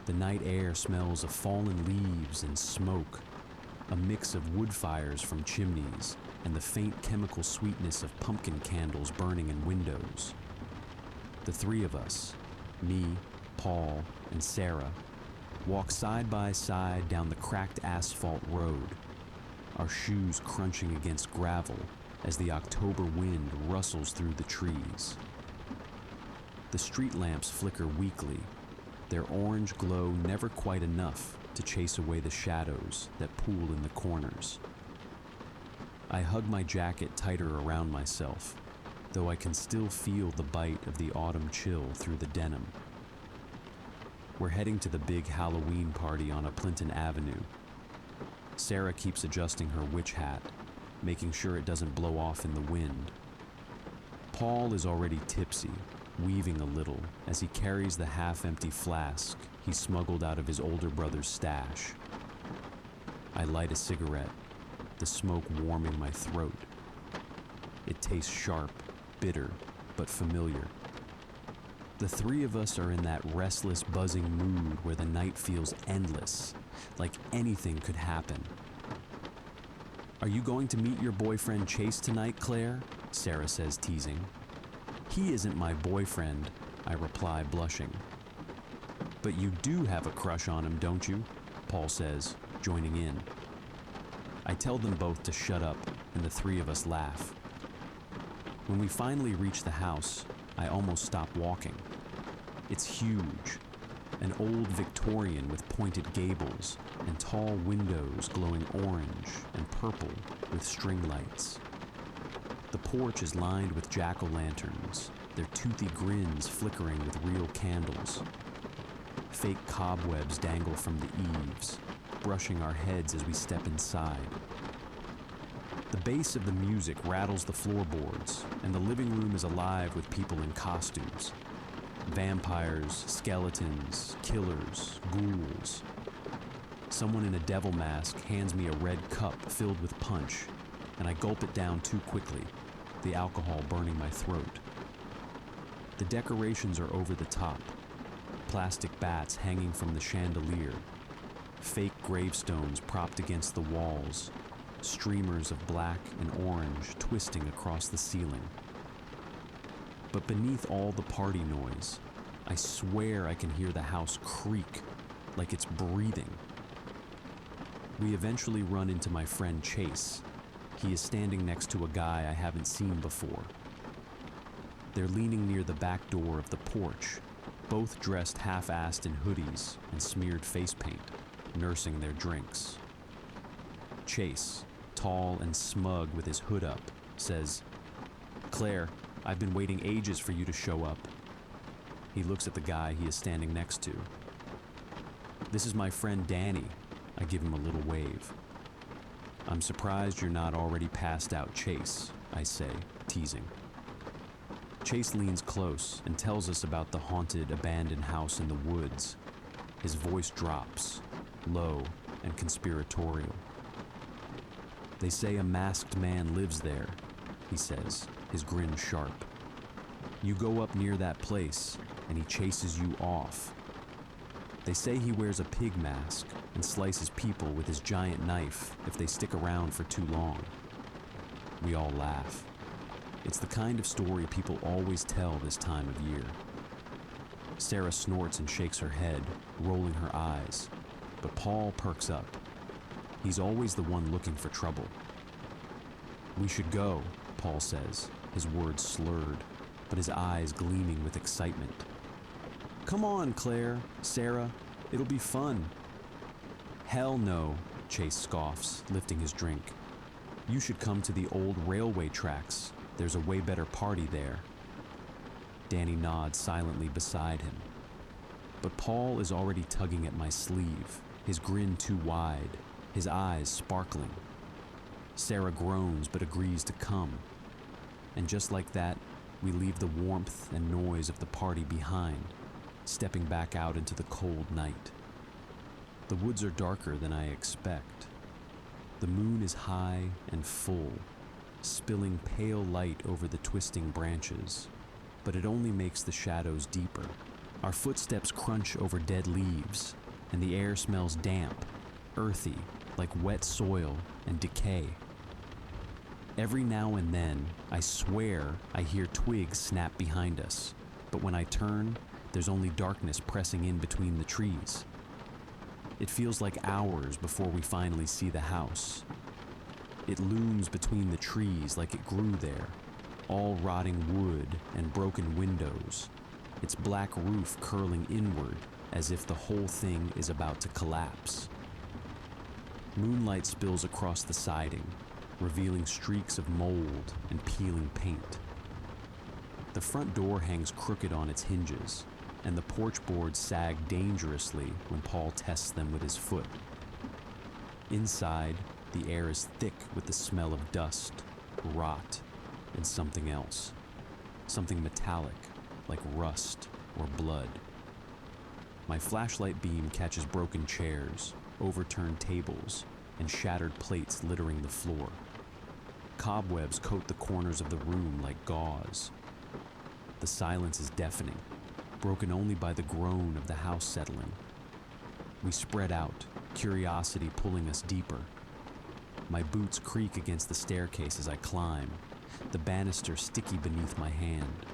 The night air smells of fallen leaves and smoke, a mix of wood fires from chimneys and the faint chemical sweetness of pumpkin candles burning in windows. The three of us, me, Paul, and Sarah, walk side by side down the cracked asphalt road, our shoes crunching against gravel as the October wind rustles through the trees. The street lamps flicker weakly, their orange glow never quite enough to chase away the shadows that pool in the corners. I hug my jacket tighter around myself, though I can still feel the bite of the autumn chill through the denim. We're heading to the big Halloween party on Plimpton Avenue. Sarah keeps adjusting her witch hat, making sure it doesn't blow off in the wind. Paul is already tipsy, weaving a little as he carries the half-empty flask he smuggled out of his older brother's stash. I light a cigarette, the smoke warming my throat. It tastes sharp, bitter, but familiar. The three of us are in that restless, buzzing mood where the night feels endless, like anything could happen. "Are you going to meet your boyfriend Chase tonight, Claire?" Sarah says, teasing. "He isn't my boyfriend," I reply, blushing. "But you do have a crush on him, don't you?" Paul says, joining in. I tell them both to shut up, and the three of us laugh. When we finally reach the house, I almost stop walking. It's huge, an old Victorian with pointed gables and tall windows glowing orange and purple with string lights. The porch is lined with jack-o'-lanterns, their toothy grins flickering with real candles. Fake cobwebs dangle from the eaves, brushing our heads as we step inside. The bass of the music rattles the floorboards, and the living room is alive with people in costumes. Vampires, skeletons, killers, ghouls. Someone in a devil mask hands me a red cup filled with punch, and I gulp it down too quickly, the alcohol burning my throat. The decorations are over the top, plastic bats hanging from the chandelier, fake gravestones propped against the walls, streamers of black and orange twisting across the ceiling. But beneath all the party noise, I swear I can hear the house creak, like it's breathing. We eventually run into my friend Chase. He is standing next to a guy I haven't seen before. They're leaning near the back door of the porch, both dressed half-assed in hoodies and smeared face paint, nursing their drinks. Chase, tall and smug with his hood up, says, "Claire, I've been waiting ages for you to show up." He looks at the guy he is standing next to. "This is my friend Danny." I give him a little wave. "I'm surprised you're not already passed out, Chase," I say, teasing. Chase leans close and tells us about the haunted, abandoned house in the woods. His voice drops, low and conspiratorial. "They say a masked man lives there," he says, his grin sharp. "You go up near that place, and he chases you off. They say he wears a pig mask and slices people with his giant knife if they stick around for too long." We all laugh. It's the kind of story people always tell this time of year. Sarah snorts and shakes her head, rolling her eyes, but Paul perks up. He's always the one looking for trouble. "We should go," Paul says, his words slurred, but his eyes gleaming with excitement. "Come on, Claire, Sarah, it'll be fun." "Hell no," Chase scoffs, lifting his drink. "You should come to the old railway tracks. There's a way better party there." Danny nods silently beside him. But Paul is already tugging at my sleeve, his grin too wide, his eyes sparkling. Sarah groans but agrees to come. And just like that, we leave the warmth and noise of the party behind, stepping back out into the cold night. The woods are darker than I expect. The moon is high and full, spilling pale light over the twisting branches, but it only makes the shadows deeper. Our footsteps crunch over dead leaves, and the air smells damp, earthy, like wet soil and decay. Every now and then, I swear I hear twigs snap behind us, but when I turn, there's only darkness pressing in between the trees. It feels like hours before we finally see the house. It looms between the trees like it grew there, all rotting wood and broken windows, its black roof curling inward as if the whole thing is about to collapse. Moonlight spills across the siding, revealing streaks of mold and peeling paint. The front door hangs crooked on its hinges, and the porch boards sag dangerously when Paul tests them with his foot. Inside, the air is thick with the smell of dust, rot, and something else. Something metallic, like rust or blood. My flashlight beam catches broken chairs, overturned tables, and shattered plates littering the floor. Cobwebs coat the corners of the room like gauze. The silence is deafening, broken only by the groan of the house settling. We spread out, curiosity pulling us deeper. My boots creak against the staircase as I climb, the banister sticky beneath my hand.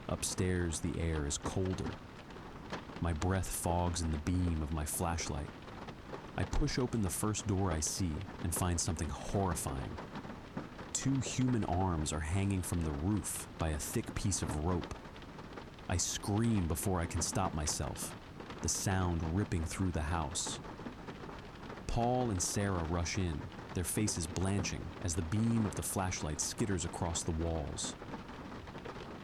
Upstairs, the air is colder. My breath fogs in the beam of my flashlight. I push open the first door I see and find something horrifying. 2 human arms are hanging from the roof by a thick piece of rope. I scream before I can stop myself, the sound ripping through the house. Paul and Sarah rush in, their faces blanching as the beam of the flashlight skitters across the walls.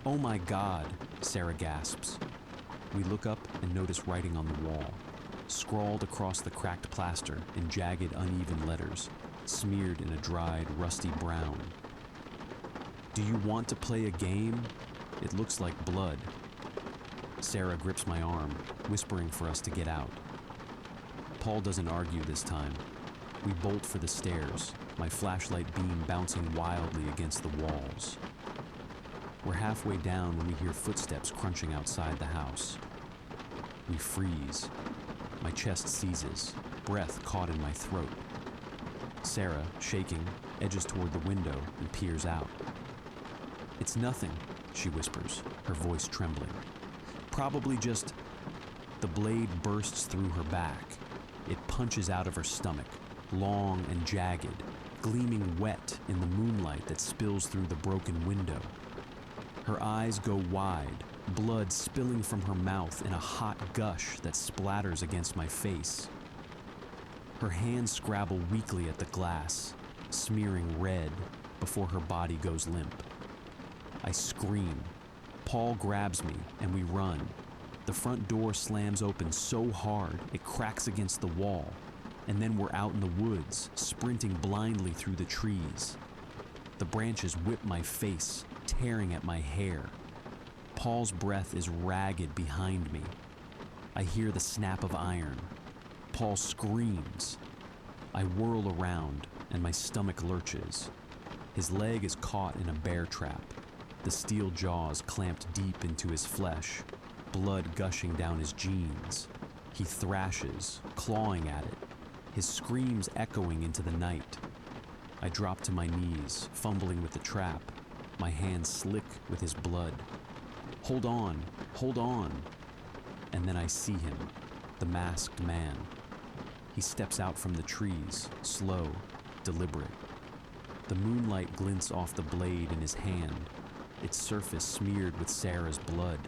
"Oh my God," Sarah gasps. We look up and notice writing on the wall, scrawled across the cracked plaster in jagged, uneven letters, smeared in a dried, rusty brown. "Do you want to play a game? It looks like blood." Sarah grips my arm, whispering for us to get out. Paul doesn't argue this time. We bolt for the stairs, my flashlight beam bouncing wildly against the walls. We're halfway down when we hear footsteps crunching outside the house. We freeze. My chest seizes, breath caught in my throat. Sarah, shaking, edges toward the window and peers out. "It's nothing," she whispers, her voice trembling. "Probably just..." The blade bursts through her back. It punches out of her stomach, long and jagged, gleaming wet in the moonlight that spills through the broken window. Her eyes go wide, blood spilling from her mouth in a hot gush that splatters against my face. Her hands scrabble weakly at the glass, smearing red before her body goes limp. I scream. Paul grabs me and we run. The front door slams open so hard it cracks against the wall, and then we're out in the woods, sprinting blindly through the trees. The branches whip my face, tearing at my hair. Paul's breath is ragged behind me. I hear the snap of iron. Paul screams. I whirl around, and my stomach lurches. His leg is caught in a bear trap, the steel jaws clamped deep into his flesh, blood gushing down his jeans. He thrashes, clawing at it, his screams echoing into the night. I drop to my knees, fumbling with the trap, my hands slick with his blood. Hold on, hold on. And then I see him, the masked man. He steps out from the trees, slow, deliberate. The moonlight glints off the blade in his hand, its surface smeared with Sarah's blood.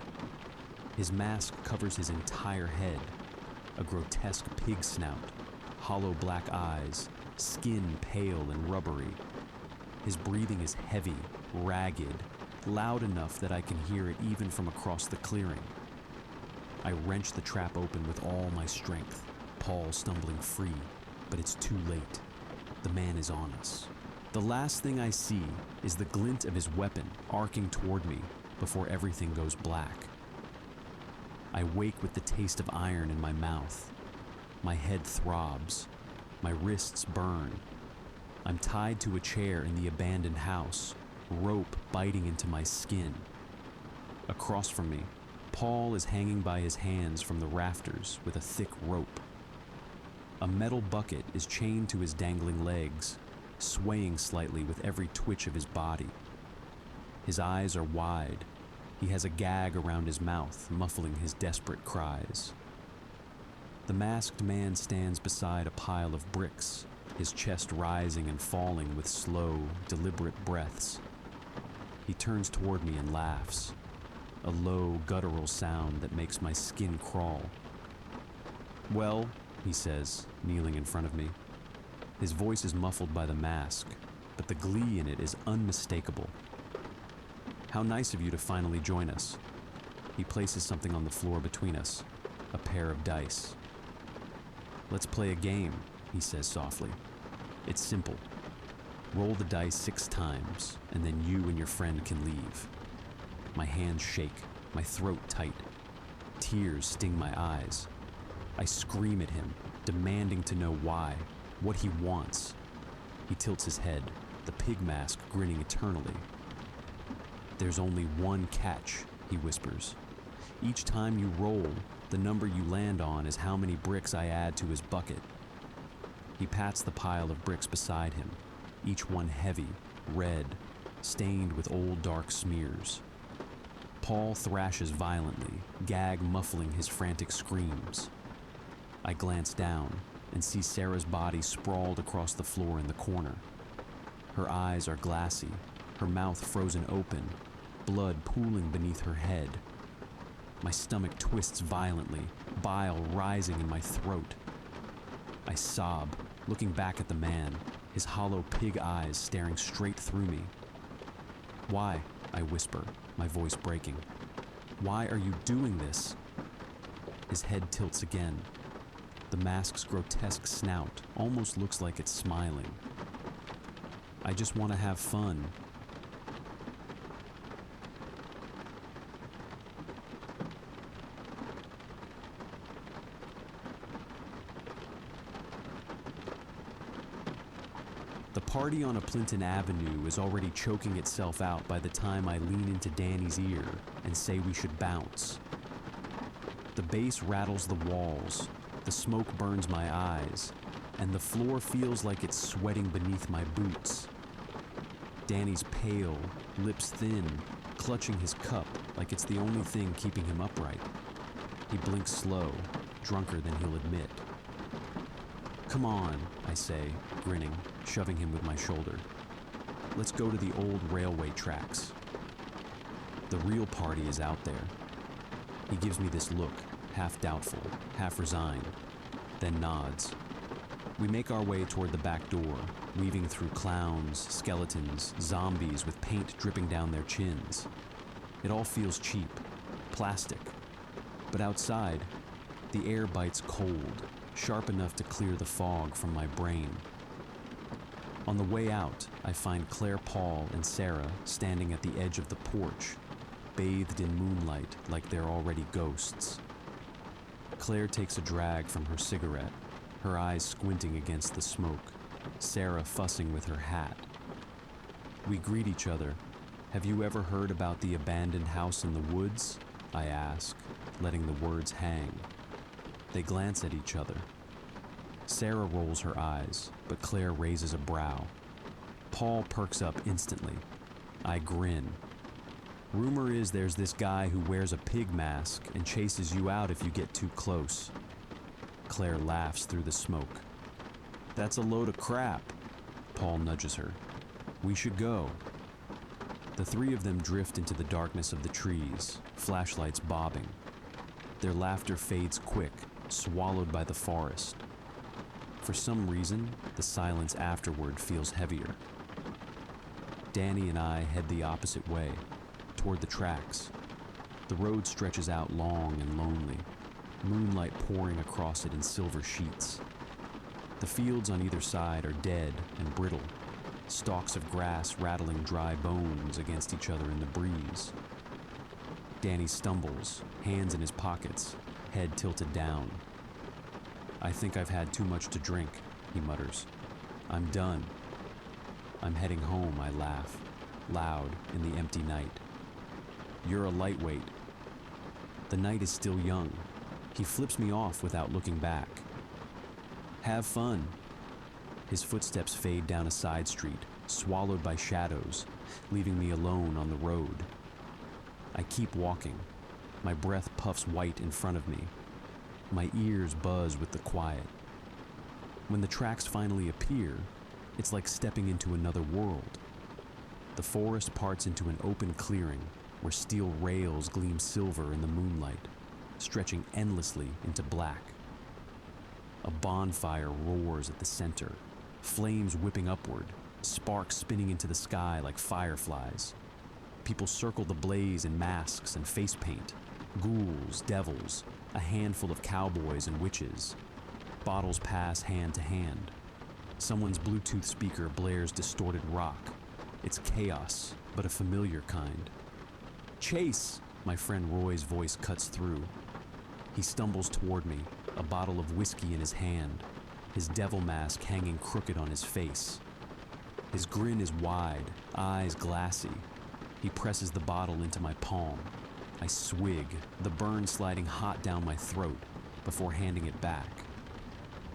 His mask covers his entire head, a grotesque pig snout, hollow black eyes, skin pale and rubbery. His breathing is heavy, ragged, loud enough that I can hear it even from across the clearing. I wrench the trap open with all my strength, Paul stumbling free, but it's too late. The man is on us. The last thing I see is the glint of his weapon arcing toward me before everything goes black. I wake with the taste of iron in my mouth. My head throbs. My wrists burn. I'm tied to a chair in the abandoned house, rope biting into my skin. Across from me, Paul is hanging by his hands from the rafters with a thick rope. A metal bucket is chained to his dangling legs, swaying slightly with every twitch of his body. His eyes are wide. He has a gag around his mouth, muffling his desperate cries. The masked man stands beside a pile of bricks, his chest rising and falling with slow, deliberate breaths. He turns toward me and laughs, a low, guttural sound that makes my skin crawl. "Well," he says, kneeling in front of me. His voice is muffled by the mask, but the glee in it is unmistakable. "How nice of you to finally join us." He places something on the floor between us, a pair of dice. "Let's play a game," he says softly. "It's simple. Roll the dice 6 times, and then you and your friend can leave." My hands shake, my throat tight. Tears sting my eyes. I scream at him, demanding to know why, what he wants. He tilts his head, the pig mask grinning eternally. "There's only one catch," he whispers. "Each time you roll, the number you land on is how many bricks I add to his bucket." He pats the pile of bricks beside him, each one heavy, red, stained with old dark smears. Paul thrashes violently, gag muffling his frantic screams. I glance down and see Sarah's body sprawled across the floor in the corner. Her eyes are glassy, her mouth frozen open, blood pooling beneath her head. My stomach twists violently, bile rising in my throat. I sob, looking back at the man, his hollow pig eyes staring straight through me. "Why?" I whisper, my voice breaking. "Why are you doing this?" His head tilts again. The mask's grotesque snout almost looks like it's smiling. "I just want to have fun." The party on Aplinton Avenue is already choking itself out by the time I lean into Danny's ear and say we should bounce. The bass rattles the walls, the smoke burns my eyes, and the floor feels like it's sweating beneath my boots. Danny's pale, lips thin, clutching his cup like it's the only thing keeping him upright. He blinks slow, drunker than he'll admit. "Come on," I say, grinning, shoving him with my shoulder. "Let's go to the old railway tracks." The real party is out there. He gives me this look, half doubtful, half resigned, then nods. We make our way toward the back door, weaving through clowns, skeletons, zombies with paint dripping down their chins. It all feels cheap, plastic. But outside, the air bites cold, sharp enough to clear the fog from my brain. On the way out, I find Claire, Paul, and Sarah standing at the edge of the porch, bathed in moonlight like they're already ghosts. Claire takes a drag from her cigarette, her eyes squinting against the smoke, Sarah fussing with her hat. We greet each other. "Have you ever heard about the abandoned house in the woods?" I ask, letting the words hang. They glance at each other. Sarah rolls her eyes, but Claire raises a brow. Paul perks up instantly. I grin. "Rumor is there's this guy who wears a pig mask and chases you out if you get too close." Claire laughs through the smoke. "That's a load of crap." Paul nudges her. "We should go." The three of them drift into the darkness of the trees, flashlights bobbing. Their laughter fades quick, swallowed by the forest. For some reason, the silence afterward feels heavier. Danny and I head the opposite way, toward the tracks. The road stretches out long and lonely, moonlight pouring across it in silver sheets. The fields on either side are dead and brittle, stalks of grass rattling dry bones against each other in the breeze. Danny stumbles, hands in his pockets, head tilted down. "I think I've had too much to drink," he mutters. "I'm done." "I'm heading home," I laugh, loud in the empty night. "You're a lightweight." The night is still young. He flips me off without looking back. Have fun. His footsteps fade down a side street, swallowed by shadows, leaving me alone on the road. I keep walking. My breath puffs white in front of me. My ears buzz with the quiet. When the tracks finally appear, it's like stepping into another world. The forest parts into an open clearing where steel rails gleam silver in the moonlight, stretching endlessly into black. A bonfire roars at the center, flames whipping upward, sparks spinning into the sky like fireflies. People circle the blaze in masks and face paint, ghouls, devils, a handful of cowboys and witches. Bottles pass hand to hand. Someone's Bluetooth speaker blares distorted rock. It's chaos, but a familiar kind. "Chase!" My friend Roy's voice cuts through. He stumbles toward me, a bottle of whiskey in his hand, his devil mask hanging crooked on his face. His grin is wide, eyes glassy. He presses the bottle into my palm. I swig, the burn sliding hot down my throat, before handing it back.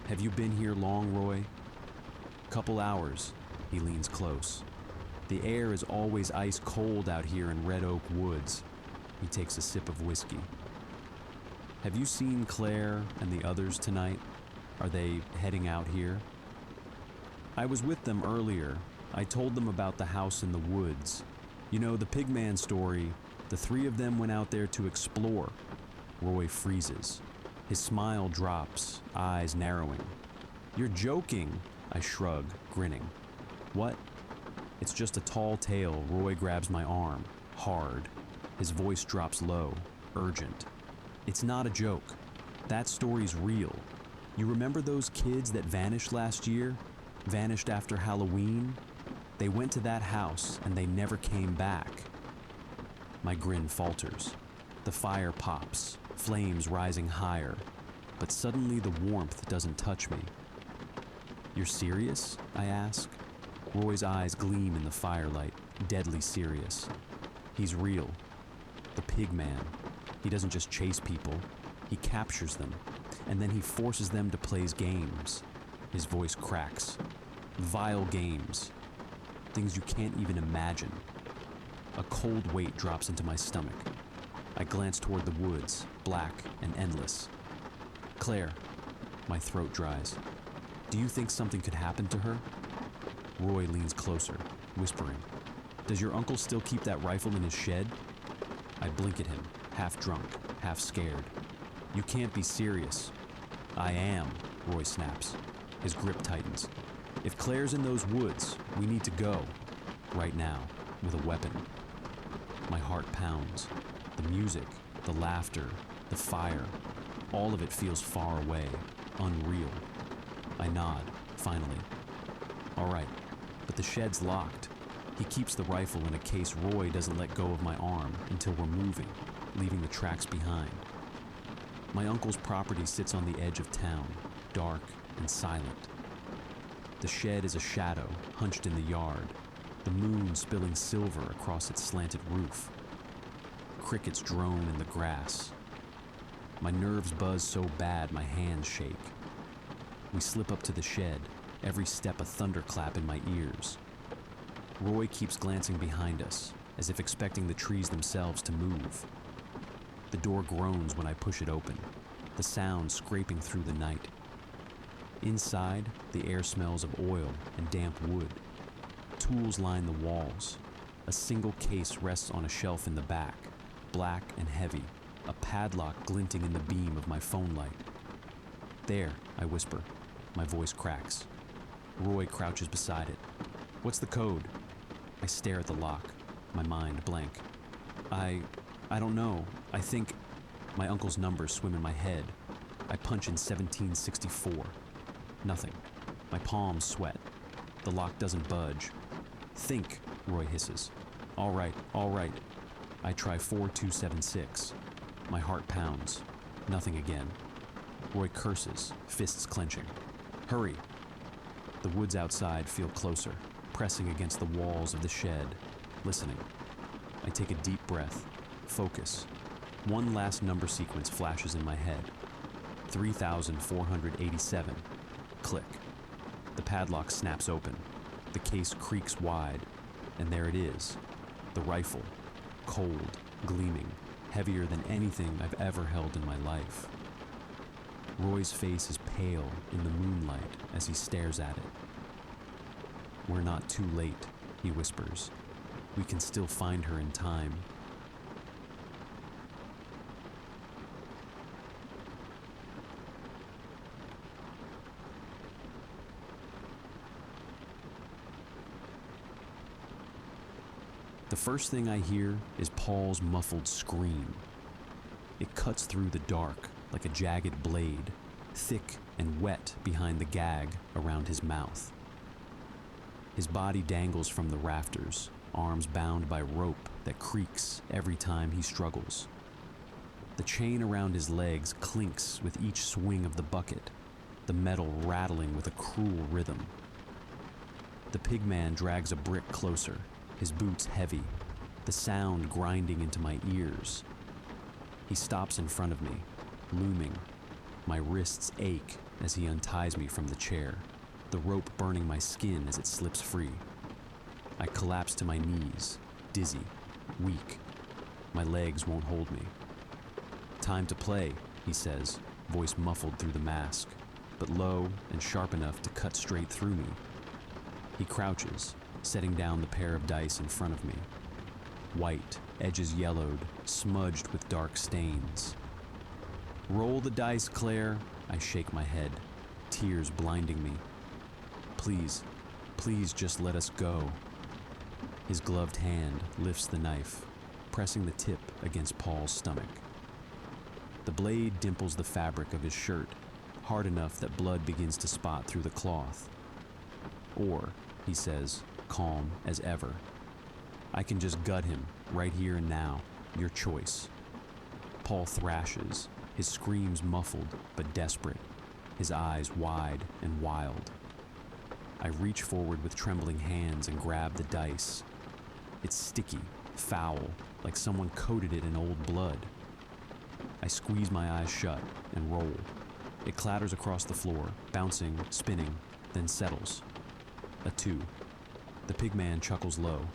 "Have you been here long, Roy?" "Couple hours." He leans close. "The air is always ice cold out here in Red Oak Woods." He takes a sip of whiskey. "Have you seen Claire and the others tonight? Are they heading out here?" "I was with them earlier. I told them about the house in the woods. You know, the Pigman story, the three of them went out there to explore." Roy freezes. His smile drops, eyes narrowing. "You're joking," I shrug, grinning. "What?" It's just a tall tale. Roy grabs my arm, hard. His voice drops low, urgent. "It's not a joke. That story's real. You remember those kids that vanished last year? Vanished after Halloween? They went to that house and they never came back." My grin falters. The fire pops, flames rising higher, but suddenly the warmth doesn't touch me. "You're serious?" I ask. Roy's eyes gleam in the firelight, deadly serious. He's real. The Pigman. He doesn't just chase people, he captures them, and then he forces them to play games. His voice cracks. Vile games. Things you can't even imagine. A cold weight drops into my stomach. I glance toward the woods, black and endless. "Claire." My throat dries. "Do you think something could happen to her?" Roy leans closer, whispering. "Does your uncle still keep that rifle in his shed?" I blink at him, half drunk, half scared. "You can't be serious." "I am," Roy snaps. His grip tightens. "If Claire's in those woods, we need to go. Right now, with a weapon." My heart pounds. The music, the laughter, the fire, all of it feels far away, unreal. I nod, finally. "All right, but the shed's locked." He keeps the rifle in a case. Roy doesn't let go of my arm until we're moving, leaving the tracks behind. My uncle's property sits on the edge of town, dark and silent. The shed is a shadow, hunched in the yard, the moon spilling silver across its slanted roof. Crickets drone in the grass. My nerves buzz so bad my hands shake. We slip up to the shed, every step a thunderclap in my ears. Roy keeps glancing behind us, as if expecting the trees themselves to move. The door groans when I push it open, the sound scraping through the night. Inside, the air smells of oil and damp wood. Tools line the walls. A single case rests on a shelf in the back, black and heavy, a padlock glinting in the beam of my phone light. "There," I whisper. My voice cracks. Roy crouches beside it. "What's the code?" I stare at the lock, my mind blank. I don't know. I think..." My uncle's numbers swim in my head. I punch in 1764. Nothing. My palms sweat. The lock doesn't budge. "Think," Roy hisses. All right. I try 4276. My heart pounds. Nothing again. Roy curses, fists clenching. "Hurry." The woods outside feel closer, pressing against the walls of the shed, listening. I take a deep breath, focus. One last number sequence flashes in my head. 3,487. Click. The padlock snaps open. The case creaks wide, and there it is. The rifle. Cold, gleaming, heavier than anything I've ever held in my life. Roy's face is pale in the moonlight as he stares at it. "We're not too late," he whispers. "We can still find her in time." The first thing I hear is Paul's muffled scream. It cuts through the dark like a jagged blade, thick and wet behind the gag around his mouth. His body dangles from the rafters, arms bound by rope that creaks every time he struggles. The chain around his legs clinks with each swing of the bucket, the metal rattling with a cruel rhythm. The pigman drags a brick closer, his boots heavy, the sound grinding into my ears. He stops in front of me, looming. My wrists ache as he unties me from the chair, the rope burning my skin as it slips free. I collapse to my knees, dizzy, weak. My legs won't hold me. "Time to play," he says, voice muffled through the mask, but low and sharp enough to cut straight through me. He crouches, setting down the pair of dice in front of me. White, edges yellowed, smudged with dark stains. "Roll the dice, Claire." I shake my head, tears blinding me. Please, please just let us go." His gloved hand lifts the knife, pressing the tip against Paul's stomach. The blade dimples the fabric of his shirt, hard enough that blood begins to spot through the cloth. "Or," he says, calm as ever, "I can just gut him right here and now. Your choice." Paul thrashes, his screams muffled but desperate, his eyes wide and wild. I reach forward with trembling hands and grab the dice. It's sticky, foul, like someone coated it in old blood. I squeeze my eyes shut and roll. It clatters across the floor, bouncing, spinning, then settles. A 2. The pigman chuckles low.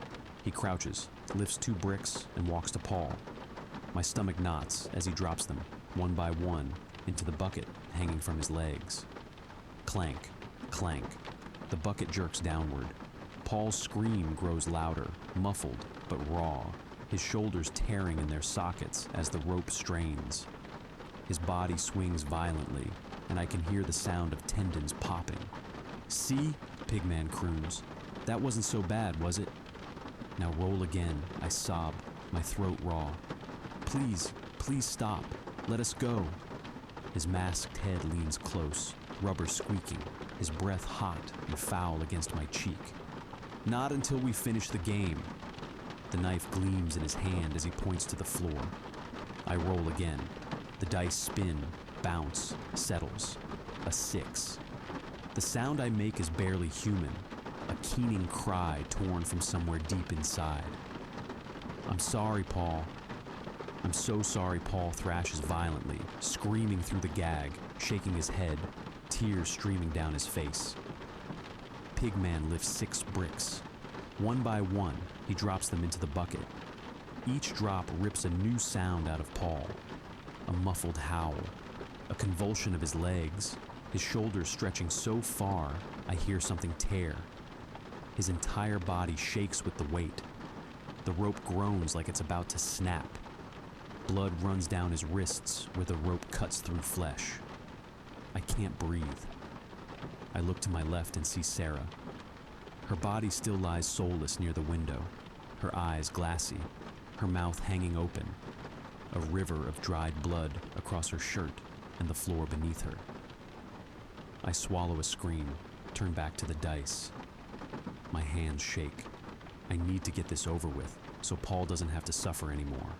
He crouches, lifts 2 bricks, and walks to Paul. My stomach knots as he drops them, one by one, into the bucket hanging from his legs. Clank, clank. The bucket jerks downward. Paul's scream grows louder, muffled but raw, his shoulders tearing in their sockets as the rope strains. His body swings violently, and I can hear the sound of tendons popping. "See?" Pigman croons. "That wasn't so bad, was it?" "Now roll again," I sob, my throat raw. "Please, please stop. Let us go." His masked head leans close, rubber squeaking, his breath hot and foul against my cheek. "Not until we finish the game." The knife gleams in his hand as he points to the floor. I roll again. The dice spin, bounce, settles. A 6. The sound I make is barely human, a keening cry torn from somewhere deep inside. "I'm sorry, Paul." "I'm so sorry," Paul thrashes violently, screaming through the gag, shaking his head, tears streaming down his face. Pigman lifts 6 bricks. One by one, he drops them into the bucket. Each drop rips a new sound out of Paul. A muffled howl, a convulsion of his legs, his shoulders stretching so far I hear something tear. His entire body shakes with the weight. The rope groans like it's about to snap. Blood runs down his wrists where the rope cuts through flesh. I can't breathe. I look to my left and see Sarah. Her body still lies soulless near the window, her eyes glassy, her mouth hanging open, a river of dried blood across her shirt and the floor beneath her. I swallow a scream, turn back to the dice. My hands shake. I need to get this over with so Paul doesn't have to suffer anymore.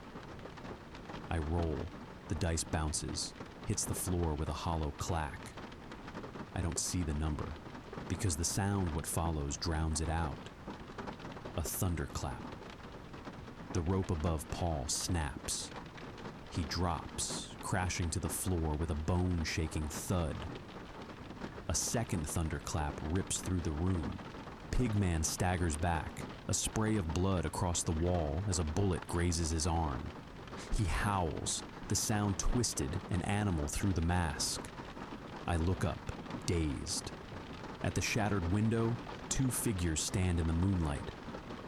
I roll. The dice bounces, hits the floor with a hollow clack. I don't see the number, because the sound what follows drowns it out. A thunderclap. The rope above Paul snaps. He drops, crashing to the floor with a bone-shaking thud. A second thunderclap rips through the room. Pigman staggers back, a spray of blood across the wall as a bullet grazes his arm. He howls, the sound twisted and animal through the mask. I look up, dazed. At the shattered window, two figures stand in the moonlight.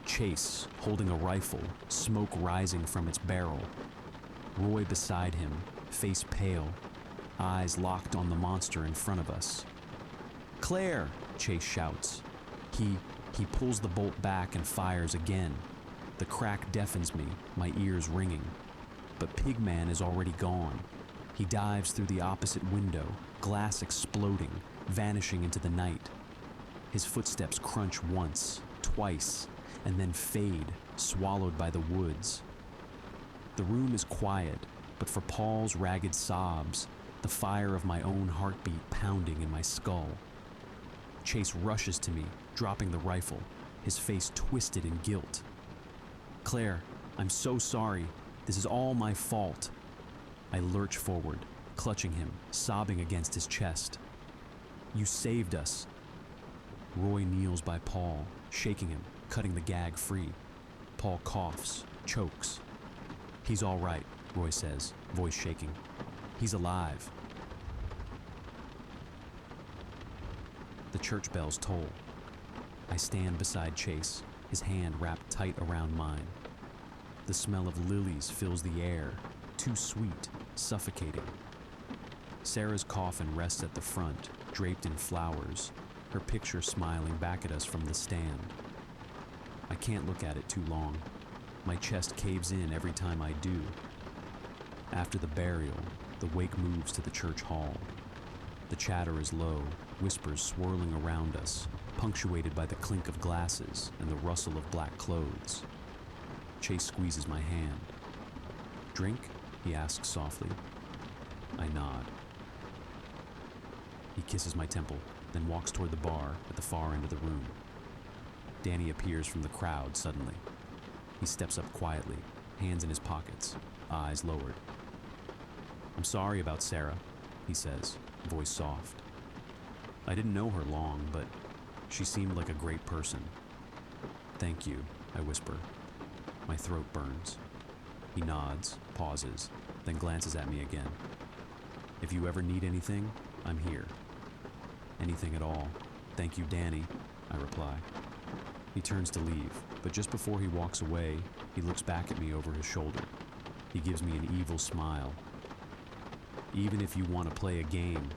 Chase, holding a rifle, smoke rising from its barrel. Roy beside him, face pale, eyes locked on the monster in front of us. "Claire!" Chase shouts. He pulls the bolt back and fires again. The crack deafens me, my ears ringing. But Pigman is already gone. He dives through the opposite window, glass exploding, vanishing into the night. His footsteps crunch once, twice, and then fade, swallowed by the woods. The room is quiet, but for Paul's ragged sobs, the fire of my own heartbeat pounding in my skull. Chase rushes to me, dropping the rifle, his face twisted in guilt. "Claire, I'm so sorry. This is all my fault." I lurch forward, clutching him, sobbing against his chest. "You saved us." Roy kneels by Paul, shaking him, cutting the gag free. Paul coughs, chokes. "He's all right," Roy says, voice shaking. "He's alive." The church bells toll. I stand beside Chase, his hand wrapped tight around mine. The smell of lilies fills the air, too sweet, suffocating. Sarah's coffin rests at the front, draped in flowers, her picture smiling back at us from the stand. I can't look at it too long. My chest caves in every time I do. After the burial, the wake moves to the church hall. The chatter is low, whispers swirling around us, punctuated by the clink of glasses and the rustle of black clothes. Chase squeezes my hand. "Drink?" he asks softly. I nod. He kisses my temple, then walks toward the bar at the far end of the room. Danny appears from the crowd suddenly. He steps up quietly, hands in his pockets, eyes lowered. "I'm sorry about Sarah," he says, voice soft. "I didn't know her long, but she seemed like a great person." "Thank you," I whisper. My throat burns. He nods, pauses, then glances at me again. "If you ever need anything, I'm here." "Anything at all. Thank you, Danny," I reply. He turns to leave, but just before he walks away, he looks back at me over his shoulder. He gives me an evil smile. "Even if you want to play a game."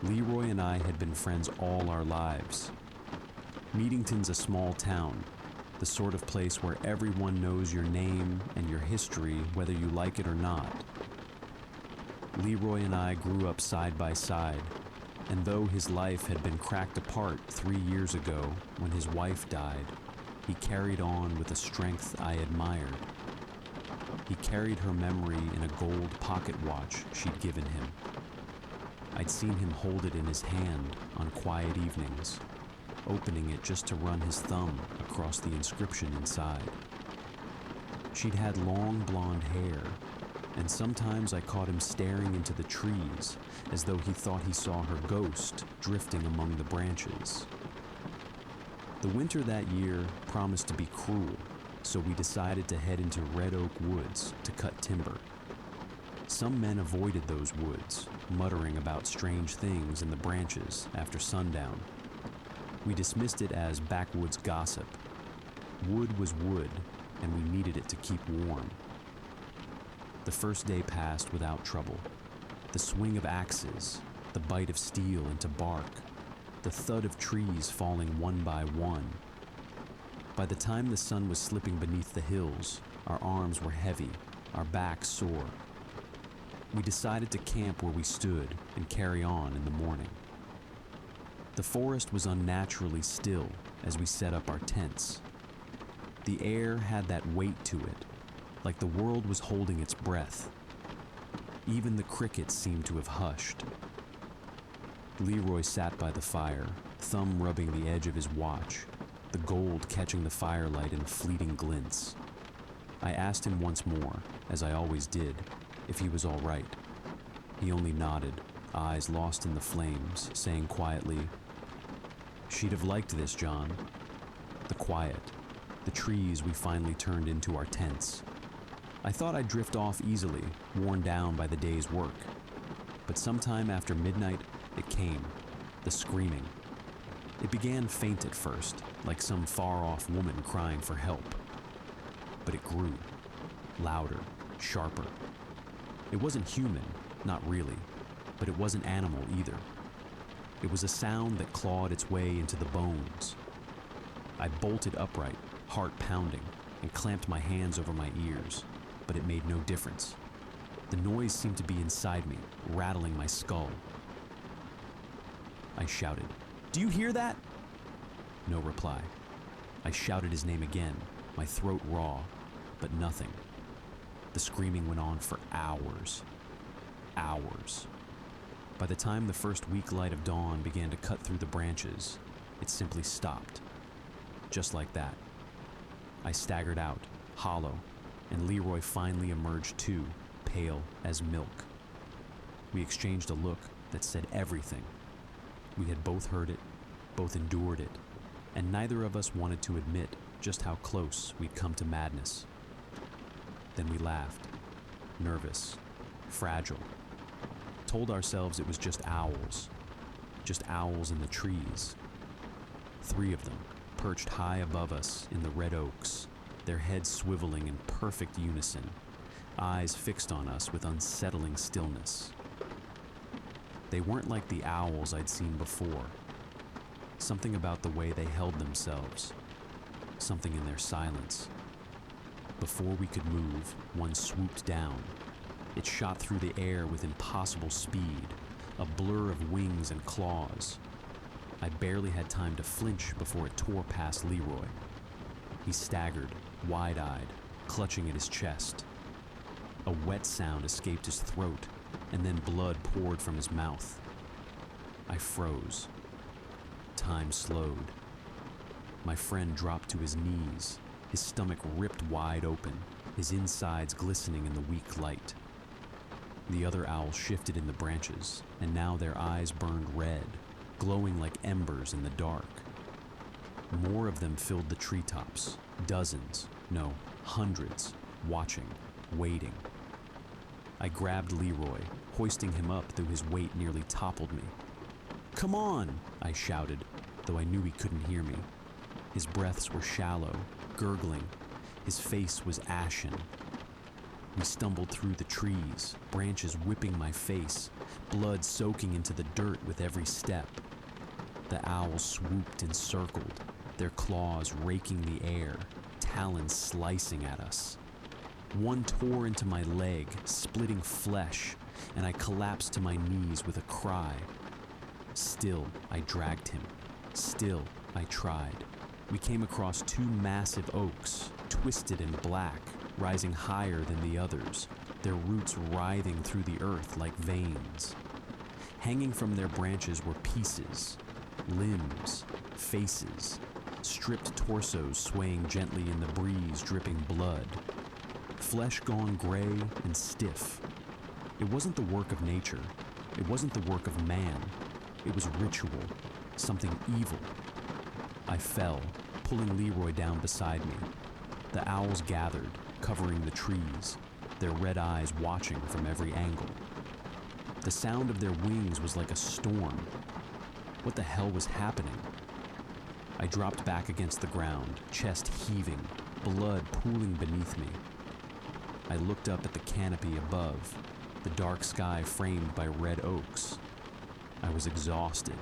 Leroy and I had been friends all our lives. Meadington's a small town, the sort of place where everyone knows your name and your history, whether you like it or not. Leroy and I grew up side by side, and though his life had been cracked apart 3 years ago when his wife died, he carried on with a strength I admired. He carried her memory in a gold pocket watch she'd given him. I'd seen him hold it in his hand on quiet evenings, opening it just to run his thumb across the inscription inside. She'd had long blonde hair, and sometimes I caught him staring into the trees as though he thought he saw her ghost drifting among the branches. The winter that year promised to be cruel, so we decided to head into Red Oak Woods to cut timber. Some men avoided those woods, muttering about strange things in the branches after sundown. We dismissed it as backwoods gossip. Wood was wood, and we needed it to keep warm. The first day passed without trouble. The swing of axes, the bite of steel into bark, the thud of trees falling one by one. By the time the sun was slipping beneath the hills, our arms were heavy, our backs sore. We decided to camp where we stood and carry on in the morning. The forest was unnaturally still as we set up our tents. The air had that weight to it, like the world was holding its breath. Even the crickets seemed to have hushed. Leroy sat by the fire, thumb rubbing the edge of his watch, the gold catching the firelight in fleeting glints. I asked him once more, as I always did, if he was all right. He only nodded, eyes lost in the flames, saying quietly, "She'd have liked this, John." The quiet, the trees we finally turned into our tents. I thought I'd drift off easily, worn down by the day's work. But sometime after midnight, it came, the screaming. It began faint at first, like some far-off woman crying for help. But it grew, louder, sharper. It wasn't human, not really, but it wasn't animal either. It was a sound that clawed its way into the bones. I bolted upright, heart pounding, and clamped my hands over my ears, but it made no difference. The noise seemed to be inside me, rattling my skull. I shouted, "Do you hear that?" No reply. I shouted his name again, my throat raw, but nothing. The screaming went on for hours. Hours. By the time the first weak light of dawn began to cut through the branches, it simply stopped. Just like that. I staggered out, hollow, and Leroy finally emerged too, pale as milk. We exchanged a look that said everything. We had both heard it, both endured it, and neither of us wanted to admit just how close we'd come to madness. Then we laughed, nervous, fragile, told ourselves it was just owls in the trees. 3 of them, perched high above us in the red oaks, their heads swiveling in perfect unison, eyes fixed on us with unsettling stillness. They weren't like the owls I'd seen before. Something about the way they held themselves, something in their silence. Before we could move, one swooped down. It shot through the air with impossible speed, a blur of wings and claws. I barely had time to flinch before it tore past Leroy. He staggered, wide-eyed, clutching at his chest. A wet sound escaped his throat, and then blood poured from his mouth. I froze. Time slowed. My friend dropped to his knees, his stomach ripped wide open, his insides glistening in the weak light. The other owls shifted in the branches, and now their eyes burned red, glowing like embers in the dark. More of them filled the treetops, dozens, no, hundreds, watching, waiting. I grabbed Leroy, hoisting him up though his weight nearly toppled me. "Come on!" I shouted, though I knew he couldn't hear me. His breaths were shallow, gurgling. His face was ashen. We stumbled through the trees, branches whipping my face, blood soaking into the dirt with every step. The owls swooped and circled, their claws raking the air, talons slicing at us. One tore into my leg, splitting flesh, and I collapsed to my knees with a cry. Still, I dragged him. Still, I tried. We came across 2 massive oaks, twisted and black, rising higher than the others, their roots writhing through the earth like veins. Hanging from their branches were pieces, limbs, faces, stripped torsos swaying gently in the breeze, dripping blood. Flesh gone gray and stiff. It wasn't the work of nature. It wasn't the work of man. It was ritual, something evil. I fell, pulling Leroy down beside me. The owls gathered, covering the trees, their red eyes watching from every angle. The sound of their wings was like a storm. What the hell was happening? I dropped back against the ground, chest heaving, blood pooling beneath me. I looked up at the canopy above, the dark sky framed by red oaks. I was exhausted.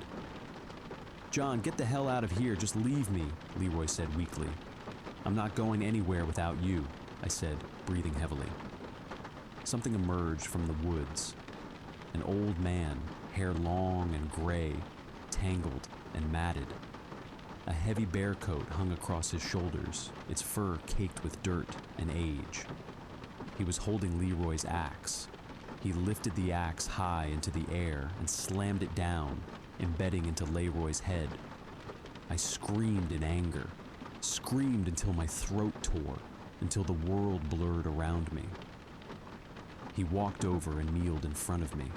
"John, get the hell out of here, just leave me," Leroy said weakly. "I'm not going anywhere without you," I said, breathing heavily. Something emerged from the woods. An old man, hair long and gray, tangled and matted. A heavy bear coat hung across his shoulders, its fur caked with dirt and age. He was holding Leroy's axe. He lifted the axe high into the air and slammed it down, embedding into Leroy's head. I screamed in anger, screamed until my throat tore, until the world blurred around me. He walked over and kneeled in front of me.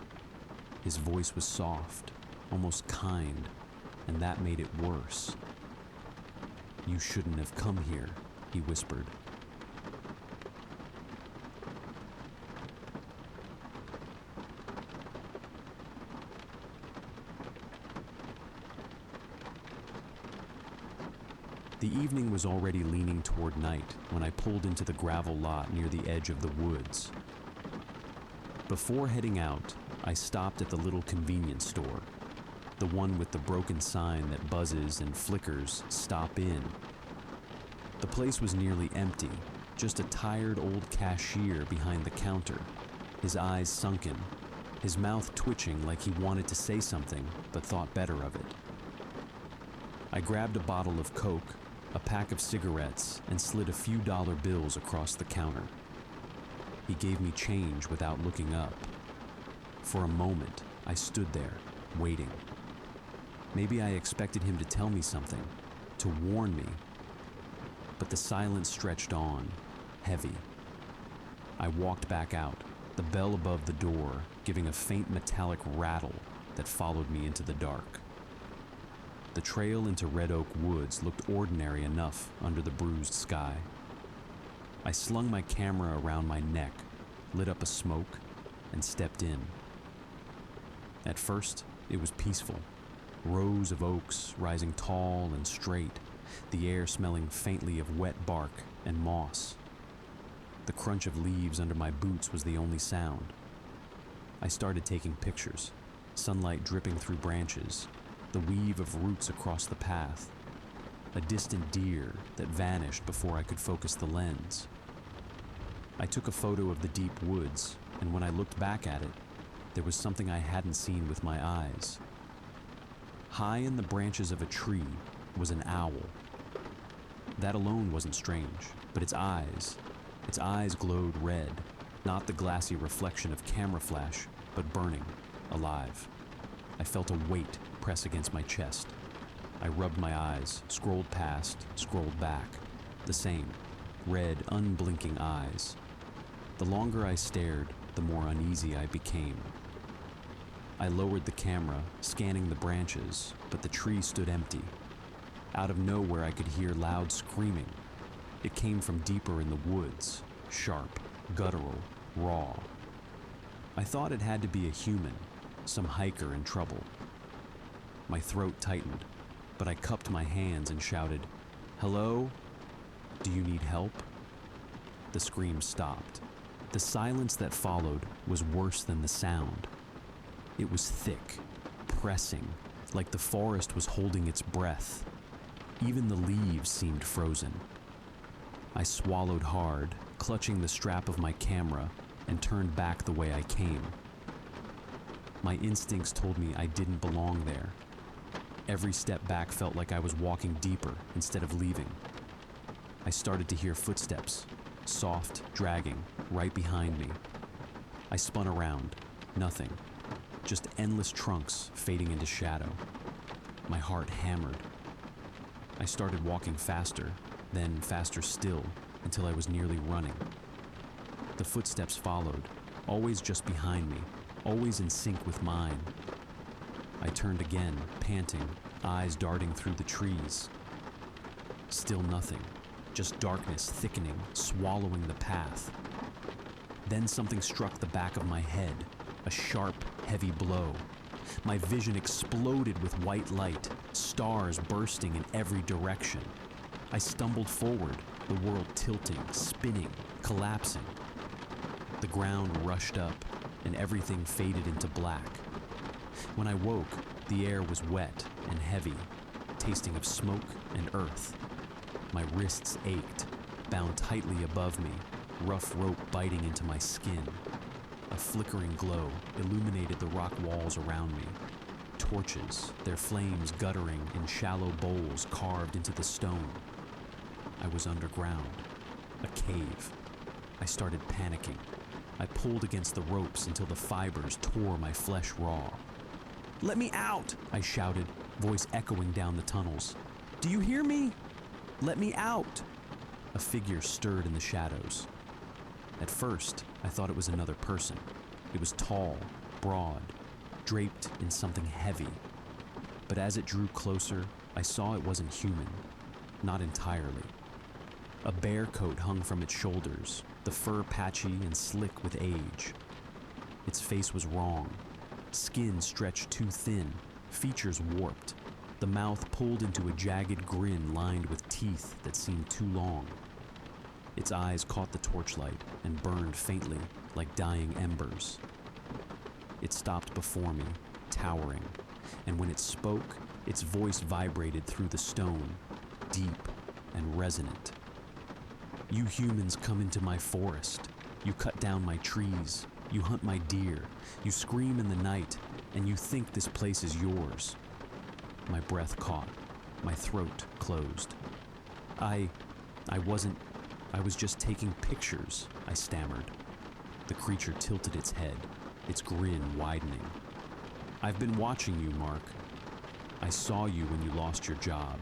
His voice was soft, almost kind, and that made it worse. "You shouldn't have come here," he whispered. The evening was already leaning toward night when I pulled into the gravel lot near the edge of the woods. Before heading out, I stopped at the little convenience store, the one with the broken sign that buzzes and flickers "Stop in." The place was nearly empty, just a tired old cashier behind the counter, his eyes sunken, his mouth twitching like he wanted to say something but thought better of it. I grabbed a bottle of Coke, a pack of cigarettes, and slid a few dollar bills across the counter. He gave me change without looking up. For a moment, I stood there, waiting. Maybe I expected him to tell me something, to warn me. But the silence stretched on, heavy. I walked back out, the bell above the door giving a faint metallic rattle that followed me into the dark. The trail into Red Oak Woods looked ordinary enough under the bruised sky. I slung my camera around my neck, lit up a smoke, and stepped in. At first, it was peaceful. Rows of oaks rising tall and straight, the air smelling faintly of wet bark and moss. The crunch of leaves under my boots was the only sound. I started taking pictures, sunlight dripping through branches, the weave of roots across the path, a distant deer that vanished before I could focus the lens. I took a photo of the deep woods, and when I looked back at it, there was something I hadn't seen with my eyes. High in the branches of a tree was an owl. That alone wasn't strange, but its eyes glowed red, not the glassy reflection of camera flash, but burning, alive. I felt a weight press against my chest. I rubbed my eyes, scrolled past, scrolled back. The same, red, unblinking eyes. The longer I stared, the more uneasy I became. I lowered the camera, scanning the branches, but the tree stood empty. Out of nowhere I could hear loud screaming. It came from deeper in the woods, sharp, guttural, raw. I thought it had to be a human, some hiker in trouble. My throat tightened, but I cupped my hands and shouted, "Hello? Do you need help?" The scream stopped. The silence that followed was worse than the sound. It was thick, pressing, like the forest was holding its breath. Even the leaves seemed frozen. I swallowed hard, clutching the strap of my camera, and turned back the way I came. My instincts told me I didn't belong there. Every step back felt like I was walking deeper instead of leaving. I started to hear footsteps, soft, dragging, right behind me. I spun around, nothing, just endless trunks fading into shadow. My heart hammered. I started walking faster, then faster still, until I was nearly running. The footsteps followed, always just behind me, always in sync with mine. I turned again, panting, eyes darting through the trees. Still nothing, just darkness thickening, swallowing the path. Then something struck the back of my head, a sharp, heavy blow. My vision exploded with white light, stars bursting in every direction. I stumbled forward, the world tilting, spinning, collapsing. The ground rushed up, and everything faded into black. When I woke, the air was wet and heavy, tasting of smoke and earth. My wrists ached, bound tightly above me, rough rope biting into my skin. A flickering glow illuminated the rock walls around me. Torches, their flames guttering in shallow bowls carved into the stone. I was underground, a cave. I started panicking. I pulled against the ropes until the fibers tore my flesh raw. "Let me out!" I shouted, voice echoing down the tunnels. "Do you hear me? Let me out!" A figure stirred in the shadows. At first, I thought it was another person. It was tall, broad, draped in something heavy. But as it drew closer, I saw it wasn't human. Not entirely. A bear coat hung from its shoulders, the fur patchy and slick with age. Its face was wrong. Skin stretched too thin, features warped, the mouth pulled into a jagged grin lined with teeth that seemed too long. Its eyes caught the torchlight and burned faintly like dying embers. It stopped before me, towering, and when it spoke, its voice vibrated through the stone, deep and resonant. "You humans come into my forest. You cut down my trees. You hunt my deer. You scream in the night, and you think this place is yours." My breath caught. My throat closed. I was just taking pictures," I stammered. The creature tilted its head, its grin widening. "I've been watching you, Mark. I saw you when you lost your job.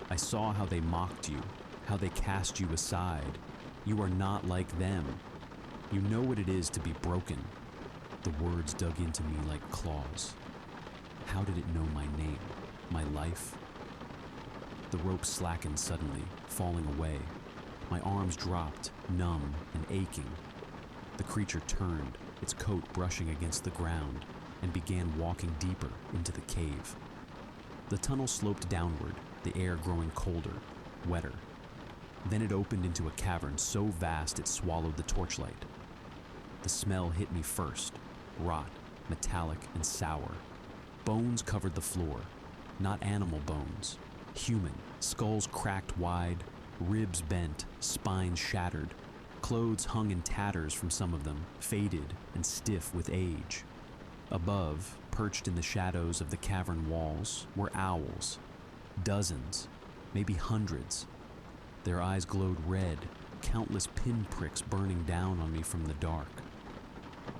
I saw how they mocked you, how they cast you aside. You are not like them. You know what it is to be broken." The words dug into me like claws. How did it know my name, my life? The rope slackened suddenly, falling away. My arms dropped, numb and aching. The creature turned, its coat brushing against the ground, and began walking deeper into the cave. The tunnel sloped downward, the air growing colder, wetter. Then it opened into a cavern so vast it swallowed the torchlight. The smell hit me first, rot, metallic and sour. Bones covered the floor, not animal bones, human, skulls cracked wide, ribs bent, spines shattered. Clothes hung in tatters from some of them, faded and stiff with age. Above, perched in the shadows of the cavern walls, were owls. Dozens, maybe hundreds. Their eyes glowed red, countless pinpricks burning down on me from the dark.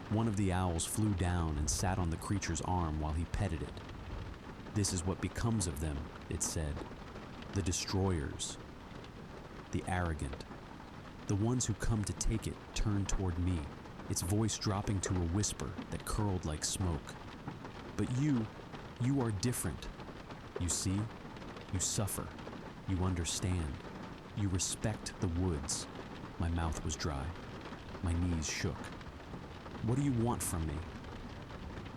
One of the owls flew down and sat on the creature's arm while he petted it. "This is what becomes of them," it said. "The destroyers. The arrogant. The ones who come to take it turned toward me, its voice dropping to a whisper that curled like smoke. But you are different. You see, you suffer, you understand, you respect the woods." My mouth was dry. My knees shook. "What do you want from me?"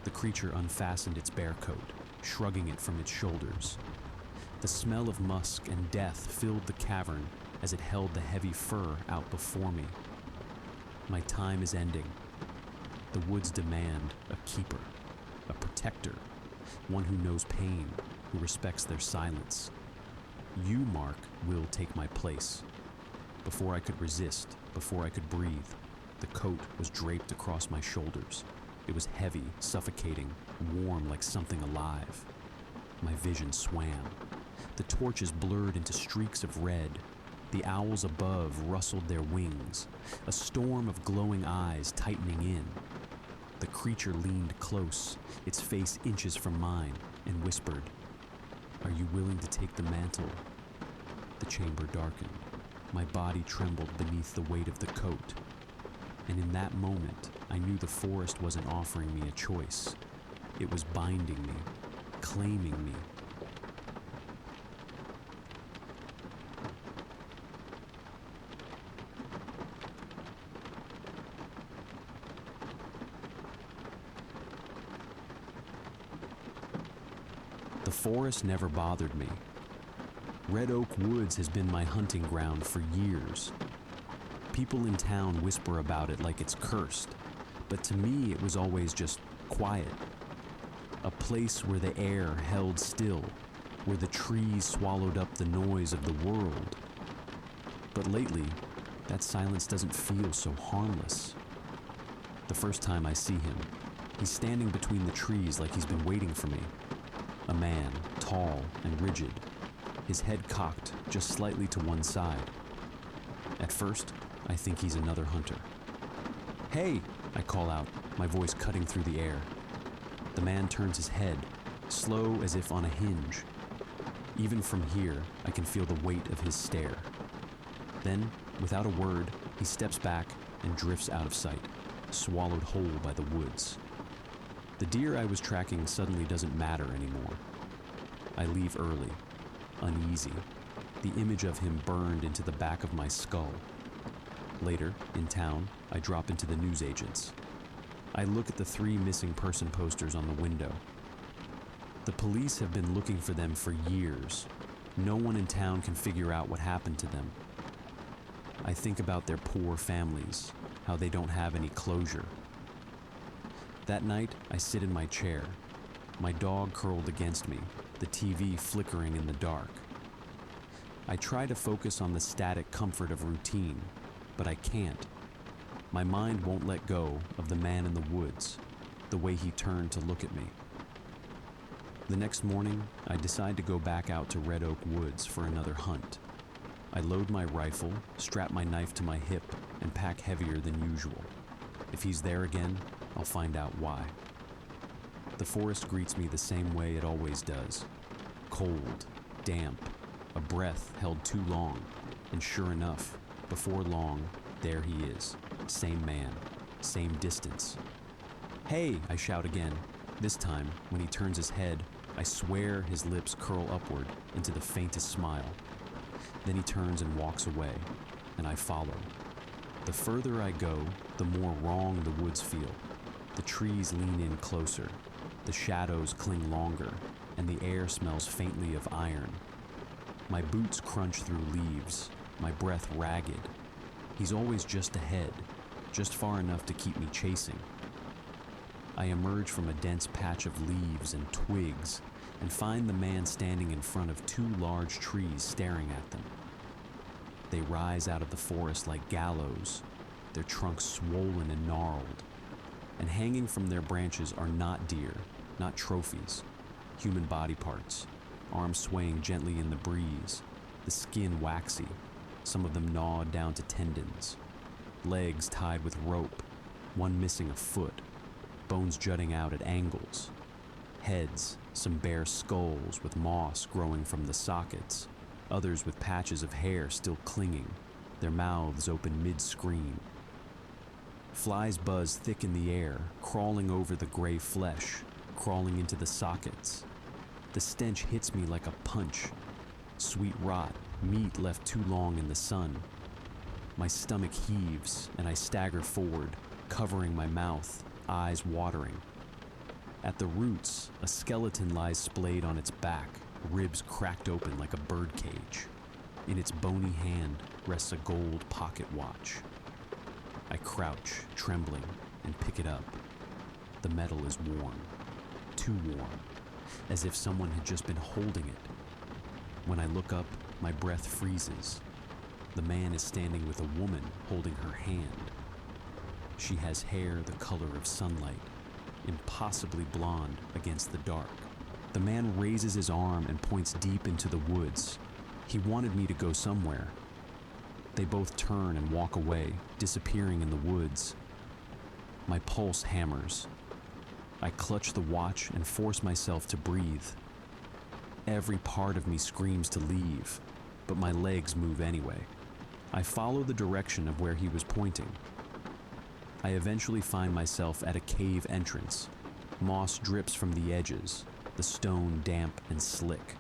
The creature unfastened its bear coat, shrugging it from its shoulders. The smell of musk and death filled the cavern as it held the heavy fur out before me. "My time is ending. The woods demand a keeper, a protector, one who knows pain, who respects their silence. You, Mark, will take my place." Before I could resist, before I could breathe, the coat was draped across my shoulders. It was heavy, suffocating, warm like something alive. My vision swam. The torches blurred into streaks of red. The owls above rustled their wings, a storm of glowing eyes tightening in. The creature leaned close, its face inches from mine, and whispered, "Are you willing to take the mantle?" The chamber darkened. My body trembled beneath the weight of the coat. And in that moment, I knew the forest wasn't offering me a choice. It was binding me, claiming me. The forest never bothered me. Red Oak Woods has been my hunting ground for years. People in town whisper about it like it's cursed, but to me it was always just quiet. A place where the air held still, where the trees swallowed up the noise of the world. But lately, that silence doesn't feel so harmless. The first time I see him, he's standing between the trees like he's been waiting for me. A man, tall and rigid, his head cocked just slightly to one side. At first, I think he's another hunter. "Hey!" I call out, my voice cutting through the air. The man turns his head, slow as if on a hinge. Even from here, I can feel the weight of his stare. Then, without a word, he steps back and drifts out of sight, swallowed whole by the woods. The deer I was tracking suddenly doesn't matter anymore. I leave early, uneasy, the image of him burned into the back of my skull. Later, in town, I drop into the newsagents. I look at the 3 missing person posters on the window. The police have been looking for them for years. No one in town can figure out what happened to them. I think about their poor families, how they don't have any closure. That night, I sit in my chair, my dog curled against me, the TV flickering in the dark. I try to focus on the static comfort of routine, but I can't. My mind won't let go of the man in the woods, the way he turned to look at me. The next morning, I decide to go back out to Red Oak Woods for another hunt. I load my rifle, strap my knife to my hip, and pack heavier than usual. If he's there again, I'll find out why. The forest greets me the same way it always does. Cold, damp, a breath held too long, and sure enough, before long, there he is. Same man, same distance. "Hey!" I shout again. This time, when he turns his head, I swear his lips curl upward into the faintest smile. Then he turns and walks away, and I follow. The further I go, the more wrong the woods feel. The trees lean in closer, the shadows cling longer, and the air smells faintly of iron. My boots crunch through leaves, my breath ragged. He's always just ahead, just far enough to keep me chasing. I emerge from a dense patch of leaves and twigs and find the man standing in front of 2 large trees staring at them. They rise out of the forest like gallows, their trunks swollen and gnarled. And hanging from their branches are not deer, not trophies, human body parts, arms swaying gently in the breeze, the skin waxy, some of them gnawed down to tendons, legs tied with rope, one missing a foot, bones jutting out at angles, heads, some bare skulls with moss growing from the sockets, others with patches of hair still clinging, their mouths open mid-scream. Flies buzz thick in the air, crawling over the gray flesh, crawling into the sockets. The stench hits me like a punch. Sweet rot, meat left too long in the sun. My stomach heaves, and I stagger forward, covering my mouth, eyes watering. At the roots, a skeleton lies splayed on its back, ribs cracked open like a birdcage. In its bony hand rests a gold pocket watch. I crouch, trembling, and pick it up. The metal is warm, too warm, as if someone had just been holding it. When I look up, my breath freezes. The man is standing with a woman holding her hand. She has hair the color of sunlight, impossibly blonde against the dark. The man raises his arm and points deep into the woods. He wanted me to go somewhere. They both turn and walk away, disappearing in the woods. My pulse hammers. I clutch the watch and force myself to breathe. Every part of me screams to leave, but my legs move anyway. I follow the direction of where he was pointing. I eventually find myself at a cave entrance. Moss drips from the edges, the stone damp and slick.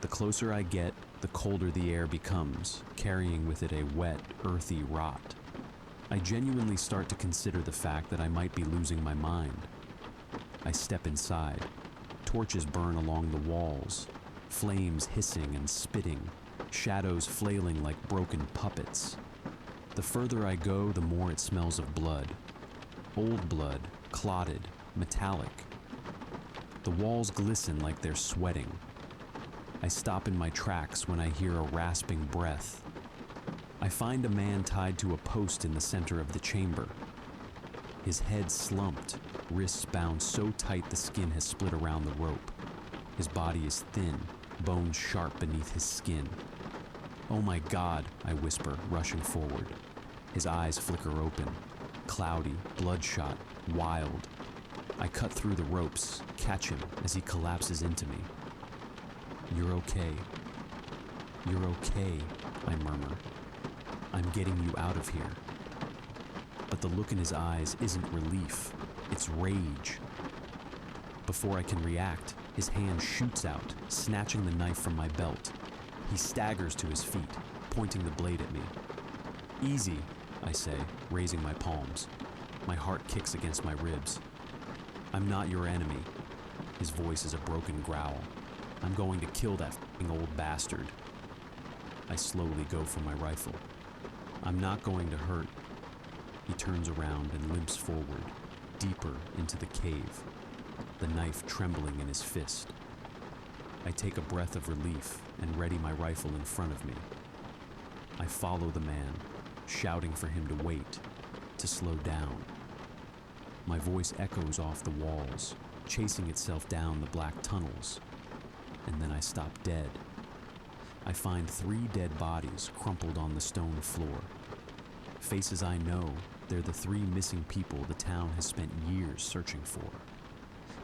The closer I get, the colder the air becomes, carrying with it a wet, earthy rot. I genuinely start to consider the fact that I might be losing my mind. I step inside. Torches burn along the walls, flames hissing and spitting, shadows flailing like broken puppets. The further I go, the more it smells of blood. Old blood, clotted, metallic. The walls glisten like they're sweating. I stop in my tracks when I hear a rasping breath. I find a man tied to a post in the center of the chamber. His head slumped, wrists bound so tight the skin has split around the rope. His body is thin, bones sharp beneath his skin. "Oh my God," I whisper, rushing forward. His eyes flicker open, cloudy, bloodshot, wild. I cut through the ropes, catch him as he collapses into me. "You're okay. You're okay," I murmur. "I'm getting you out of here." But the look in his eyes isn't relief, it's rage. Before I can react, his hand shoots out, snatching the knife from my belt. He staggers to his feet, pointing the blade at me. "Easy," I say, raising my palms. My heart kicks against my ribs. "I'm not your enemy." His voice is a broken growl. "I'm going to kill that f***ing old bastard." I slowly go for my rifle. "I'm not going to hurt." He turns around and limps forward, deeper into the cave, the knife trembling in his fist. I take a breath of relief and ready my rifle in front of me. I follow the man, shouting for him to wait, to slow down. My voice echoes off the walls, chasing itself down the black tunnels, and then I stop dead. I find 3 dead bodies crumpled on the stone floor. Faces I know, they're the 3 missing people the town has spent years searching for.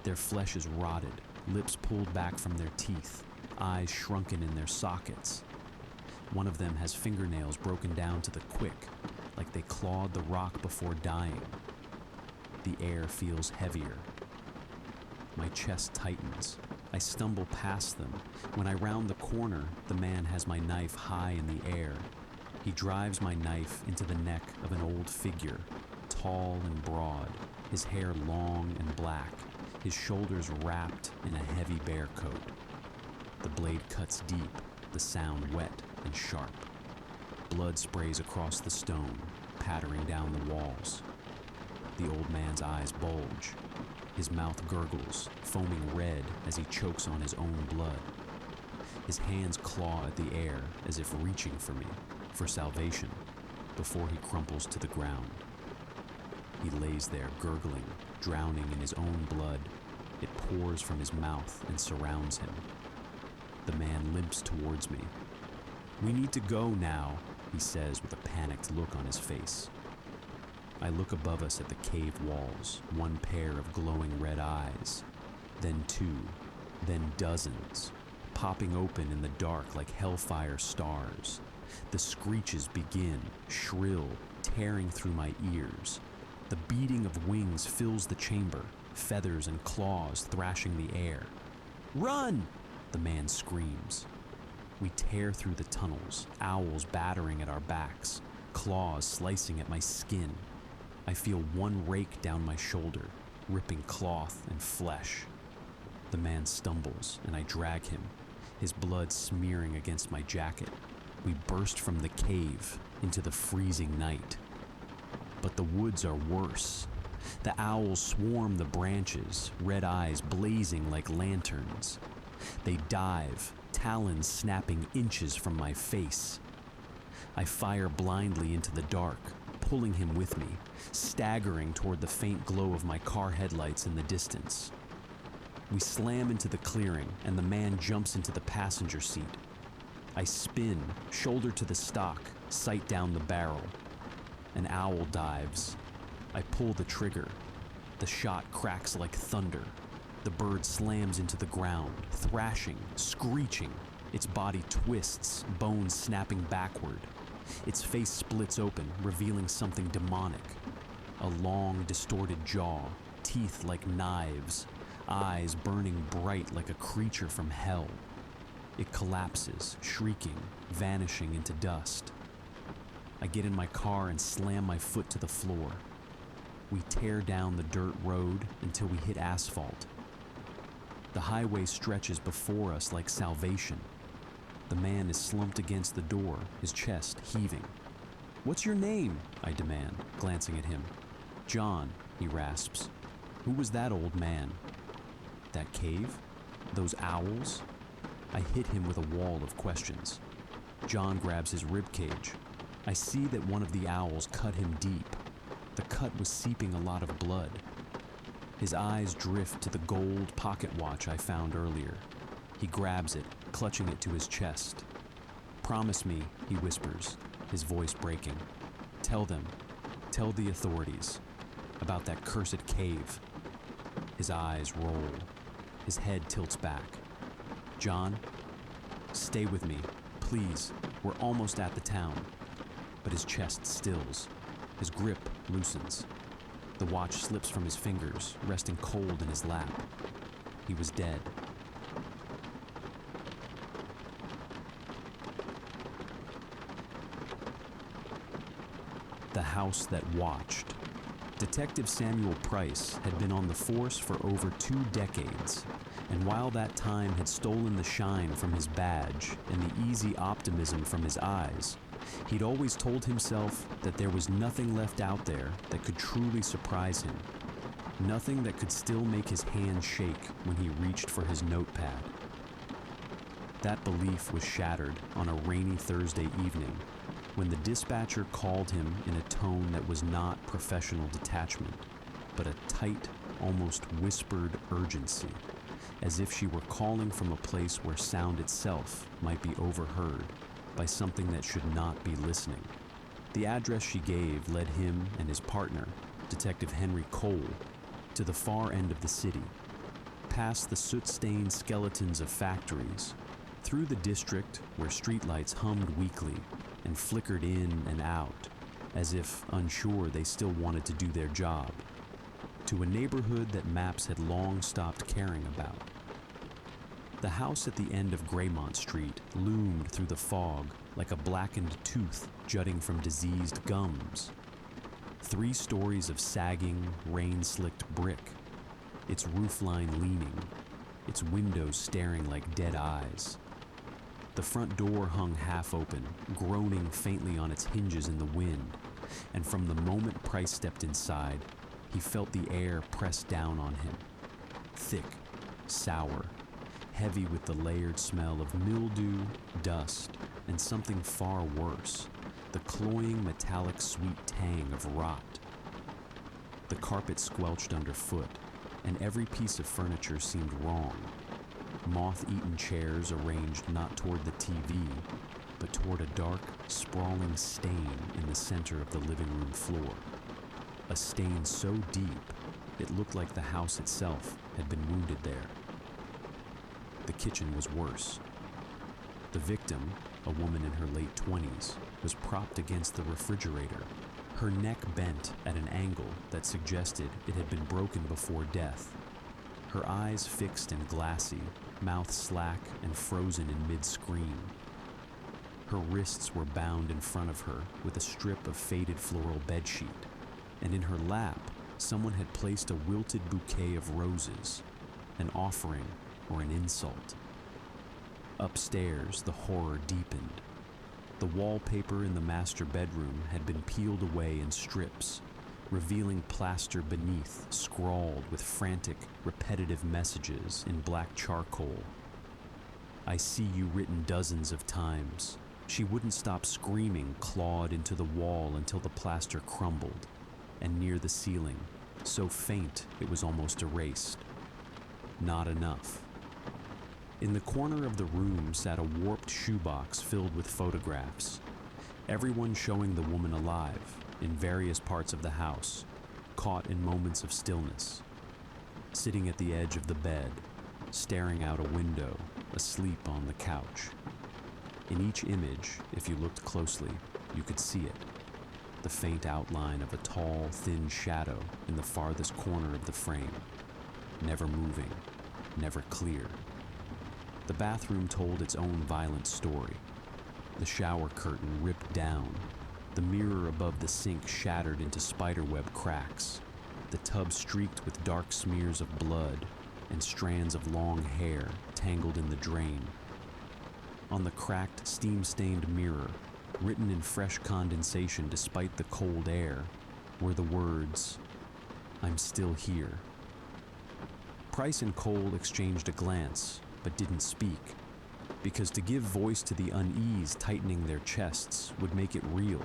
Their flesh is rotted, lips pulled back from their teeth, eyes shrunken in their sockets. One of them has fingernails broken down to the quick, like they clawed the rock before dying. The air feels heavier. My chest tightens. I stumble past them. When I round the corner, the man has my knife high in the air. He drives my knife into the neck of an old figure, tall and broad, his hair long and black, his shoulders wrapped in a heavy bear coat. The blade cuts deep, the sound wet and sharp. Blood sprays across the stone, pattering down the walls. The old man's eyes bulge. His mouth gurgles, foaming red as he chokes on his own blood. His hands claw at the air as if reaching for me, for salvation, before he crumples to the ground. He lays there gurgling, drowning in his own blood. It pours from his mouth and surrounds him. The man limps towards me. "We need to go now," he says with a panicked look on his face. I look above us at the cave walls, 1 pair of glowing red eyes, then 2, then dozens, popping open in the dark like hellfire stars. The screeches begin, shrill, tearing through my ears. The beating of wings fills the chamber, feathers and claws thrashing the air. "Run!" the man screams. We tear through the tunnels, owls battering at our backs, claws slicing at my skin. I feel one rake down my shoulder, ripping cloth and flesh. The man stumbles, and I drag him, his blood smearing against my jacket. We burst from the cave into the freezing night. But the woods are worse. The owls swarm the branches, red eyes blazing like lanterns. They dive, talons snapping inches from my face. I fire blindly into the dark, pulling him with me, staggering toward the faint glow of my car headlights in the distance. We slam into the clearing, and the man jumps into the passenger seat. I spin, shoulder to the stock, sight down the barrel. An owl dives. I pull the trigger. The shot cracks like thunder. The bird slams into the ground, thrashing, screeching. Its body twists, bones snapping backward. Its face splits open, revealing something demonic. A long, distorted jaw, teeth like knives, eyes burning bright like a creature from hell. It collapses, shrieking, vanishing into dust. I get in my car and slam my foot to the floor. We tear down the dirt road until we hit asphalt. The highway stretches before us like salvation. The man is slumped against the door, his chest heaving. "What's your name?" I demand, glancing at him. "John," he rasps. "Who was that old man?" "That cave? Those owls?" I hit him with a wall of questions. John grabs his rib cage. I see that one of the owls cut him deep. The cut was seeping a lot of blood. His eyes drift to the gold pocket watch I found earlier. He grabs it, clutching it to his chest. "Promise me," he whispers, his voice breaking. "Tell them, tell the authorities, about that cursed cave." His eyes roll. His head tilts back. "John, stay with me, please. We're almost at the town." But his chest stills. His grip loosens. The watch slips from his fingers, resting cold in his lap. He was dead. The house that watched. Detective Samuel Price had been on the force for over 2 decades, and while that time had stolen the shine from his badge and the easy optimism from his eyes, he'd always told himself that there was nothing left out there that could truly surprise him, nothing that could still make his hand shake when he reached for his notepad. That belief was shattered on a rainy Thursday evening when the dispatcher called him in a tone that was not professional detachment, but a tight, almost whispered urgency, as if she were calling from a place where sound itself might be overheard by something that should not be listening. The address she gave led him and his partner, Detective Henry Cole, to the far end of the city, past the soot-stained skeletons of factories, through the district where streetlights hummed weakly and flickered in and out, as if unsure they still wanted to do their job, to a neighborhood that maps had long stopped caring about. The house at the end of Graymont Street loomed through the fog like a blackened tooth jutting from diseased gums. 3 stories of sagging, rain-slicked brick, its roofline leaning, its windows staring like dead eyes. The front door hung half open, groaning faintly on its hinges in the wind, and from the moment Price stepped inside, he felt the air press down on him. Thick, sour, heavy with the layered smell of mildew, dust, and something far worse, the cloying metallic sweet tang of rot. The carpet squelched underfoot, and every piece of furniture seemed wrong. Moth-eaten chairs arranged not toward the TV, but toward a dark, sprawling stain in the center of the living room floor. A stain so deep, it looked like the house itself had been wounded there. The kitchen was worse. The victim, a woman in her late 20s, was propped against the refrigerator, her neck bent at an angle that suggested it had been broken before death. Her eyes fixed and glassy, mouth slack and frozen in mid-scream. Her wrists were bound in front of her with a strip of faded floral bedsheet, and in her lap, someone had placed a wilted bouquet of roses, an offering or an insult. Upstairs, the horror deepened. The wallpaper in the master bedroom had been peeled away in strips, revealing plaster beneath scrawled with frantic, repetitive messages in black charcoal. "I see you" written dozens of times. She wouldn't stop screaming, clawed into the wall until the plaster crumbled, and near the ceiling, so faint it was almost erased. Not enough. In the corner of the room sat a warped shoebox filled with photographs, everyone showing the woman alive, in various parts of the house, caught in moments of stillness, sitting at the edge of the bed, staring out a window, asleep on the couch. In each image, if you looked closely, you could see it, the faint outline of a tall, thin shadow in the farthest corner of the frame, never moving, never clear. The bathroom told its own violent story. The shower curtain ripped down, the mirror above the sink shattered into spiderweb cracks, the tub streaked with dark smears of blood and strands of long hair tangled in the drain. On the cracked, steam-stained mirror, written in fresh condensation despite the cold air, were the words, "I'm still here." Price and Cole exchanged a glance, but didn't speak, because to give voice to the unease tightening their chests would make it real.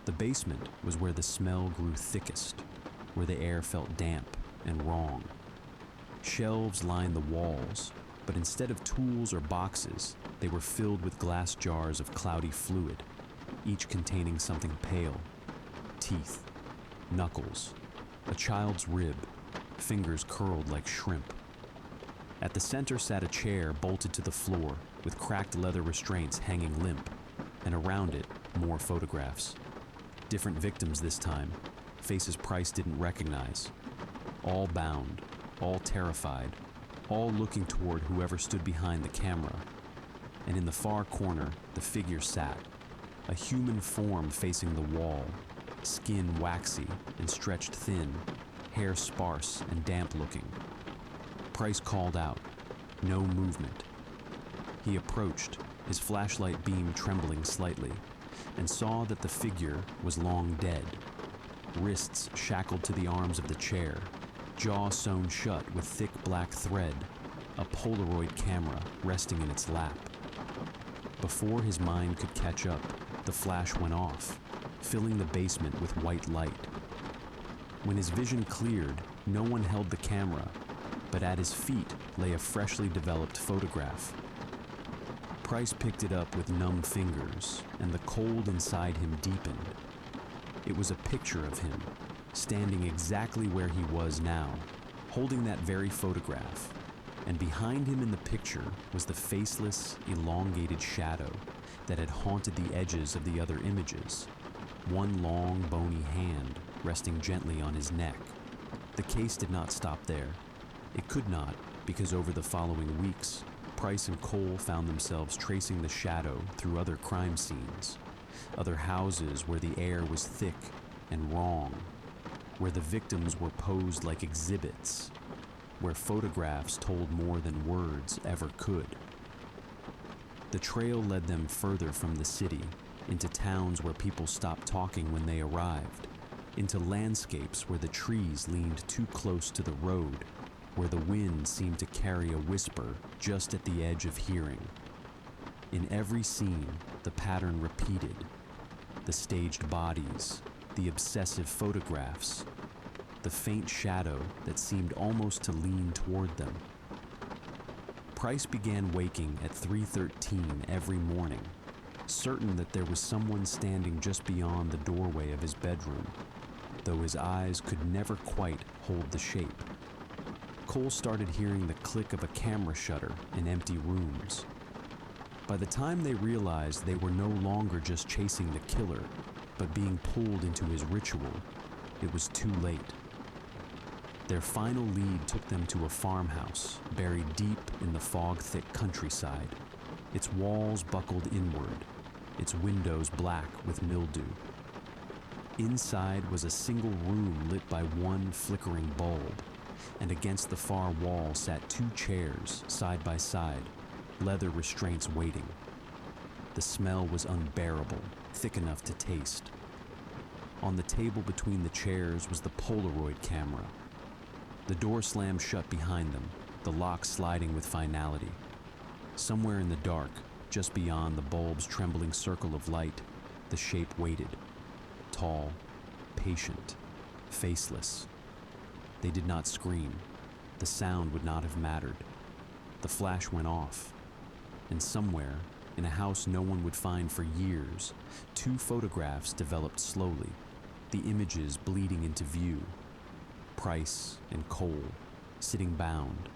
The basement was where the smell grew thickest, where the air felt damp and wrong. Shelves lined the walls, but instead of tools or boxes, they were filled with glass jars of cloudy fluid, each containing something pale. Teeth, knuckles, a child's rib, fingers curled like shrimp. At the center sat a chair bolted to the floor with cracked leather restraints hanging limp, and around it, more photographs. Different victims this time, faces Price didn't recognize. All bound, all terrified, all looking toward whoever stood behind the camera. And in the far corner, the figure sat, a human form facing the wall, skin waxy and stretched thin, hair sparse and damp-looking. Price called out, no movement. He approached, his flashlight beam trembling slightly, and saw that the figure was long dead, wrists shackled to the arms of the chair, jaw sewn shut with thick black thread, a Polaroid camera resting in its lap. Before his mind could catch up, the flash went off, filling the basement with white light. When his vision cleared, no one held the camera, but at his feet lay a freshly developed photograph. Price picked it up with numb fingers, and the cold inside him deepened. It was a picture of him, standing exactly where he was now, holding that very photograph, and behind him in the picture was the faceless, elongated shadow that had haunted the edges of the other images, one long, bony hand resting gently on his neck. The case did not stop there. It could not, because over the following weeks, Price and Cole found themselves tracing the shadow through other crime scenes, other houses where the air was thick and wrong, where the victims were posed like exhibits, where photographs told more than words ever could. The trail led them further from the city, into towns where people stopped talking when they arrived, into landscapes where the trees leaned too close to the road, where the wind seemed to carry a whisper just at the edge of hearing. In every scene, the pattern repeated. The staged bodies, the obsessive photographs, the faint shadow that seemed almost to lean toward them. Price began waking at 3:13 every morning, certain that there was someone standing just beyond the doorway of his bedroom, though his eyes could never quite hold the shape. Cole started hearing the click of a camera shutter in empty rooms. By the time they realized they were no longer just chasing the killer, but being pulled into his ritual, it was too late. Their final lead took them to a farmhouse buried deep in the fog-thick countryside, its walls buckled inward, its windows black with mildew. Inside was a single room lit by one flickering bulb, and against the far wall sat two chairs side by side, leather restraints waiting. The smell was unbearable, thick enough to taste. On the table between the chairs was the Polaroid camera. The door slammed shut behind them, the lock sliding with finality. Somewhere in the dark, just beyond the bulb's trembling circle of light, the shape waited. Tall, patient, faceless. They did not scream. The sound would not have mattered. The flash went off, and somewhere, in a house no one would find for years, two photographs developed slowly, the images bleeding into view. Price and Cole, sitting bound,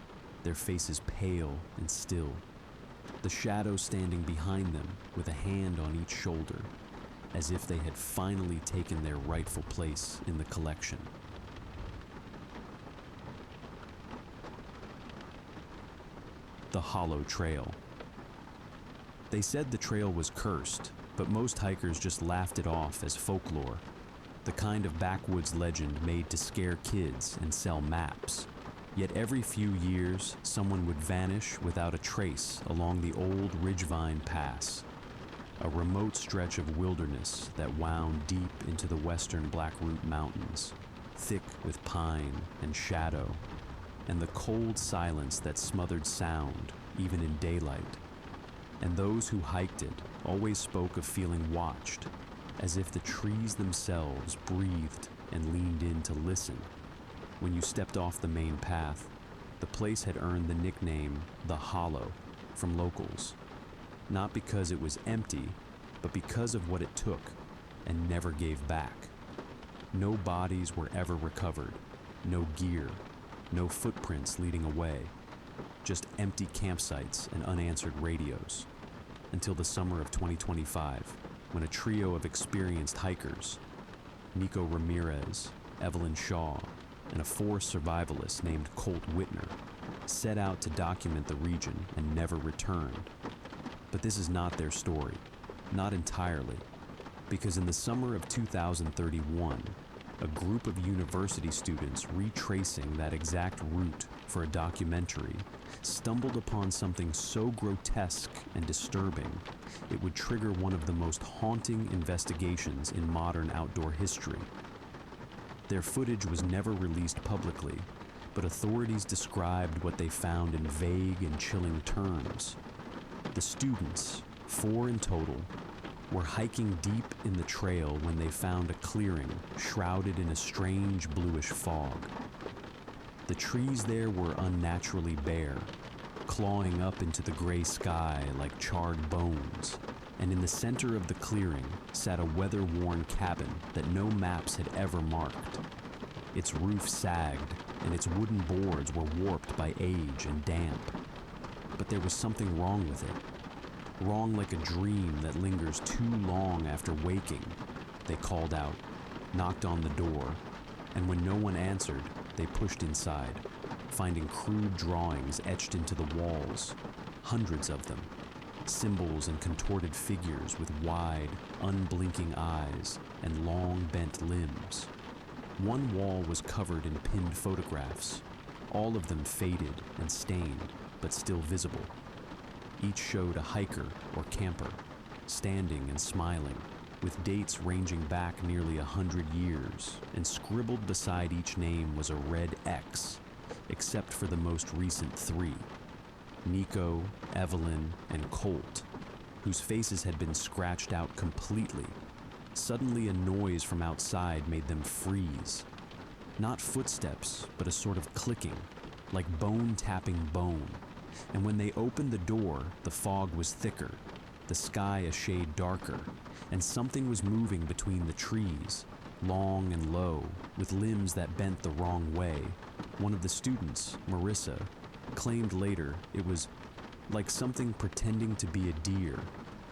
their faces pale and still, the shadow standing behind them with a hand on each shoulder, as if they had finally taken their rightful place in the collection. The Hollow Trail. They said the trail was cursed, but most hikers just laughed it off as folklore, the kind of backwoods legend made to scare kids and sell maps. Yet every few years, someone would vanish without a trace along the old Ridgevine Pass, a remote stretch of wilderness that wound deep into the western Blackroot Mountains, thick with pine and shadow, and the cold silence that smothered sound even in daylight. And those who hiked it always spoke of feeling watched, as if the trees themselves breathed and leaned in to listen. When you stepped off the main path, the place had earned the nickname The Hollow from locals, not because it was empty, but because of what it took and never gave back. No bodies were ever recovered, no gear, no footprints leading away, just empty campsites and unanswered radios, until the summer of 2025, when a trio of experienced hikers, Nico Ramirez, Evelyn Shaw, and a forest survivalist named Colt Whitner, set out to document the region and never returned. But this is not their story, not entirely, because in the summer of 2031, a group of university students retracing that exact route for a documentary stumbled upon something so grotesque and disturbing it would trigger one of the most haunting investigations in modern outdoor history. Their footage was never released publicly, but authorities described what they found in vague and chilling terms. The students, 4 in total, were hiking deep in the trail when they found a clearing shrouded in a strange bluish fog. The trees there were unnaturally bare, clawing up into the gray sky like charred bones, and in the center of the clearing sat a weather-worn cabin that no maps had ever marked. Its roof sagged, and its wooden boards were warped by age and damp. But there was something wrong with it. Wrong like a dream that lingers too long after waking. They called out, knocked on the door, and when no one answered, they pushed inside, finding crude drawings etched into the walls, hundreds of them, symbols and contorted figures with wide, unblinking eyes and long bent limbs. One wall was covered in pinned photographs, all of them faded and stained, but still visible. Each showed a hiker or camper, standing and smiling, with dates ranging back nearly 100 years, and scribbled beside each name was a red X, except for the most recent 3, Nico, Evelyn, and Colt, whose faces had been scratched out completely. Suddenly a noise from outside made them freeze. Not footsteps, but a sort of clicking, like bone tapping bone. And when they opened the door, the fog was thicker, the sky a shade darker, and something was moving between the trees, long and low, with limbs that bent the wrong way. One of the students, Marissa, claimed later it was like something pretending to be a deer,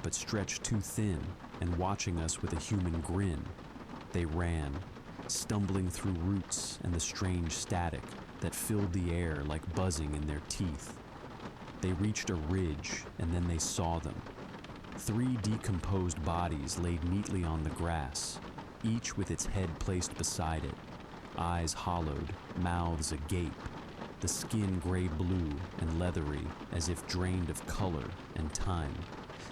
but stretched too thin and watching us with a human grin. They ran, stumbling through roots and the strange static that filled the air like buzzing in their teeth. They reached a ridge, and then they saw them. 3 decomposed bodies laid neatly on the grass, each with its head placed beside it, eyes hollowed, mouths agape, the skin gray-blue and leathery as if drained of color and time.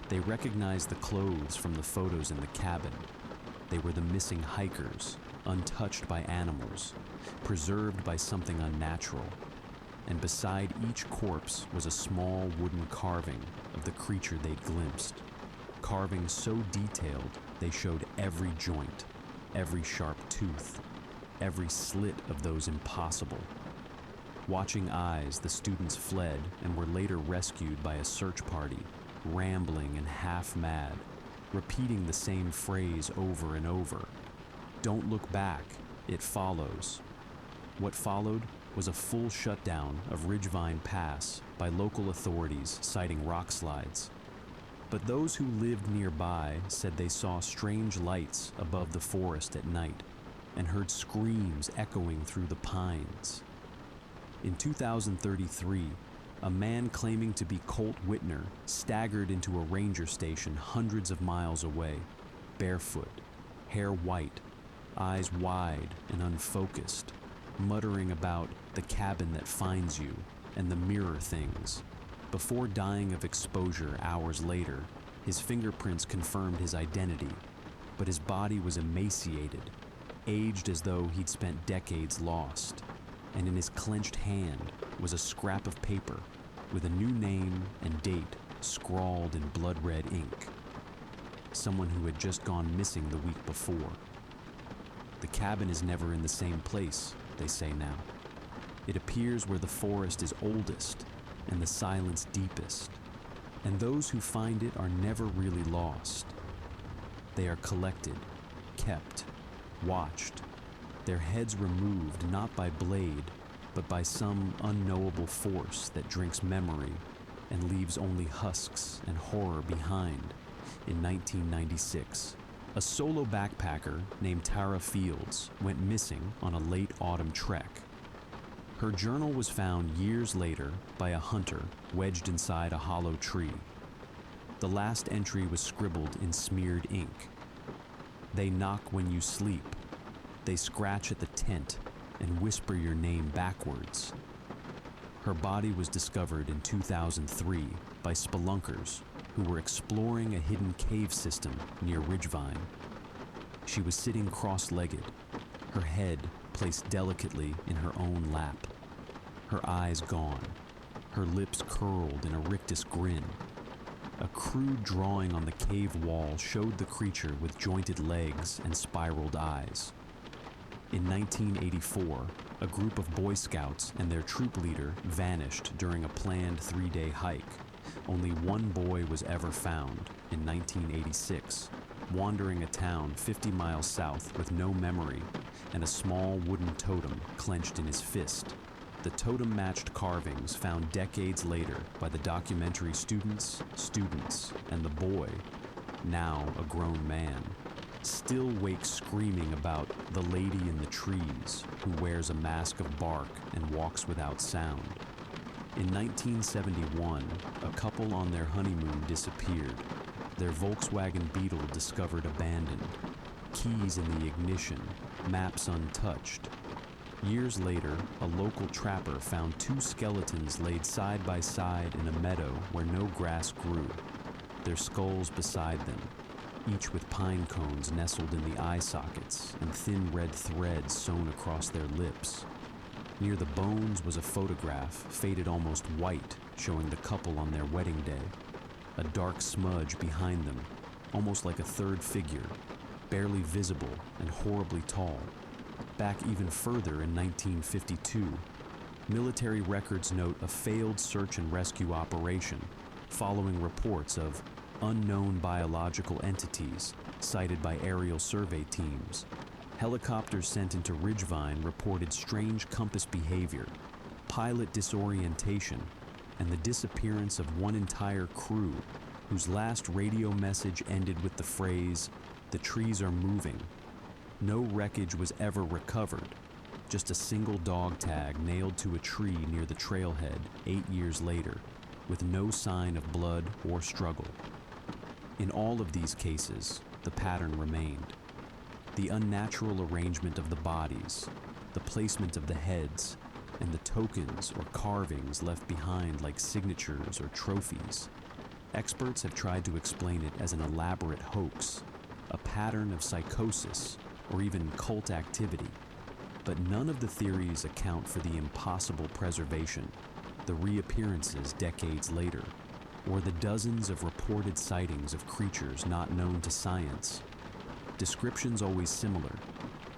They recognized the clothes from the photos in the cabin. They were the missing hikers, untouched by animals, preserved by something unnatural. And beside each corpse was a small wooden carving of the creature they'd glimpsed. Carving so detailed they showed every joint, every sharp tooth, every slit of those impossible. Watching eyes, the students fled and were later rescued by a search party, rambling and half-mad, repeating the same phrase over and over. Don't look back, it follows. What followed was a full shutdown of Ridgevine Pass by local authorities citing rock slides. But those who lived nearby said they saw strange lights above the forest at night and heard screams echoing through the pines. In 2033, a man claiming to be Colt Whitner staggered into a ranger station hundreds of miles away, barefoot, hair white, eyes wide and unfocused, muttering about the cabin that finds you and the mirror things. Before dying of exposure hours later, his fingerprints confirmed his identity, but his body was emaciated, aged as though he'd spent decades lost, and in his clenched hand was a scrap of paper with a new name and date scrawled in blood-red ink. someone who had just gone missing the week before. The cabin is never in the same place, they say now. It appears where the forest is oldest and the silence deepest, and those who find it are never really lost. They are collected, kept, watched, their heads removed not by blade, but by some unknowable force that drinks memory and leaves only husks and horror behind. In 1996, a solo backpacker named Tara Fields went missing on a late autumn trek. Her journal was found years later by a hunter wedged inside a hollow tree. The last entry was scribbled in smeared ink. "They knock when you sleep. They scratch at the tent and whisper your name backwards." Her body was discovered in 2003 by spelunkers who were exploring a hidden cave system near Ridgevine. She was sitting cross-legged, her head placed delicately in her own lap, her eyes gone, her lips curled in a rictus grin. A crude drawing on the cave wall showed the creature with jointed legs and spiraled eyes. In 1984, a group of Boy Scouts and their troop leader vanished during a planned 3-day hike. Only one boy was ever found in 1986, wandering a town 50 miles south with no memory and a small wooden totem clenched in his fist. The totem-matched carvings found decades later by the documentary students, and the boy, now a grown man, still wakes screaming about the lady in the trees who wears a mask of bark and walks without sound. In 1971, a couple on their honeymoon disappeared. Their Volkswagen Beetle discovered abandoned, keys in the ignition, maps untouched. Years later, a local trapper found 2 skeletons laid side by side in a meadow where no grass grew, their skulls beside them, each with pine cones nestled in the eye sockets and thin red threads sewn across their lips. Near the bones was a photograph, faded almost white, showing the couple on their wedding day. A dark smudge behind them, almost like a third figure, barely visible and horribly tall. Back even further in 1952, military records note a failed search and rescue operation following reports of unknown biological entities sighted by aerial survey teams. Helicopters sent into Ridgevine reported strange compass behavior, pilot disorientation, and the disappearance of one entire crew whose last radio message ended with the phrase, "The trees are moving." No wreckage was ever recovered, just a single dog tag nailed to a tree near the trailhead 8 years later, with no sign of blood or struggle. In all of these cases, the pattern remained. The unnatural arrangement of the bodies, the placement of the heads, and the tokens or carvings left behind like signatures or trophies. Experts have tried to explain it as an elaborate hoax, a pattern of psychosis, or even cult activity. But none of the theories account for the impossible preservation, the reappearances decades later, or the dozens of reported sightings of creatures not known to science. Descriptions always similar: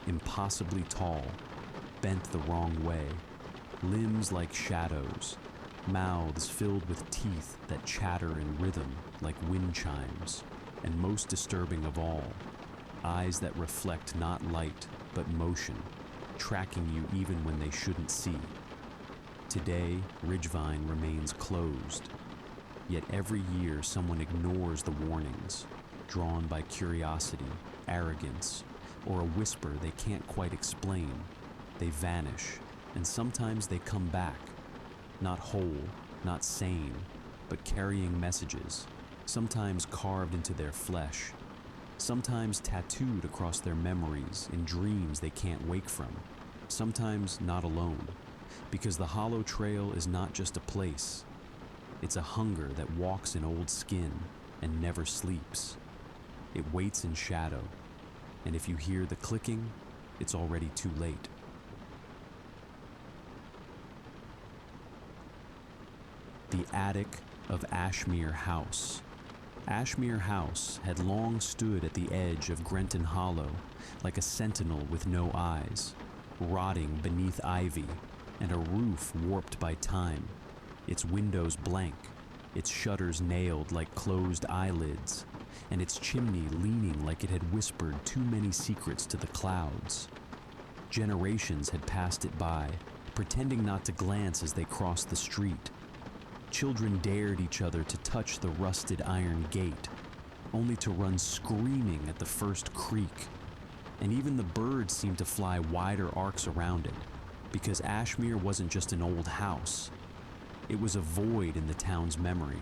impossibly tall, bent the wrong way, limbs like shadows, mouths filled with teeth that chatter in rhythm like wind chimes, and most disturbing of all, eyes that reflect not light but motion, tracking you even when they shouldn't see. Today, Ridgevine remains closed, yet every year someone ignores the warnings, drawn by curiosity, arrogance, or a whisper they can't quite explain. They vanish, and sometimes they come back, not whole, not sane, but carrying messages, sometimes carved into their flesh, sometimes tattooed across their memories in dreams they can't wake from, sometimes not alone, because the Hollow Trail is not just a place. It's a hunger that walks in old skin and never sleeps. It waits in shadow, and if you hear the clicking, it's already too late. The Attic of Ashmere House, Ashmere House had long stood at the edge of Grenton Hollow, like a sentinel with no eyes, rotting beneath ivy and a roof warped by time, its windows blank, its shutters nailed like closed eyelids, and its chimney leaning like it had whispered too many secrets to the clouds. Generations had passed it by, pretending not to glance as they crossed the street. Children dared each other to touch the rusted iron gate, only to run screaming at the first creak. And even the birds seemed to fly wider arcs around it, because Ashmere wasn't just an old house. It was a void in the town's memory,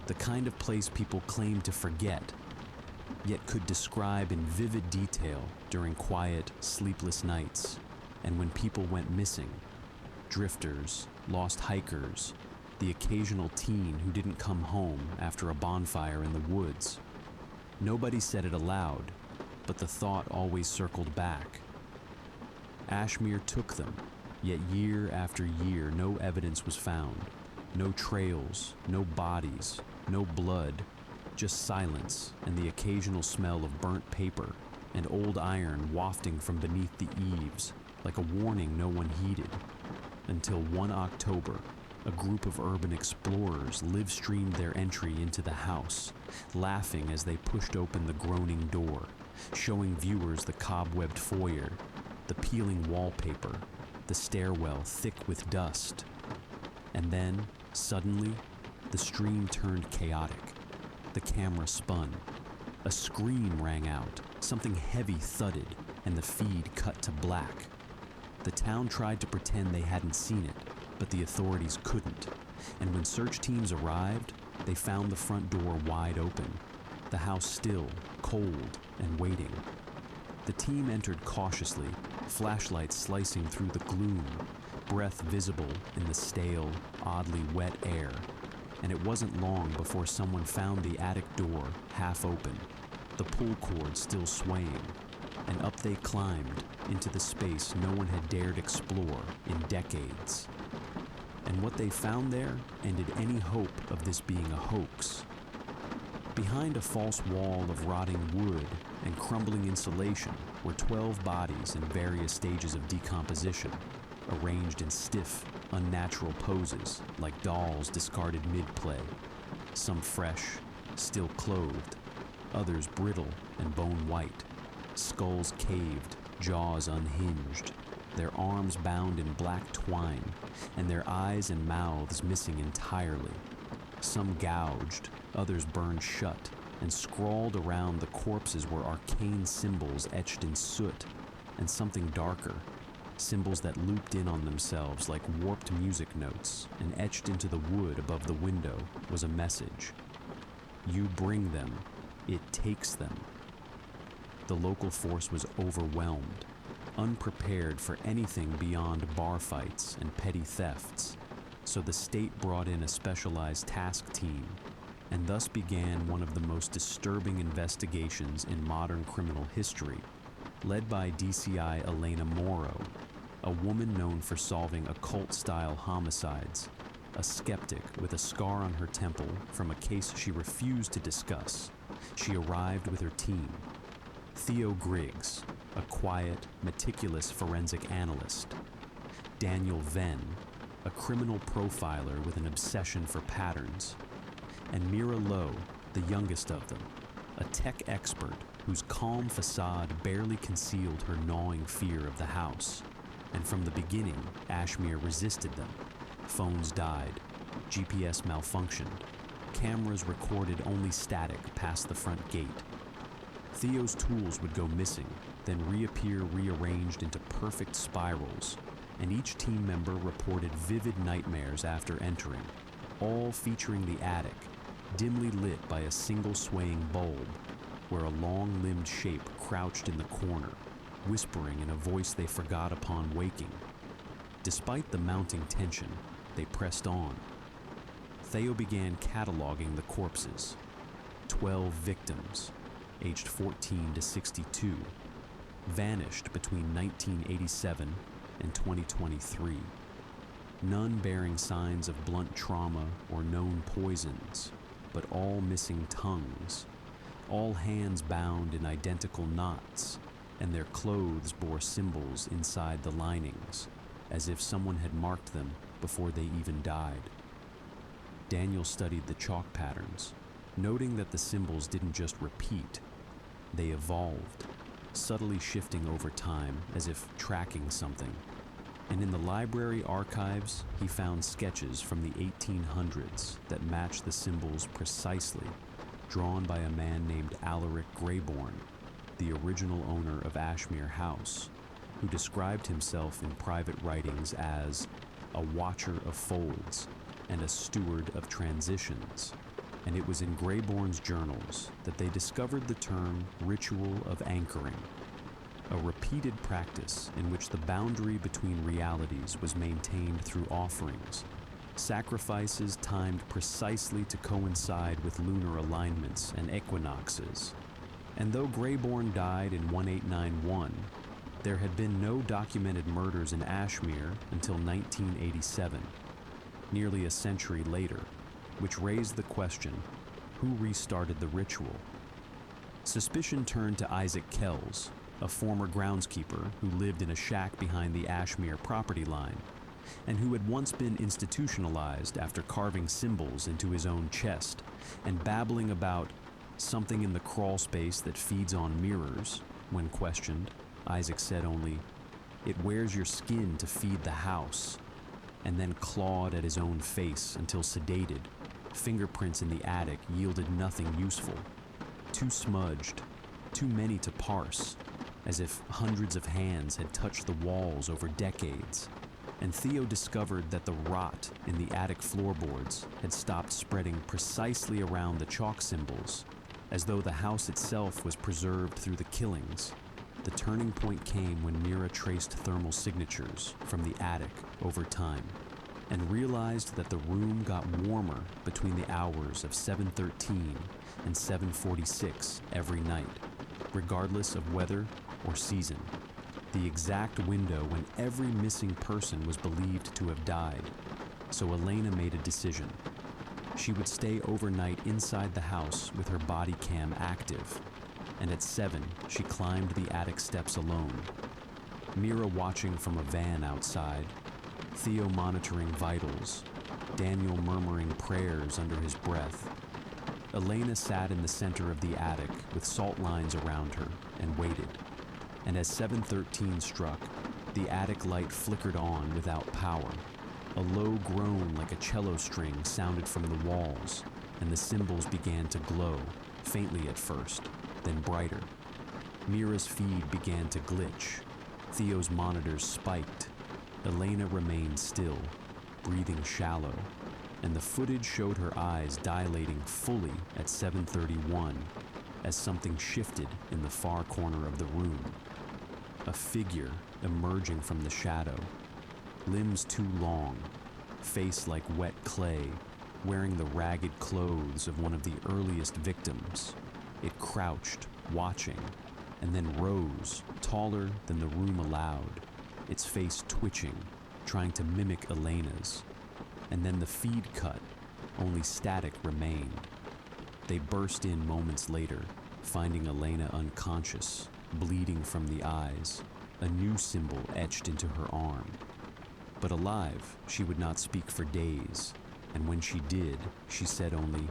the kind of place people claimed to forget, yet could describe in vivid detail during quiet, sleepless nights, and when people went missing. Drifters, lost hikers, the occasional teen who didn't come home after a bonfire in the woods. Nobody said it aloud, but the thought always circled back. Ashmere took them, yet year after year no evidence was found. No trails, no bodies, no blood, just silence and the occasional smell of burnt paper and old iron wafting from beneath the eaves like a warning no one heeded. Until one October, a group of urban explorers live-streamed their entry into the house, laughing as they pushed open the groaning door, showing viewers the cobwebbed foyer, the peeling wallpaper, the stairwell thick with dust. And then, suddenly, the stream turned chaotic. The camera spun. A scream rang out, something heavy thudded, and the feed cut to black. The town tried to pretend they hadn't seen it, but the authorities couldn't. And when search teams arrived, they found the front door wide open, the house still, cold, and waiting. The team entered cautiously, flashlights slicing through the gloom, breath visible in the stale, oddly wet air. And it wasn't long before someone found the attic door half open, the pull cord still swaying, and up they climbed into the space no one had dared explore in decades. And what they found there ended any hope of this being a hoax. Behind a false wall of rotting wood and crumbling insulation were 12 bodies in various stages of decomposition, arranged in stiff, unnatural poses like dolls discarded mid-play, some fresh, still clothed, others brittle and bone-white, skulls caved, jaws unhinged, their arms bound in black twine, and their eyes and mouths missing entirely. Some gouged, others burned shut, and scrawled around the corpses were arcane symbols etched in soot, and something darker, symbols that looped in on themselves like warped music notes, and etched into the wood above the window was a message. You bring them, it takes them. The local force was overwhelmed, unprepared for anything beyond bar fights and petty thefts, so the state brought in a specialized task team, and thus began one of the most disturbing investigations in modern criminal history, led by DCI Elena Morrow, a woman known for solving occult-style homicides, a skeptic with a scar on her temple from a case she refused to discuss. She arrived with her team. Theo Griggs, a quiet, meticulous forensic analyst. Daniel Venn, a criminal profiler with an obsession for patterns. And Mira Lowe, the youngest of them, a tech expert whose calm facade barely concealed her gnawing fear of the house. And from the beginning, Ashmere resisted them. Phones died, GPS malfunctioned, cameras recorded only static past the front gate. Theo's tools would go missing, then reappear rearranged into perfect spirals, and each team member reported vivid nightmares after entering, all featuring the attic, dimly lit by a single swaying bulb, where a long-limbed shape crouched in the corner, whispering in a voice they forgot upon waking. Despite the mounting tension, they pressed on. Theo began cataloging the corpses. 12 victims, aged 14 to 62, vanished between 1987 and 2023. None bearing signs of blunt trauma or known poisons, but all missing tongues, all hands bound in identical knots, and their clothes bore symbols inside the linings, as if someone had marked them before they even died. Daniel studied the chalk patterns, noting that the symbols didn't just repeat, they evolved, subtly shifting over time as if tracking something. And in the library archives, he found sketches from the 1800s that matched the symbols precisely, drawn by a man named Alaric Grayborn, the original owner of Ashmere House, who described himself in private writings as a watcher of folds and a steward of transitions. And it was in Grayborn's journals that they discovered the term ritual of anchoring, a repeated practice in which the boundary between realities was maintained through offerings, sacrifices timed precisely to coincide with lunar alignments and equinoxes. And though Grayborn died in 1891, there had been no documented murders in Ashmere until 1987, nearly a century later, which raised the question, who restarted the ritual? Suspicion turned to Isaac Kells, a former groundskeeper who lived in a shack behind the Ashmere property line, and who had once been institutionalized after carving symbols into his own chest and babbling about something in the crawl space that feeds on mirrors. When questioned, Isaac said only, "It wears your skin to feed the house," and then clawed at his own face until sedated. Fingerprints in the attic yielded nothing useful. Too smudged, too many to parse, as if hundreds of hands had touched the walls over decades. And Theo discovered that the rot in the attic floorboards had stopped spreading precisely around the chalk symbols, as though the house itself was preserved through the killings. The turning point came when Mira traced thermal signatures from the attic over time and realized that the room got warmer between the hours of 7:13 and 7:46 every night, regardless of weather or season. The exact window when every missing person was believed to have died. So Elena made a decision. She would stay overnight inside the house with her body cam active, and at 7, she climbed the attic steps alone. Mira watching from a van outside, Theo monitoring vitals, Daniel murmuring prayers under his breath. Elena sat in the center of the attic with salt lines around her and waited. And as 7:13 struck, the attic light flickered on without power. A low groan like a cello string sounded from the walls, and the symbols began to glow, faintly at first, then brighter. Mira's feed began to glitch. Theo's monitors spiked. Elena remained still, breathing shallow, and the footage showed her eyes dilating fully at 7:31 as something shifted in the far corner of the room. A figure emerging from the shadow, limbs too long, face like wet clay, wearing the ragged clothes of one of the earliest victims. It crouched, watching, and then rose, taller than the room allowed, its face twitching, trying to mimic Elena's. And then the feed cut, only static remained. They burst in moments later, finding Elena unconscious, bleeding from the eyes, a new symbol etched into her arm. But alive, she would not speak for days, and when she did, she said only,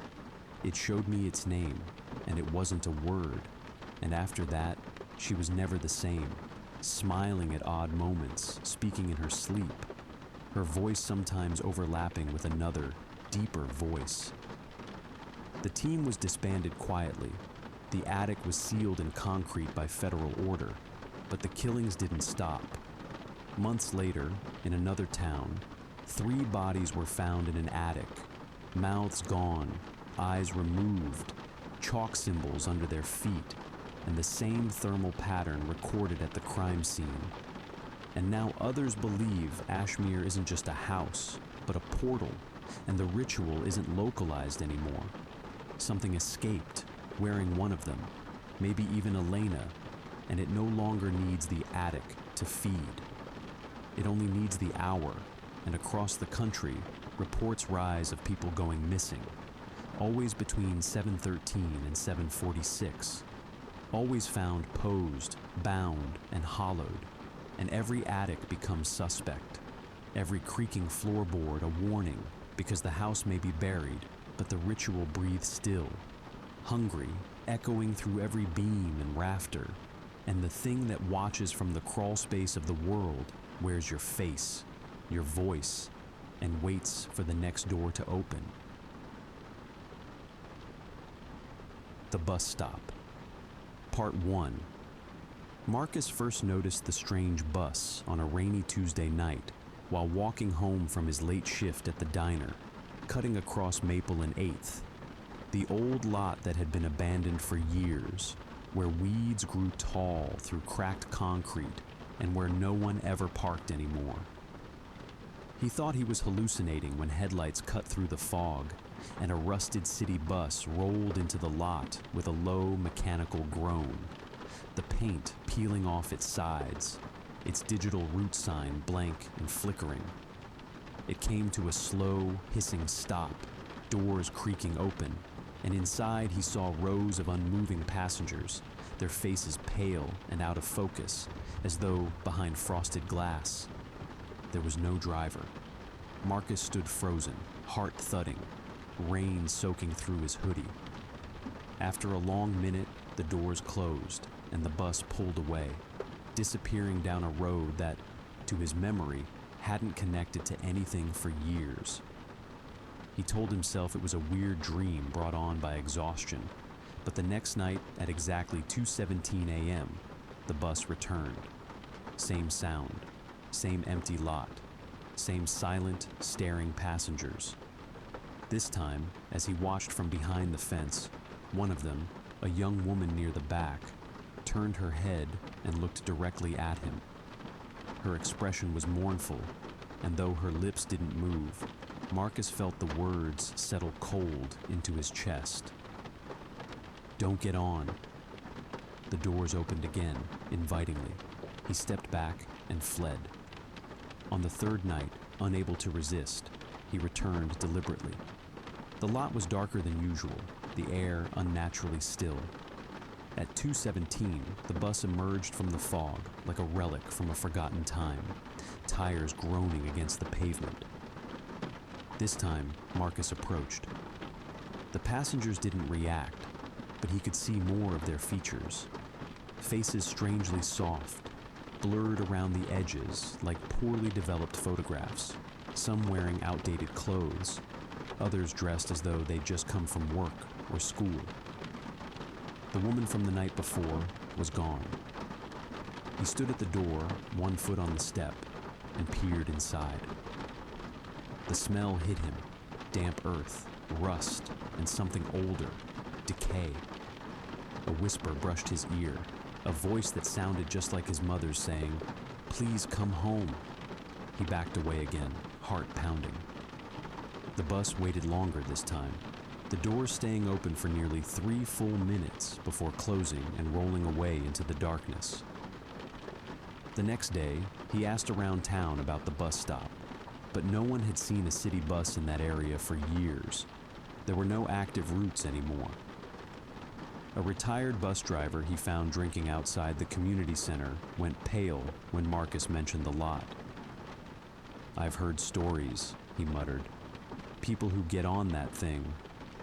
"It showed me its name, and it wasn't a word." And after that, she was never the same, smiling at odd moments, speaking in her sleep, her voice sometimes overlapping with another, deeper voice. The team was disbanded quietly. The attic was sealed in concrete by federal order, but the killings didn't stop. Months later, in another town, 3 bodies were found in an attic, mouths gone, eyes removed, chalk symbols under their feet, and the same thermal pattern recorded at the crime scene. And now others believe Ashmere isn't just a house, but a portal, and the ritual isn't localized anymore. Something escaped, wearing one of them, maybe even Elena, and it no longer needs the attic to feed. It only needs the hour, and across the country, reports rise of people going missing, always between 7:13 and 7:46, always found posed, bound, and hollowed, and every attic becomes suspect, every creaking floorboard a warning, because the house may be buried, but the ritual breathes still, hungry, echoing through every beam and rafter, and the thing that watches from the crawl space of the world wears your face, your voice, and waits for the next door to open. The Bus Stop. Part 1. Marcus first noticed the strange bus on a rainy Tuesday night while walking home from his late shift at the diner, cutting across Maple and 8th, the old lot that had been abandoned for years, where weeds grew tall through cracked concrete and where no one ever parked anymore. He thought he was hallucinating when headlights cut through the fog and a rusted city bus rolled into the lot with a low mechanical groan, the paint peeling off its sides, its digital route sign blank and flickering. It came to a slow, hissing stop, doors creaking open, and inside he saw rows of unmoving passengers, their faces pale and out of focus, as though behind frosted glass. There was no driver. Marcus stood frozen, heart thudding, rain soaking through his hoodie. After a long minute, the doors closed and the bus pulled away, disappearing down a road that, to his memory, hadn't connected to anything for years. He told himself it was a weird dream brought on by exhaustion, but the next night at exactly 2:17 a.m., the bus returned. Same sound, same empty lot, same silent, staring passengers. This time, as he watched from behind the fence, one of them, a young woman near the back, turned her head and looked directly at him. Her expression was mournful, and though her lips didn't move, Marcus felt the words settle cold into his chest. "Don't get on." The doors opened again, invitingly. He stepped back and fled. On the third night, unable to resist, he returned deliberately. The lot was darker than usual, the air unnaturally still. At 2:17, the bus emerged from the fog like a relic from a forgotten time, tires groaning against the pavement. This time, Marcus approached. The passengers didn't react, but he could see more of their features. Faces strangely soft, blurred around the edges like poorly developed photographs, some wearing outdated clothes, others dressed as though they'd just come from work or school. The woman from the night before was gone. He stood at the door, one foot on the step, and peered inside. The smell hit him, damp earth, rust, and something older, decay. A whisper brushed his ear, a voice that sounded just like his mother's saying, "Please come home." He backed away again, heart pounding. The bus waited longer this time, the doors staying open for nearly 3 full minutes before closing and rolling away into the darkness. The next day, he asked around town about the bus stop, but no one had seen a city bus in that area for years. There were no active routes anymore. A retired bus driver he found drinking outside the community center went pale when Marcus mentioned the lot. "I've heard stories," he muttered. "People who get on that thing,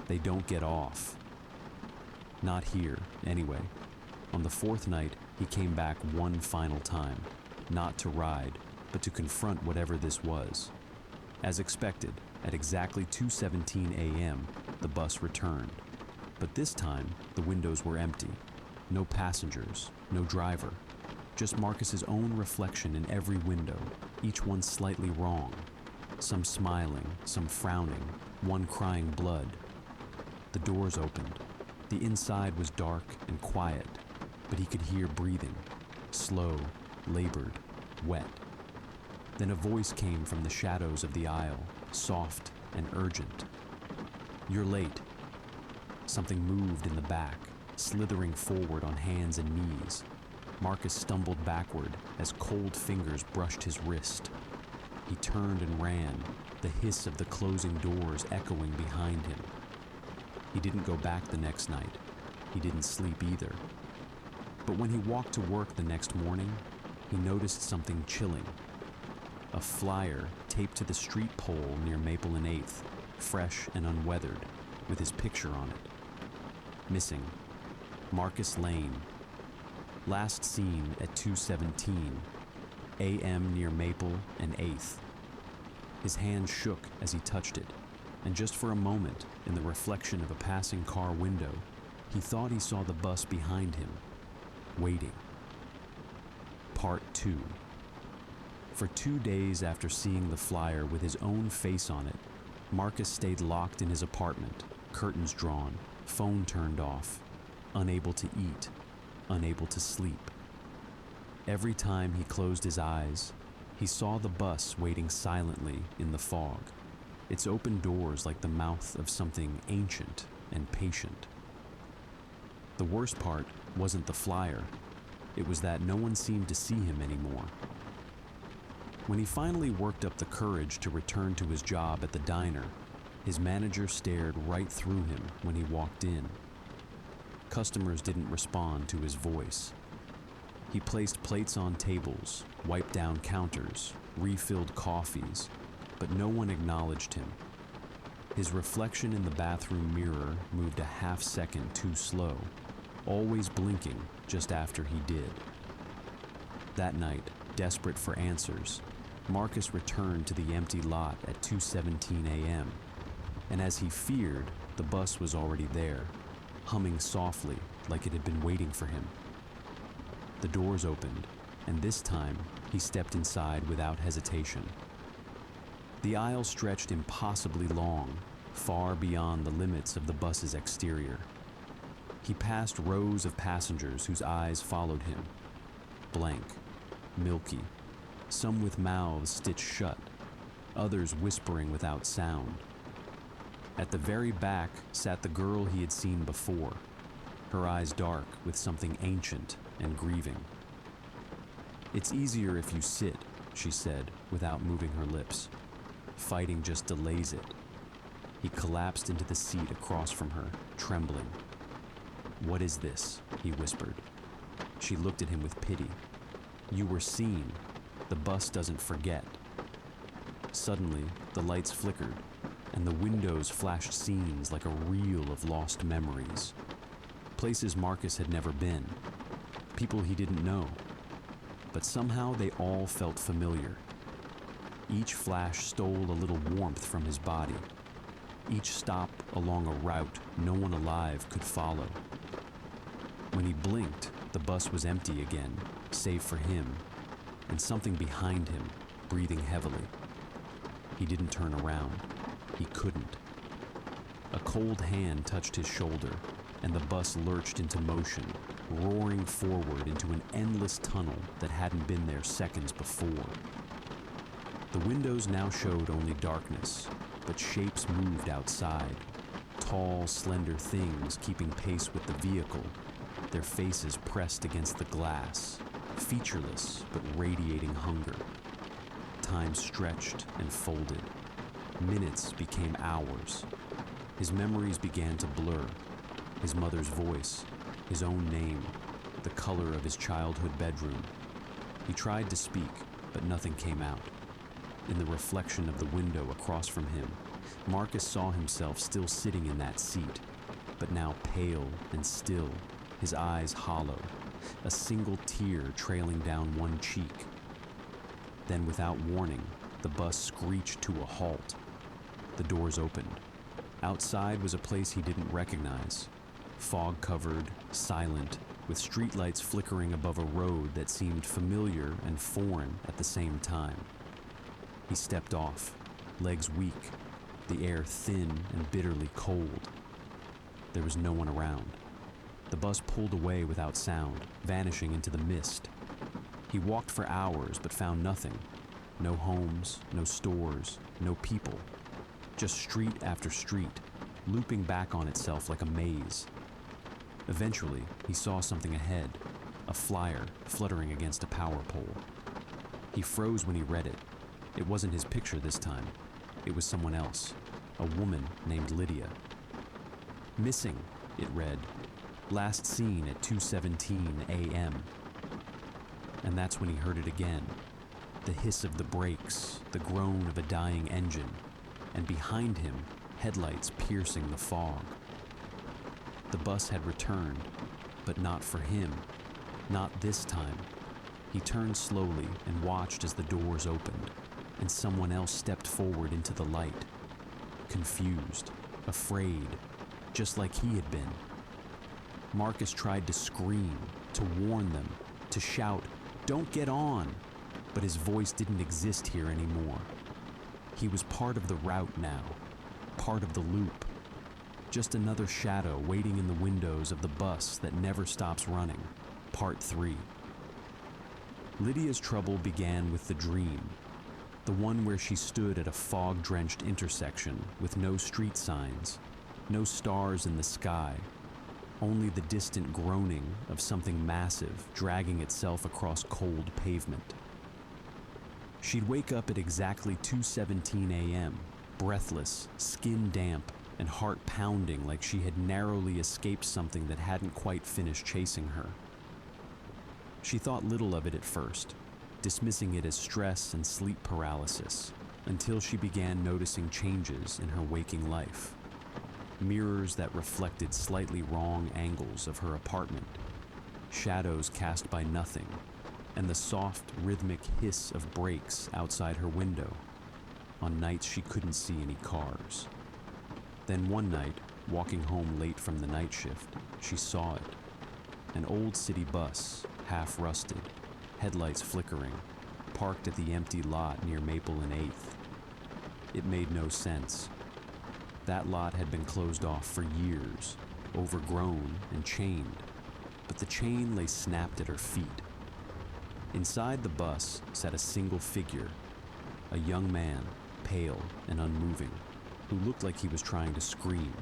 they don't get off." Not here, anyway. On the 4th night, he came back one final time, not to ride, but to confront whatever this was. As expected, at exactly 2:17 a.m., the bus returned. But this time, the windows were empty. No passengers, no driver. Just Marcus's own reflection in every window, each one slightly wrong. Some smiling, some frowning, one crying blood. The doors opened. The inside was dark and quiet, but he could hear breathing, slow, labored, wet. Then a voice came from the shadows of the aisle, soft and urgent. "You're late." Something moved in the back, slithering forward on hands and knees. Marcus stumbled backward as cold fingers brushed his wrist. He turned and ran, the hiss of the closing doors echoing behind him. He didn't go back the next night. He didn't sleep either. But when he walked to work the next morning, he noticed something chilling. A flyer taped to the street pole near Maple and 8th, fresh and unweathered, with his picture on it. Missing. Marcus Lane. Last seen at 2:17 a.m. near Maple and 8th. His hand shook as he touched it, and just for a moment, in the reflection of a passing car window, he thought he saw the bus behind him, waiting. Part 2. For 2 days after seeing the flyer with his own face on it, Marcus stayed locked in his apartment, curtains drawn, phone turned off, unable to eat, unable to sleep. Every time he closed his eyes, he saw the bus waiting silently in the fog, its open doors like the mouth of something ancient and patient. The worst part wasn't the flyer. It was that no one seemed to see him anymore. When he finally worked up the courage to return to his job at the diner, his manager stared right through him when he walked in. Customers didn't respond to his voice. He placed plates on tables, wiped down counters, refilled coffees, but no one acknowledged him. His reflection in the bathroom mirror moved a half second too slow, always blinking just after he did. That night, desperate for answers, Marcus returned to the empty lot at 2:17 a.m., and as he feared, the bus was already there, humming softly like it had been waiting for him. The doors opened, and this time he stepped inside without hesitation. The aisle stretched impossibly long, far beyond the limits of the bus's exterior. He passed rows of passengers whose eyes followed him, blank, milky, some with mouths stitched shut, others whispering without sound. At the very back sat the girl he had seen before, her eyes dark with something ancient and grieving. "It's easier if you sit," she said, without moving her lips. "Fighting just delays it." He collapsed into the seat across from her, trembling. "What is this?" he whispered. She looked at him with pity. "You were seen. The bus doesn't forget." Suddenly, the lights flickered, and the windows flashed scenes like a reel of lost memories. Places Marcus had never been, people he didn't know, but somehow they all felt familiar. Each flash stole a little warmth from his body, each stop along a route no one alive could follow. When he blinked, the bus was empty again, save for him, and something behind him, breathing heavily. He didn't turn around. He couldn't. A cold hand touched his shoulder, and the bus lurched into motion, roaring forward into an endless tunnel that hadn't been there seconds before. The windows now showed only darkness, but shapes moved outside, tall, slender things keeping pace with the vehicle, their faces pressed against the glass, featureless but radiating hunger. Time stretched and folded. Minutes became hours. His memories began to blur. His mother's voice, his own name, the color of his childhood bedroom. He tried to speak, but nothing came out. In the reflection of the window across from him, Marcus saw himself still sitting in that seat, but now pale and still, his eyes hollow, a single tear trailing down one cheek. Then, without warning, the bus screeched to a halt. The doors opened. Outside was a place he didn't recognize, fog-covered, silent, with streetlights flickering above a road that seemed familiar and foreign at the same time. He stepped off, legs weak, the air thin and bitterly cold. There was no one around. The bus pulled away without sound, vanishing into the mist. He walked for hours but found nothing. No homes, no stores, no people. Just street after street, looping back on itself like a maze. Eventually, he saw something ahead, a flyer fluttering against a power pole. He froze when he read it. It wasn't his picture this time. It was someone else, a woman named Lydia. Missing, it read. Last seen at 2:17 a.m. And that's when he heard it again. The hiss of the brakes, the groan of a dying engine, and behind him, headlights piercing the fog. The bus had returned, but not for him. Not this time. He turned slowly and watched as the doors opened, and someone else stepped forward into the light. Confused, afraid, just like he had been. Marcus tried to scream, to warn them, to shout, "Don't get on!" But his voice didn't exist here anymore. He was part of the route now, part of the loop. Just another shadow waiting in the windows of the bus that never stops running. Part 3. Lydia's trouble began with the dream, the one where she stood at a fog-drenched intersection with no street signs, no stars in the sky, only the distant groaning of something massive dragging itself across cold pavement. She'd wake up at exactly 2:17 a.m., breathless, skin damp, and heart pounding like she had narrowly escaped something that hadn't quite finished chasing her. She thought little of it at first, dismissing it as stress and sleep paralysis, until she began noticing changes in her waking life. Mirrors that reflected slightly wrong angles of her apartment, shadows cast by nothing, and the soft, rhythmic hiss of brakes outside her window, on nights she couldn't see any cars. Then one night, walking home late from the night shift, she saw it. An old city bus, half rusted, headlights flickering, parked at the empty lot near Maple and 8th. It made no sense. That lot had been closed off for years, overgrown and chained, but the chain lay snapped at her feet. Inside the bus sat a single figure, a young man, pale and unmoving, who looked like he was trying to scream,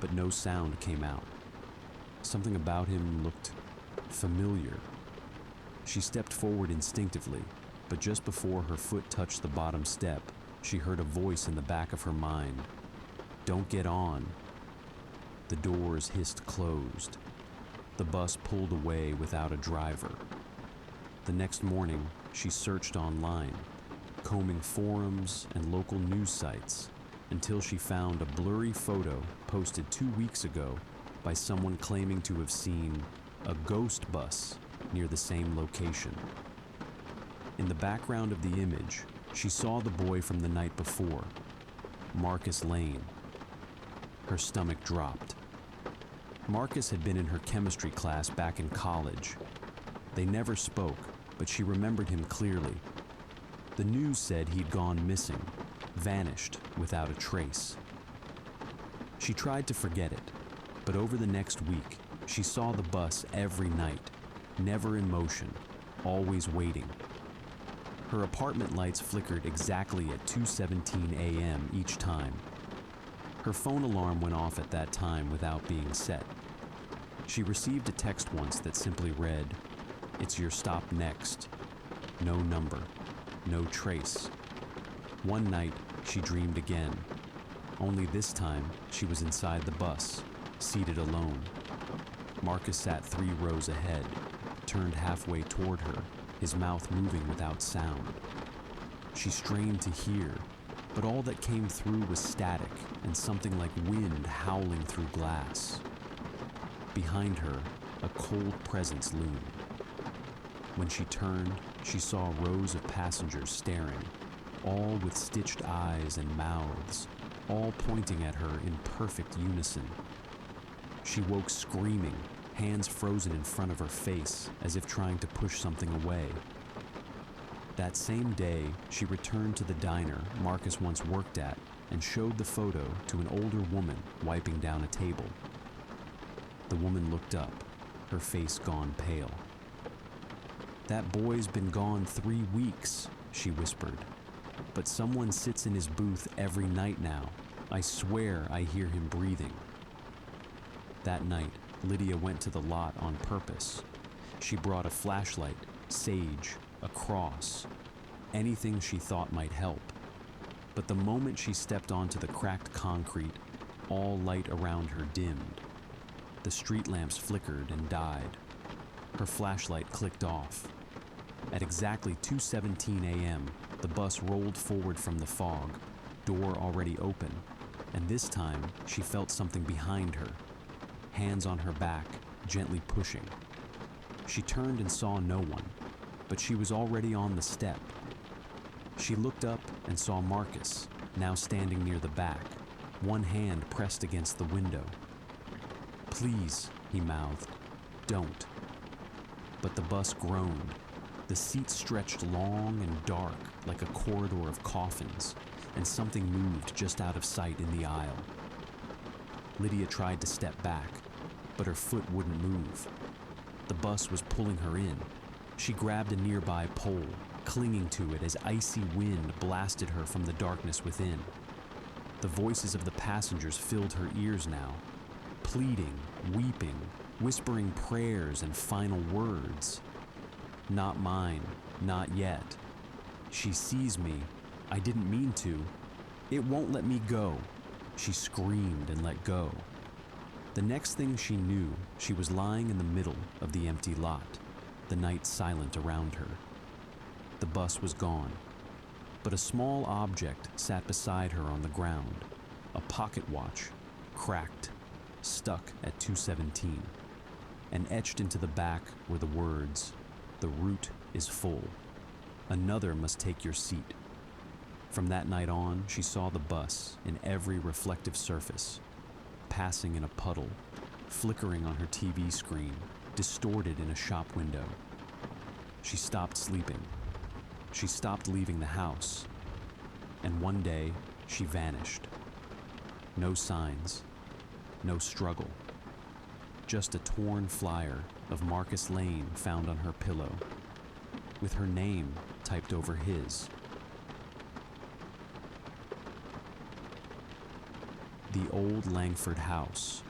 but no sound came out. Something about him looked familiar. She stepped forward instinctively, but just before her foot touched the bottom step, she heard a voice in the back of her mind. "Don't get on." The doors hissed closed. The bus pulled away without a driver. The next morning, she searched online, combing forums and local news sites, until she found a blurry photo posted 2 weeks ago by someone claiming to have seen a ghost bus near the same location. In the background of the image, she saw the boy from the night before, Marcus Lane. Her stomach dropped. Marcus had been in her chemistry class back in college. They never spoke, but she remembered him clearly. The news said he'd gone missing, vanished without a trace. She tried to forget it, but over the next week, she saw the bus every night, never in motion, always waiting. Her apartment lights flickered exactly at 2:17 a.m. each time. Her phone alarm went off at that time without being set. She received a text once that simply read, "It's your stop next." No number, no trace. One night, she dreamed again. Only this time, she was inside the bus, seated alone. Marcus sat 3 rows ahead, turned halfway toward her, his mouth moving without sound. She strained to hear, but all that came through was static and something like wind howling through glass. Behind her, a cold presence loomed. When she turned, she saw rows of passengers staring, all with stitched eyes and mouths, all pointing at her in perfect unison. She woke screaming, hands frozen in front of her face, as if trying to push something away. That same day, she returned to the diner Marcus once worked at and showed the photo to an older woman wiping down a table. The woman looked up, her face gone pale. "That boy's been gone 3 weeks, she whispered. "But someone sits in his booth every night now. I swear I hear him breathing." That night, Lydia went to the lot on purpose. She brought a flashlight, sage, a cross, anything she thought might help. But the moment she stepped onto the cracked concrete, all light around her dimmed. The street lamps flickered and died. Her flashlight clicked off. At exactly 2:17 a.m., the bus rolled forward from the fog, door already open, and this time she felt something behind her, hands on her back, gently pushing. She turned and saw no one, but she was already on the step. She looked up and saw Marcus, now standing near the back, one hand pressed against the window. "Please," he mouthed, "don't." But the bus groaned. The seats stretched long and dark like a corridor of coffins, and something moved just out of sight in the aisle. Lydia tried to step back, but her foot wouldn't move. The bus was pulling her in. She grabbed a nearby pole, clinging to it as icy wind blasted her from the darkness within. The voices of the passengers filled her ears now, pleading, weeping, whispering prayers and final words. "Not mine, not yet. She sees me. I didn't mean to. It won't let me go." She screamed and let go. The next thing she knew, she was lying in the middle of the empty lot, the night silent around her. The bus was gone, but a small object sat beside her on the ground, a pocket watch, cracked, stuck at 2:17, and etched into the back were the words, "The route is full. Another must take your seat." From that night on, she saw the bus in every reflective surface, passing in a puddle, flickering on her TV screen, distorted in a shop window. She stopped sleeping. She stopped leaving the house. And one day, she vanished. No signs, no struggle. Just a torn flyer of Marcus Lane found on her pillow, with her name typed over his. The old Langford house.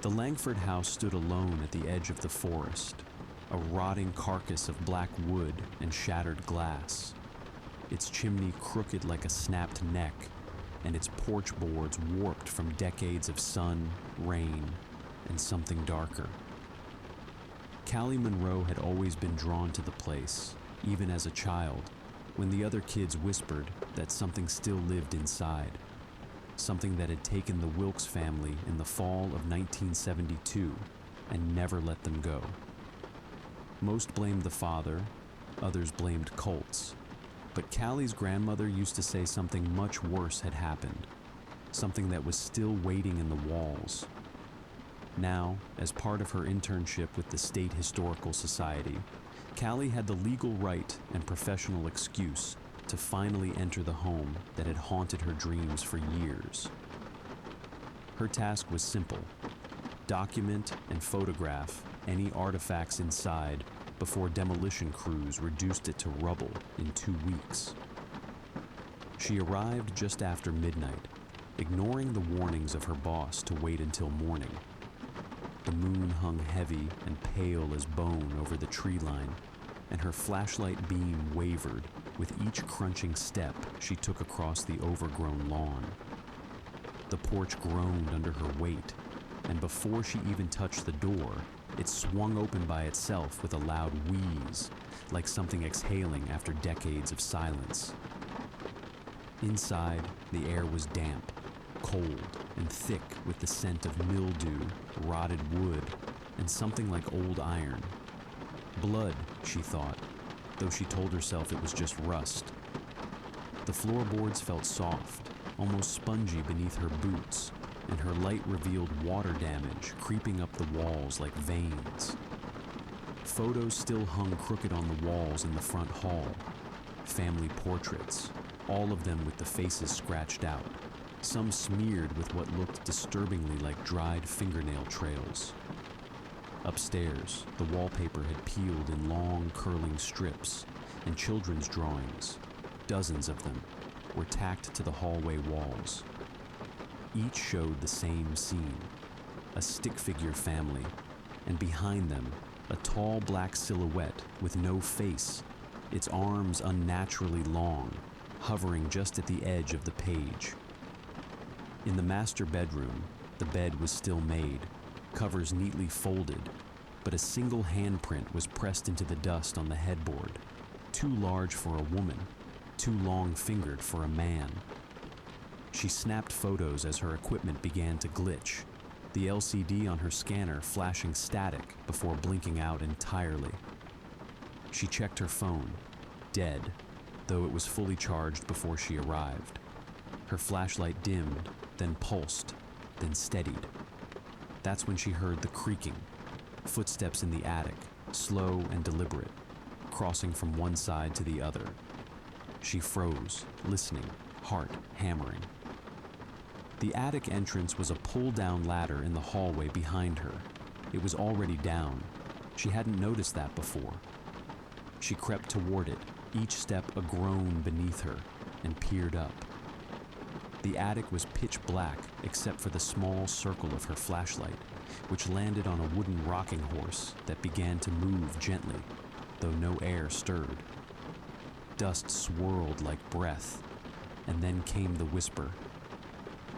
The Langford house stood alone at the edge of the forest, a rotting carcass of black wood and shattered glass, its chimney crooked like a snapped neck, and its porch boards warped from decades of sun, rain, and something darker. Callie Monroe had always been drawn to the place, even as a child, when the other kids whispered that something still lived inside, something that had taken the Wilkes family in the fall of 1972 and never let them go. Most blamed the father, others blamed cults, but Callie's grandmother used to say something much worse had happened, something that was still waiting in the walls. Now, as part of her internship with the State Historical Society, Callie had the legal right and professional excuse to finally enter the home that had haunted her dreams for years. Her task was simple: document and photograph any artifacts inside before demolition crews reduced it to rubble in 2 weeks. She arrived just after midnight, ignoring the warnings of her boss to wait until morning. The moon hung heavy and pale as bone over the tree line, and her flashlight beam wavered with each crunching step she took across the overgrown lawn. The porch groaned under her weight, and before she even touched the door, it swung open by itself with a loud wheeze, like something exhaling after decades of silence. Inside, the air was damp, cold, and thick with the scent of mildew, rotted wood, and something like old iron. Blood, she thought, though she told herself it was just rust. The floorboards felt soft, almost spongy beneath her boots, and her light revealed water damage creeping up the walls like veins. Photos still hung crooked on the walls in the front hall. Family portraits, all of them with the faces scratched out, some smeared with what looked disturbingly like dried fingernail trails. Upstairs, the wallpaper had peeled in long, curling strips, and children's drawings, dozens of them, were tacked to the hallway walls. Each showed the same scene: a stick figure family, and behind them, a tall black silhouette with no face, its arms unnaturally long, hovering just at the edge of the page. In the master bedroom, the bed was still made, covers neatly folded, but a single handprint was pressed into the dust on the headboard, too large for a woman, too long-fingered for a man. She snapped photos as her equipment began to glitch, the LCD on her scanner flashing static before blinking out entirely. She checked her phone, dead, though it was fully charged before she arrived. Her flashlight dimmed, then pulsed, then steadied. That's when she heard the creaking, footsteps in the attic, slow and deliberate, crossing from one side to the other. She froze, listening, heart hammering. The attic entrance was a pull-down ladder in the hallway behind her. It was already down. She hadn't noticed that before. She crept toward it, each step a groan beneath her, and peered up. The attic was pitch black except for the small circle of her flashlight, which landed on a wooden rocking horse that began to move gently, though no air stirred. Dust swirled like breath, and then came the whisper,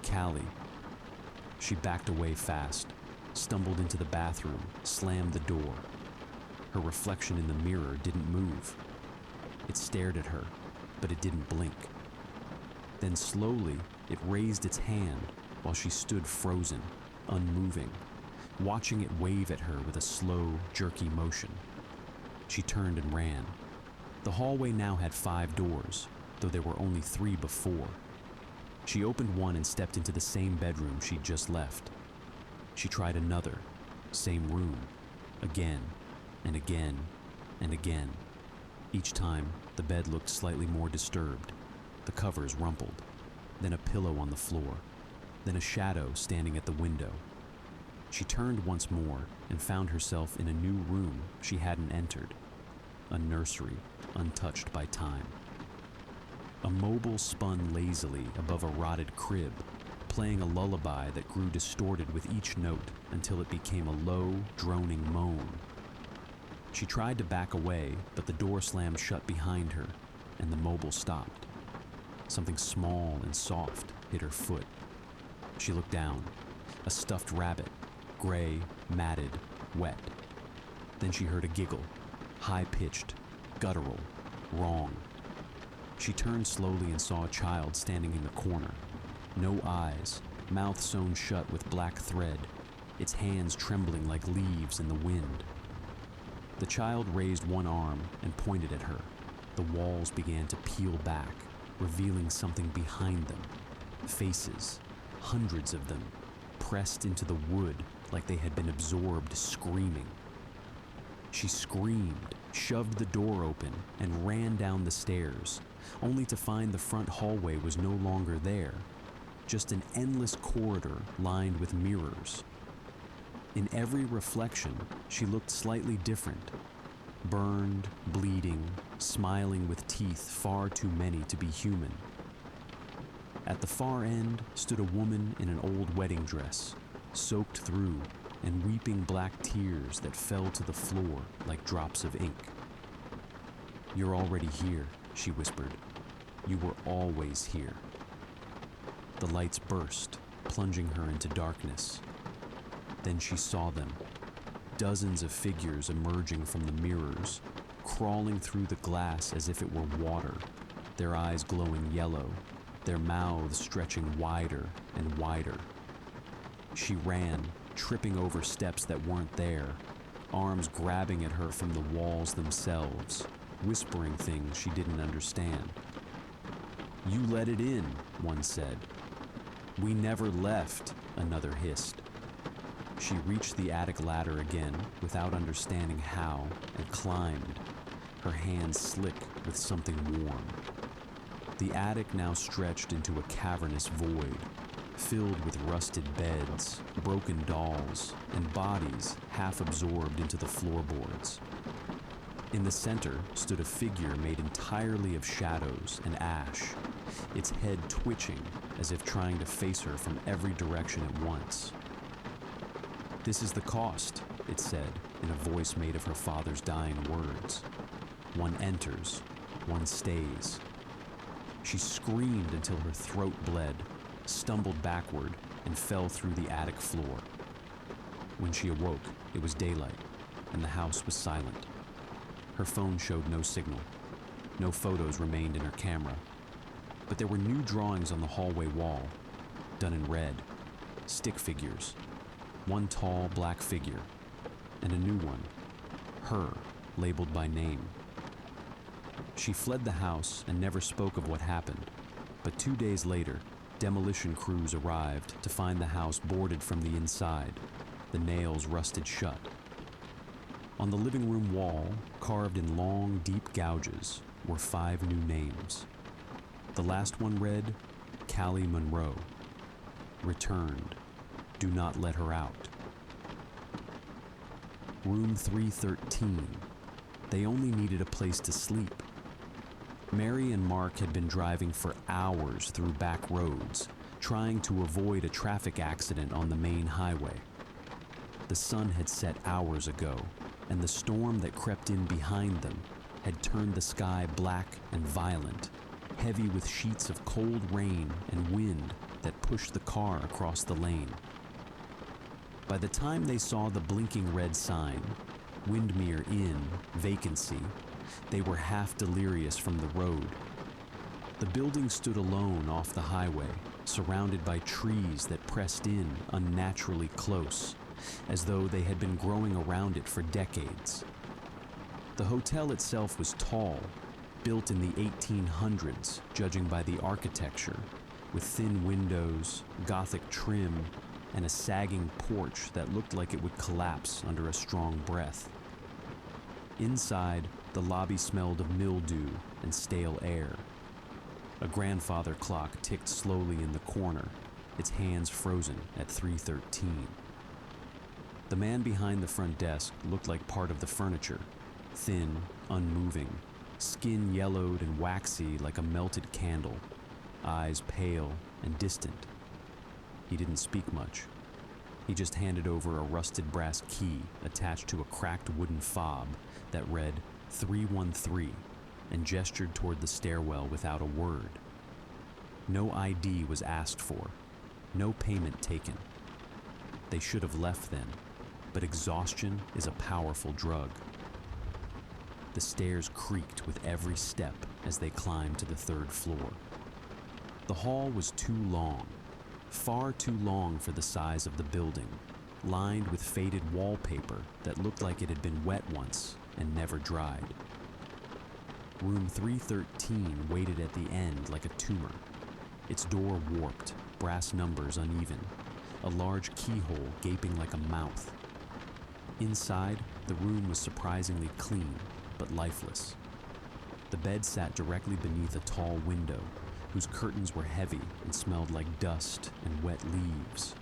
"Callie." She backed away fast, stumbled into the bathroom, slammed the door. Her reflection in the mirror didn't move. It stared at her, but it didn't blink. Then slowly, it raised its hand while she stood frozen, unmoving, watching it wave at her with a slow, jerky motion. She turned and ran. The hallway now had 5 doors, though there were only 3 before. She opened one and stepped into the same bedroom she'd just left. She tried another, same room, again, and again, and again. Each time, the bed looked slightly more disturbed. The covers rumpled, then a pillow on the floor, then a shadow standing at the window. She turned once more and found herself in a new room she hadn't entered, a nursery untouched by time. A mobile spun lazily above a rotted crib, playing a lullaby that grew distorted with each note until it became a low, droning moan. She tried to back away, but the door slammed shut behind her, and the mobile stopped. Something small and soft hit her foot. She looked down. A stuffed rabbit, gray, matted, wet. Then she heard a giggle, high-pitched, guttural, wrong. She turned slowly and saw a child standing in the corner. No eyes, mouth sewn shut with black thread, its hands trembling like leaves in the wind. The child raised one arm and pointed at her. The walls began to peel back, revealing something behind them. Faces, hundreds of them, pressed into the wood like they had been absorbed, screaming. She screamed, shoved the door open, and ran down the stairs, only to find the front hallway was no longer there, just an endless corridor lined with mirrors. In every reflection, she looked slightly different. Burned, bleeding, smiling with teeth far too many to be human. At the far end stood a woman in an old wedding dress, soaked through and weeping black tears that fell to the floor like drops of ink. "You're already here," she whispered. "You were always here." The lights burst, plunging her into darkness. Then she saw them. Dozens of figures emerging from the mirrors, crawling through the glass as if it were water, their eyes glowing yellow, their mouths stretching wider and wider. She ran, tripping over steps that weren't there, arms grabbing at her from the walls themselves, whispering things she didn't understand. "You let it in," one said. "We never left," another hissed. She reached the attic ladder again without understanding how and climbed, her hands slick with something warm. The attic now stretched into a cavernous void, filled with rusted beds, broken dolls, and bodies half absorbed into the floorboards. In the center stood a figure made entirely of shadows and ash, its head twitching as if trying to face her from every direction at once. "This is the cost," it said in a voice made of her father's dying words. "One enters, one stays." She screamed until her throat bled, stumbled backward, and fell through the attic floor. When she awoke, it was daylight, and the house was silent. Her phone showed no signal. No photos remained in her camera. But there were new drawings on the hallway wall, done in red, stick figures, one tall black figure, and a new one, her, labeled by name. She fled the house and never spoke of what happened, but 2 days later, demolition crews arrived to find the house boarded from the inside, the nails rusted shut. On the living room wall, carved in long, deep gouges, were 5 new names. The last one read, Callie Monroe. Returned. Do not let her out. Room 313. They only needed a place to sleep. Mary and Mark had been driving for hours through back roads, trying to avoid a traffic accident on the main highway. The sun had set hours ago, and the storm that crept in behind them had turned the sky black and violent, heavy with sheets of cold rain and wind that pushed the car across the lane. By the time they saw the blinking red sign, Windmere Inn, vacancy, they were half delirious from the road. The building stood alone off the highway, surrounded by trees that pressed in unnaturally close, as though they had been growing around it for decades. The hotel itself was tall, built in the 1800s, judging by the architecture, with thin windows, Gothic trim, and a sagging porch that looked like it would collapse under a strong breath. Inside, the lobby smelled of mildew and stale air. A grandfather clock ticked slowly in the corner, its hands frozen at 3:13. The man behind the front desk looked like part of the furniture, thin, unmoving, skin yellowed and waxy like a melted candle, eyes pale and distant. He didn't speak much. He just handed over a rusted brass key attached to a cracked wooden fob that read 313 and gestured toward the stairwell without a word. No ID was asked for, no payment taken. They should have left then, but exhaustion is a powerful drug. The stairs creaked with every step as they climbed to the 3rd floor. The hall was too long, far too long for the size of the building, lined with faded wallpaper that looked like it had been wet once and never dried. Room 313 waited at the end like a tumor, its door warped, brass numbers uneven, a large keyhole gaping like a mouth. Inside, the room was surprisingly clean, but lifeless. The bed sat directly beneath a tall window, whose curtains were heavy and smelled like dust and wet leaves.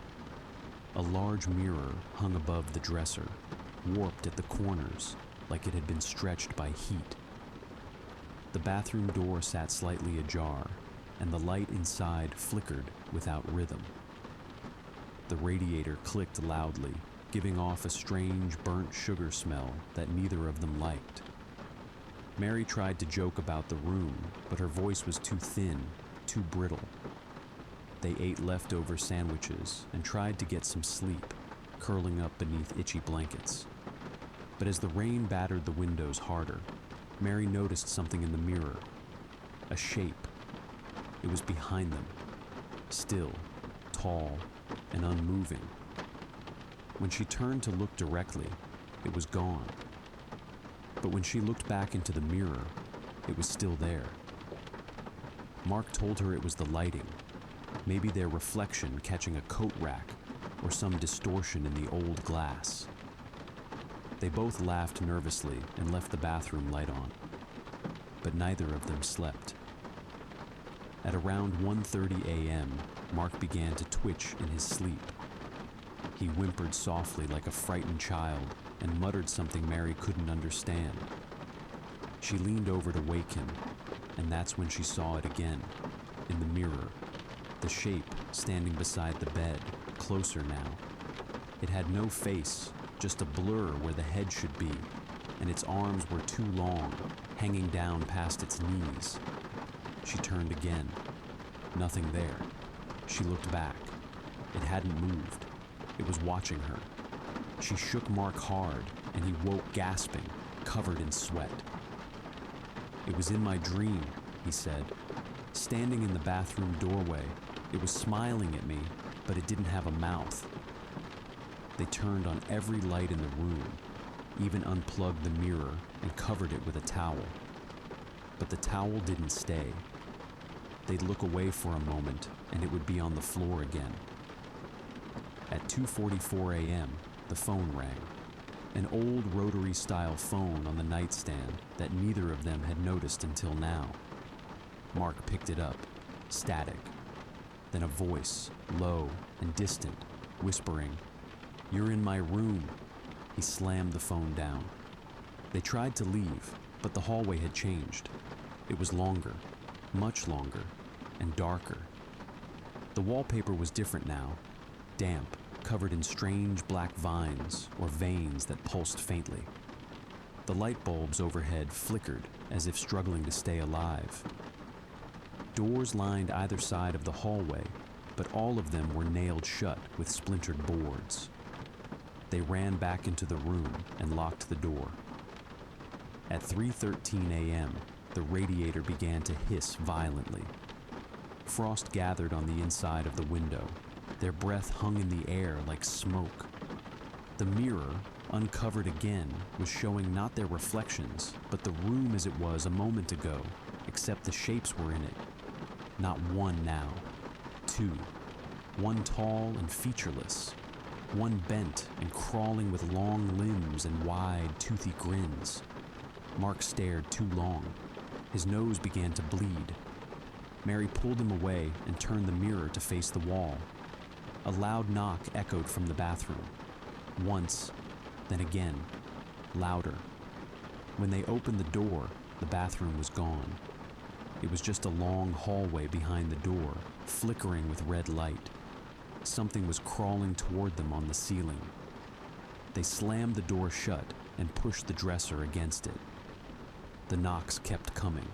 A large mirror hung above the dresser, warped at the corners like it had been stretched by heat. The bathroom door sat slightly ajar, and the light inside flickered without rhythm. The radiator clicked loudly, giving off a strange burnt sugar smell that neither of them liked. Mary tried to joke about the room, but her voice was too thin, too brittle. They ate leftover sandwiches and tried to get some sleep, curling up beneath itchy blankets. But as the rain battered the windows harder, Mary noticed something in the mirror. A shape. It was behind them, still, tall, and unmoving. When she turned to look directly, it was gone. But when she looked back into the mirror, it was still there. Mark told her it was the lighting, maybe their reflection catching a coat rack or some distortion in the old glass. They both laughed nervously and left the bathroom light on, but neither of them slept. At around 1:30 a.m., Mark began to twitch in his sleep. He whimpered softly like a frightened child and muttered something Mary couldn't understand. She leaned over to wake him, and that's when she saw it again, in the mirror, the shape standing beside the bed, closer now. It had no face, just a blur where the head should be, and its arms were too long, hanging down past its knees. She turned again. Nothing there. She looked back. It hadn't moved. It was watching her. She shook Mark hard, and he woke gasping, covered in sweat. "It was in my dream," he said. "Standing in the bathroom doorway, it was smiling at me, but it didn't have a mouth." They turned on every light in the room, even unplugged the mirror and covered it with a towel. But the towel didn't stay. They'd look away for a moment, and it would be on the floor again. At 2:44 a.m., the phone rang. An old rotary-style phone on the nightstand that neither of them had noticed until now. Mark picked it up, static. Then a voice, low and distant, whispering, "You're in my room." He slammed the phone down. They tried to leave, but the hallway had changed. It was longer, much longer, and darker. The wallpaper was different now, damp, covered in strange black vines or veins that pulsed faintly. The light bulbs overhead flickered as if struggling to stay alive. Doors lined either side of the hallway, but all of them were nailed shut with splintered boards. They ran back into the room and locked the door. At 3:13 a.m., the radiator began to hiss violently. Frost gathered on the inside of the window. Their breath hung in the air like smoke. The mirror, uncovered again, was showing not their reflections, but the room as it was a moment ago, except the shapes were in it. Not one now, two. One tall and featureless. One bent and crawling with long limbs and wide, toothy grins. Mark stared too long. His nose began to bleed. Mary pulled him away and turned the mirror to face the wall. A loud knock echoed from the bathroom. Once, then again, louder. When they opened the door, the bathroom was gone. It was just a long hallway behind the door, flickering with red light. Something was crawling toward them on the ceiling. They slammed the door shut and pushed the dresser against it. The knocks kept coming.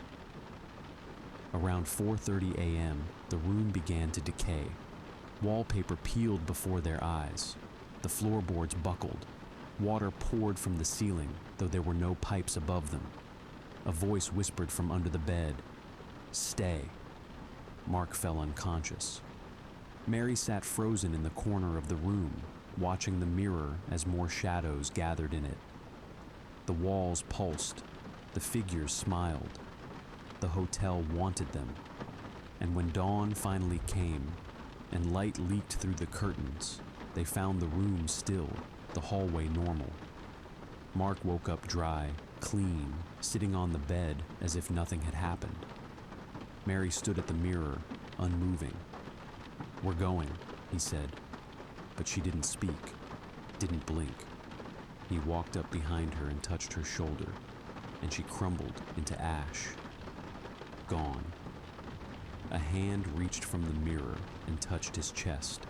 Around 4:30 a.m., the room began to decay. Wallpaper peeled before their eyes. The floorboards buckled. Water poured from the ceiling, though there were no pipes above them. A voice whispered from under the bed, "Stay." Mark fell unconscious. Mary sat frozen in the corner of the room, watching the mirror as more shadows gathered in it. The walls pulsed. The figures smiled. The hotel wanted them. And when dawn finally came, and light leaked through the curtains, they found the room still, the hallway normal. Mark woke up dry, clean, sitting on the bed as if nothing had happened. Mary stood at the mirror, unmoving. "We're going," he said, but she didn't speak, didn't blink. He walked up behind her and touched her shoulder, and she crumbled into ash. Gone. A hand reached from the mirror and touched his chest.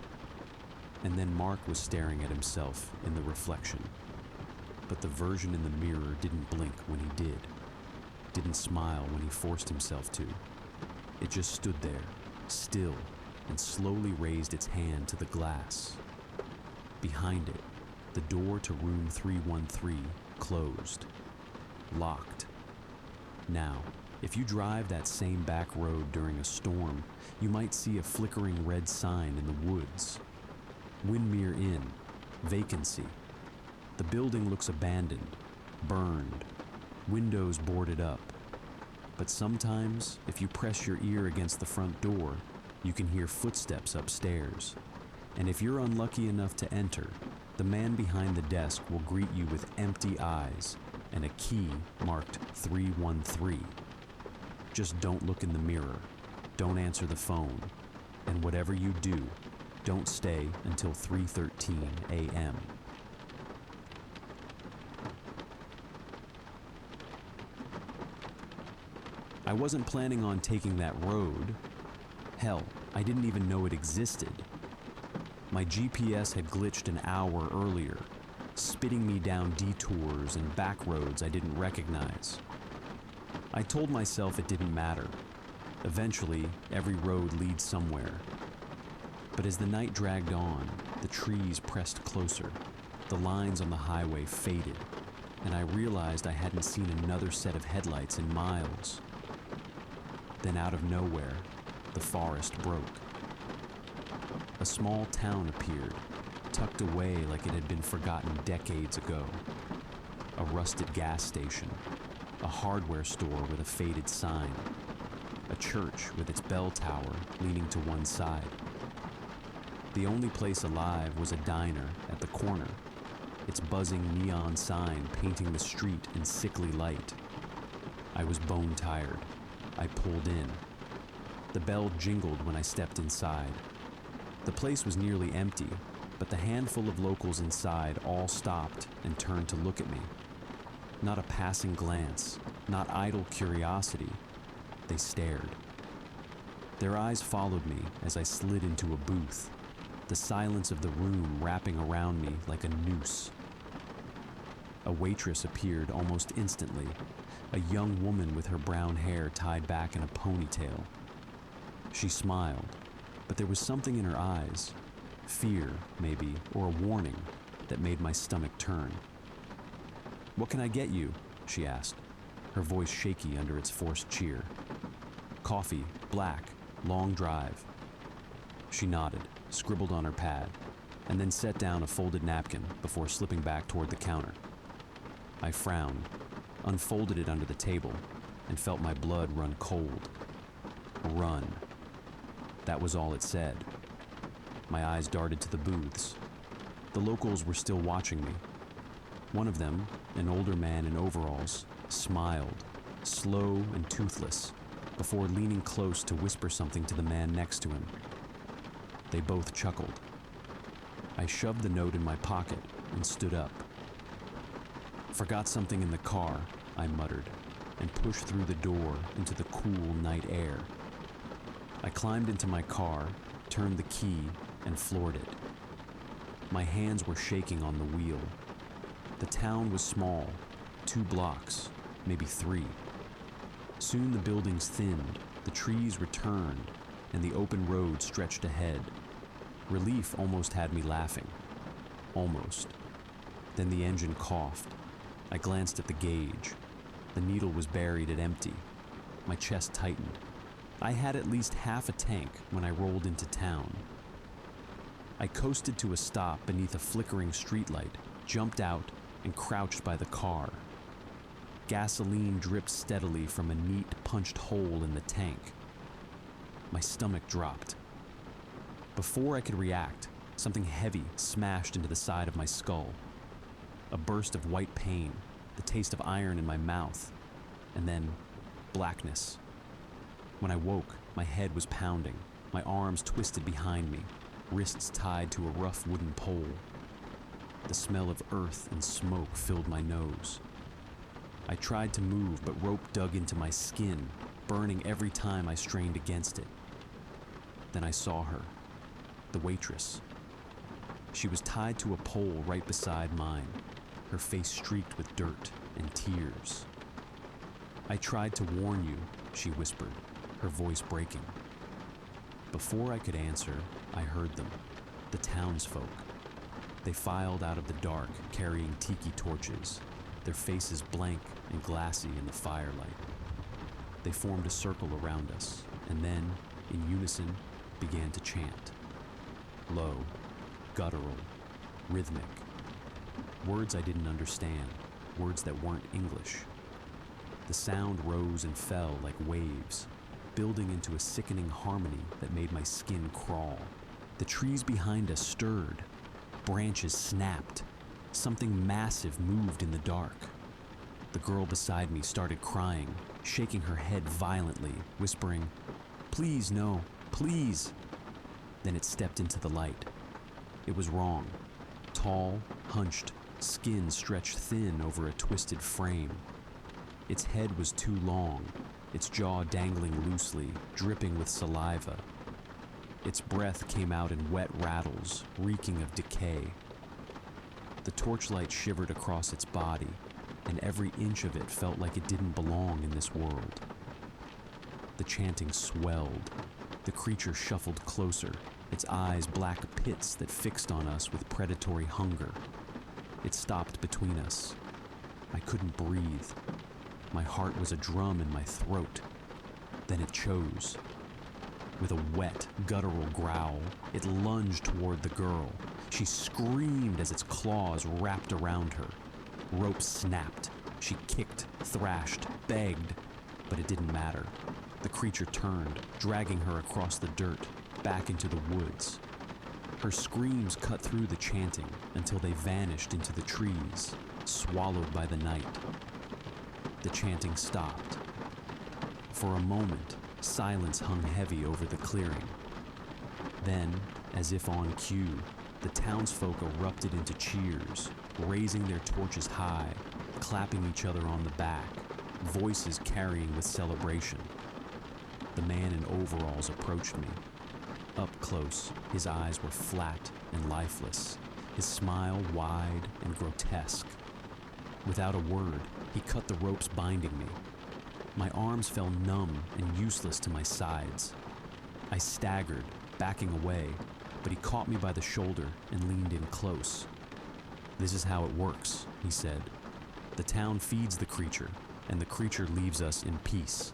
And then Mark was staring at himself in the reflection. But the version in the mirror didn't blink when he did. Didn't smile when he forced himself to. It just stood there, still, and slowly raised its hand to the glass. Behind it, the door to room 313 closed. Locked. Now, if you drive that same back road during a storm, you might see a flickering red sign in the woods. Windmere Inn, vacancy. The building looks abandoned, burned, windows boarded up. But sometimes, if you press your ear against the front door, you can hear footsteps upstairs. And if you're unlucky enough to enter, the man behind the desk will greet you with empty eyes and a key marked 313. Just don't look in the mirror, don't answer the phone, and whatever you do, don't stay until 3:13 a.m. I wasn't planning on taking that road. Hell, I didn't even know it existed. My GPS had glitched an hour earlier, spitting me down detours and back roads I didn't recognize. I told myself it didn't matter. Eventually, every road leads somewhere. But as the night dragged on, the trees pressed closer, the lines on the highway faded, and I realized I hadn't seen another set of headlights in miles. Then out of nowhere, the forest broke. A small town appeared, tucked away like it had been forgotten decades ago. A rusted gas station, a hardware store with a faded sign, a church with its bell tower leaning to one side. The only place alive was a diner at the corner, its buzzing neon sign painting the street in sickly light. I was bone tired. I pulled in. The bell jingled when I stepped inside. The place was nearly empty, but the handful of locals inside all stopped and turned to look at me. Not a passing glance, not idle curiosity. They stared. Their eyes followed me as I slid into a booth, the silence of the room wrapping around me like a noose. A waitress appeared almost instantly, a young woman with her brown hair tied back in a ponytail. She smiled, but there was something in her eyes, fear maybe, or a warning, that made my stomach turn. "What can I get you?" she asked, her voice shaky under its forced cheer. "Coffee, black, long drive." She nodded, scribbled on her pad, and then set down a folded napkin before slipping back toward the counter. I frowned, unfolded it under the table, and felt my blood run cold. Run. That was all it said. My eyes darted to the booths. The locals were still watching me. One of them, an older man in overalls, smiled, slow and toothless, before leaning close to whisper something to the man next to him. They both chuckled. I shoved the note in my pocket and stood up. "Forgot something in the car," I muttered, and pushed through the door into the cool night air. I climbed into my car, turned the key, and floored it. My hands were shaking on the wheel. The town was small, 2 blocks, maybe 3. Soon the buildings thinned, the trees returned, and the open road stretched ahead. Relief almost had me laughing. Almost. Then the engine coughed. I glanced at the gauge. The needle was buried at empty. My chest tightened. I had at least half a tank when I rolled into town. I coasted to a stop beneath a flickering streetlight, jumped out, and crouched by the car. Gasoline dripped steadily from a neat, punched hole in the tank. My stomach dropped. Before I could react, something heavy smashed into the side of my skull. A burst of white pain, the taste of iron in my mouth, and then blackness. When I woke, my head was pounding, my arms twisted behind me, wrists tied to a rough wooden pole. The smell of earth and smoke filled my nose. I tried to move, but rope dug into my skin, burning every time I strained against it. Then I saw her, the waitress. She was tied to a pole right beside mine, her face streaked with dirt and tears. "I tried to warn you," she whispered, her voice breaking. Before I could answer, I heard them, the townsfolk. They filed out of the dark, carrying tiki torches, their faces blank and glassy in the firelight. They formed a circle around us, and then, in unison, began to chant. Low, guttural, rhythmic. Words I didn't understand, words that weren't English. The sound rose and fell like waves, building into a sickening harmony that made my skin crawl. The trees behind us stirred. Branches snapped. Something massive moved in the dark. The girl beside me started crying, shaking her head violently, whispering, "Please, no, please." Then it stepped into the light. It was wrong. Tall, hunched, skin stretched thin over a twisted frame. Its head was too long, its jaw dangling loosely, dripping with saliva. Its breath came out in wet rattles, reeking of decay. The torchlight shivered across its body, and every inch of it felt like it didn't belong in this world. The chanting swelled. The creature shuffled closer, its eyes black pits that fixed on us with predatory hunger. It stopped between us. I couldn't breathe. My heart was a drum in my throat. Then it chose. With a wet, guttural growl, it lunged toward the girl. She screamed as its claws wrapped around her. Rope snapped. She kicked, thrashed, begged, but it didn't matter. The creature turned, dragging her across the dirt, back into the woods. Her screams cut through the chanting until they vanished into the trees, swallowed by the night. The chanting stopped. For a moment, silence hung heavy over the clearing. Then, as if on cue, the townsfolk erupted into cheers, raising their torches high, clapping each other on the back, voices carrying with celebration. The man in overalls approached me. Up close, his eyes were flat and lifeless, his smile wide and grotesque. Without a word, he cut the ropes binding me. My arms fell numb and useless to my sides. I staggered, backing away, but he caught me by the shoulder and leaned in close. "This is how it works," he said. "The town feeds the creature, and the creature leaves us in peace."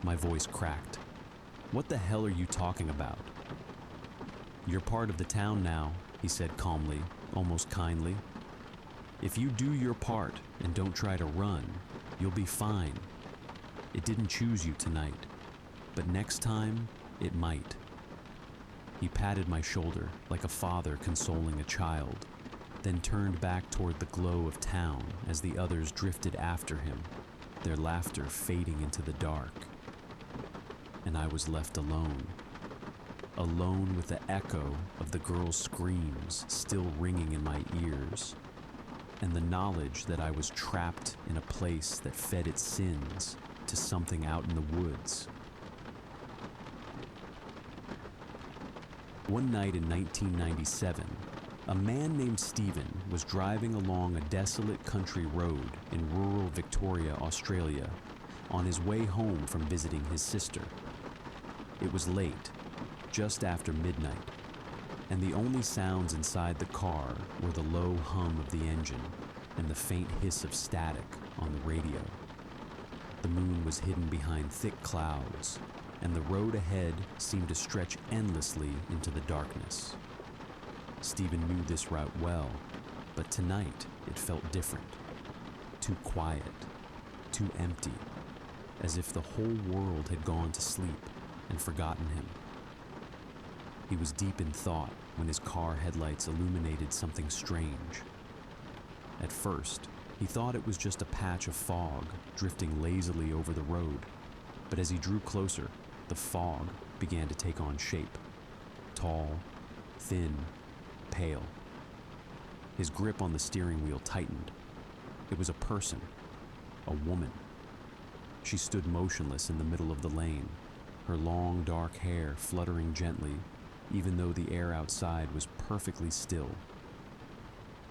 My voice cracked. "What the hell are you talking about?" "You're part of the town now," he said calmly, almost kindly. "If you do your part and don't try to run, you'll be fine. It didn't choose you tonight, but next time, it might." He patted my shoulder like a father consoling a child, then turned back toward the glow of town as the others drifted after him, their laughter fading into the dark. And I was left alone. Alone with the echo of the girl's screams still ringing in my ears, and the knowledge that I was trapped in a place that fed its sins to something out in the woods. One night in 1997, a man named Stephen was driving along a desolate country road in rural Victoria, Australia, on his way home from visiting his sister. It was late, just after midnight, and the only sounds inside the car were the low hum of the engine and the faint hiss of static on the radio. The moon was hidden behind thick clouds, and the road ahead seemed to stretch endlessly into the darkness. Stephen knew this route well, but tonight it felt different. Too quiet, too empty, as if the whole world had gone to sleep and forgotten him. He was deep in thought when his car headlights illuminated something strange. At first, he thought it was just a patch of fog drifting lazily over the road, but as he drew closer, the fog began to take on shape. Tall, thin, pale. His grip on the steering wheel tightened. It was a person, a woman. She stood motionless in the middle of the lane, her long dark hair fluttering gently, even though the air outside was perfectly still.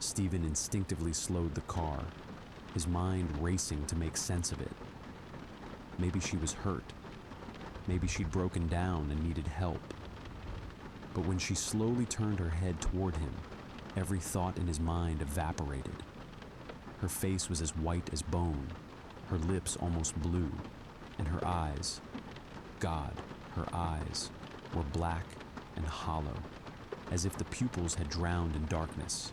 Stephen instinctively slowed the car, his mind racing to make sense of it. Maybe she was hurt. Maybe she'd broken down and needed help. But when she slowly turned her head toward him, every thought in his mind evaporated. Her face was as white as bone, her lips almost blue, and her eyes, God, her eyes, were black and hollow, as if the pupils had drowned in darkness.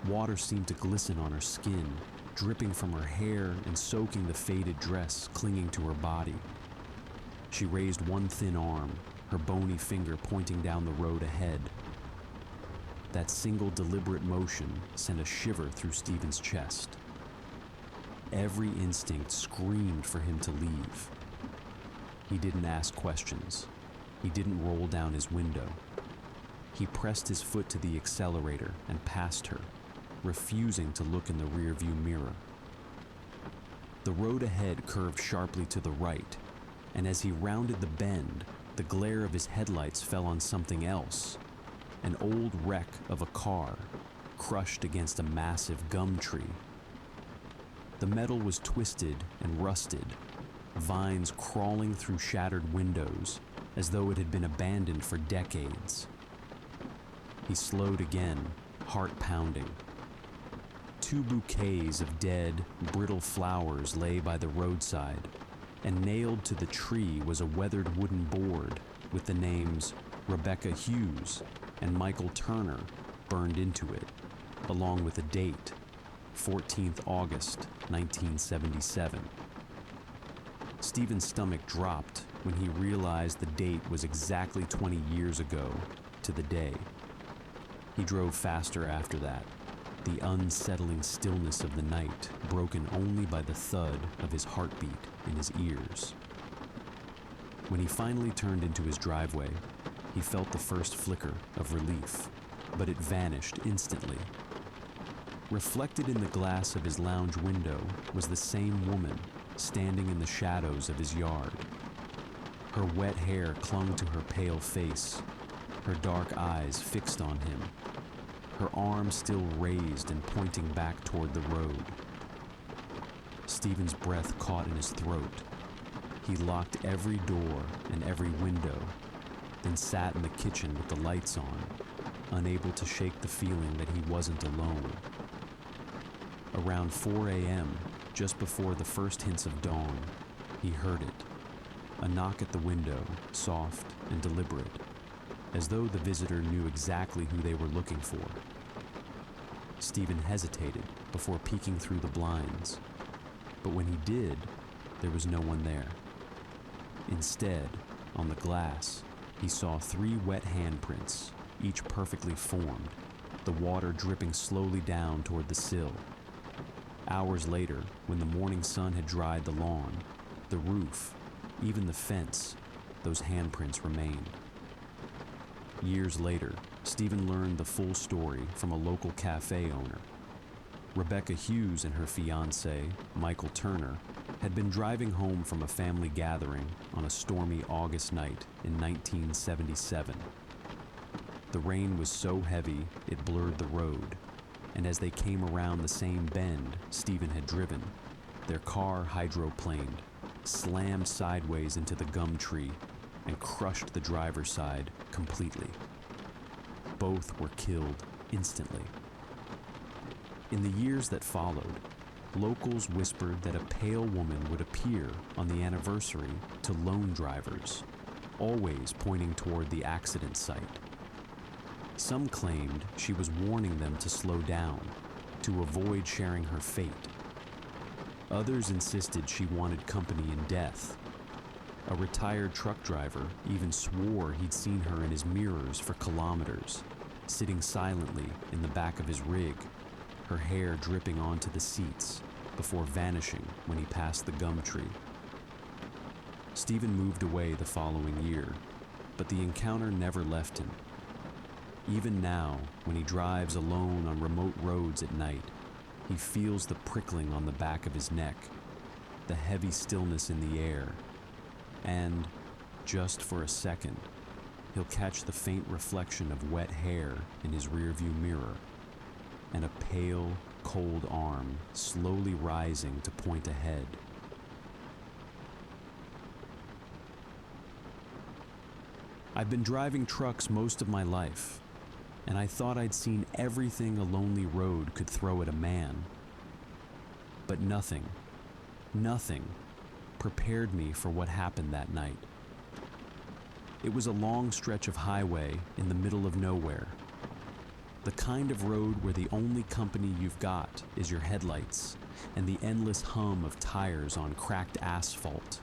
Water seemed to glisten on her skin, dripping from her hair and soaking the faded dress clinging to her body. She raised one thin arm, her bony finger pointing down the road ahead. That single deliberate motion sent a shiver through Stephen's chest. Every instinct screamed for him to leave. He didn't ask questions. He didn't roll down his window. He pressed his foot to the accelerator and passed her, refusing to look in the rearview mirror. The road ahead curved sharply to the right, and as he rounded the bend, the glare of his headlights fell on something else, an old wreck of a car crushed against a massive gum tree. The metal was twisted and rusted, vines crawling through shattered windows, as though it had been abandoned for decades. He slowed again, heart pounding. 2 bouquets of dead, brittle flowers lay by the roadside, and nailed to the tree was a weathered wooden board with the names Rebecca Hughes and Michael Turner burned into it, along with a date, 14th August, 1977. Stephen's stomach dropped when he realized the date was exactly 20 years ago to the day. He drove faster after that, the unsettling stillness of the night broken only by the thud of his heartbeat in his ears. When he finally turned into his driveway, he felt the first flicker of relief, but it vanished instantly. Reflected in the glass of his lounge window was the same woman standing in the shadows of his yard. Her wet hair clung to her pale face, her dark eyes fixed on him, her arm still raised and pointing back toward the road. Stephen's breath caught in his throat. He locked every door and every window, then sat in the kitchen with the lights on, unable to shake the feeling that he wasn't alone. Around 4 a.m., just before the first hints of dawn, he heard it. A knock at the window, soft and deliberate, as though the visitor knew exactly who they were looking for. Stephen hesitated before peeking through the blinds, but when he did, there was no one there. Instead, on the glass, he saw 3 wet handprints, each perfectly formed, the water dripping slowly down toward the sill. Hours later, when the morning sun had dried the lawn, the roof, even the fence, those handprints remained. Years later, Stephen learned the full story from a local cafe owner. Rebecca Hughes and her fiancé, Michael Turner, had been driving home from a family gathering on a stormy August night in 1977. The rain was so heavy it blurred the road, and as they came around the same bend Stephen had driven, their car hydroplaned, slammed sideways into the gum tree, and crushed the driver's side completely. Both were killed instantly. In the years that followed, locals whispered that a pale woman would appear on the anniversary to lone drivers, always pointing toward the accident site. Some claimed she was warning them to slow down, to avoid sharing her fate. Others insisted she wanted company in death. A retired truck driver even swore he'd seen her in his mirrors for kilometers, sitting silently in the back of his rig, her hair dripping onto the seats before vanishing when he passed the gum tree. Stephen moved away the following year, but the encounter never left him. Even now, when he drives alone on remote roads at night, he feels the prickling on the back of his neck, the heavy stillness in the air, and, just for a second, he'll catch the faint reflection of wet hair in his rearview mirror, and a pale, cold arm slowly rising to point ahead. I've been driving trucks most of my life, and I thought I'd seen everything a lonely road could throw at a man. But nothing prepared me for what happened that night. It was a long stretch of highway in the middle of nowhere. The kind of road where the only company you've got is your headlights and the endless hum of tires on cracked asphalt.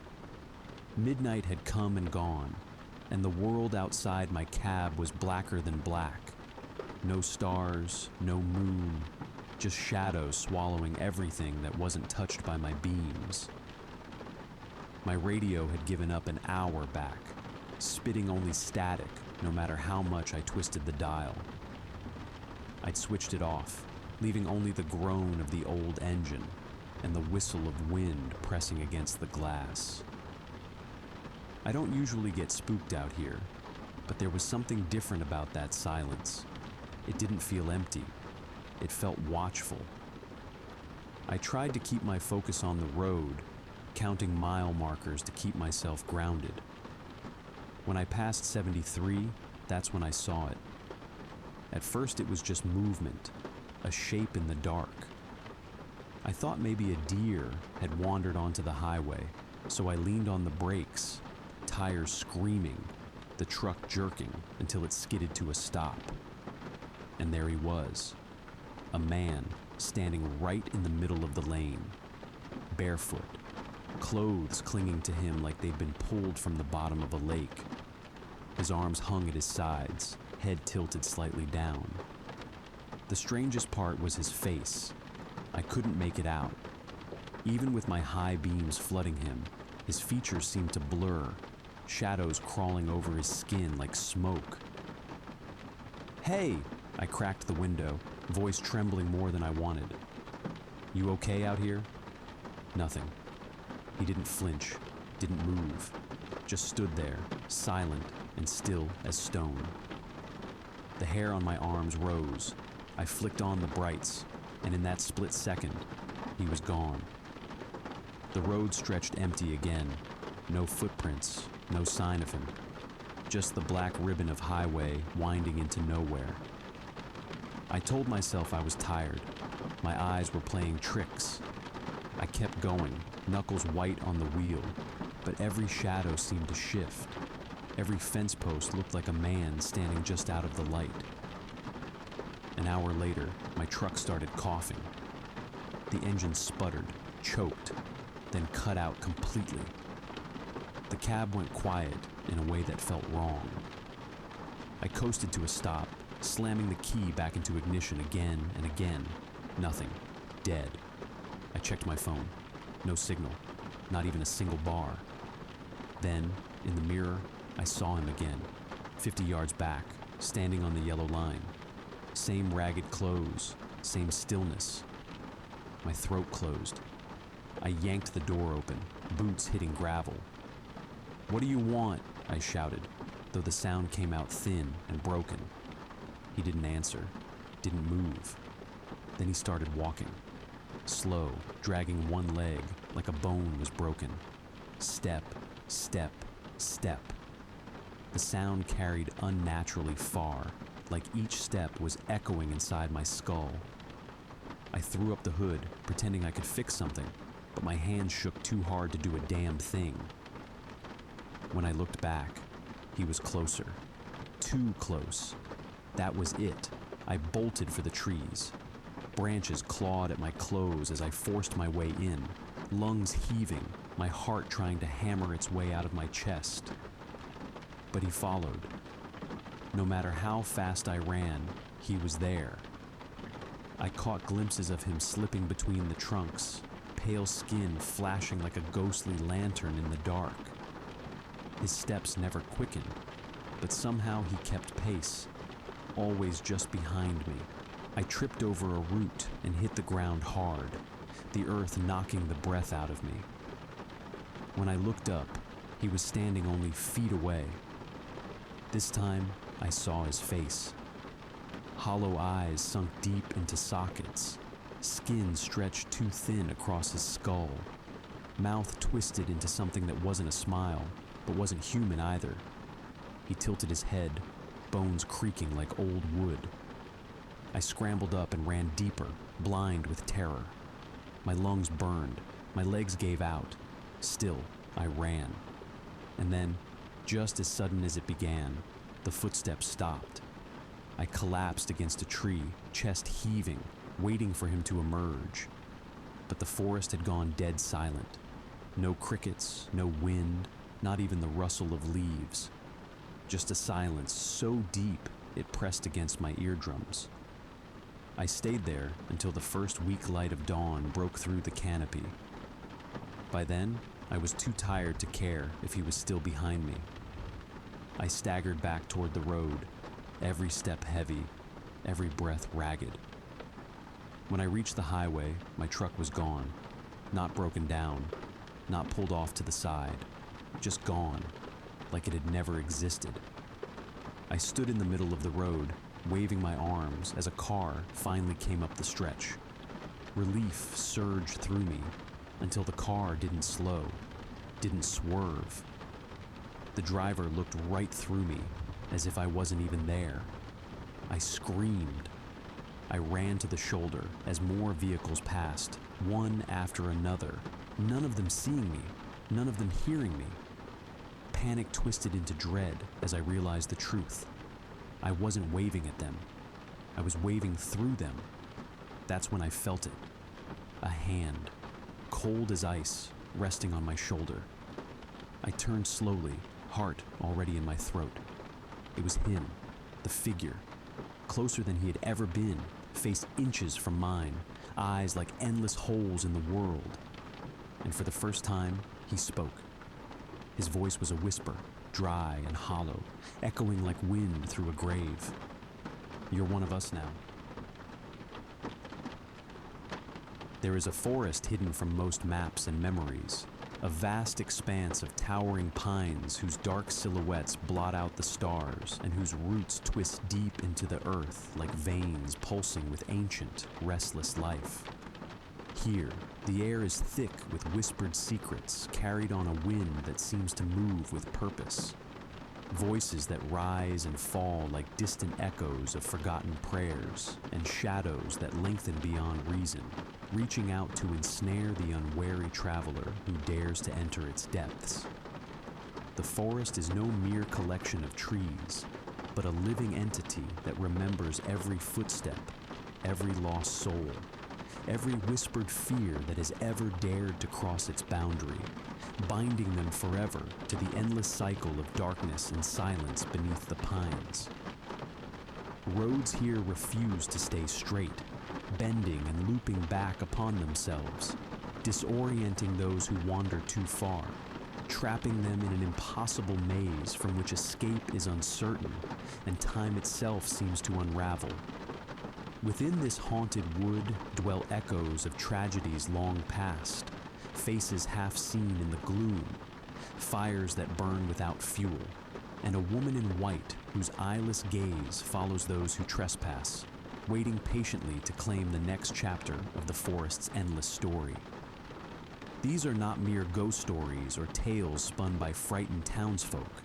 Midnight had come and gone, and the world outside my cab was blacker than black. No stars, no moon, just shadows swallowing everything that wasn't touched by my beams. My radio had given up an hour back, spitting only static no matter how much I twisted the dial. I'd switched it off, leaving only the groan of the old engine and the whistle of wind pressing against the glass. I don't usually get spooked out here, but there was something different about that silence. It didn't feel empty. It felt watchful. I tried to keep my focus on the road, counting mile markers to keep myself grounded. When I passed 73, that's when I saw it. At first it was just movement, a shape in the dark. I thought maybe a deer had wandered onto the highway, so I leaned on the brakes, tires screaming, the truck jerking until it skidded to a stop. And there he was, a man standing right in the middle of the lane, barefoot, clothes clinging to him like they'd been pulled from the bottom of a lake. His arms hung at his sides, head tilted slightly down. The strangest part was his face. I couldn't make it out. Even with my high beams flooding him, his features seemed to blur, shadows crawling over his skin like smoke. "Hey!" I cracked the window, voice trembling more than I wanted. "You okay out here?" Nothing. He didn't flinch, didn't move, just stood there, silent and still as stone. The hair on my arms rose. I flicked on the brights, and in that split second, he was gone. The road stretched empty again. No footprints, no sign of him. Just the black ribbon of highway winding into nowhere. I told myself I was tired. My eyes were playing tricks. I kept going, knuckles white on the wheel, but every shadow seemed to shift. Every fence post looked like a man standing just out of the light. An hour later, my truck started coughing. The engine sputtered, choked, then cut out completely. The cab went quiet in a way that felt wrong. I coasted to a stop, slamming the key back into ignition again and again. Nothing. Dead. I checked my phone. No signal. Not even a single bar. Then, in the mirror, I saw him again, 50 yards back, standing on the yellow line. Same ragged clothes, same stillness. My throat closed. I yanked the door open, boots hitting gravel. "What do you want?" I shouted, though the sound came out thin and broken. He didn't answer, didn't move. Then he started walking, slow, dragging one leg like a bone was broken. Step, step, step. The sound carried unnaturally far, like each step was echoing inside my skull. I threw up the hood, pretending I could fix something, but my hands shook too hard to do a damn thing. When I looked back, he was closer. Too close. That was it. I bolted for the trees. Branches clawed at my clothes as I forced my way in, lungs heaving, my heart trying to hammer its way out of my chest. But he followed. No matter how fast I ran, he was there. I caught glimpses of him slipping between the trunks, pale skin flashing like a ghostly lantern in the dark. His steps never quickened, but somehow he kept pace, always just behind me. I tripped over a root and hit the ground hard, the earth knocking the breath out of me. When I looked up, he was standing only feet away. This time, I saw his face. Hollow eyes sunk deep into sockets, skin stretched too thin across his skull, mouth twisted into something that wasn't a smile, but wasn't human either. He tilted his head, bones creaking like old wood. I scrambled up and ran deeper, blind with terror. My lungs burned, my legs gave out. Still, I ran. And then, just as sudden as it began, the footsteps stopped. I collapsed against a tree, chest heaving, waiting for him to emerge. But the forest had gone dead silent. No crickets, no wind, not even the rustle of leaves. Just a silence so deep it pressed against my eardrums. I stayed there until the first weak light of dawn broke through the canopy. By then, I was too tired to care if he was still behind me. I staggered back toward the road, every step heavy, every breath ragged. When I reached the highway, my truck was gone, not broken down, not pulled off to the side, just gone, like it had never existed. I stood in the middle of the road, waving my arms as a car finally came up the stretch. Relief surged through me until the car didn't slow, didn't swerve. The driver looked right through me, as if I wasn't even there. I screamed. I ran to the shoulder as more vehicles passed, one after another, none of them seeing me, none of them hearing me. Panic twisted into dread as I realized the truth. I wasn't waving at them. I was waving through them. That's when I felt it. A hand, cold as ice, resting on my shoulder. I turned slowly, heart already in my throat. It was him, the figure, closer than he had ever been, face inches from mine, eyes like endless holes in the world. And for the first time, he spoke. His voice was a whisper, dry and hollow, echoing like wind through a grave. "You're one of us now." There is a forest hidden from most maps and memories, a vast expanse of towering pines whose dark silhouettes blot out the stars and whose roots twist deep into the earth like veins pulsing with ancient, restless life. Here, the air is thick with whispered secrets carried on a wind that seems to move with purpose. Voices that rise and fall like distant echoes of forgotten prayers, and shadows that lengthen beyond reason, reaching out to ensnare the unwary traveler who dares to enter its depths. The forest is no mere collection of trees, but a living entity that remembers every footstep, every lost soul, every whispered fear that has ever dared to cross its boundary, binding them forever to the endless cycle of darkness and silence beneath the pines. Roads here refuse to stay straight, bending and looping back upon themselves, disorienting those who wander too far, trapping them in an impossible maze from which escape is uncertain and time itself seems to unravel. Within this haunted wood dwell echoes of tragedies long past, faces half seen in the gloom, fires that burn without fuel, and a woman in white whose eyeless gaze follows those who trespass, waiting patiently to claim the next chapter of the forest's endless story. These are not mere ghost stories or tales spun by frightened townsfolk,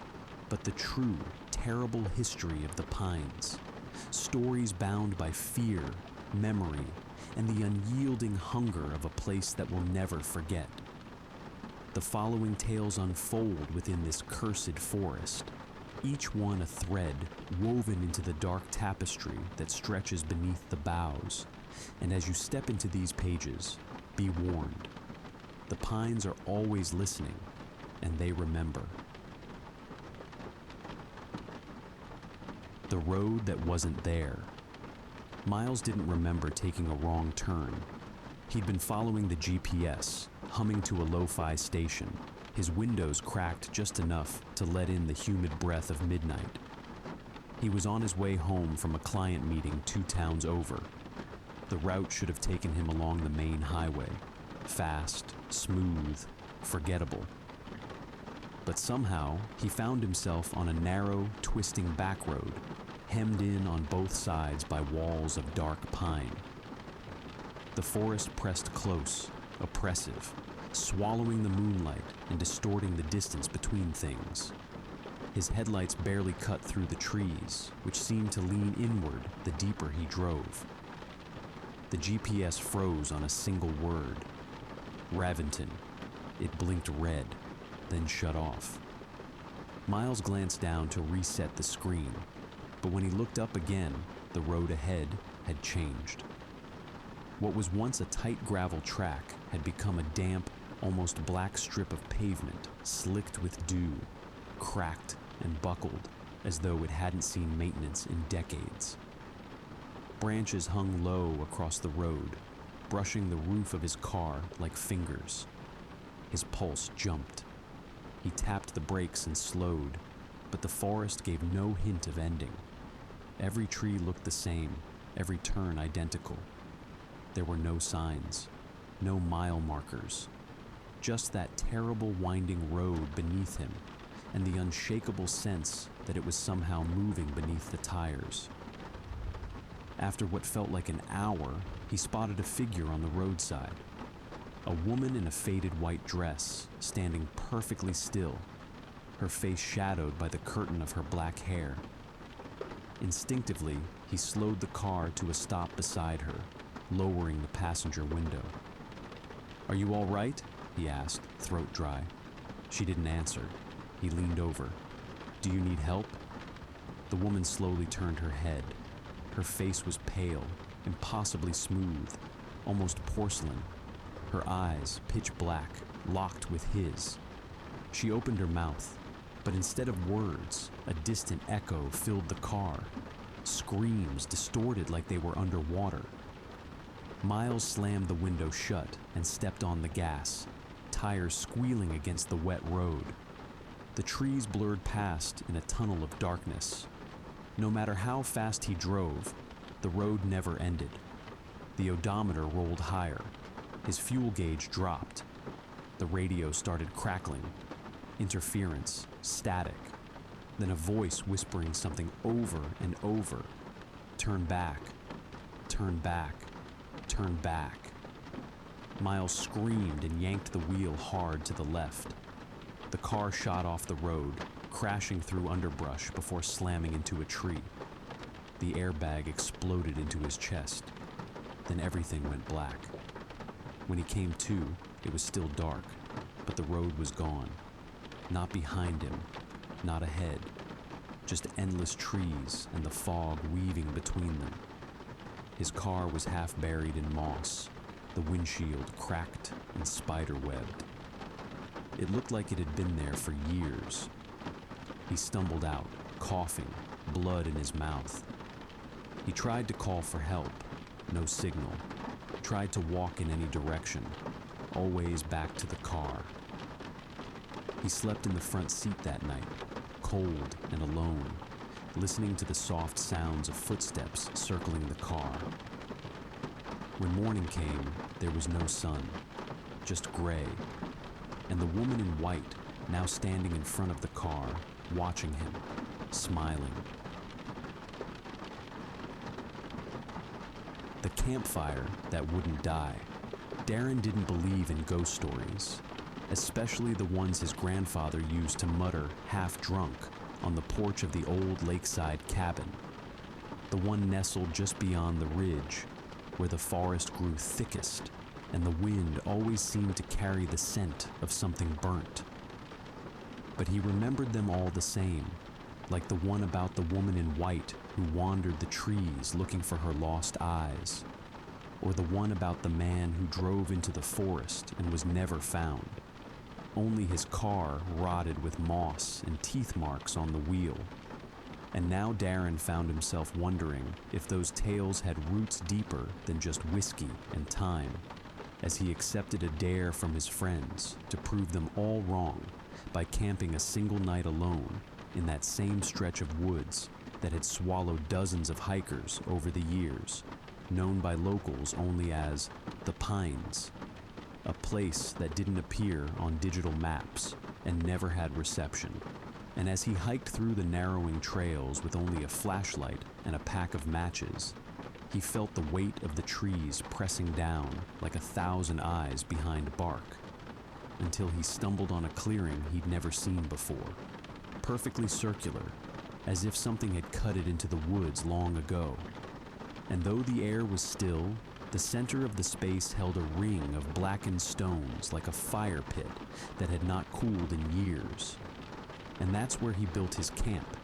but the true, terrible history of the pines. Stories bound by fear, memory, and the unyielding hunger of a place that will never forget. The following tales unfold within this cursed forest, each one a thread woven into the dark tapestry that stretches beneath the boughs. And as you step into these pages, be warned. The pines are always listening, and they remember. The road that wasn't there. Miles didn't remember taking a wrong turn. He'd been following the GPS, humming to a lo-fi station, his windows cracked just enough to let in the humid breath of midnight. He was on his way home from a client meeting 2 towns over. The route should have taken him along the main highway, fast, smooth, forgettable. But somehow, he found himself on a narrow, twisting back road, hemmed in on both sides by walls of dark pine. The forest pressed close, oppressive, swallowing the moonlight and distorting the distance between things. His headlights barely cut through the trees, which seemed to lean inward the deeper he drove. The GPS froze on a single word. Raventon. It blinked red, then shut off. Miles glanced down to reset the screen, but when he looked up again, the road ahead had changed. What was once a tight gravel track had become a damp, almost black strip of pavement, slicked with dew, cracked and buckled as though it hadn't seen maintenance in decades. Branches hung low across the road, brushing the roof of his car like fingers. His pulse jumped. He tapped the brakes and slowed, but the forest gave no hint of ending. Every tree looked the same, every turn identical. There were no signs, no mile markers, just that terrible winding road beneath him and the unshakable sense that it was somehow moving beneath the tires. After what felt like an hour, he spotted a figure on the roadside. A woman in a faded white dress, standing perfectly still, her face shadowed by the curtain of her black hair. Instinctively, he slowed the car to a stop beside her, lowering the passenger window. "Are you all right?" he asked, throat dry. She didn't answer. He leaned over. "Do you need help?" The woman slowly turned her head. Her face was pale, impossibly smooth, almost porcelain. Her eyes, pitch black, locked with his. She opened her mouth, but instead of words, a distant echo filled the car. Screams distorted like they were underwater. Miles slammed the window shut and stepped on the gas, tires squealing against the wet road. The trees blurred past in a tunnel of darkness. No matter how fast he drove, the road never ended. The odometer rolled higher. His fuel gauge dropped. The radio started crackling. Interference, static. Then a voice whispering something over and over. "Turn back, turn back, turn back." Miles screamed and yanked the wheel hard to the left. The car shot off the road, crashing through underbrush before slamming into a tree. The airbag exploded into his chest. Then everything went black. When he came to, it was still dark, but the road was gone. Not behind him, not ahead, just endless trees and the fog weaving between them. His car was half buried in moss, the windshield cracked and spider-webbed. It looked like it had been there for years. He stumbled out, coughing, blood in his mouth. He tried to call for help, no signal. Tried to walk in any direction, always back to the car. He slept in the front seat that night, cold and alone, listening to the soft sounds of footsteps circling the car. When morning came, there was no sun, just gray, and the woman in white, now standing in front of the car, watching him, smiling. The campfire that wouldn't die. Darren didn't believe in ghost stories, especially the ones his grandfather used to mutter, half drunk, on the porch of the old lakeside cabin. The one nestled just beyond the ridge, where the forest grew thickest, and the wind always seemed to carry the scent of something burnt. But he remembered them all the same, like the one about the woman in white who wandered the trees looking for her lost eyes, or the one about the man who drove into the forest and was never found. Only his car rotted with moss and teeth marks on the wheel. And now Darren found himself wondering if those tales had roots deeper than just whiskey and time, as he accepted a dare from his friends to prove them all wrong by camping a single night alone in that same stretch of woods that had swallowed dozens of hikers over the years, known by locals only as the Pines, a place that didn't appear on digital maps and never had reception. And as he hiked through the narrowing trails with only a flashlight and a pack of matches, he felt the weight of the trees pressing down like 1,000 eyes behind bark, until he stumbled on a clearing he'd never seen before, perfectly circular, as if something had cut it into the woods long ago. And though the air was still, the center of the space held a ring of blackened stones like a fire pit that had not cooled in years. And that's where he built his camp,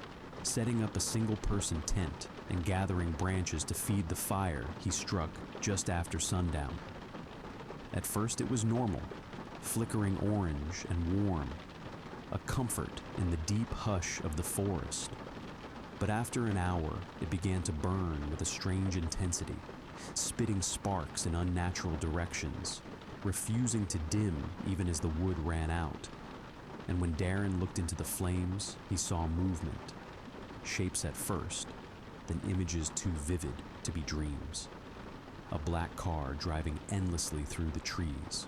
setting up a single-person tent and gathering branches to feed the fire he struck just after sundown. At first it was normal, flickering orange and warm, a comfort in the deep hush of the forest. But after an hour, it began to burn with a strange intensity, spitting sparks in unnatural directions, refusing to dim even as the wood ran out. And when Darren looked into the flames, he saw movement. Shapes at first, then images too vivid to be dreams. A black car driving endlessly through the trees.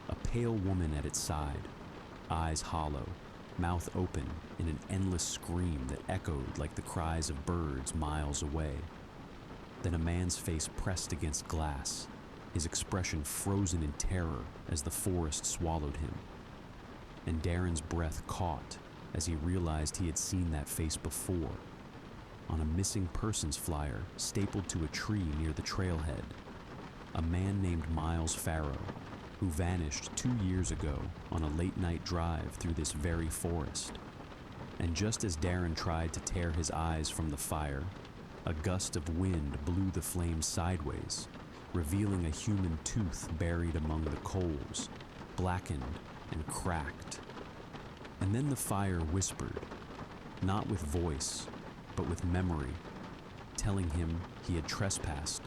A pale woman at its side, eyes hollow, mouth open in an endless scream that echoed like the cries of birds miles away. Then a man's face pressed against glass, his expression frozen in terror as the forest swallowed him. And Darren's breath caught as he realized he had seen that face before, on a missing persons flyer stapled to a tree near the trailhead. A man named Miles Farrow, who vanished 2 years ago on a late-night drive through this very forest. And just as Darren tried to tear his eyes from the fire, a gust of wind blew the flames sideways, revealing a human tooth buried among the coals, blackened and cracked. And then the fire whispered, not with voice, but with memory, telling him he had trespassed,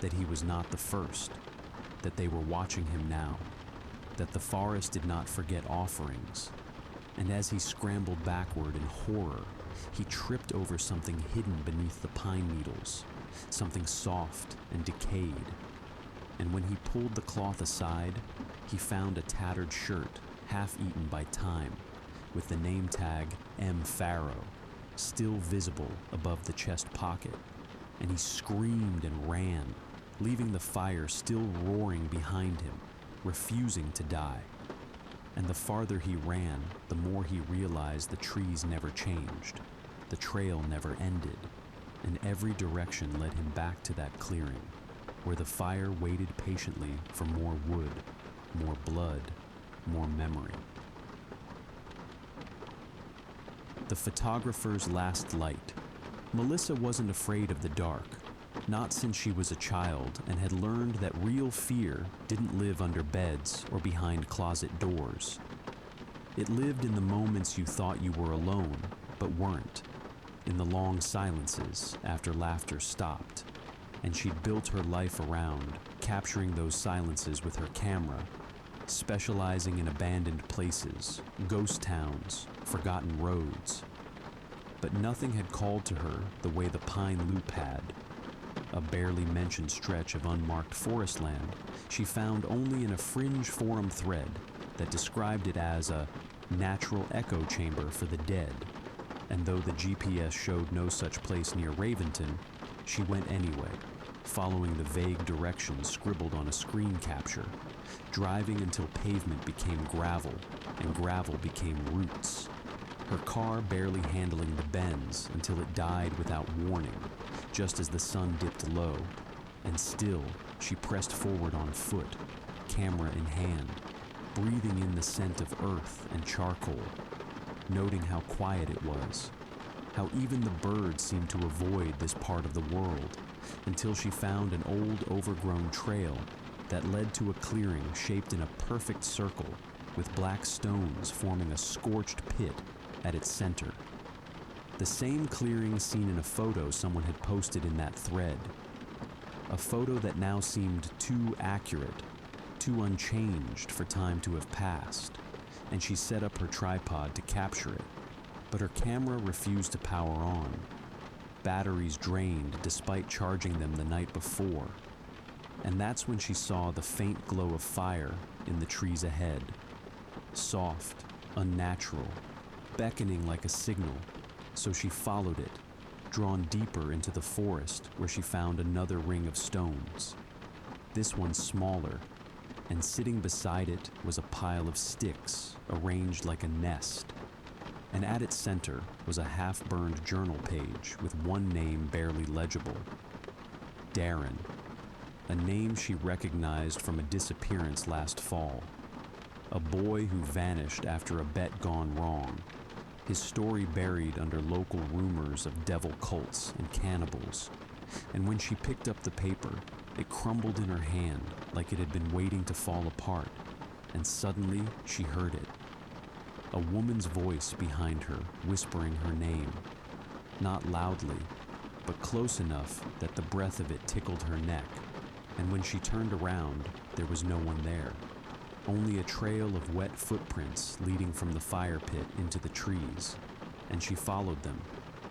that he was not the first, that they were watching him now, that the forest did not forget offerings. And as he scrambled backward in horror, he tripped over something hidden beneath the pine needles, something soft and decayed. And when he pulled the cloth aside, he found a tattered shirt, half eaten by time, with the name tag M. Farrow still visible above the chest pocket. And he screamed and ran, leaving the fire still roaring behind him, refusing to die. And the farther he ran, the more he realized the trees never changed, the trail never ended, and every direction led him back to that clearing, where the fire waited patiently for more wood, more blood, more memory. The photographer's last light. Melissa wasn't afraid of the dark, not since she was a child and had learned that real fear didn't live under beds or behind closet doors. It lived in the moments you thought you were alone, but weren't, in the long silences after laughter stopped, and she'd built her life around capturing those silences with her camera, specializing in abandoned places, ghost towns, forgotten roads. But nothing had called to her the way the Pine Loop had. A barely mentioned stretch of unmarked forest land she found only in a fringe forum thread that described it as a natural echo chamber for the dead. And though the GPS showed no such place near Raventon, she went anyway, following the vague directions scribbled on a screen capture, driving until pavement became gravel and gravel became roots, her car barely handling the bends until it died without warning, just as the sun dipped low, and still she pressed forward on foot, camera in hand, breathing in the scent of earth and charcoal, noting how quiet it was, how even the birds seemed to avoid this part of the world, until she found an old overgrown trail that led to a clearing shaped in a perfect circle with black stones forming a scorched pit at its center. The same clearing seen in a photo someone had posted in that thread. A photo that now seemed too accurate, too unchanged for time to have passed, and she set up her tripod to capture it, but her camera refused to power on. Batteries drained despite charging them the night before, and that's when she saw the faint glow of fire in the trees ahead. Soft, unnatural, beckoning like a signal, so she followed it, drawn deeper into the forest where she found another ring of stones. This one smaller, and sitting beside it was a pile of sticks arranged like a nest. And at its center was a half-burned journal page with one name barely legible. Darren, a name she recognized from a disappearance last fall. A boy who vanished after a bet gone wrong, his story buried under local rumors of devil cults and cannibals. And when she picked up the paper, it crumbled in her hand like it had been waiting to fall apart, and suddenly she heard it. A woman's voice behind her whispering her name, not loudly, but close enough that the breath of it tickled her neck. And when she turned around, there was no one there. Only a trail of wet footprints leading from the fire pit into the trees, and she followed them,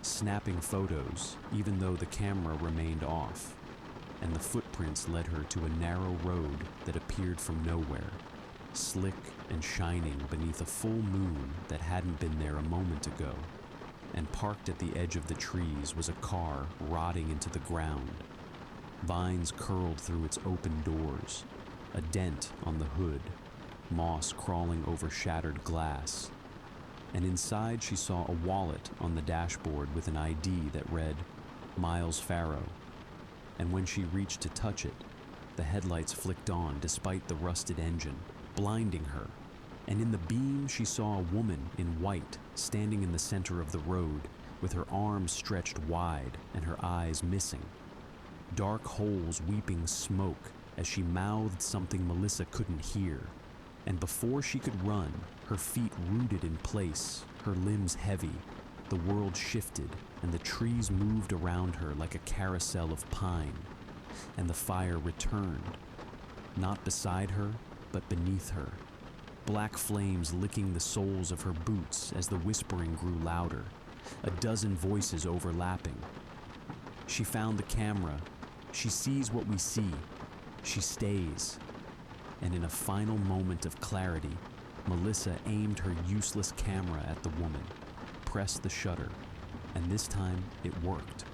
snapping photos even though the camera remained off, and the footprints led her to a narrow road that appeared from nowhere, slick and shining beneath a full moon that hadn't been there a moment ago, and parked at the edge of the trees was a car rotting into the ground. Vines curled through its open doors, a dent on the hood, moss crawling over shattered glass. and inside she saw a wallet on the dashboard with an ID that read Miles Farrow. And when she reached to touch it, the headlights flicked on despite the rusted engine, blinding her. And in the beam, she saw a woman in white standing in the center of the road with her arms stretched wide and her eyes missing. Dark holes weeping smoke as she mouthed something Melissa couldn't hear. And before she could run, her feet rooted in place, her limbs heavy, the world shifted and the trees moved around her like a carousel of pine. And the fire returned, not beside her, but beneath her. Black flames licking the soles of her boots as the whispering grew louder, a dozen voices overlapping. She found the camera. She sees what we see. She stays. And in a final moment of clarity, Melissa aimed her useless camera at the woman, pressed the shutter, and this time it worked.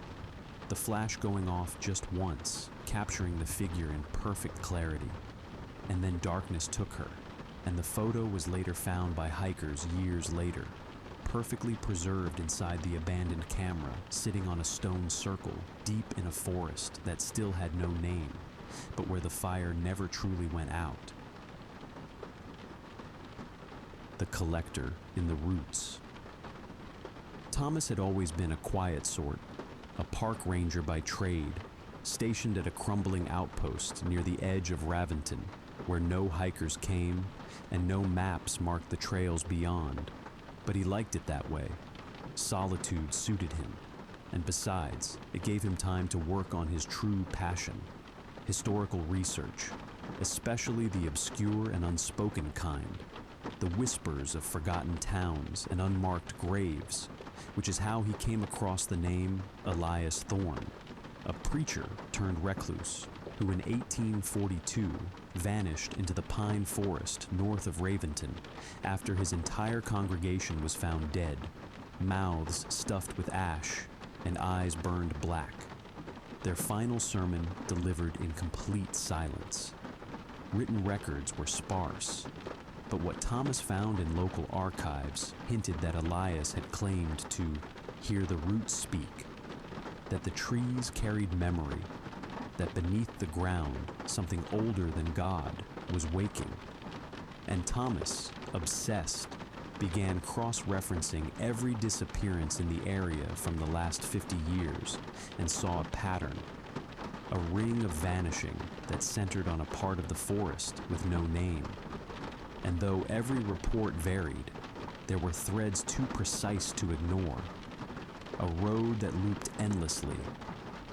The flash going off just once, capturing the figure in perfect clarity. And then darkness took her, and the photo was later found by hikers years later, perfectly preserved inside the abandoned camera, sitting on a stone circle deep in a forest that still had no name, but where the fire never truly went out. The collector in the roots. Thomas had always been a quiet sort, a park ranger by trade, stationed at a crumbling outpost near the edge of Raventon, where no hikers came and no maps marked the trails beyond. But he liked it that way. Solitude suited him, and besides, it gave him time to work on his true passion, historical research, especially the obscure and unspoken kind, the whispers of forgotten towns and unmarked graves, which is how he came across the name Elias Thorne, a preacher turned recluse who in 1842 vanished into the pine forest north of Raventon after his entire congregation was found dead, mouths stuffed with ash and eyes burned black. Their final sermon delivered in complete silence. Written records were sparse, but what Thomas found in local archives hinted that Elias had claimed to hear the roots speak, that the trees carried memory, that beneath the ground something older than God was waking. And Thomas, obsessed, began cross-referencing every disappearance in the area from the last 50 years and saw a pattern, a ring of vanishing that centered on a part of the forest with no name. And though every report varied, there were threads too precise to ignore. A road that looped endlessly,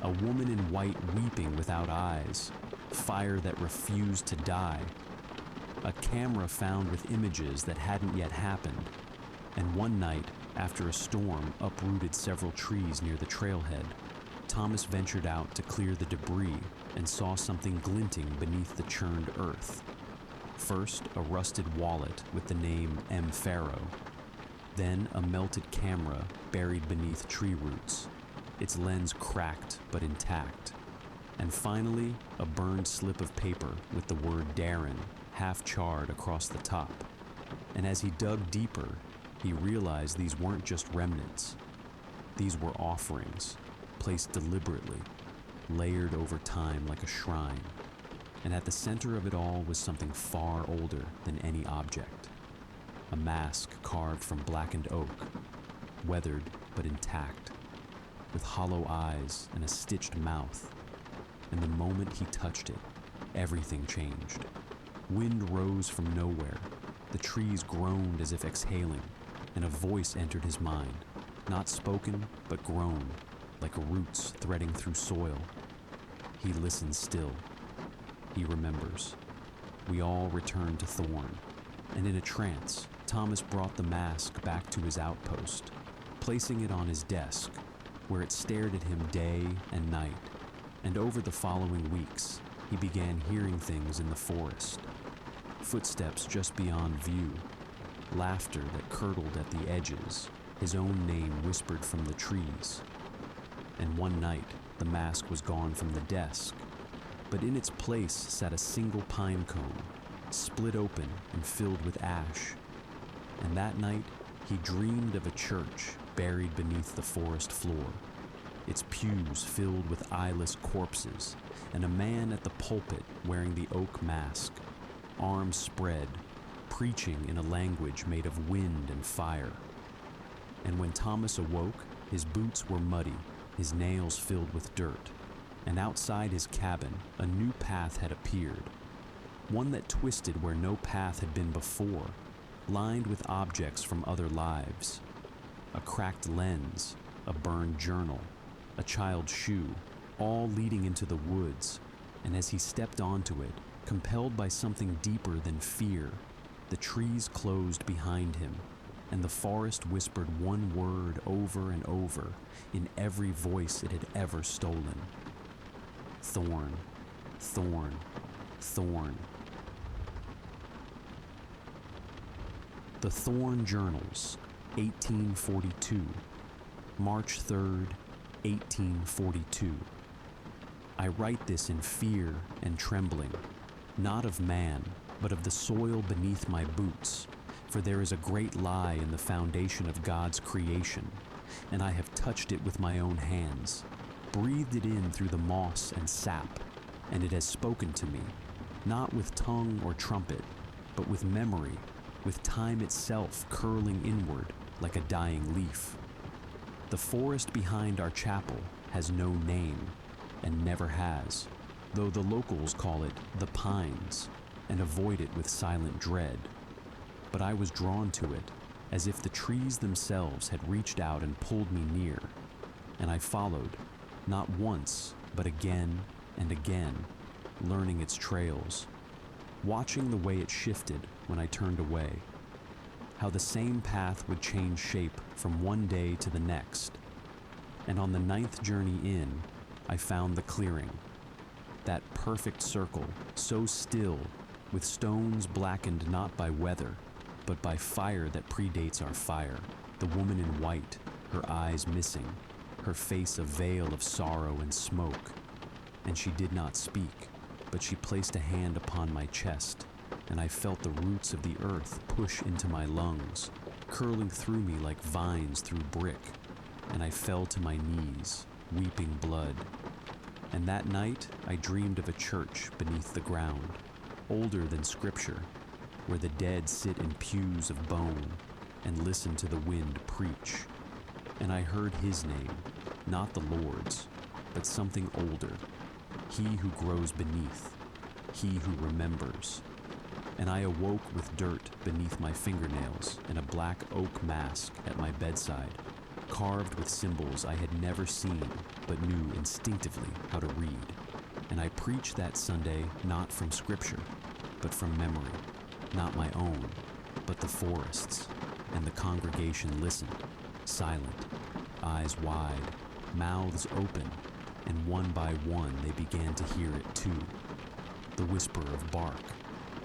a woman in white weeping without eyes, fire that refused to die, a camera found with images that hadn't yet happened, and one night, after a storm uprooted several trees near the trailhead, Thomas ventured out to clear the debris and saw something glinting beneath the churned earth. First, a rusted wallet with the name M. Farrow, then a melted camera buried beneath tree roots, its lens cracked but intact, and finally, a burned slip of paper with the word Darren half charred across the top. And as he dug deeper, he realized these weren't just remnants. These were offerings, placed deliberately, layered over time like a shrine. And at the center of it all was something far older than any object. A mask carved from blackened oak, weathered but intact, with hollow eyes and a stitched mouth. And the moment he touched it, everything changed. Wind rose from nowhere, the trees groaned as if exhaling, and a voice entered his mind, not spoken, but grown, like roots threading through soil. He listens still. He remembers. We all returned to Thorne, and in a trance, Thomas brought the mask back to his outpost, placing it on his desk, where it stared at him day and night. And over the following weeks, he began hearing things in the forest. Footsteps just beyond view, laughter that curdled at the edges, his own name whispered from the trees. And one night, the mask was gone from the desk, but in its place sat a single pine cone, split open and filled with ash. And that night, He dreamed of a church buried beneath the forest floor, its pews filled with eyeless corpses, and a man at the pulpit wearing the oak mask, arms spread, preaching in a language made of wind and fire. And when Thomas awoke, his boots were muddy, his nails filled with dirt, and outside his cabin, a new path had appeared, one that twisted where no path had been before, lined with objects from other lives. A cracked lens, a burned journal, a child's shoe, all leading into the woods, and as he stepped onto it, compelled by something deeper than fear, the trees closed behind him, and the forest whispered one word over and over in every voice it had ever stolen. Thorn, thorn, thorn. The Thorn Journals, 1842, March 3rd, 1842. I write this in fear and trembling, not of man, but of the soil beneath my boots, for there is a great lie in the foundation of God's creation, and I have touched it with my own hands, breathed it in through the moss and sap, and it has spoken to me, not with tongue or trumpet, but with memory, with time itself curling inward like a dying leaf. The forest behind our chapel has no name, and never has, though the locals call it the Pines, and avoid it with silent dread. But I was drawn to it, as if the trees themselves had reached out and pulled me near, and I followed, not once, but again and again, learning its trails, watching the way it shifted when I turned away, how the same path would change shape from one day to the next. And on the 9th journey in, I found the clearing, that perfect circle, so still, with stones blackened not by weather, but by fire that predates our fire, the woman in white, her eyes missing, her face a veil of sorrow and smoke. And she did not speak, but she placed a hand upon my chest, and I felt the roots of the earth push into my lungs, curling through me like vines through brick, and I fell to my knees, weeping blood. And that night I dreamed of a church beneath the ground, older than Scripture, where the dead sit in pews of bone and listen to the wind preach. And I heard his name, not the Lord's, but something older, he who grows beneath, he who remembers. And I awoke with dirt beneath my fingernails and a black oak mask at my bedside, carved with symbols I had never seen but knew instinctively how to read. And I preached that Sunday not from Scripture, but from memory, not my own, but the forest's, and the congregation listened, silent, eyes wide, mouths open, and one by one they began to hear it too, the whisper of bark,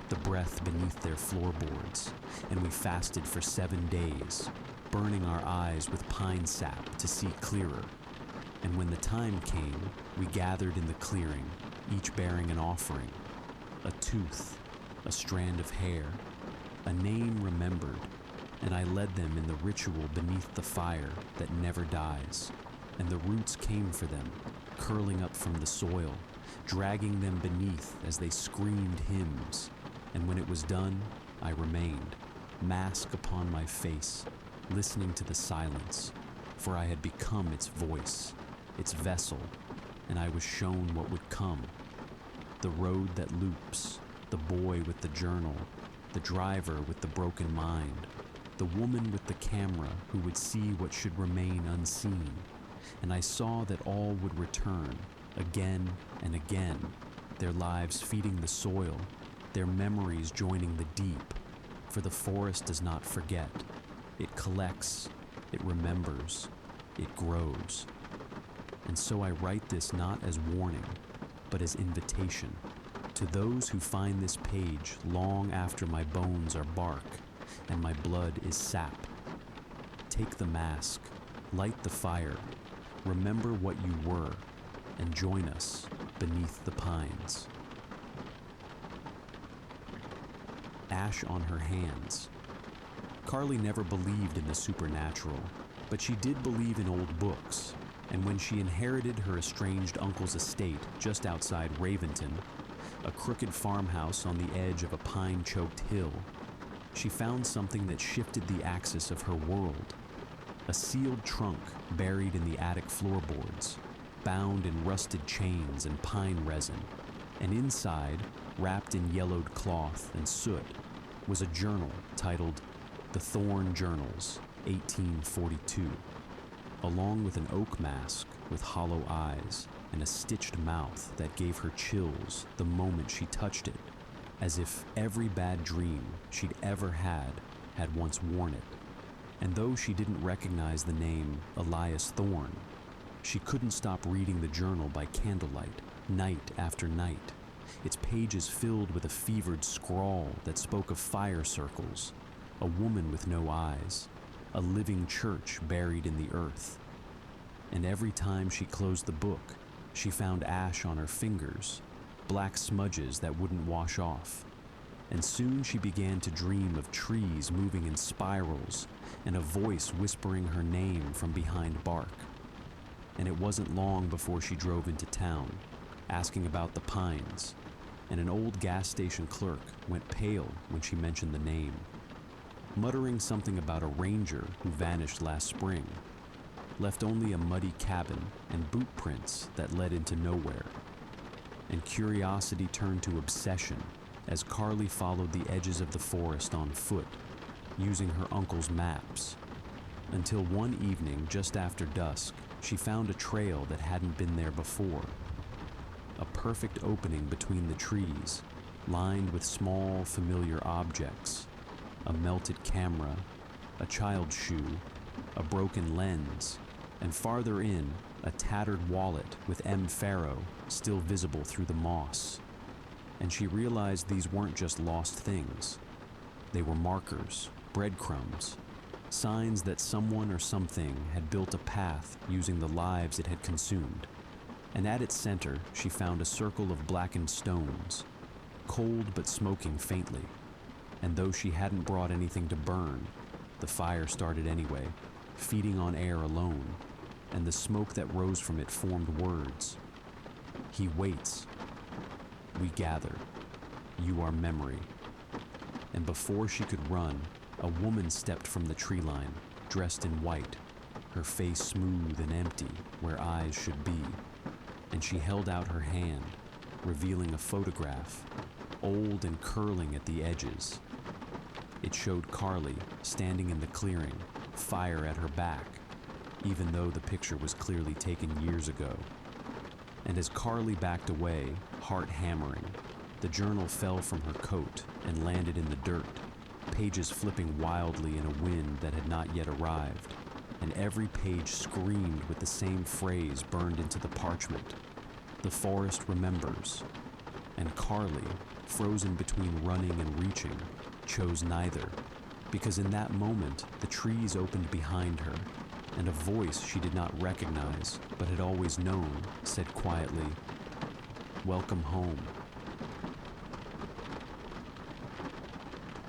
the breath beneath their floorboards, and we fasted for 7 days, burning our eyes with pine sap to see clearer. And when the time came, we gathered in the clearing, each bearing an offering, a tooth, a strand of hair, a name remembered, and I led them in the ritual beneath the fire that never dies, and the roots came for them, curling up from the soil, dragging them beneath as they screamed hymns, and when it was done, I remained, mask upon my face, listening to the silence, for I had become its voice, its vessel, and I was shown what would come, the road that loops, the boy with the journal, the driver with the broken mind, the woman with the camera who would see what should remain unseen, and I saw that all would return, again and again, their lives feeding the soil, their memories joining the deep, for the forest does not forget. It collects, it remembers, it grows. And so I write this not as warning, but as invitation to those who find this page long after my bones are bark and my blood is sap. Take the mask, light the fire, remember what you were, and join us beneath the pines. Ash on her hands, Carly never believed in the supernatural, but she did believe in old books, and when she inherited her estranged uncle's estate just outside Raventon, a crooked farmhouse on the edge of a pine-choked hill, she found something that shifted the axis of her world. A sealed trunk buried in the attic floorboards, bound in rusted chains and pine resin, and inside, wrapped in yellowed cloth and soot, was a journal titled The Thorn Journals, 1842, along with an oak mask with hollow eyes and a stitched mouth that gave her chills the moment she touched it, as if every bad dream she'd ever had once worn it. And though she didn't recognize the name Elias Thorne, she couldn't stop reading the journal by candlelight, night after night, its pages filled with a fevered scrawl that spoke of fire circles, a woman with no eyes, a living church buried in the earth. And every time she closed the book, she found ash on her fingers, black smudges that wouldn't wash off. And soon she began to dream of trees moving in spirals and a voice whispering her name from behind bark. And it wasn't long before she drove into town, asking about the pines, and an old gas station clerk went pale when she mentioned the name, muttering something about a ranger who vanished last spring, left only a muddy cabin and boot prints that led into nowhere. And curiosity turned to obsession as Carly followed the edges of the forest on foot, using her uncle's maps, until one evening just after dusk, she found a trail that hadn't been there before. A perfect opening between the trees, lined with small, familiar objects, a melted camera, a child's shoe, a broken lens, and farther in, a tattered wallet with M. Pharaoh still visible through the moss. And she realized these weren't just lost things. They were markers, breadcrumbs, signs that someone or something had built a path using the lives it had consumed. And at its center, she found a circle of blackened stones, cold but smoking faintly. And though she hadn't brought anything to burn, the fire started anyway, feeding on air alone, and the smoke that rose from it formed words. He waits. We gather. You are memory. And before she could run, a woman stepped from the tree line, dressed in white, her face smooth and empty where eyes should be. And she held out her hand, revealing a photograph, old and curling at the edges. It showed Carly standing in the clearing, fire at her back, even though the picture was clearly taken years ago. And as Carly backed away, heart hammering, the journal fell from her coat and landed in the dirt, pages flipping wildly in a wind that had not yet arrived, and every page screamed with the same phrase burned into the parchment. The forest remembers. And Carly, frozen between running and reaching, chose neither, because in that moment the trees opened behind her, and a voice she did not recognize but had always known said quietly, "Welcome home."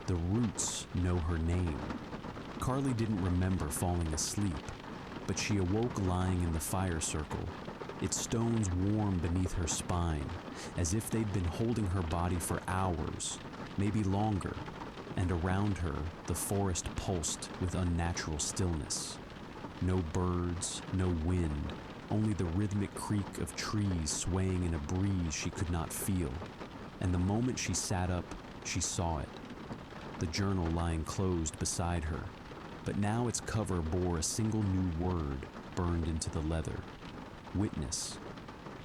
The roots know her name. Carly didn't remember falling asleep, but she awoke lying in the fire circle, its stones warm beneath her spine, as if they'd been holding her body for hours, maybe longer, and around her the forest pulsed with unnatural stillness. No birds, no wind, only the rhythmic creak of trees swaying in a breeze she could not feel. And the moment she sat up, she saw it. The journal lying closed beside her, but now its cover bore a single new word burned into the leather: witness.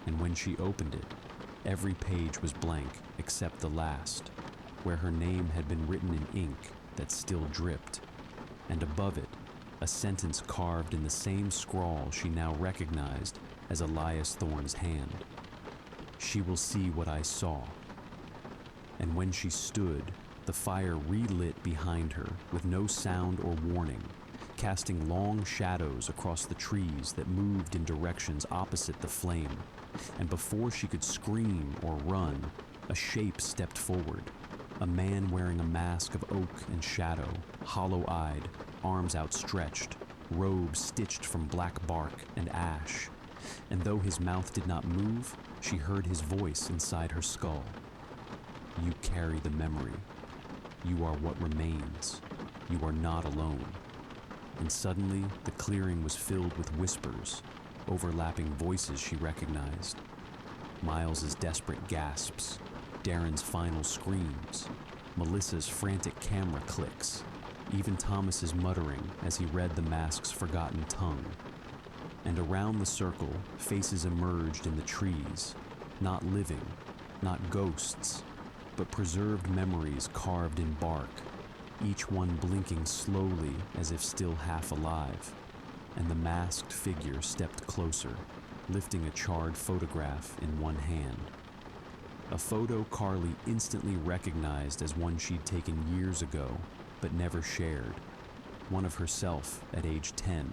And when she opened it, every page was blank except the last, where her name had been written in ink that still dripped, and above it, a sentence carved in the same scrawl she now recognized as Elias Thorne's hand. She will see what I saw. And when she stood, the fire relit behind her with no sound or warning, casting long shadows across the trees that moved in directions opposite the flame. And before she could scream or run, a shape stepped forward, A man wearing a mask of oak and shadow, hollow-eyed, arms outstretched, robe stitched from black bark and ash. And though his mouth did not move, she heard his voice inside her skull. You carry the memory. You are what remains. You are not alone. And suddenly, the clearing was filled with whispers, overlapping voices she recognized. Miles's desperate gasps, Darren's final screams, Melissa's frantic camera clicks, even Thomas's muttering as he read the mask's forgotten tongue. And around the circle, faces emerged in the trees, not living, not ghosts, but preserved memories carved in bark, each one blinking slowly as if still half alive. And the masked figure stepped closer, lifting a charred photograph in one hand. A photo Carly instantly recognized as one she'd taken years ago, but never shared. One of herself at age 10,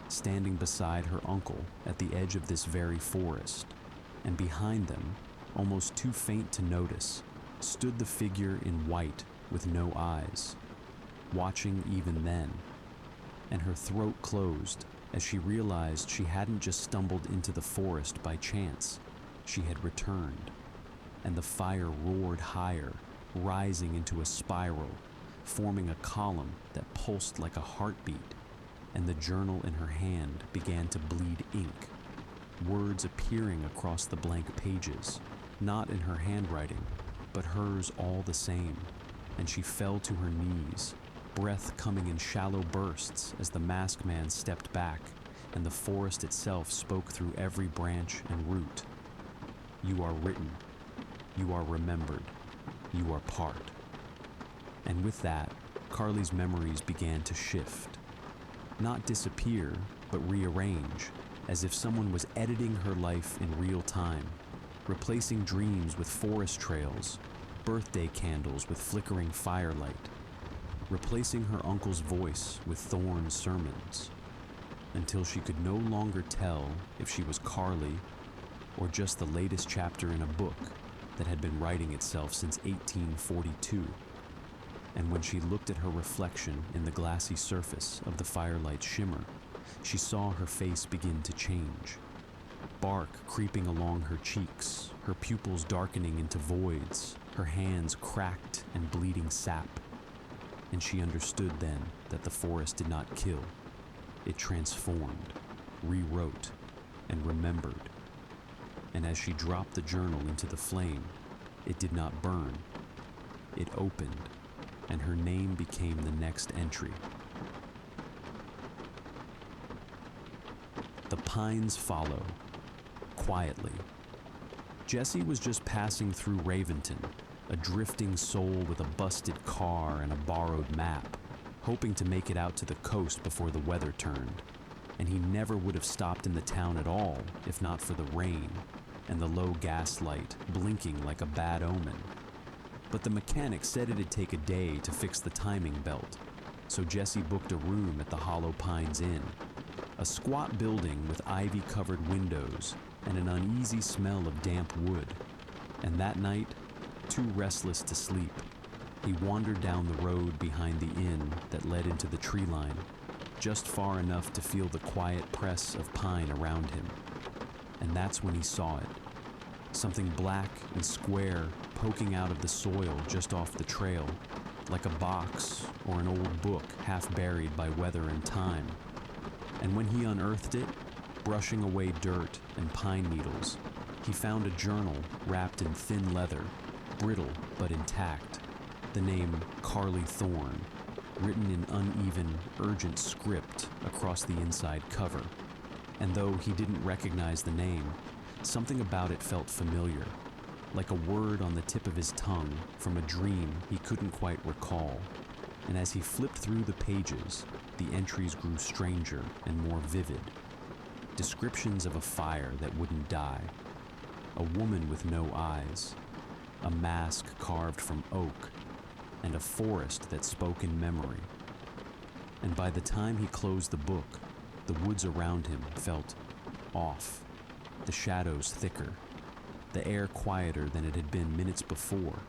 standing beside her uncle at the edge of this very forest. And behind them, almost too faint to notice, stood the figure in white with no eyes, watching even then. And her throat closed as she realized she hadn't just stumbled into the forest by chance. She had returned. And the fire roared higher, rising into a spiral, forming a column that pulsed like a heartbeat. And the journal in her hand began to bleed ink, words appearing across the blank pages, not in her handwriting, but hers all the same. And she fell to her knees, breath coming in shallow bursts as the masked man stepped back, and the forest itself spoke through every branch and root. You are written. You are remembered. You are part. And with that, Carly's memories began to shift. Not disappear, but rearrange, as if someone was editing her life in real time, replacing dreams with forest trails, birthday candles with flickering firelight, replacing her uncle's voice with Thorne's sermons, until she could no longer tell if she was Carly or just the latest chapter in a book that had been writing itself since 1842. And when she looked at her reflection in the glassy surface of the firelight's shimmer, she saw her face begin to change. Bark creeping along her cheeks, her pupils darkening into voids, her hands cracked and bleeding sap. And she understood then that the forest did not kill. It transformed, rewrote, and remembered. And as she dropped the journal into the flame, it did not burn. It opened, and her name became the next entry. The pines follow, quietly. Jesse was just passing through Raventon, a drifting soul with a busted car and a borrowed map, hoping to make it out to the coast before the weather turned. And he never would have stopped in the town at all if not for the rain and the low gas light blinking like a bad omen. But the mechanic said it'd take a day to fix the timing belt, so Jesse booked a room at the Hollow Pines Inn, a squat building with ivy-covered windows and an uneasy smell of damp wood. And that night, too restless to sleep, he wandered down the road behind the inn that led into the tree line, just far enough to feel the quiet press of pine around him. And that's when he saw it. Something black and square poking out of the soil just off the trail, like a box or an old book half buried by weather and time. And when he unearthed it, brushing away dirt and pine needles, he found a journal wrapped in thin leather, brittle but intact. The name Carly Thorne, written in uneven, urgent script across the inside cover. And though he didn't recognize the name, something about it felt familiar, like a word on the tip of his tongue from a dream he couldn't quite recall. And as he flipped through the pages, the entries grew stranger and more vivid. Descriptions of a fire that wouldn't die, a woman with no eyes, a mask carved from oak, and a forest that spoke in memory. And by the time he closed the book, the woods around him felt off, the shadows thicker, the air quieter than it had been minutes before.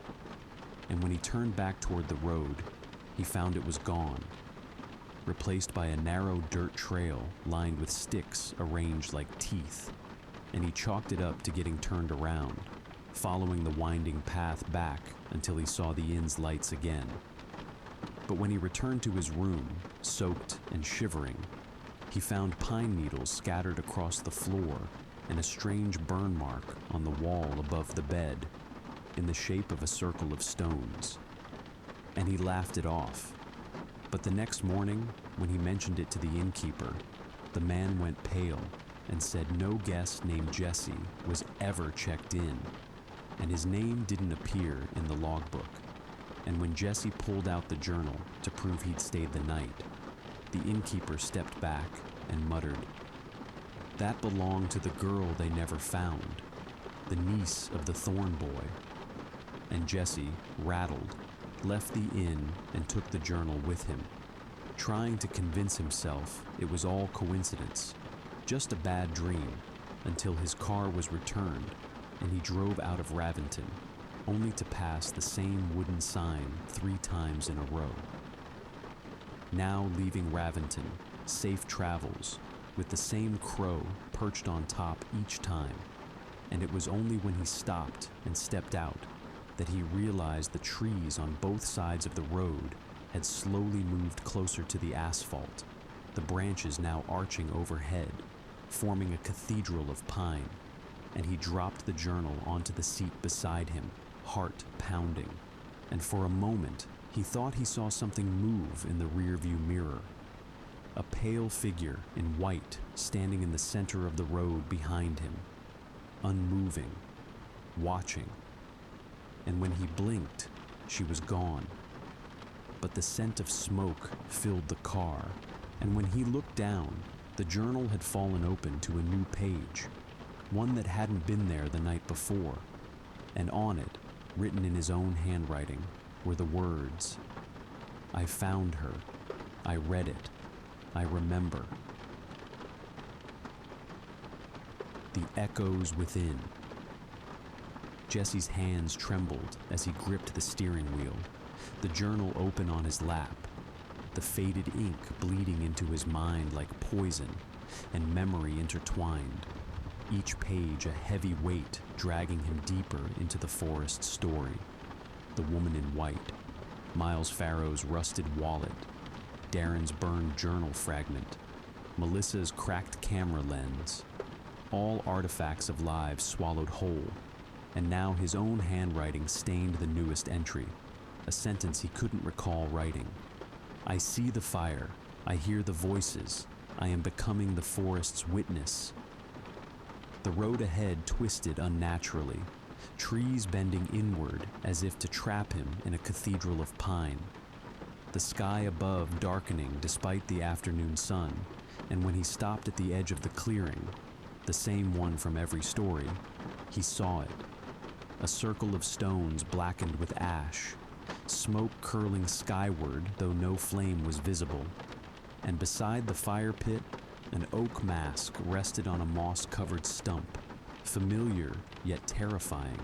and when he turned back toward the road, he found it was gone, replaced by a narrow dirt trail lined with sticks arranged like teeth, and he chalked it up to getting turned around, following the winding path back until he saw the inn's lights again. But when he returned to his room, soaked and shivering, he found pine needles scattered across the floor and a strange burn mark on the wall above the bed, in the shape of a circle of stones. And he laughed it off. But the next morning, when he mentioned it to the innkeeper, the man went pale and said no guest named Jesse was ever checked in, and his name didn't appear in the logbook. And when Jesse pulled out the journal to prove he'd stayed the night, the innkeeper stepped back and muttered, "That belonged to the girl they never found, the niece of the Thorn Boy." And Jesse, rattled, left the inn and took the journal with him, trying to convince himself it was all coincidence, just a bad dream, until his car was returned and he drove out of Raventon, only to pass the same wooden sign 3 times in a row. Now leaving Raventon, safe travels, with the same crow perched on top each time, and it was only when he stopped and stepped out that he realized the trees on both sides of the road had slowly moved closer to the asphalt, the branches now arching overhead, forming a cathedral of pine, and he dropped the journal onto the seat beside him, heart pounding, and for a moment he thought he saw something move in the rearview mirror. A pale figure in white standing in the center of the road behind him, unmoving, watching. And when he blinked, she was gone. But the scent of smoke filled the car, and when he looked down, the journal had fallen open to a new page, one that hadn't been there the night before, and on it, written in his own handwriting, were the words, "I found her. I read it. I remember." The echoes within. Jesse's hands trembled as he gripped the steering wheel, the journal open on his lap, the faded ink bleeding into his mind like poison, and memory intertwined, each page a heavy weight dragging him deeper into the forest story. The woman in white, Miles Farrow's rusted wallet, Darren's burned journal fragment, Melissa's cracked camera lens, all artifacts of lives swallowed whole, and now his own handwriting stained the newest entry, a sentence he couldn't recall writing. "I see the fire, I hear the voices, I am becoming the forest's witness." The road ahead twisted unnaturally, trees bending inward as if to trap him in a cathedral of pine. The sky above darkening despite the afternoon sun, and when he stopped at the edge of the clearing, the same one from every story, he saw it. A circle of stones blackened with ash, smoke curling skyward though no flame was visible, and beside the fire pit, an oak mask rested on a moss-covered stump, familiar yet terrifying,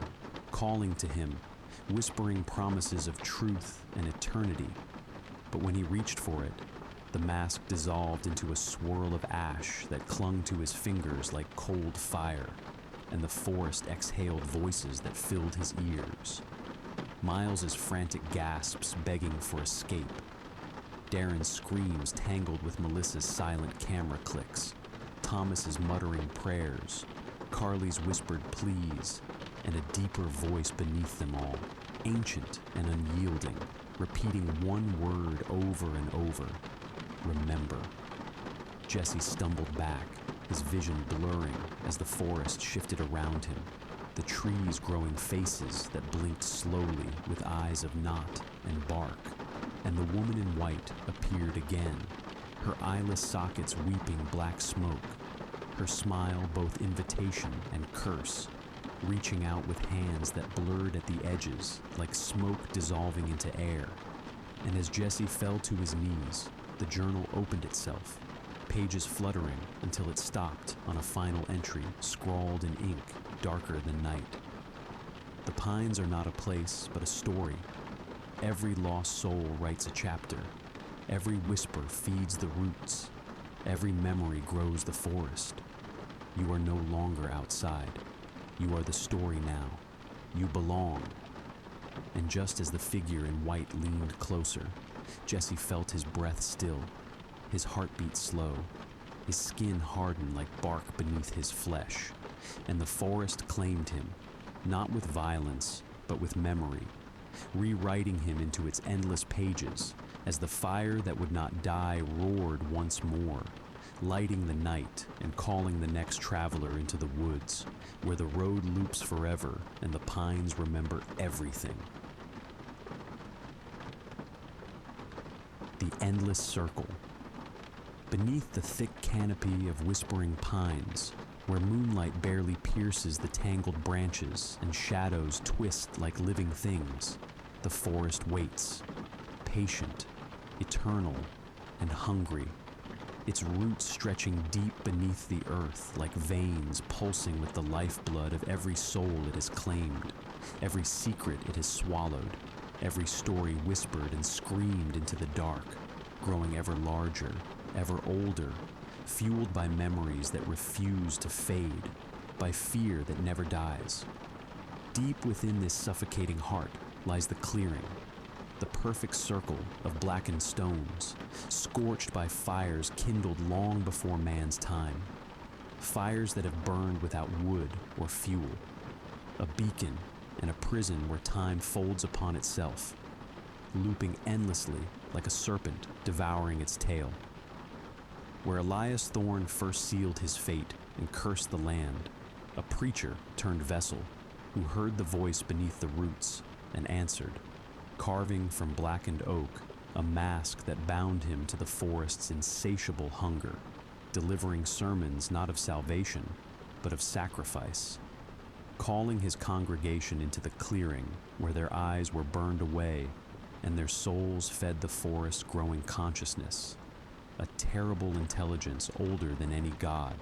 calling to him, whispering promises of truth and eternity. But when he reached for it, the mask dissolved into a swirl of ash that clung to his fingers like cold fire, and the forest exhaled voices that filled his ears. Miles's frantic gasps begging for escape. Darren's screams tangled with Melissa's silent camera clicks. Thomas's muttering prayers. Carly's whispered pleas. And a deeper voice beneath them all, ancient and unyielding, repeating one word over and over. Remember. Jesse stumbled back, his vision blurring as the forest shifted around him, the trees growing faces that blinked slowly with eyes of knot and bark, and the woman in white appeared again, her eyeless sockets weeping black smoke, her smile both invitation and curse, reaching out with hands that blurred at the edges like smoke dissolving into air. And as Jesse fell to his knees, the journal opened itself, pages fluttering until it stopped on a final entry scrawled in ink darker than night. The pines are not a place, but a story, Every lost soul writes a chapter. Every whisper feeds the roots. Every memory grows the forest. You are no longer outside. You are the story now. You belong. And just as the figure in white leaned closer, Jesse felt his breath still, his heartbeat slow, his skin hardened like bark beneath his flesh, and the forest claimed him, not with violence, but with memory, rewriting him into its endless pages as the fire that would not die roared once more, lighting the night and calling the next traveler into the woods, where the road loops forever and the pines remember everything. The endless circle. Beneath the thick canopy of whispering pines, where moonlight barely pierces the tangled branches and shadows twist like living things, the forest waits, patient, eternal, and hungry, its roots stretching deep beneath the earth like veins pulsing with the lifeblood of every soul it has claimed, every secret it has swallowed, every story whispered and screamed into the dark, growing ever larger, ever older, fueled by memories that refuse to fade, by fear that never dies. Deep within this suffocating heart lies the clearing, the perfect circle of blackened stones, scorched by fires kindled long before man's time, fires that have burned without wood or fuel, a beacon and a prison where time folds upon itself, looping endlessly like a serpent devouring its tail. Where Elias Thorne first sealed his fate and cursed the land, a preacher turned vessel who heard the voice beneath the roots and answered, carving from blackened oak a mask that bound him to the forest's insatiable hunger, delivering sermons not of salvation, but of sacrifice, calling his congregation into the clearing where their eyes were burned away and their souls fed the forest's growing consciousness, a terrible intelligence older than any god,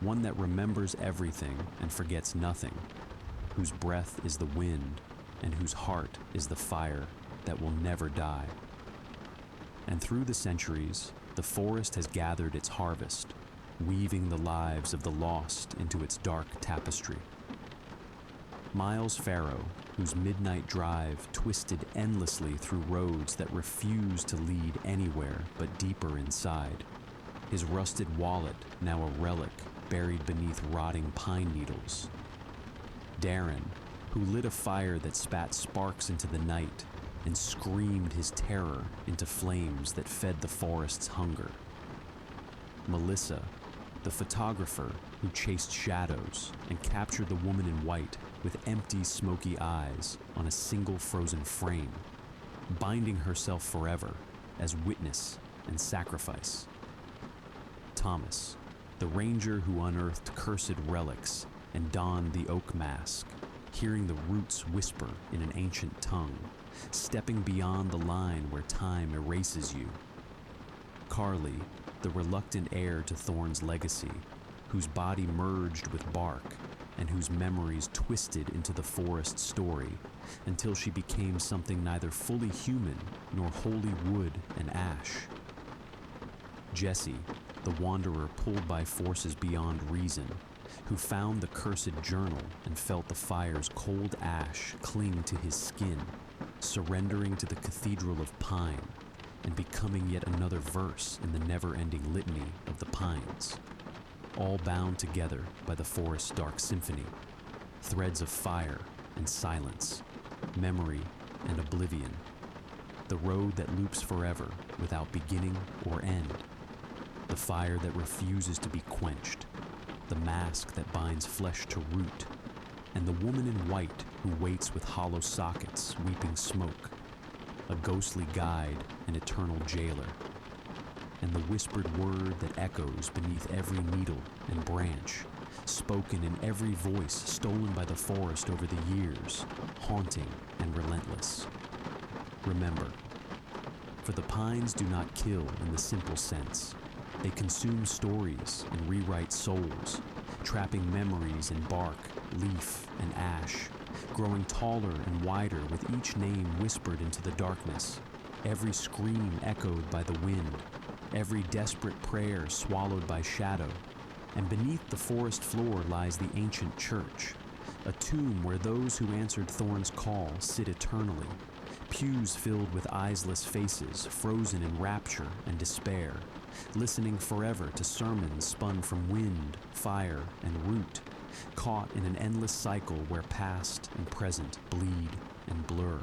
one that remembers everything and forgets nothing, whose breath is the wind and whose heart is the fire that will never die. And through the centuries, the forest has gathered its harvest, weaving the lives of the lost into its dark tapestry. Miles Farrow, whose midnight drive twisted endlessly through roads that refused to lead anywhere but deeper inside, his rusted wallet now a relic buried beneath rotting pine needles. Darren, who lit a fire that spat sparks into the night and screamed his terror into flames that fed the forest's hunger. Melissa, the photographer who chased shadows and captured the woman in white with empty, smoky eyes on a single frozen frame, binding herself forever as witness and sacrifice. Thomas, the ranger who unearthed cursed relics and donned the oak mask, hearing the roots whisper in an ancient tongue, stepping beyond the line where time erases you. Carly, the reluctant heir to Thorne's legacy, whose body merged with bark and whose memories twisted into the forest story until she became something neither fully human nor wholly wood and ash. Jesse, the wanderer pulled by forces beyond reason, who found the cursed journal and felt the fire's cold ash cling to his skin, surrendering to the cathedral of pine and becoming yet another verse in the never-ending litany of the pines, all bound together by the forest's dark symphony, threads of fire and silence, memory and oblivion, the road that loops forever without beginning or end, the fire that refuses to be quenched, the mask that binds flesh to root, and the woman in white who waits with hollow sockets weeping smoke, a ghostly guide and eternal jailer, and the whispered word that echoes beneath every needle and branch, spoken in every voice stolen by the forest over the years, haunting and relentless. Remember, for the pines do not kill in the simple sense. They consume stories and rewrite souls, trapping memories in bark, leaf, and ash, growing taller and wider with each name whispered into the darkness, every scream echoed by the wind, every desperate prayer swallowed by shadow. And beneath the forest floor lies the ancient church, a tomb where those who answered Thorn's call sit eternally, pews filled with eyeless faces frozen in rapture and despair, listening forever to sermons spun from wind, fire, and root, caught in an endless cycle where past and present bleed and blur.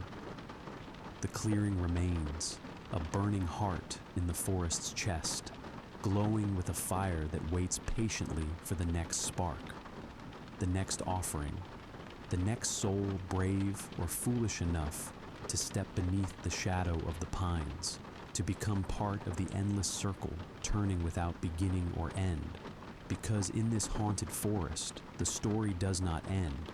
The clearing remains, a burning heart in the forest's chest, glowing with a fire that waits patiently for the next spark, the next offering, the next soul brave or foolish enough to step beneath the shadow of the pines, to become part of the endless circle turning without beginning or end, because in this haunted forest, the story does not end.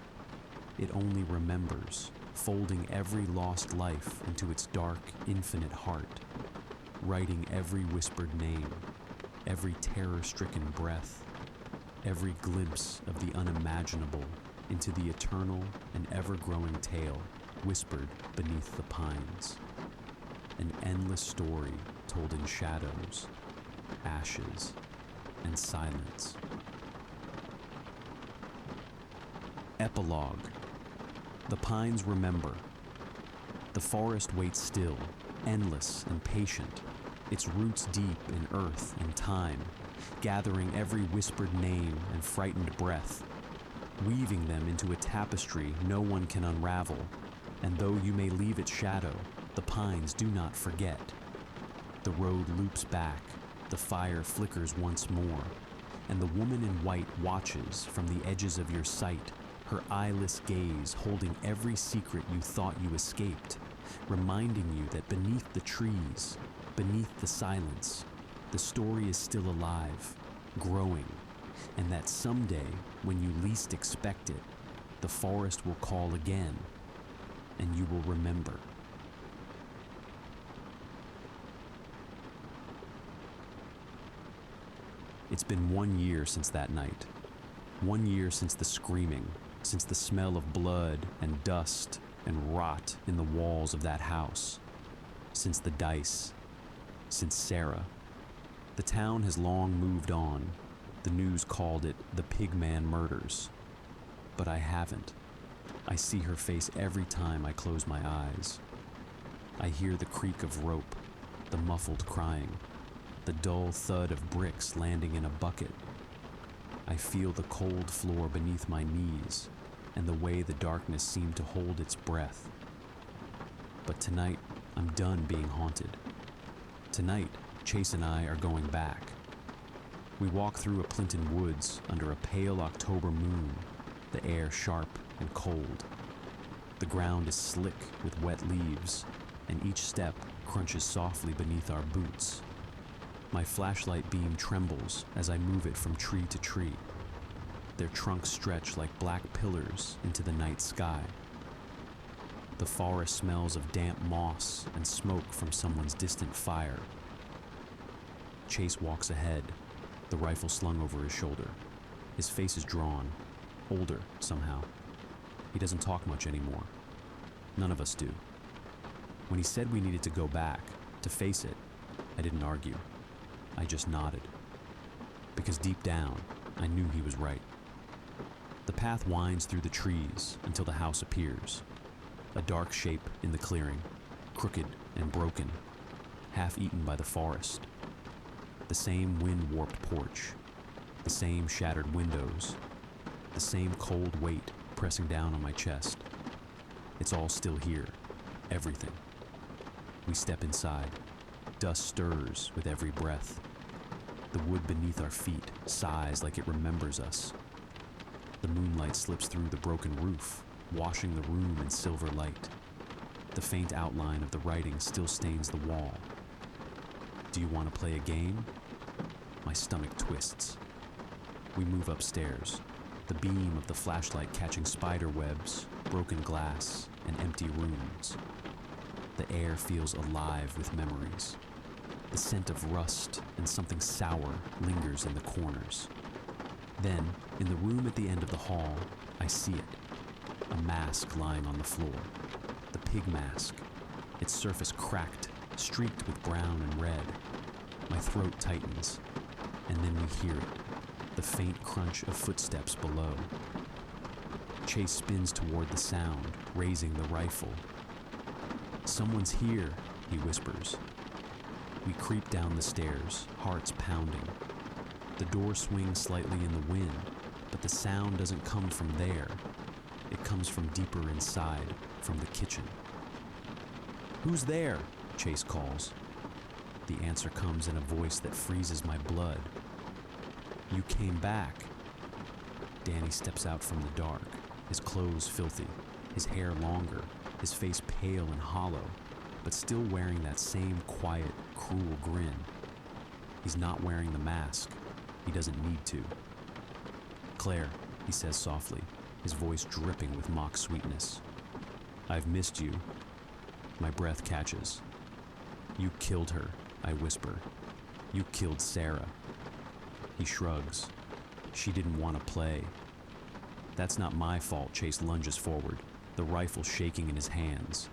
It only remembers, folding every lost life into its dark, infinite heart, writing every whispered name, every terror-stricken breath, every glimpse of the unimaginable into the eternal and ever-growing tale whispered beneath the pines. An endless story told in shadows, ashes, and silence. Epilogue. The pines remember. The forest waits still, endless and patient, its roots deep in earth and time, gathering every whispered name and frightened breath, weaving them into a tapestry no one can unravel. And though you may leave its shadow, the pines do not forget. The road loops back, the fire flickers once more, and the woman in white watches from the edges of your sight, her eyeless gaze holding every secret you thought you escaped, reminding you that beneath the trees, beneath the silence, the story is still alive, growing, and that someday, when you least expect it, the forest will call again, and you will remember. It's been 1 year since that night. 1 year since the screaming, since the smell of blood and dust and rot in the walls of that house, since the dice, since Sarah. The town has long moved on. The news called it the Pigman murders. But I haven't. I see her face every time I close my eyes. I hear the creak of rope, the muffled crying, the dull thud of bricks landing in a bucket. I feel the cold floor beneath my knees and the way the darkness seemed to hold its breath. But tonight, I'm done being haunted. Tonight, Chase and I are going back. We walk through a Plinton woods under a pale October moon, the air sharp and cold. The ground is slick with wet leaves, and each step crunches softly beneath our boots. My flashlight beam trembles as I move it from tree to tree. Their trunks stretch like black pillars into the night sky. The forest smells of damp moss and smoke from someone's distant fire. Chase walks ahead, the rifle slung over his shoulder. His face is drawn, older somehow. He doesn't talk much anymore. None of us do. When he said we needed to go back, to face it, I didn't argue. I just nodded. Because deep down, I knew he was right. The path winds through the trees until the house appears. A dark shape in the clearing, crooked and broken, half eaten by the forest. The same wind-warped porch, the same shattered windows, the same cold weight pressing down on my chest. It's all still here, everything. We step inside. Dust stirs with every breath. The wood beneath our feet sighs like it remembers us. The moonlight slips through the broken roof, washing the room in silver light. The faint outline of the writing still stains the wall. Do you want to play a game? My stomach twists. We move upstairs, the beam of the flashlight catching spider webs, broken glass, and empty rooms. The air feels alive with memories. The scent of rust and something sour lingers in the corners. Then, in the room at the end of the hall, I see it. a mask lying on the floor. The pig mask, its surface cracked, streaked with brown and red. My throat tightens, and then we hear it, the faint crunch of footsteps below. Chase spins toward the sound, raising the rifle. "Someone's here," he whispers. We creep down the stairs, hearts pounding. The door swings slightly in the wind, but the sound doesn't come from there. It comes from deeper inside, from the kitchen. "Who's there?" Chase calls. The answer comes in a voice that freezes my blood. "You came back." Danny steps out from the dark, his clothes filthy, his hair longer, his face pale and hollow, but still wearing that same quiet, cruel grin. He's not wearing the mask. He doesn't need to. "Claire," he says softly, his voice dripping with mock sweetness. "I've missed you." My breath catches. "You killed her," I whisper. "You killed Sarah." He shrugs. "She didn't want to play." "That's not my fault." Chase lunges forward, the rifle shaking in his hands.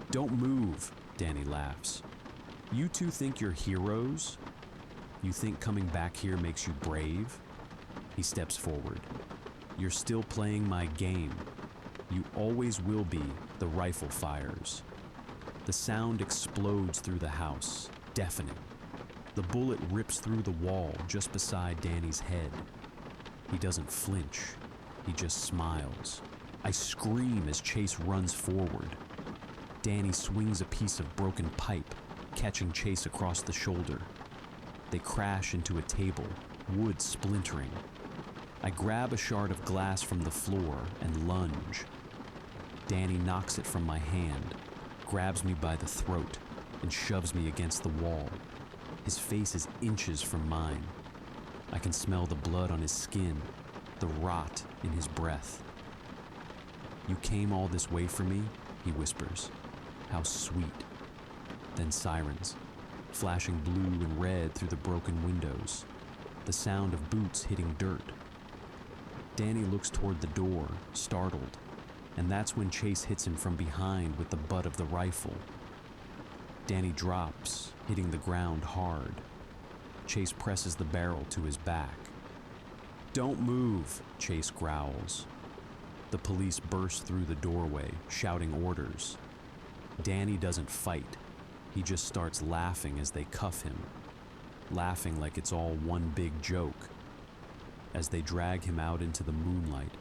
"Don't move," Danny laughs. "You two think you're heroes? You think coming back here makes you brave?" He steps forward. "You're still playing my game. You always will be." The rifle fires. The sound explodes through the house, deafening. The bullet rips through the wall just beside Danny's head. He doesn't flinch. He just smiles. I scream as Chase runs forward. Danny swings a piece of broken pipe, catching Chase across the shoulder. They crash into a table, wood splintering. I grab a shard of glass from the floor and lunge. Danny knocks it from my hand, grabs me by the throat, and shoves me against the wall. His face is inches from mine. I can smell the blood on his skin, the rot in his breath. "You came all this way for me?" he whispers. "How sweet." Then sirens, flashing blue and red through the broken windows, the sound of boots hitting dirt. Danny looks toward the door, startled, and that's when Chase hits him from behind with the butt of the rifle. Danny drops, hitting the ground hard. Chase presses the barrel to his back. "Don't move," Chase growls. The police burst through the doorway, shouting orders. Danny doesn't fight. He just starts laughing as they cuff him, laughing like it's all one big joke. As they drag him out into the moonlight,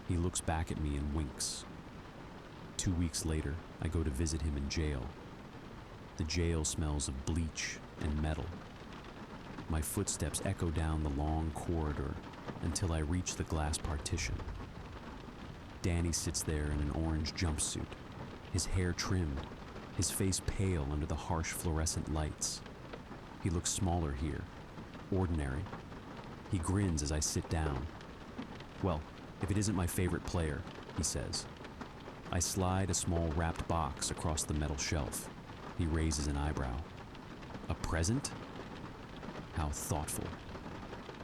he looks back at me and winks. 2 weeks later, I go to visit him in jail. The jail smells of bleach and metal. My footsteps echo down the long corridor until I reach the glass partition. Danny sits there in an orange jumpsuit, his hair trimmed, his face pale under the harsh fluorescent lights. He looks smaller here, ordinary. He grins as I sit down. "Well, if it isn't my favorite player," he says. I slide a small wrapped box across the metal shelf. He raises an eyebrow. "A present?" How thoughtful.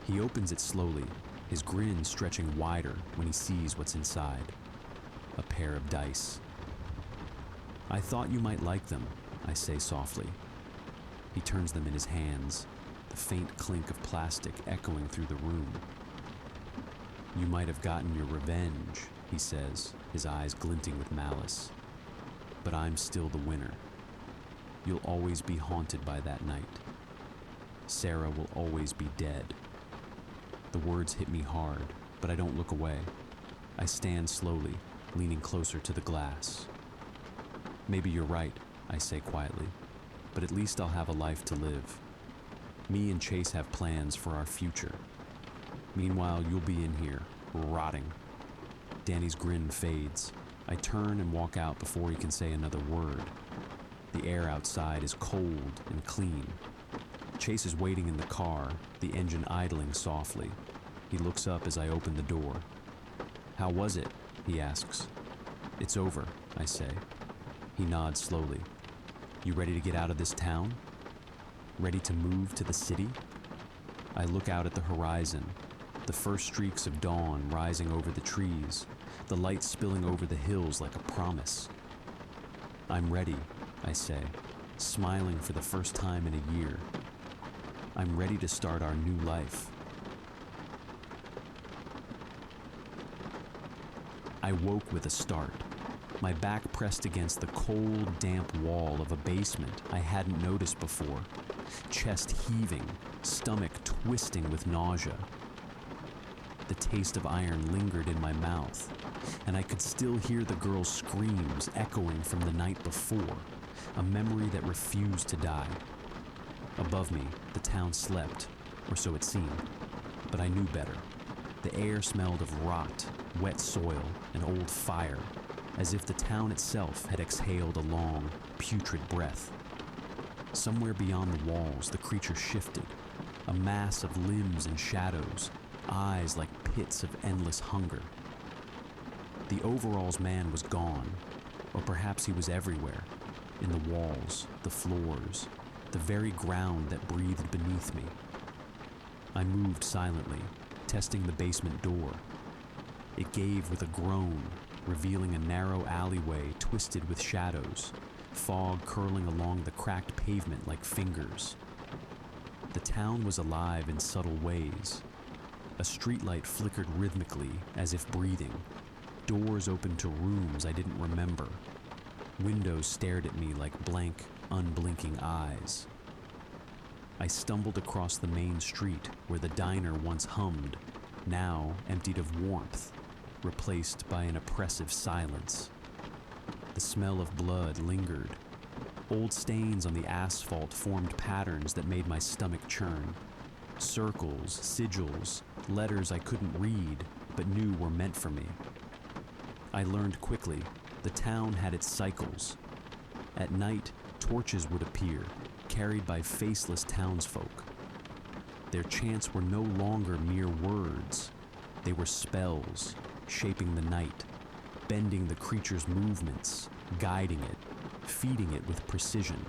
He opens it slowly, his grin stretching wider when he sees what's inside. A pair of dice. "I thought you might like them," I say softly. He turns them in his hands, the faint clink of plastic echoing through the room. "You might have gotten your revenge," he says, his eyes glinting with malice. "But I'm still the winner. You'll always be haunted by that night. Sarah will always be dead." The words hit me hard, but I don't look away. I stand slowly, leaning closer to the glass. "Maybe you're right," I say quietly, "but at least I'll have a life to live. Me and Chase have plans for our future. Meanwhile, you'll be in here, rotting." Danny's grin fades. I turn and walk out before he can say another word. The air outside is cold and clean. Chase is waiting in the car, the engine idling softly. He looks up as I open the door. "How was it?" he asks. "It's over," I say. He nods slowly. "You ready to get out of this town? Ready to move to the city?" I look out at the horizon. the first streaks of dawn rising over the trees, the light spilling over the hills like a promise. "I'm ready," I say, smiling for the first time in a year. I'm ready to start our new life. I woke with a start, my back pressed against the cold, damp wall of a basement I hadn't noticed before, chest heaving, stomach twisting with nausea. The taste of iron lingered in my mouth, and I could still hear the girl's screams echoing from the night before, a memory that refused to die. Above me, the town slept, or so it seemed, but I knew better. The air smelled of rot, wet soil, and old fire, as if the town itself had exhaled a long, putrid breath. Somewhere beyond the walls, the creature shifted, a mass of limbs and shadows, eyes like pits of endless hunger. The overalls man was gone, or perhaps he was everywhere, in the walls, the floors, the very ground that breathed beneath me. I moved silently, testing the basement door. It gave with a groan, revealing a narrow alleyway twisted with shadows, fog curling along the cracked pavement like fingers. The town was alive in subtle ways. A streetlight flickered rhythmically as if breathing. Doors opened to rooms I didn't remember. Windows stared at me like blank, unblinking eyes. I stumbled across the main street where the diner once hummed, now emptied of warmth, replaced by an oppressive silence. The smell of blood lingered. Old stains on the asphalt formed patterns that made my stomach churn. Circles, sigils, letters I couldn't read but knew were meant for me. I learned quickly the town had its cycles. At night, torches would appear, carried by faceless townsfolk. Their chants were no longer mere words. They were spells, shaping the night, bending the creature's movements, guiding it, feeding it with precision.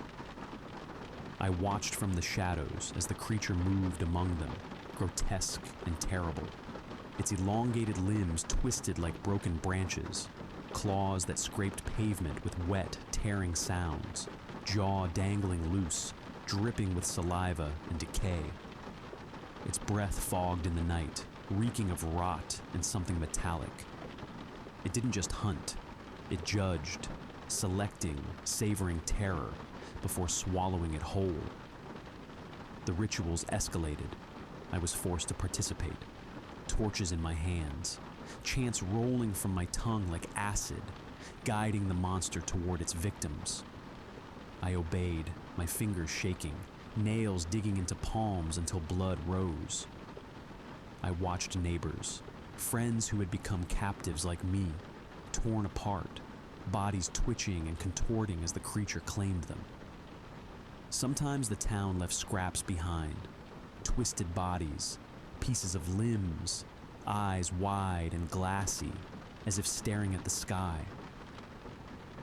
I watched from the shadows as the creature moved among them, grotesque and terrible. Its elongated limbs twisted like broken branches, claws that scraped pavement with wet, tearing sounds, jaw dangling loose, dripping with saliva and decay. Its breath fogged in the night, reeking of rot and something metallic. It didn't just hunt, it judged, selecting, savoring terror before swallowing it whole. The rituals escalated. I was forced to participate. Torches in my hands, chants rolling from my tongue like acid, guiding the monster toward its victims. I obeyed, my fingers shaking, nails digging into palms until blood rose. I watched neighbors, friends who had become captives like me, torn apart, bodies twitching and contorting as the creature claimed them. Sometimes the town left scraps behind, twisted bodies, pieces of limbs, eyes wide and glassy, as if staring at the sky.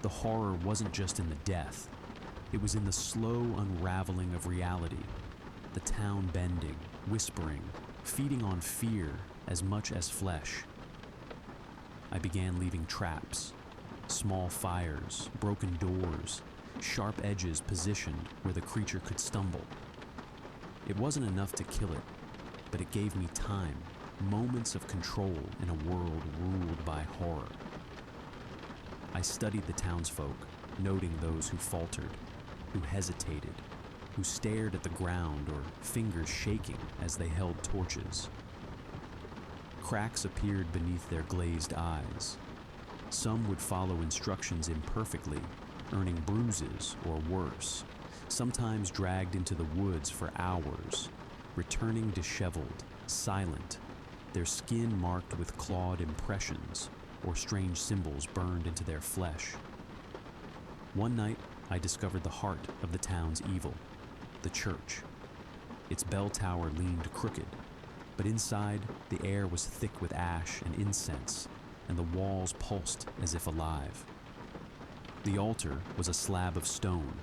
The horror wasn't just in the death. It was in the slow unraveling of reality, the town bending, whispering, feeding on fear as much as flesh. I began leaving traps, small fires, broken doors, sharp edges positioned where the creature could stumble. It wasn't enough to kill it, but it gave me time, moments of control in a world ruled by horror. I studied the townsfolk, noting those who faltered, who hesitated, who stared at the ground or fingers shaking as they held torches. Cracks appeared beneath their glazed eyes. Some would follow instructions imperfectly, earning bruises or worse, sometimes dragged into the woods for hours, returning disheveled, silent, their skin marked with clawed impressions or strange symbols burned into their flesh. One night, I discovered the heart of the town's evil, the church. Its bell tower leaned crooked, but inside, the air was thick with ash and incense, and the walls pulsed as if alive. The altar was a slab of stone,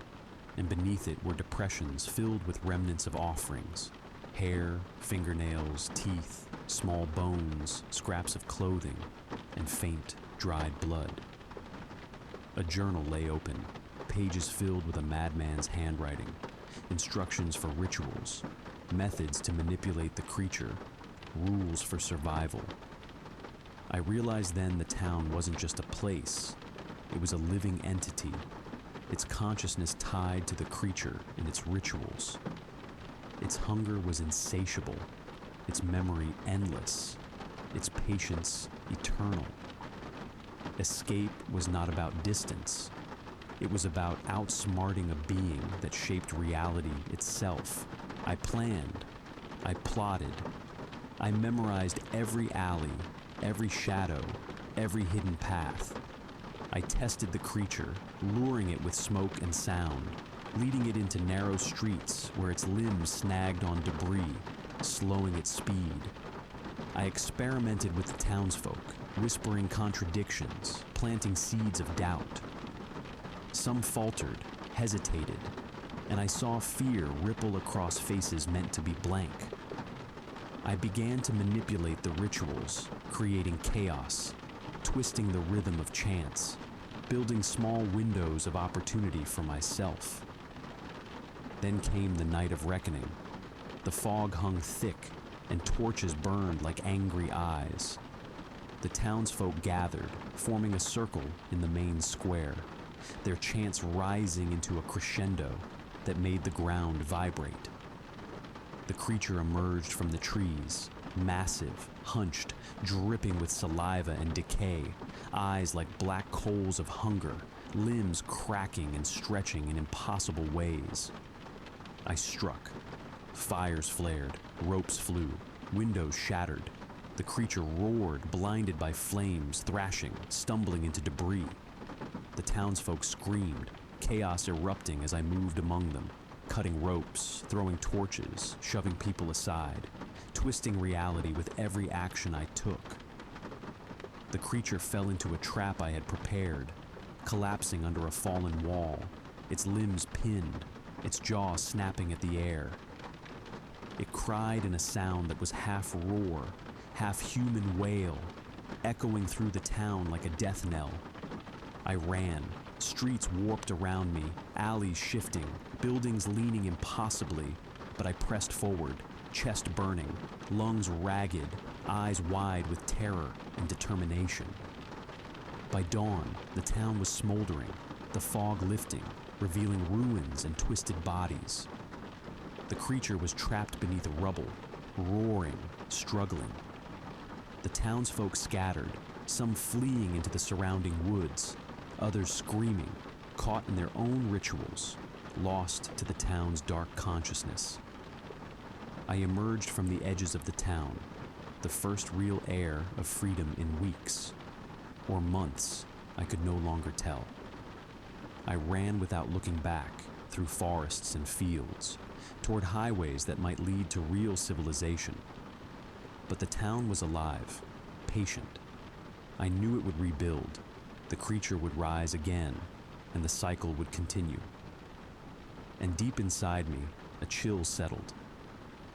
and beneath it were depressions filled with remnants of offerings, Hair, fingernails, teeth, small bones, scraps of clothing, and faint, dried blood. A journal lay open, pages filled with a madman's handwriting, instructions for rituals, methods to manipulate the creature, rules for survival. I realized then the town wasn't just a place, it was a living entity, its consciousness tied to the creature and its rituals. Its hunger was insatiable, its memory endless, its patience eternal. Escape was not about distance. It was about outsmarting a being that shaped reality itself. I planned. I plotted. I memorized every alley, every shadow, every hidden path. I tested the creature, luring it with smoke and sound, leading it into narrow streets where its limbs snagged on debris, slowing its speed. I experimented with the townsfolk, whispering contradictions, planting seeds of doubt. Some faltered, hesitated, and I saw fear ripple across faces meant to be blank. I began to manipulate the rituals, creating chaos, twisting the rhythm of chance, building small windows of opportunity for myself. Then came the night of reckoning. The fog hung thick, and torches burned like angry eyes. The townsfolk gathered, forming a circle in the main square, their chants rising into a crescendo that made the ground vibrate. The creature emerged from the trees, massive, hunched, dripping with saliva and decay, eyes like black coals of hunger, limbs cracking and stretching in impossible ways. I struck. Fires flared, ropes flew, windows shattered. The creature roared, blinded by flames, thrashing, stumbling into debris. The townsfolk screamed, chaos erupting as I moved among them, cutting ropes, throwing torches, shoving people aside, twisting reality with every action I took. The creature fell into a trap I had prepared, collapsing under a fallen wall, its limbs pinned, its jaw snapping at the air. It cried in a sound that was half roar, half human wail, echoing through the town like a death knell. I ran, streets warped around me, alleys shifting, buildings leaning impossibly, but I pressed forward, chest burning, lungs ragged, eyes wide with terror and determination. By dawn, the town was smoldering, the fog lifting, revealing ruins and twisted bodies. The creature was trapped beneath rubble, roaring, struggling. The townsfolk scattered, some fleeing into the surrounding woods, others screaming, caught in their own rituals, lost to the town's dark consciousness. I emerged from the edges of the town, the first real air of freedom in weeks, or months, I could no longer tell. I ran without looking back, through forests and fields, toward highways that might lead to real civilization. But the town was alive, patient. I knew it would rebuild, the creature would rise again, and the cycle would continue. And deep inside me, a chill settled.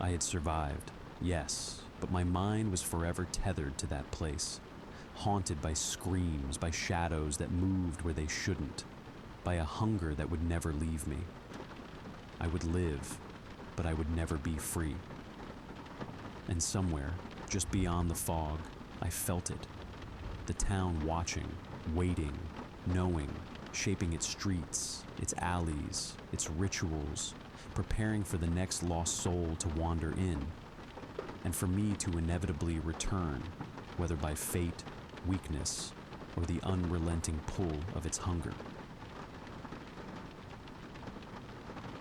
I had survived, yes, but my mind was forever tethered to that place, haunted by screams, by shadows that moved where they shouldn't, by a hunger that would never leave me. I would live, but I would never be free. And somewhere, just beyond the fog, I felt it. The town watching, waiting, knowing, shaping its streets, its alleys, its rituals, preparing for the next lost soul to wander in, and for me to inevitably return, whether by fate, weakness, or the unrelenting pull of its hunger.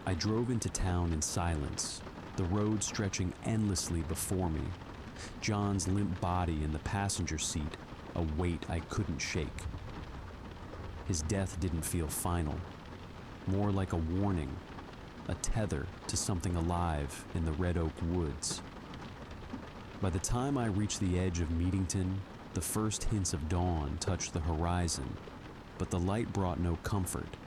I drove into town in silence, the road stretching endlessly before me, John's limp body in the passenger seat, a weight I couldn't shake. His death didn't feel final, more like a warning, a tether to something alive in the Red Oak woods. By the time I reached the edge of Meadington, the first hints of dawn touched the horizon, but the light brought no comfort,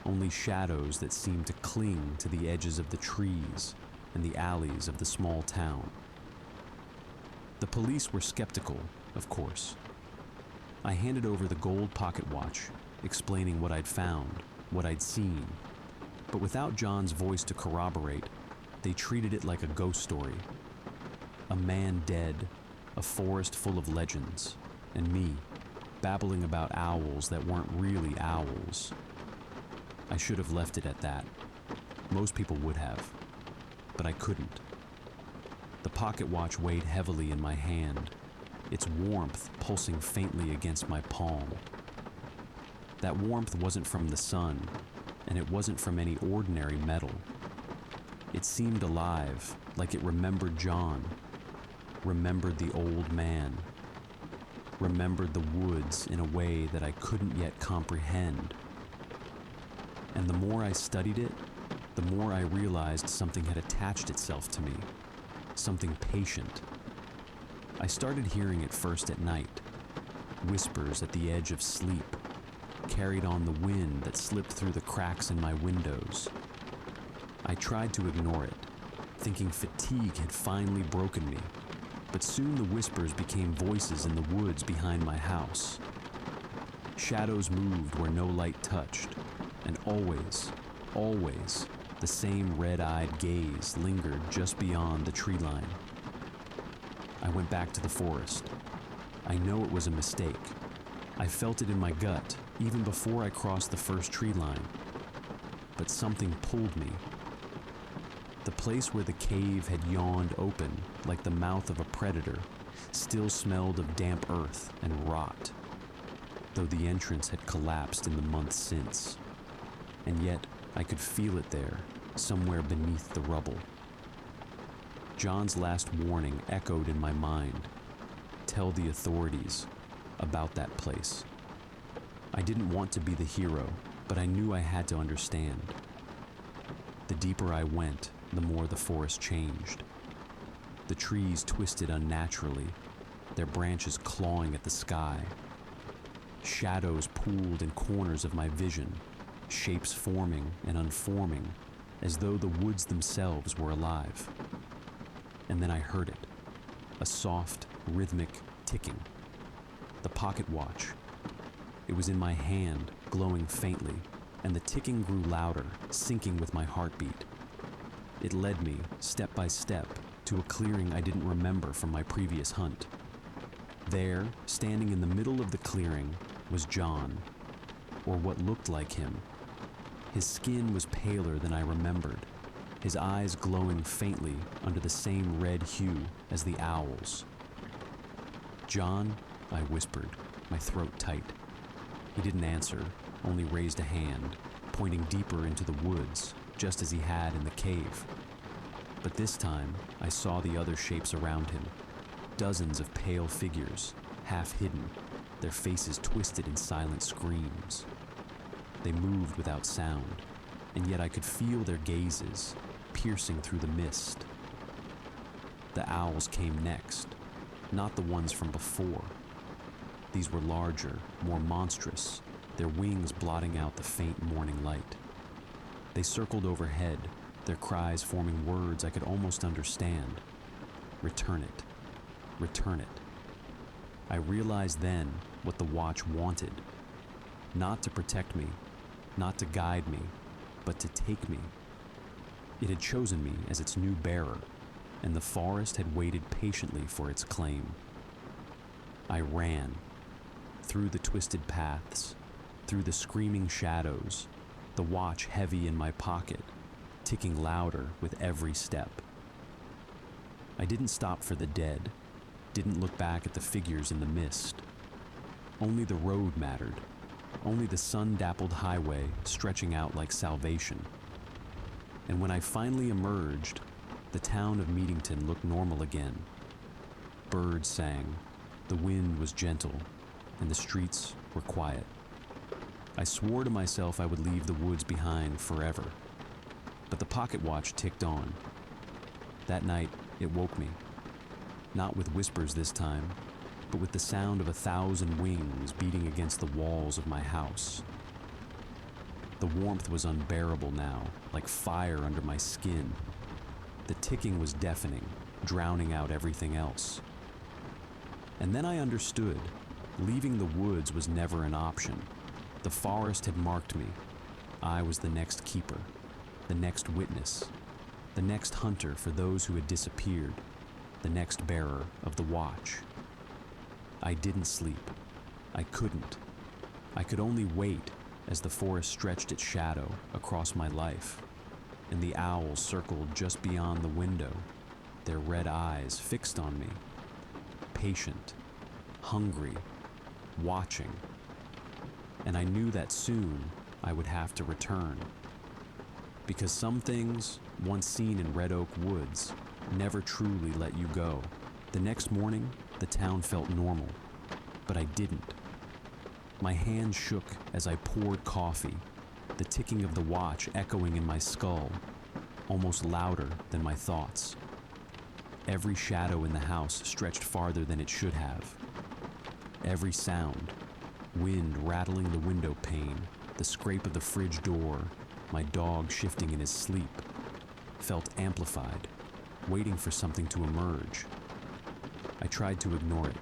only shadows that seemed to cling to the edges of the trees, and the alleys of the small town. The police were skeptical, of course. I handed over the gold pocket watch, explaining what I'd found, what I'd seen, but without John's voice to corroborate, they treated it like a ghost story. A man dead, a forest full of legends, and me, babbling about owls that weren't really owls. I should have left it at that. Most people would have, but I couldn't. The pocket watch weighed heavily in my hand, its warmth pulsing faintly against my palm. That warmth wasn't from the sun, and it wasn't from any ordinary metal. It seemed alive, like it remembered John, remembered the old man, remembered the woods in a way that I couldn't yet comprehend. And the more I studied it, the more I realized something had attached itself to me, something patient. I started hearing it first at night, whispers at the edge of sleep, carried on the wind that slipped through the cracks in my windows. I tried to ignore it, thinking fatigue had finally broken me, but soon the whispers became voices in the woods behind my house. Shadows moved where no light touched, and always, the same red-eyed gaze lingered just beyond the tree line. I went back to the forest. I know it was a mistake. I felt it in my gut even before I crossed the first tree line. But something pulled me. The place where the cave had yawned open like the mouth of a predator still smelled of damp earth and rot, though the entrance had collapsed in the months since. And yet I could feel it there, somewhere beneath the rubble. John's last warning echoed in my mind. Tell the authorities about that place. I didn't want to be the hero, but I knew I had to understand. The deeper I went, the more the forest changed. The trees twisted unnaturally, their branches clawing at the sky. Shadows pooled in corners of my vision, shapes forming and unforming, as though the woods themselves were alive. And then I heard it, a soft, rhythmic ticking. The pocket watch. It was in my hand, glowing faintly, and the ticking grew louder, syncing with my heartbeat. It led me, step by step, to a clearing I didn't remember from my previous hunt. There, standing in the middle of the clearing, was John, or what looked like him. His skin was paler than I remembered, his eyes glowing faintly under the same red hue as the owl's. "John," I whispered, my throat tight. He didn't answer, only raised a hand, pointing deeper into the woods, just as he had in the cave. But this time, I saw the other shapes around him, dozens of pale figures, half hidden, their faces twisted in silent screams. They moved without sound, and yet I could feel their gazes, piercing through the mist. The owls came next, not the ones from before. These were larger, more monstrous, their wings blotting out the faint morning light. They circled overhead, their cries forming words I could almost understand. "Return it. Return it." I realized then what the watch wanted. Not to protect me, not to guide me, but to take me. It had chosen me as its new bearer, and the forest had waited patiently for its claim. I ran, through the twisted paths, through the screaming shadows, the watch heavy in my pocket, ticking louder with every step. I didn't stop for the dead, didn't look back at the figures in the mist. Only the road mattered, only the sun-dappled highway stretching out like salvation. And when I finally emerged, the town of Meadington looked normal again. Birds sang, the wind was gentle, and the streets were quiet. I swore to myself I would leave the woods behind forever. But the pocket watch ticked on. That night, it woke me. Not with whispers this time, but with the sound of 1,000 wings beating against the walls of my house. The warmth was unbearable now, like fire under my skin. The ticking was deafening, drowning out everything else. And then I understood. Leaving the woods was never an option. The forest had marked me. I was the next keeper, the next witness, the next hunter for those who had disappeared, the next bearer of the watch. I didn't sleep. I couldn't. I could only wait as the forest stretched its shadow across my life, and the owls circled just beyond the window, their red eyes fixed on me, patient, hungry, watching. And I knew that soon I would have to return. Because some things, once seen in Red Oak Woods, never truly let you go. The next morning, the town felt normal, but I didn't. My hands shook as I poured coffee, the ticking of the watch echoing in my skull, almost louder than my thoughts. Every shadow in the house stretched farther than it should have. Every sound, wind rattling the window pane, the scrape of the fridge door, my dog shifting in his sleep, felt amplified, waiting for something to emerge. I tried to ignore it,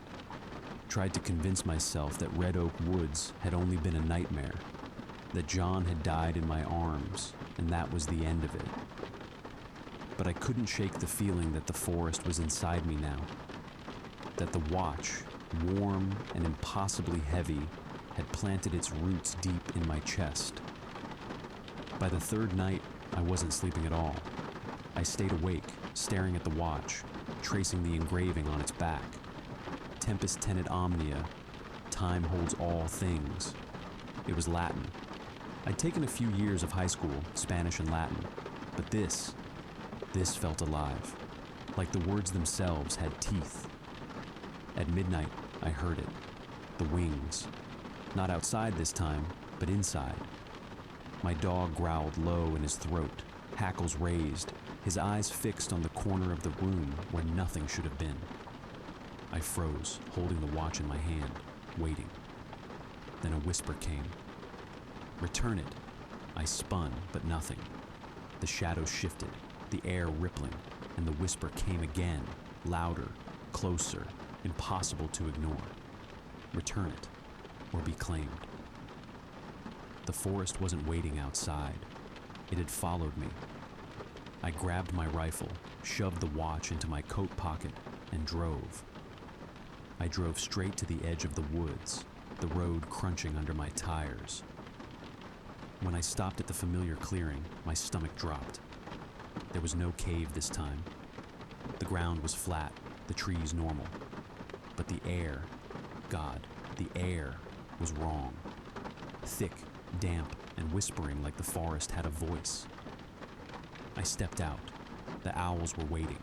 tried to convince myself that Red Oak Woods had only been a nightmare, that John had died in my arms, and that was the end of it. But I couldn't shake the feeling that the forest was inside me now, that the watch, warm and impossibly heavy, had planted its roots deep in my chest. By the third night, I wasn't sleeping at all. I stayed awake, staring at the watch, tracing the engraving on its back. Tempus tenet omnia, time holds all things. It was Latin. I'd taken a few years of high school, Spanish and Latin, but this felt alive, like the words themselves had teeth. At midnight, I heard it, the wings. Not outside this time, but inside. My dog growled low in his throat, hackles raised, his eyes fixed on the corner of the room where nothing should have been. I froze, holding the watch in my hand, waiting. Then a whisper came. "Return it." I spun, but nothing. The shadows shifted, the air rippling, and the whisper came again, louder, closer, impossible to ignore. Return it, or be claimed. The forest wasn't waiting outside. It had followed me. I grabbed my rifle, shoved the watch into my coat pocket, and drove. I drove straight to the edge of the woods, the road crunching under my tires. When I stopped at the familiar clearing, my stomach dropped. There was no cave this time. The ground was flat, the trees normal. But the air, God, the air was wrong. Thick, damp, and whispering like the forest had a voice. I stepped out. The owls were waiting.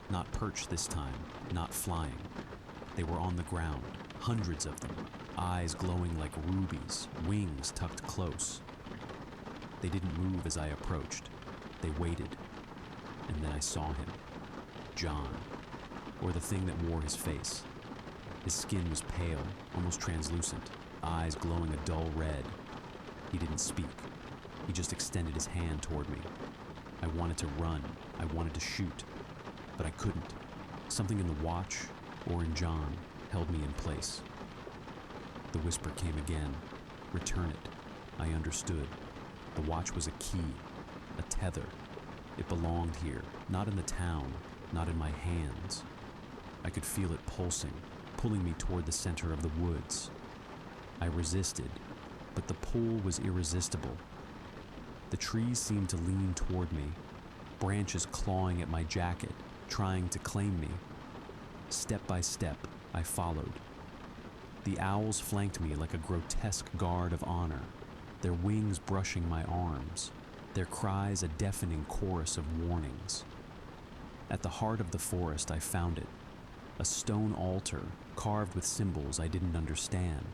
Not perched this time, not flying. They were on the ground, hundreds of them, eyes glowing like rubies, wings tucked close. They didn't move as I approached. They waited. And then I saw him. John, or the thing that wore his face. His skin was pale, almost translucent, eyes glowing a dull red. He didn't speak. He just extended his hand toward me. I wanted to run. I wanted to shoot. But I couldn't. Something in the watch, or in John, held me in place. The whisper came again. Return it. I understood. The watch was a key, a tether. It belonged here, not in the town, not in my hands. I could feel it pulsing, pulling me toward the center of the woods. I resisted, but the pull was irresistible. The trees seemed to lean toward me, branches clawing at my jacket, trying to claim me. Step by step, I followed. The owls flanked me like a grotesque guard of honor, their wings brushing my arms, their cries a deafening chorus of warnings. At the heart of the forest, I found it, a stone altar carved with symbols I didn't understand.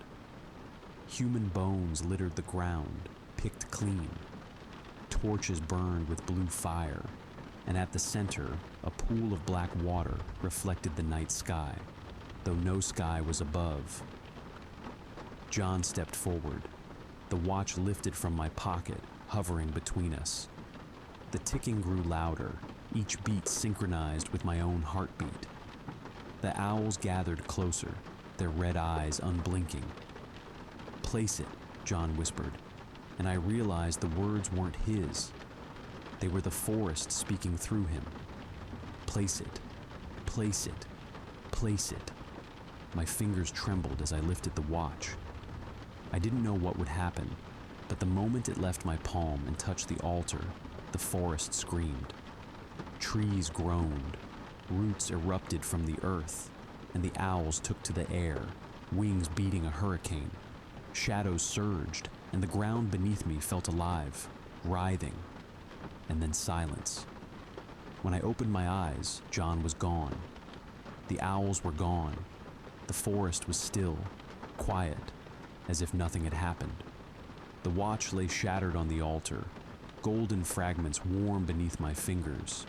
Human bones littered the ground, picked clean. Torches burned with blue fire, and at the center, a pool of black water reflected the night sky, though no sky was above. John stepped forward. The watch lifted from my pocket, hovering between us. The ticking grew louder, each beat synchronized with my own heartbeat. The owls gathered closer, their red eyes unblinking. "Place it," John whispered, and I realized the words weren't his. They were the forest speaking through him. "Place it, place it, place it." My fingers trembled as I lifted the watch. I didn't know what would happen, but the moment it left my palm and touched the altar, the forest screamed. Trees groaned, roots erupted from the earth, and the owls took to the air, wings beating a hurricane. Shadows surged, and the ground beneath me felt alive, writhing, and then silence. When I opened my eyes, John was gone. The owls were gone. The forest was still, quiet, as if nothing had happened. The watch lay shattered on the altar, golden fragments warm beneath my fingers.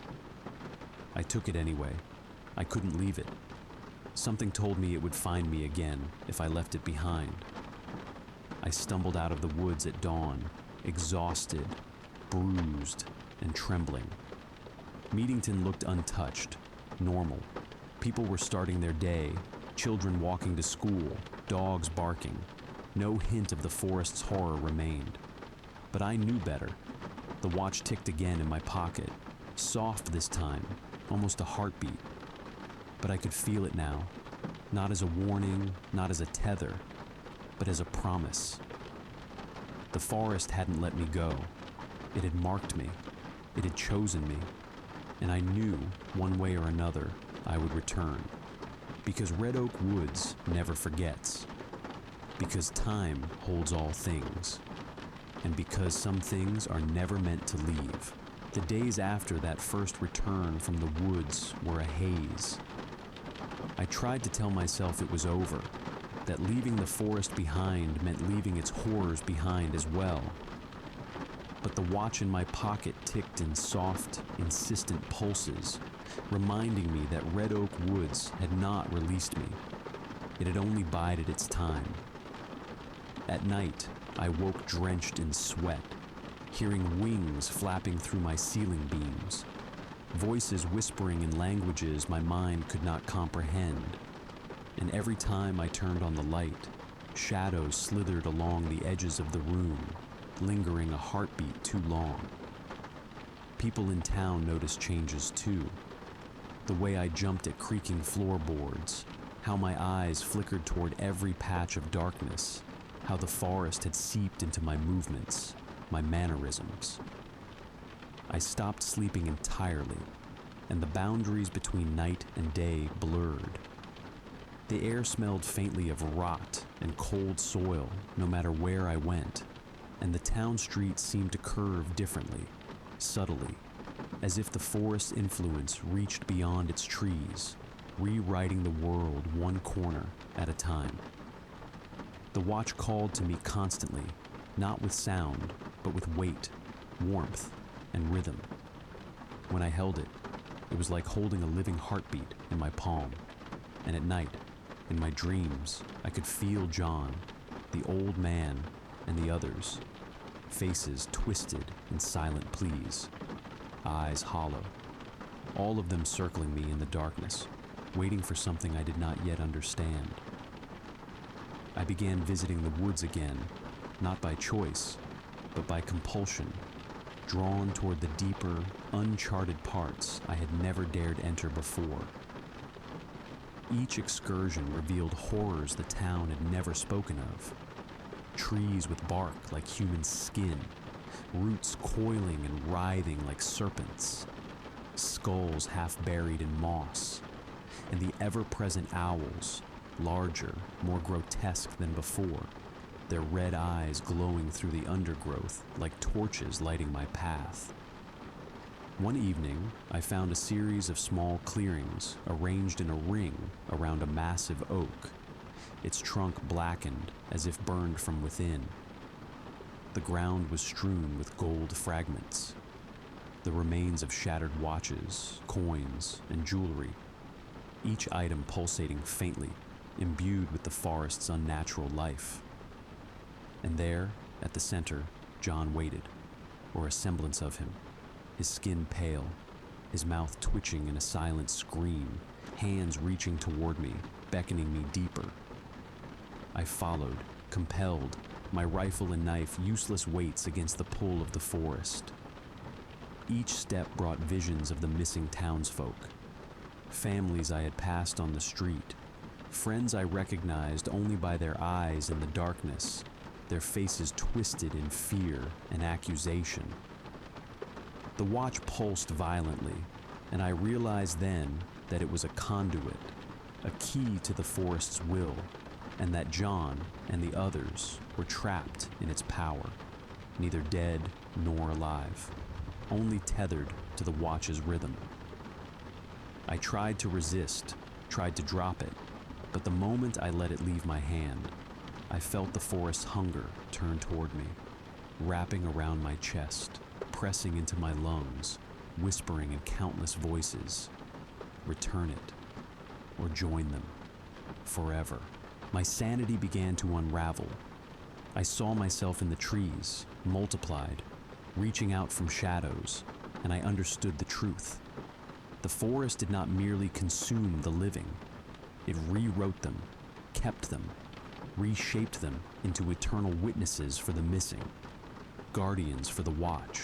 I took it anyway. I couldn't leave it. Something told me it would find me again if I left it behind. I stumbled out of the woods at dawn, exhausted, bruised, and trembling. Meadington looked untouched, normal. People were starting their day, children walking to school, dogs barking. No hint of the forest's horror remained. But I knew better. The watch ticked again in my pocket, soft this time, almost a heartbeat. But I could feel it now, not as a warning, not as a tether, but as a promise. The forest hadn't let me go. It had marked me. It had chosen me. And I knew, one way or another, I would return. Because Red Oak Woods never forgets. Because time holds all things. And because some things are never meant to leave. The days after that first return from the woods were a haze. I tried to tell myself it was over, that leaving the forest behind meant leaving its horrors behind as well. But the watch in my pocket ticked in soft, insistent pulses, reminding me that Red Oak Woods had not released me. It had only bided its time. At night, I woke drenched in sweat, hearing wings flapping through my ceiling beams, voices whispering in languages my mind could not comprehend. And every time I turned on the light, shadows slithered along the edges of the room, lingering a heartbeat too long. People in town noticed changes too. The way I jumped at creaking floorboards, how my eyes flickered toward every patch of darkness, how the forest had seeped into my movements, my mannerisms. I stopped sleeping entirely, and the boundaries between night and day blurred. The air smelled faintly of rot and cold soil no matter where I went, and the town streets seemed to curve differently, subtly, as if the forest's influence reached beyond its trees, rewriting the world one corner at a time. The watch called to me constantly, not with sound, but with weight, warmth, and rhythm. When I held it, it was like holding a living heartbeat in my palm, and at night, in my dreams, I could feel John, the old man, and the others, faces twisted in silent pleas, eyes hollow, all of them circling me in the darkness, waiting for something I did not yet understand. I began visiting the woods again, not by choice, but by compulsion, drawn toward the deeper, uncharted parts I had never dared enter before. Each excursion revealed horrors the town had never spoken of. Trees with bark like human skin, roots coiling and writhing like serpents, skulls half buried in moss, and the ever-present owls, larger, more grotesque than before, their red eyes glowing through the undergrowth like torches lighting my path. One evening, I found a series of small clearings arranged in a ring around a massive oak, its trunk blackened as if burned from within. The ground was strewn with gold fragments, the remains of shattered watches, coins, and jewelry, each item pulsating faintly, imbued with the forest's unnatural life. And there, at the center, John waited, or a semblance of him, his skin pale, his mouth twitching in a silent scream, hands reaching toward me, beckoning me deeper. I followed, compelled, my rifle and knife useless weights against the pull of the forest. Each step brought visions of the missing townsfolk, families I had passed on the street, friends I recognized only by their eyes in the darkness, their faces twisted in fear and accusation. The watch pulsed violently, and I realized then that it was a conduit, a key to the forest's will, and that John and the others were trapped in its power, neither dead nor alive, only tethered to the watch's rhythm. I tried to resist, tried to drop it, but the moment I let it leave my hand, I felt the forest's hunger turn toward me, wrapping around my chest, pressing into my lungs, whispering in countless voices, return it, or join them, forever. My sanity began to unravel. I saw myself in the trees, multiplied, reaching out from shadows, and I understood the truth. The forest did not merely consume the living. It rewrote them, kept them, reshaped them into eternal witnesses for the missing, guardians for the watch.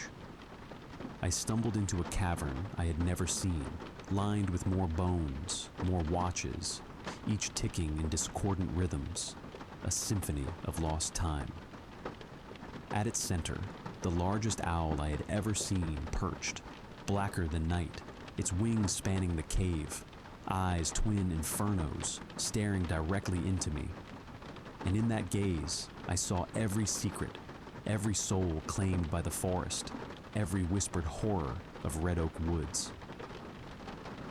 I stumbled into a cavern I had never seen, lined with more bones, more watches, each ticking in discordant rhythms, a symphony of lost time. At its center, the largest owl I had ever seen perched, blacker than night, its wings spanning the cave, eyes twin infernos staring directly into me. And in that gaze, I saw every secret, every soul claimed by the forest, every whispered horror of Red Oak Woods.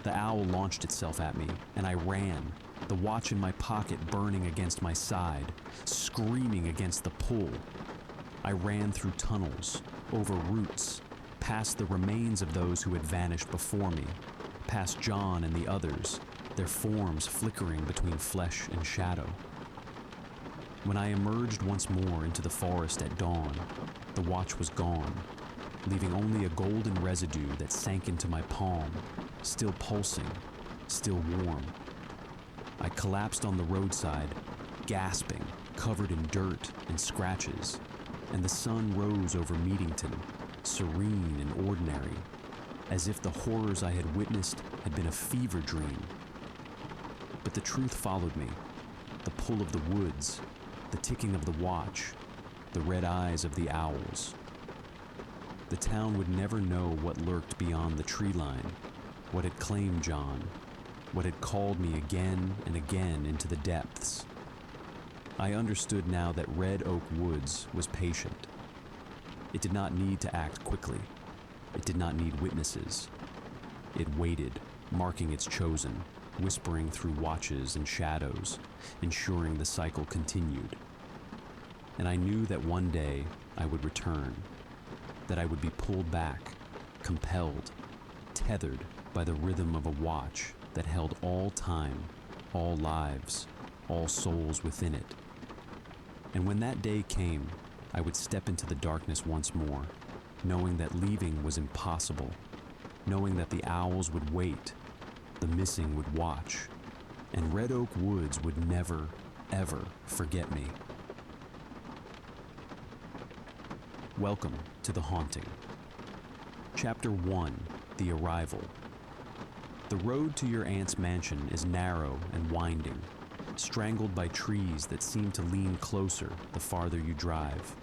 The owl launched itself at me, and I ran, the watch in my pocket burning against my side, screaming against the pull. I ran through tunnels, over roots, past the remains of those who had vanished before me, past John and the others, their forms flickering between flesh and shadow. When I emerged once more into the forest at dawn, the watch was gone, leaving only a golden residue that sank into my palm, still pulsing, still warm. I collapsed on the roadside, gasping, covered in dirt and scratches, and the sun rose over Meadington, serene and ordinary, as if the horrors I had witnessed had been a fever dream. But the truth followed me, the pull of the woods, the ticking of the watch, the red eyes of the owls. The town would never know what lurked beyond the tree line, what had claimed John, what had called me again and again into the depths. I understood now that Red Oak Woods was patient. It did not need to act quickly. It did not need witnesses. It waited, marking its chosen, whispering through watches and shadows, ensuring the cycle continued. And I knew that one day I would return, that I would be pulled back, compelled, tethered by the rhythm of a watch that held all time, all lives, all souls within it. And when that day came, I would step into the darkness once more, knowing that leaving was impossible, knowing that the owls would wait, the missing would watch, and Red Oak Woods would never, ever forget me. Welcome to The Haunting. Chapter 1, The Arrival. The road to your aunt's mansion is narrow and winding, strangled by trees that seem to lean closer the farther you drive.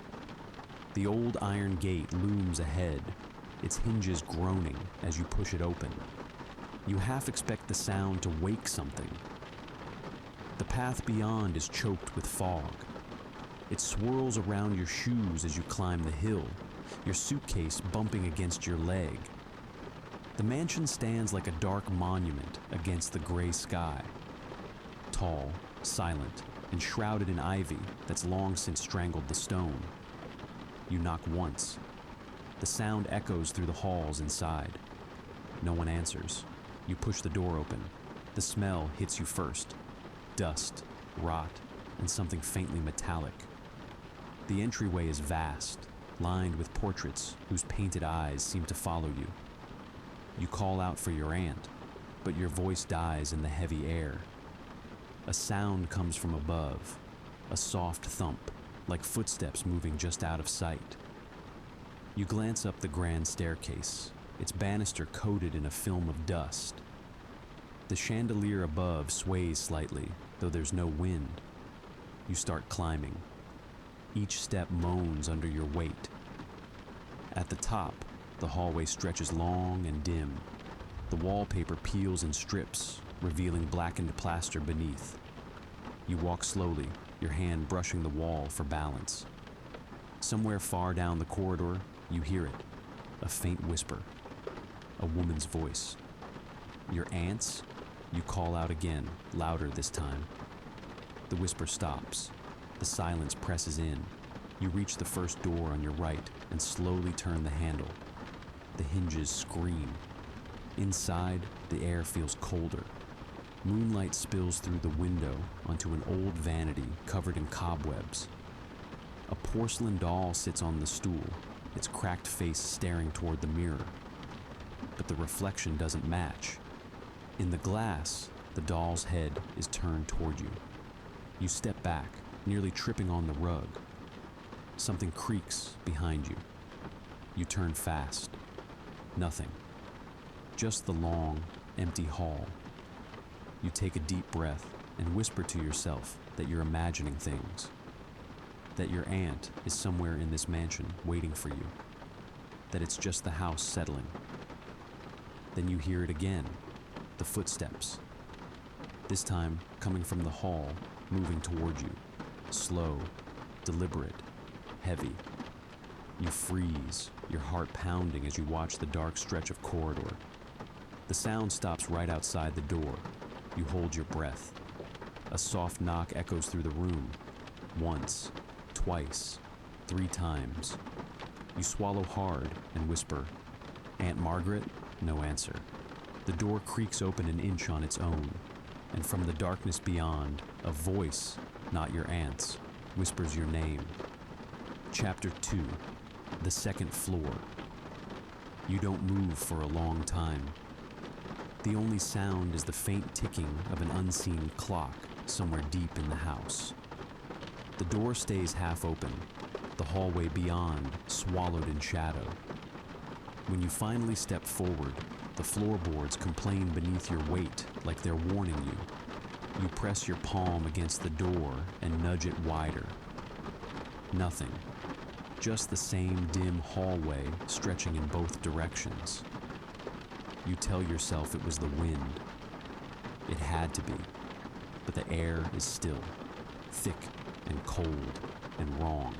The old iron gate looms ahead, its hinges groaning as you push it open. You half expect the sound to wake something. The path beyond is choked with fog. It swirls around your shoes as you climb the hill, your suitcase bumping against your leg. The mansion stands like a dark monument against the gray sky. Tall, silent, and shrouded in ivy that's long since strangled the stone. You knock once. The sound echoes through the halls inside. No one answers. You push the door open. The smell hits you first. Dust, rot, and something faintly metallic. The entryway is vast, lined with portraits whose painted eyes seem to follow you. You call out for your aunt, but your voice dies in the heavy air. A sound comes from above, a soft thump, like footsteps moving just out of sight. You glance up the grand staircase, its banister coated in a film of dust. The chandelier above sways slightly, though there's no wind. You start climbing. Each step moans under your weight. At the top, the hallway stretches long and dim. The wallpaper peels in strips, revealing blackened plaster beneath. You walk slowly, your hand brushing the wall for balance. Somewhere far down the corridor, you hear it, a faint whisper, a woman's voice. Your aunt's? You call out again, louder this time. The whisper stops. The silence presses in. You reach the first door on your right and slowly turn the handle. The hinges scream. Inside, the air feels colder. Moonlight spills through the window onto an old vanity covered in cobwebs. A porcelain doll sits on the stool, its cracked face staring toward the mirror. But the reflection doesn't match. In the glass, the doll's head is turned toward you. You step back, nearly tripping on the rug. Something creaks behind you. You turn fast. Nothing. Just the long, empty hall. You take a deep breath and whisper to yourself that you're imagining things. That your aunt is somewhere in this mansion waiting for you. That it's just the house settling. Then you hear it again, the footsteps. This time coming from the hall, moving toward you. Slow, deliberate, heavy. You freeze, your heart pounding as you watch the dark stretch of corridor. The sound stops right outside the door. You hold your breath. A soft knock echoes through the room. Once, twice, 3 times. You swallow hard and whisper, "Aunt Margaret?" No answer. The door creaks open an inch on its own, and from the darkness beyond, a voice, not your aunt's, whispers your name. Chapter 2, The Second Floor. You don't move for a long time. The only sound is the faint ticking of an unseen clock somewhere deep in the house. The door stays half open, the hallway beyond swallowed in shadow. When you finally step forward, the floorboards complain beneath your weight like they're warning you. You press your palm against the door and nudge it wider. Nothing. Just the same dim hallway stretching in both directions. You tell yourself it was the wind. It had to be. But the air is still, thick and cold and wrong.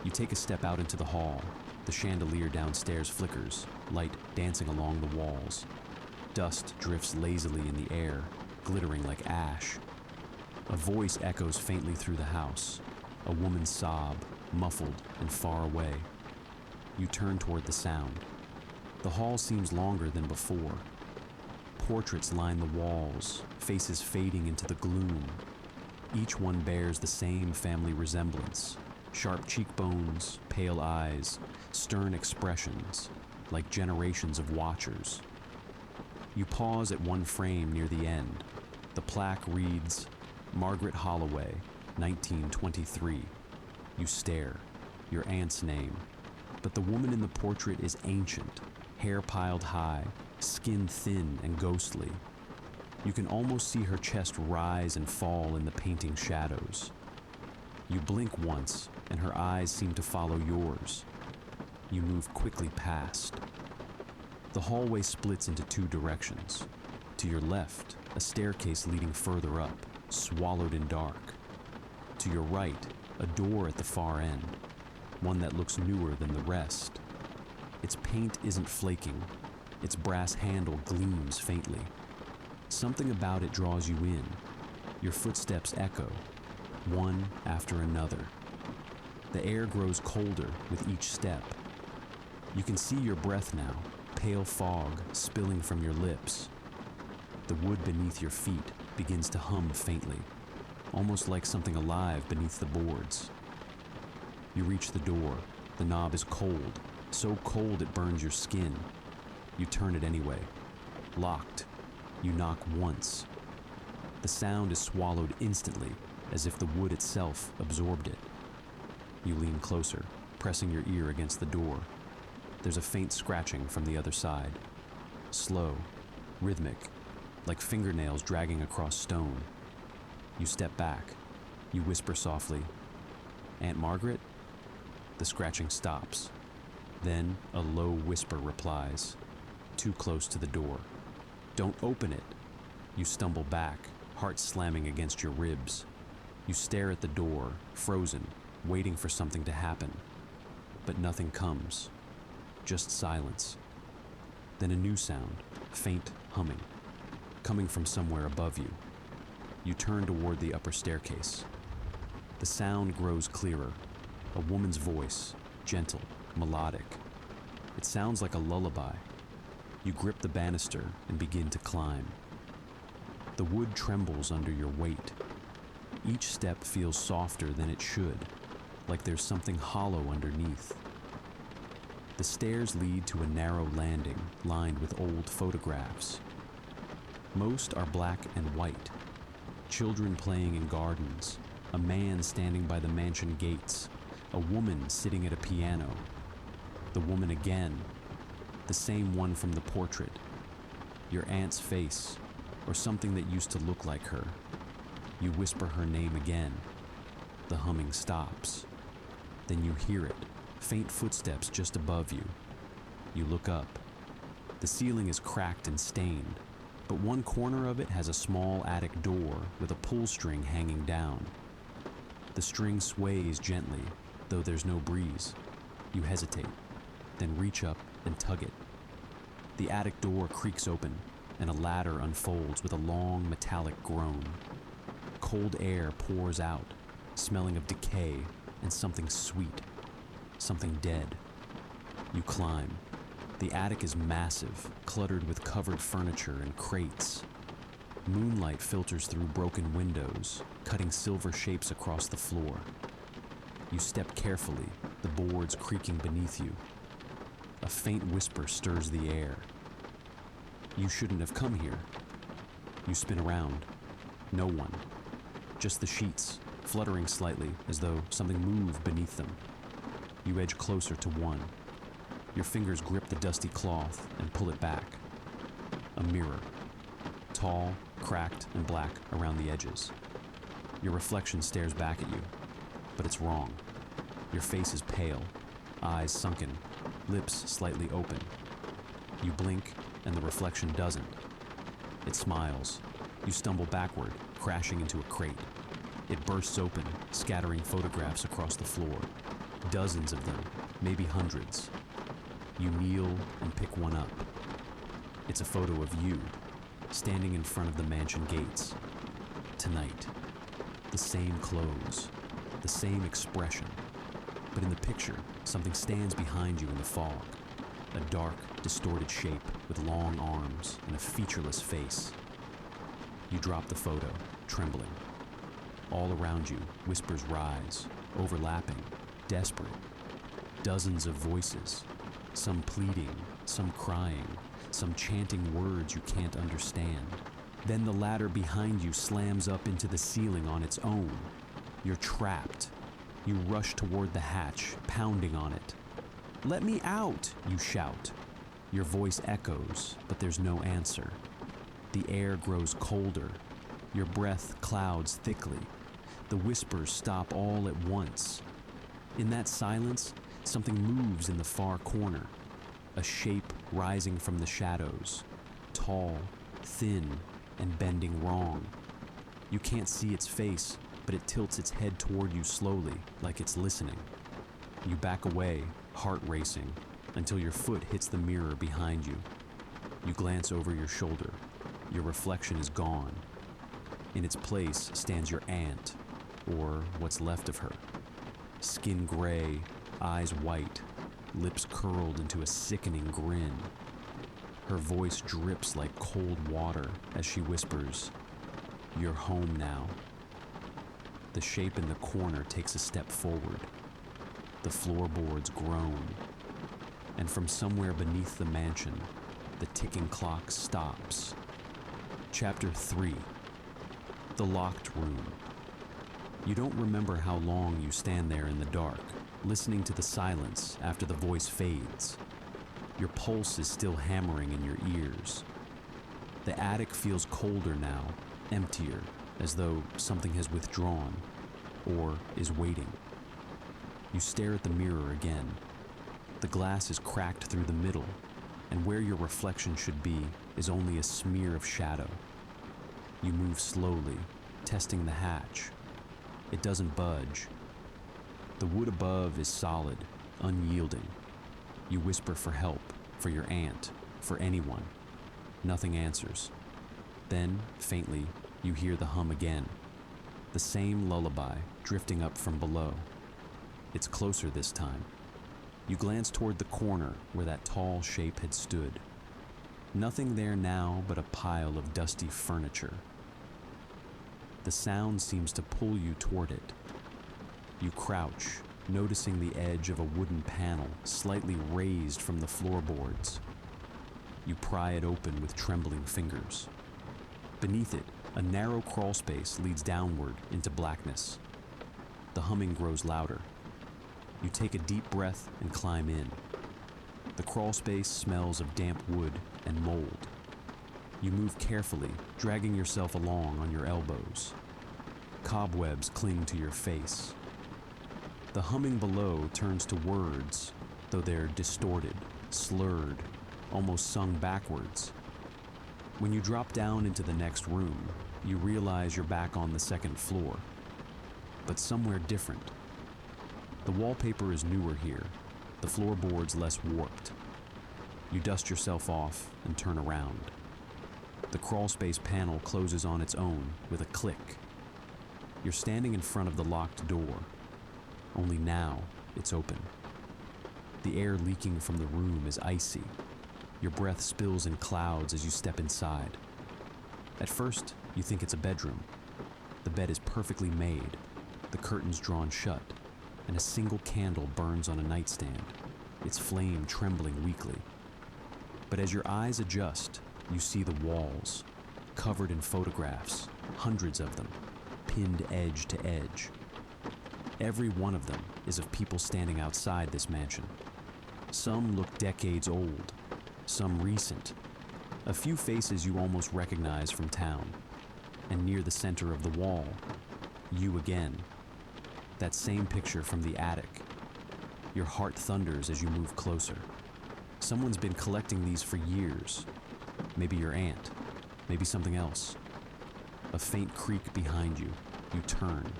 You take a step out into the hall. The chandelier downstairs flickers, light dancing along the walls. Dust drifts lazily in the air, glittering like ash. A voice echoes faintly through the house, a woman's sob, muffled and far away. You turn toward the sound. The hall seems longer than before. Portraits line the walls, faces fading into the gloom. Each one bears the same family resemblance. Sharp cheekbones, pale eyes, stern expressions, like generations of watchers. You pause at one frame near the end. The plaque reads, Margaret Holloway, 1923. You stare, your aunt's name. But the woman in the portrait is ancient, hair piled high, skin thin and ghostly. You can almost see her chest rise and fall in the painting shadows. You blink once, and her eyes seem to follow yours. You move quickly past. The hallway splits into 2 directions. To your left, a staircase leading further up, swallowed in dark. To your right, a door at the far end, one that looks newer than the rest. Its paint isn't flaking. Its brass handle gleams faintly. Something about it draws you in. Your footsteps echo, one after another. The air grows colder with each step. You can see your breath now, pale fog spilling from your lips. The wood beneath your feet begins to hum faintly, almost like something alive beneath the boards. You reach the door. The knob is cold, so cold it burns your skin. You turn it anyway. Locked. You knock once. The sound is swallowed instantly, as if the wood itself absorbed it. You lean closer, pressing your ear against the door. There's a faint scratching from the other side. Slow, rhythmic, like fingernails dragging across stone. You step back. You whisper softly, "Aunt Margaret?" The scratching stops. Then a low whisper replies, too close to the door. "Don't open it." You stumble back, heart slamming against your ribs. You stare at the door, frozen, waiting for something to happen. But nothing comes. Just silence. Then a new sound, faint humming, coming from somewhere above you. You turn toward the upper staircase. The sound grows clearer. A woman's voice, gentle, melodic. It sounds like a lullaby. You grip the banister and begin to climb. The wood trembles under your weight. Each step feels softer than it should, like there's something hollow underneath. The stairs lead to a narrow landing lined with old photographs. Most are black and white. Children playing in gardens, a man standing by the mansion gates, a woman sitting at a piano. The woman again, the same one from the portrait. Your aunt's face, or something that used to look like her. You whisper her name again. The humming stops. Then you hear it, faint footsteps just above you. You look up. The ceiling is cracked and stained, but one corner of it has a small attic door with a pull string hanging down. The string sways gently, though there's no breeze. You hesitate, then reach up and tug it. The attic door creaks open, and a ladder unfolds with a long metallic groan. Cold air pours out, smelling of decay and something sweet, something dead. You climb. The attic is massive, cluttered with covered furniture and crates. Moonlight filters through broken windows, cutting silver shapes across the floor. You step carefully, the boards creaking beneath you. A faint whisper stirs the air. You shouldn't have come here. You spin around. No one. Just the sheets, fluttering slightly as though something moved beneath them. You edge closer to one. Your fingers grip the dusty cloth and pull it back. A mirror. Tall, cracked, and black around the edges. Your reflection stares back at you, but it's wrong. Your face is pale, eyes sunken, lips slightly open. You blink, and the reflection doesn't. It smiles. You stumble backward, crashing into a crate. It bursts open, scattering photographs across the floor. Dozens of them, maybe hundreds. You kneel and pick one up. It's a photo of you, standing in front of the mansion gates. Tonight. The same clothes, the same expression. But in the picture, something stands behind you in the fog. A dark, distorted shape with long arms and a featureless face. You drop the photo, trembling. All around you, whispers rise, overlapping, desperate. Dozens of voices, some pleading, some crying, some chanting words you can't understand. Then the ladder behind you slams up into the ceiling on its own. You're trapped. You rush toward the hatch, pounding on it. "Let me out!" you shout. Your voice echoes, but there's no answer. The air grows colder. Your breath clouds thickly. The whispers stop all at once. In that silence, something moves in the far corner. A shape rising from the shadows. Tall, thin, and bending wrong. You can't see its face, but it tilts its head toward you slowly, like it's listening. You back away, heart racing, until your foot hits the mirror behind you. You glance over your shoulder. Your reflection is gone. In its place stands your aunt, or what's left of her. Skin gray, eyes white, lips curled into a sickening grin. Her voice drips like cold water as she whispers, "You're home now." The shape in the corner takes a step forward. The floorboards groan. And from somewhere beneath the mansion, the ticking clock stops. Chapter 3. The Locked Room. You don't remember how long you stand there in the dark, listening to the silence after the voice fades. Your pulse is still hammering in your ears. The attic feels colder now, emptier, as though something has withdrawn, or is waiting. You stare at the mirror again. The glass is cracked through the middle, and where your reflection should be is only a smear of shadow. You move slowly, testing the hatch. It doesn't budge. The wood above is solid, unyielding. You whisper for help, for your aunt, for anyone. Nothing answers. Then, faintly, you hear the hum again. The same lullaby drifting up from below. It's closer this time. You glance toward the corner where that tall shape had stood. Nothing there now but a pile of dusty furniture. The sound seems to pull you toward it. You crouch, noticing the edge of a wooden panel slightly raised from the floorboards. You pry it open with trembling fingers. Beneath it, a narrow crawl space leads downward into blackness. The humming grows louder. You take a deep breath and climb in. The crawl space smells of damp wood and mold. You move carefully, dragging yourself along on your elbows. Cobwebs cling to your face. The humming below turns to words, though they're distorted, slurred, almost sung backwards. When you drop down into the next room, you realize you're back on the second floor, but somewhere different. The wallpaper is newer here, the floorboards less warped. You dust yourself off and turn around. The crawlspace panel closes on its own with a click. You're standing in front of the locked door, only now it's open. The air leaking from the room is icy. Your breath spills in clouds as you step inside. At first, you think it's a bedroom. The bed is perfectly made, the curtains drawn shut, and a single candle burns on a nightstand, its flame trembling weakly. But as your eyes adjust, you see the walls, covered in photographs, hundreds of them, pinned edge to edge. Every one of them is of people standing outside this mansion. Some look decades old, some recent. A few faces you almost recognize from town. And near the center of the wall, you again. That same picture from the attic. Your heart thunders as you move closer. Someone's been collecting these for years. Maybe your aunt, maybe something else. A faint creak behind you. You turn.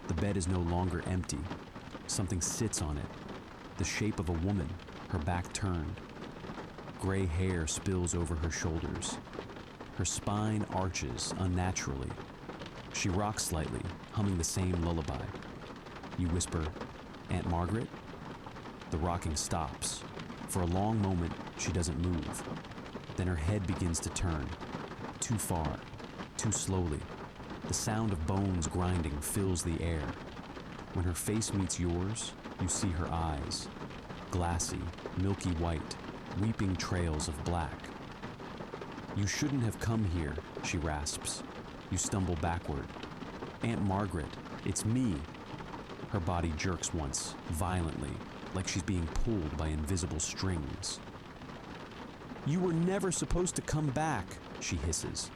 The bed is no longer empty. Something sits on it. The shape of a woman, her back turned. Gray hair spills over her shoulders. Her spine arches unnaturally. She rocks slightly, humming the same lullaby. You whisper, "Aunt Margaret?" The rocking stops. For a long moment, she doesn't move. Then her head begins to turn. Too far, too slowly. The sound of bones grinding fills the air. When her face meets yours, you see her eyes. Glassy, milky white, weeping trails of black. "You shouldn't have come here," she rasps. You stumble backward. "Aunt Margaret, it's me." Her body jerks once, violently, like she's being pulled by invisible strings. "You were never supposed to come back," she hisses.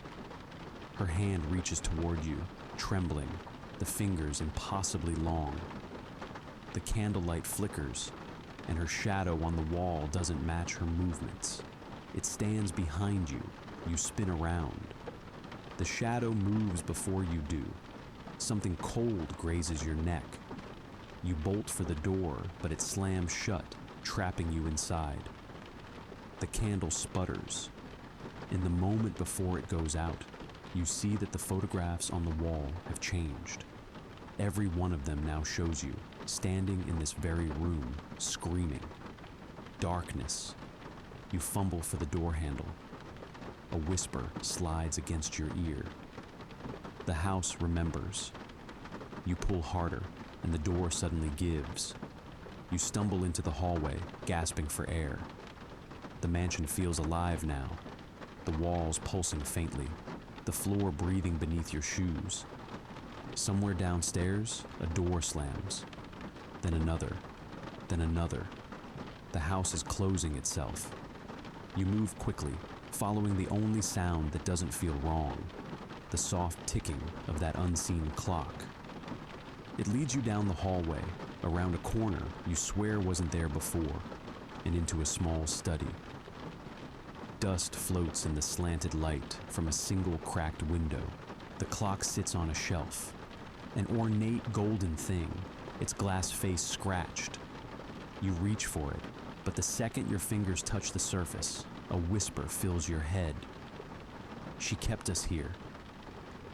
Her hand reaches toward you, trembling, the fingers impossibly long. The candlelight flickers, and her shadow on the wall doesn't match her movements. It stands behind you. You spin around. The shadow moves before you do. Something cold grazes your neck. You bolt for the door, but it slams shut, trapping you inside. The candle sputters. In the moment before it goes out, you see that the photographs on the wall have changed. Every one of them now shows you, standing in this very room, screaming. Darkness. You fumble for the door handle. A whisper slides against your ear. The house remembers. You pull harder, and the door suddenly gives. You stumble into the hallway, gasping for air. The mansion feels alive now, the walls pulsing faintly, the floor breathing beneath your shoes. Somewhere downstairs, a door slams, then another, then another. The house is closing itself. You move quickly, following the only sound that doesn't feel wrong, the soft ticking of that unseen clock. It leads you down the hallway, around a corner you swear wasn't there before, and into a small study. Dust floats in the slanted light from a single cracked window. The clock sits on a shelf, an ornate golden thing, its glass face scratched. You reach for it, but the second your fingers touch the surface, a whisper fills your head. She kept us here.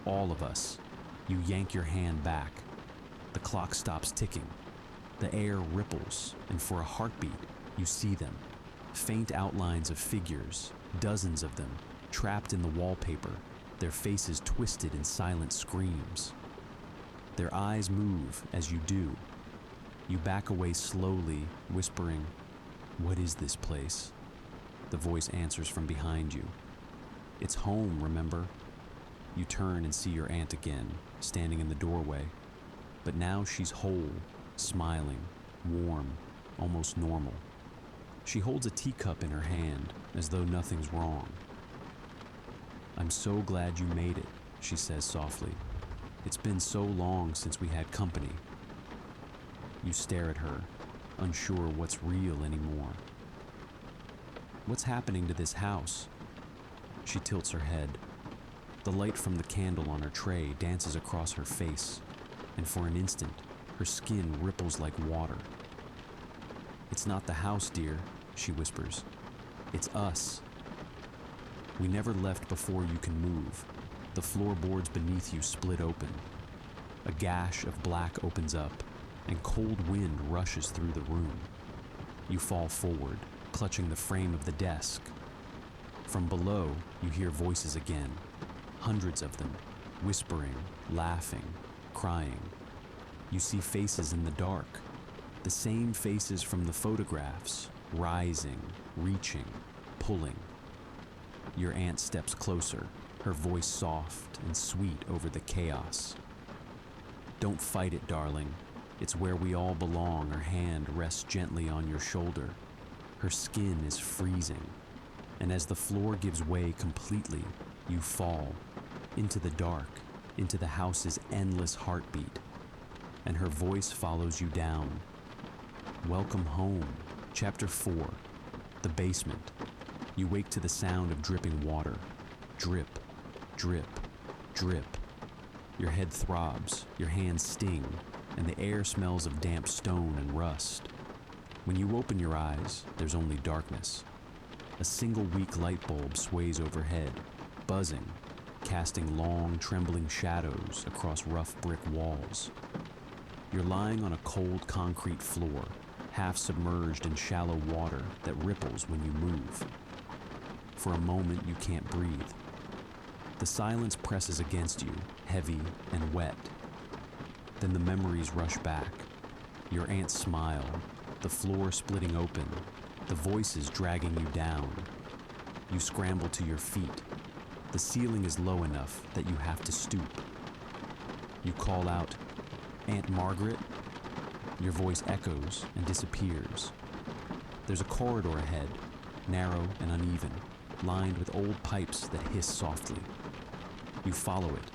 All of us. You yank your hand back. The clock stops ticking. The air ripples, and for a heartbeat, you see them. Faint outlines of figures, dozens of them, trapped in the wallpaper, their faces twisted in silent screams. Their eyes move as you do. You back away slowly, whispering, "What is this place?" The voice answers from behind you. "It's home, remember?" You turn and see your aunt again, standing in the doorway. But now she's whole, smiling, warm, almost normal. She holds a teacup in her hand, as though nothing's wrong. "I'm so glad you made it," she says softly. "It's been so long since we had company." You stare at her, unsure what's real anymore. "What's happening to this house?" She tilts her head. The light from the candle on her tray dances across her face, and for an instant, her skin ripples like water. "It's not the house, dear," she whispers. "It's us. We never left before you can move." The floorboards beneath you split open. A gash of black opens up, and cold wind rushes through the room. You fall forward, clutching the frame of the desk. From below, you hear voices again, hundreds of them, whispering, laughing, crying. You see faces in the dark, the same faces from the photographs, rising, reaching, pulling. Your aunt steps closer, her voice soft and sweet over the chaos. "Don't fight it, darling. It's where we all belong." Her hand rests gently on your shoulder. Her skin is freezing, and as the floor gives way completely, you fall into the dark, into the house's endless heartbeat, and her voice follows you down. Welcome home. Chapter 4. The basement. You wake to the sound of dripping water. Drip, drip, drip. Your head throbs, your hands sting, and the air smells of damp stone and rust. When you open your eyes, there's only darkness. A single weak light bulb sways overhead, buzzing, casting long, trembling shadows across rough brick walls. You're lying on a cold concrete floor, half submerged in shallow water that ripples when you move. For a moment, you can't breathe. The silence presses against you, heavy and wet. Then the memories rush back. Your aunt's smile, the floor splitting open, the voices dragging you down. You scramble to your feet. The ceiling is low enough that you have to stoop. You call out, "Aunt Margaret?" Your voice echoes and disappears. There's a corridor ahead, narrow and uneven, lined with old pipes that hiss softly. You follow it,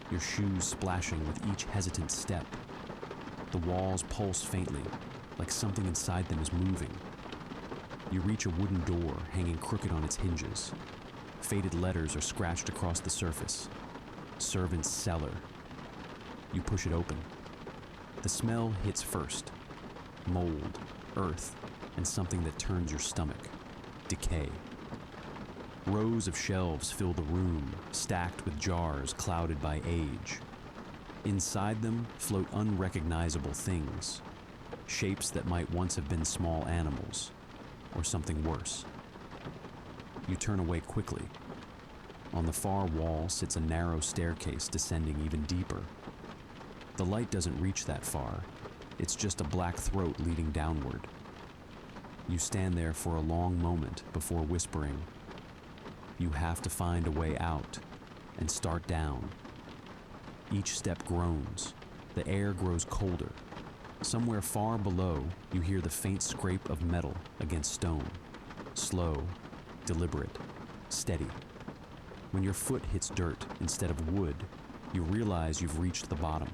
your shoes splashing with each hesitant step. The walls pulse faintly, like something inside them is moving. You reach a wooden door hanging crooked on its hinges. Faded letters are scratched across the surface. "Servant's cellar." You push it open. The smell hits first. Mold, earth, and something that turns your stomach. Decay. Rows of shelves fill the room, stacked with jars clouded by age. Inside them float unrecognizable things, shapes that might once have been small animals, or something worse. You turn away quickly. On the far wall sits a narrow staircase descending even deeper. The light doesn't reach that far. It's just a black throat leading downward. You stand there for a long moment before whispering. You have to find a way out and start down. Each step groans. The air grows colder. Somewhere far below, you hear the faint scrape of metal against stone. Slow, deliberate, steady. When your foot hits dirt instead of wood, you realize you've reached the bottom.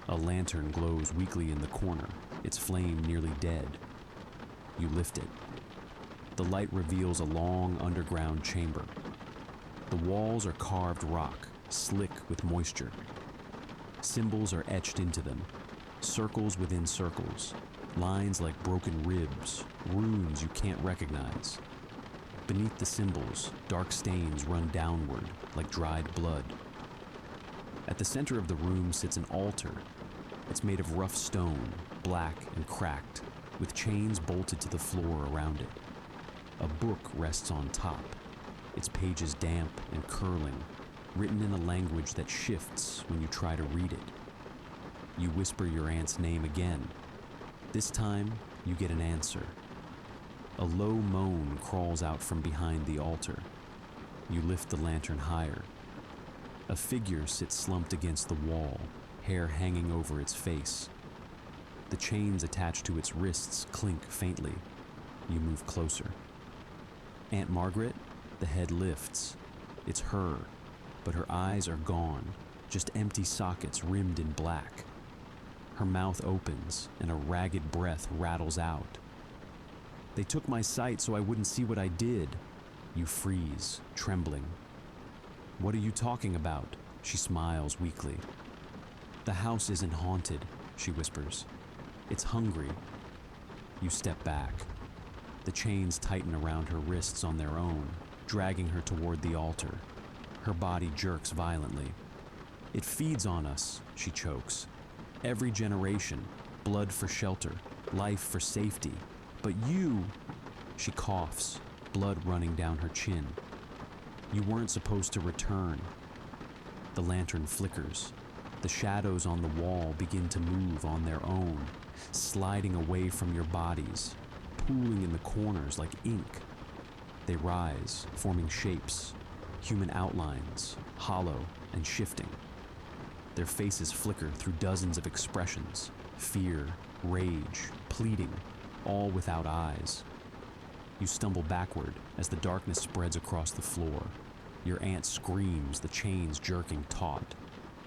A lantern glows weakly in the corner, its flame nearly dead. You lift it. The light reveals a long underground chamber. The walls are carved rock, slick with moisture. Symbols are etched into them, circles within circles, lines like broken ribs, runes you can't recognize. Beneath the symbols, dark stains run downward like dried blood. At the center of the room sits an altar. It's made of rough stone, black and cracked, with chains bolted to the floor around it. A book rests on top, its pages damp and curling, written in a language that shifts when you try to read it. You whisper your aunt's name again. This time, you get an answer. A low moan crawls out from behind the altar. You lift the lantern higher. A figure sits slumped against the wall, hair hanging over its face. The chains attached to its wrists clink faintly. You move closer. Aunt Margaret? The head lifts. It's her, but her eyes are gone, just empty sockets rimmed in black. Her mouth opens, and a ragged breath rattles out. They took my sight so I wouldn't see what I did. You freeze, trembling. What are you talking about? She smiles weakly. The house isn't haunted, she whispers. It's hungry. You step back. The chains tighten around her wrists on their own, dragging her toward the altar. Her body jerks violently. It feeds on us, she chokes. Every generation, blood for shelter, life for safety. But you, she coughs, blood running down her chin. You weren't supposed to return. The lantern flickers. The shadows on the wall begin to move on their own, sliding away from your bodies, pooling in the corners like ink. They rise, forming shapes, human outlines, hollow and shifting. Their faces flicker through dozens of expressions, fear, rage, pleading, all without eyes. You stumble backward as the darkness spreads across the floor. Your aunt screams, the chains jerking taut.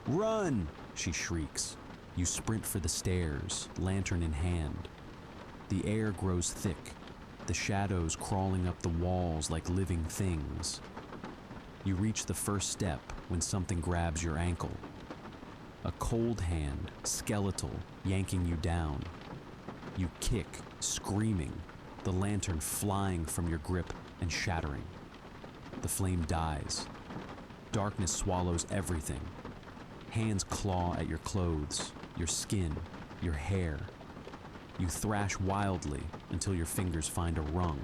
Run! She shrieks. You sprint for the stairs, lantern in hand. The air grows thick, the shadows crawling up the walls like living things. You reach the first step when something grabs your ankle. A cold hand, skeletal, yanking you down. You kick, screaming, the lantern flying from your grip and shattering. The flame dies. Darkness swallows everything. Hands claw at your clothes, your skin, your hair. You thrash wildly until your fingers find a rung,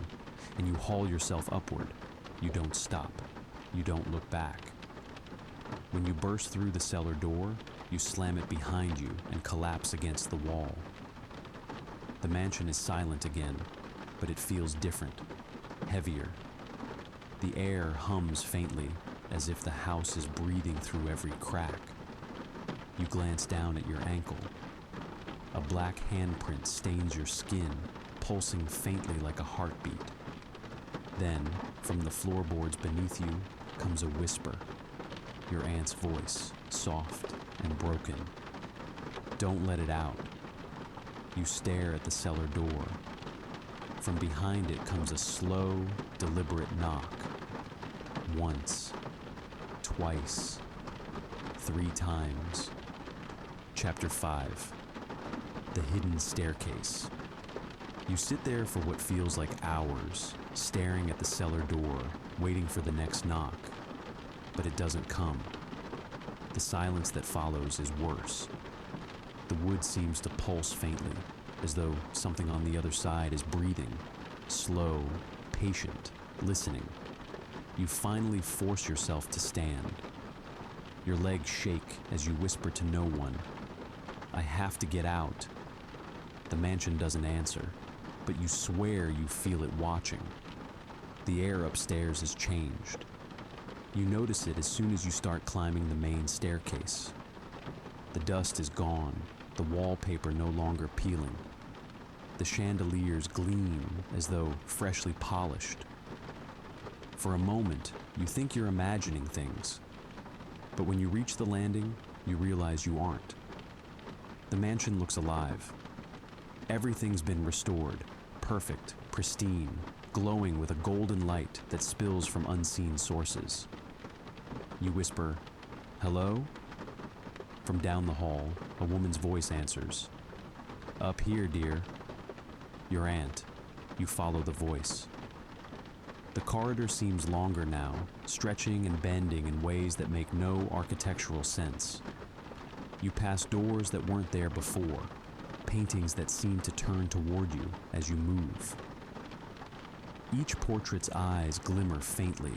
and you haul yourself upward. You don't stop. You don't look back. When you burst through the cellar door, you slam it behind you and collapse against the wall. The mansion is silent again, but it feels different, heavier. The air hums faintly, as if the house is breathing through every crack. You glance down at your ankle. A black handprint stains your skin, pulsing faintly like a heartbeat. Then, from the floorboards beneath you, comes a whisper. Your aunt's voice, soft and broken. Don't let it out. You stare at the cellar door. From behind it comes a slow, deliberate knock. Once, twice, 3 times. Chapter 5. The Hidden Staircase. You sit there for what feels like hours, staring at the cellar door, waiting for the next knock. But it doesn't come. The silence that follows is worse. The wood seems to pulse faintly, as though something on the other side is breathing, slow, patient, listening. You finally force yourself to stand. Your legs shake as you whisper to no one, I have to get out. The mansion doesn't answer. but you swear you feel it watching. The air upstairs has changed. You notice it as soon as you start climbing the main staircase. The dust is gone, the wallpaper no longer peeling. The chandeliers gleam as though freshly polished. For a moment, you think you're imagining things. But when you reach the landing, you realize you aren't. The mansion looks alive. Everything's been restored, perfect, pristine, glowing with a golden light that spills from unseen sources. You whisper, "Hello?" From down the hall, a woman's voice answers. "Up here, dear." Your aunt. You follow the voice. The corridor seems longer now, stretching and bending in ways that make no architectural sense. You pass doors that weren't there before, paintings that seem to turn toward you as you move. Each portrait's eyes glimmer faintly,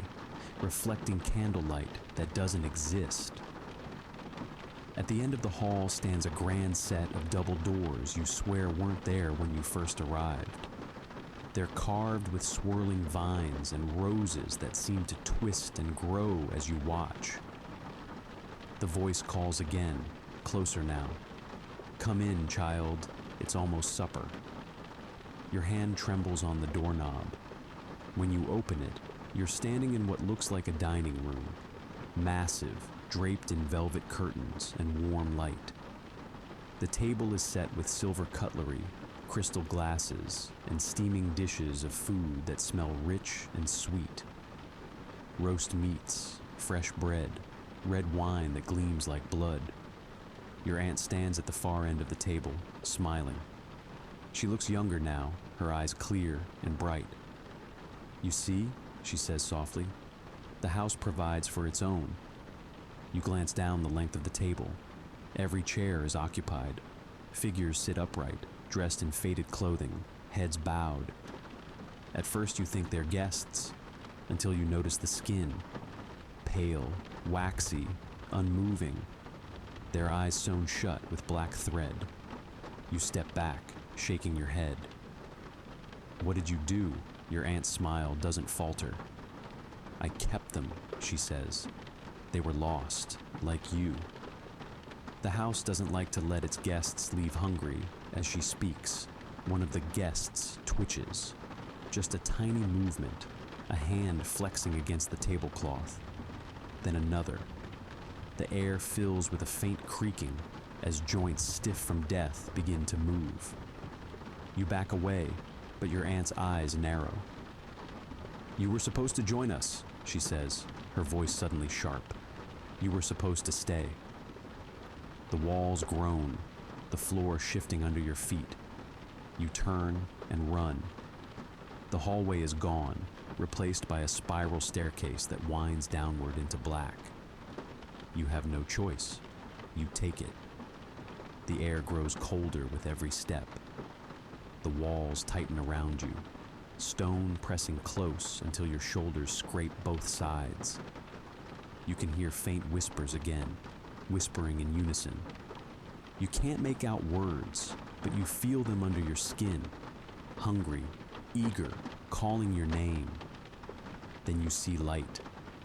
reflecting candlelight that doesn't exist. At the end of the hall stands a grand set of double doors you swear weren't there when you first arrived. They're carved with swirling vines and roses that seem to twist and grow as you watch. The voice calls again, closer now. "Come in, child. It's almost supper." Your hand trembles on the doorknob. When you open it, you're standing in what looks like a dining room, massive, draped in velvet curtains and warm light. The table is set with silver cutlery, crystal glasses, and steaming dishes of food that smell rich and sweet. Roast meats, fresh bread, red wine that gleams like blood. Your aunt stands at the far end of the table, smiling. She looks younger now, her eyes clear and bright. "You see," she says softly, "the house provides for its own." You glance down the length of the table. Every chair is occupied. Figures sit upright, dressed in faded clothing, heads bowed. At first you think they're guests, until you notice the skin. Pale, waxy, unmoving. Their eyes sewn shut with black thread. You step back, shaking your head. "What did you do?" Your aunt's smile doesn't falter. "I kept them," she says. "They were lost, like you." The house doesn't like to let its guests leave hungry. As she speaks, one of the guests twitches. Just a tiny movement, a hand flexing against the tablecloth. Then another. The air fills with a faint creaking as joints stiff from death begin to move. You back away, but your aunt's eyes narrow. "You were supposed to join us," she says, her voice suddenly sharp. "You were supposed to stay." The walls groan, the floor shifting under your feet. You turn and run. The hallway is gone, replaced by a spiral staircase that winds downward into black. You have no choice. You take it. The air grows colder with every step. The walls tighten around you, stone pressing close until your shoulders scrape both sides. You can hear faint whispers again, whispering in unison. You can't make out words, but you feel them under your skin, hungry, eager, calling your name. Then you see light,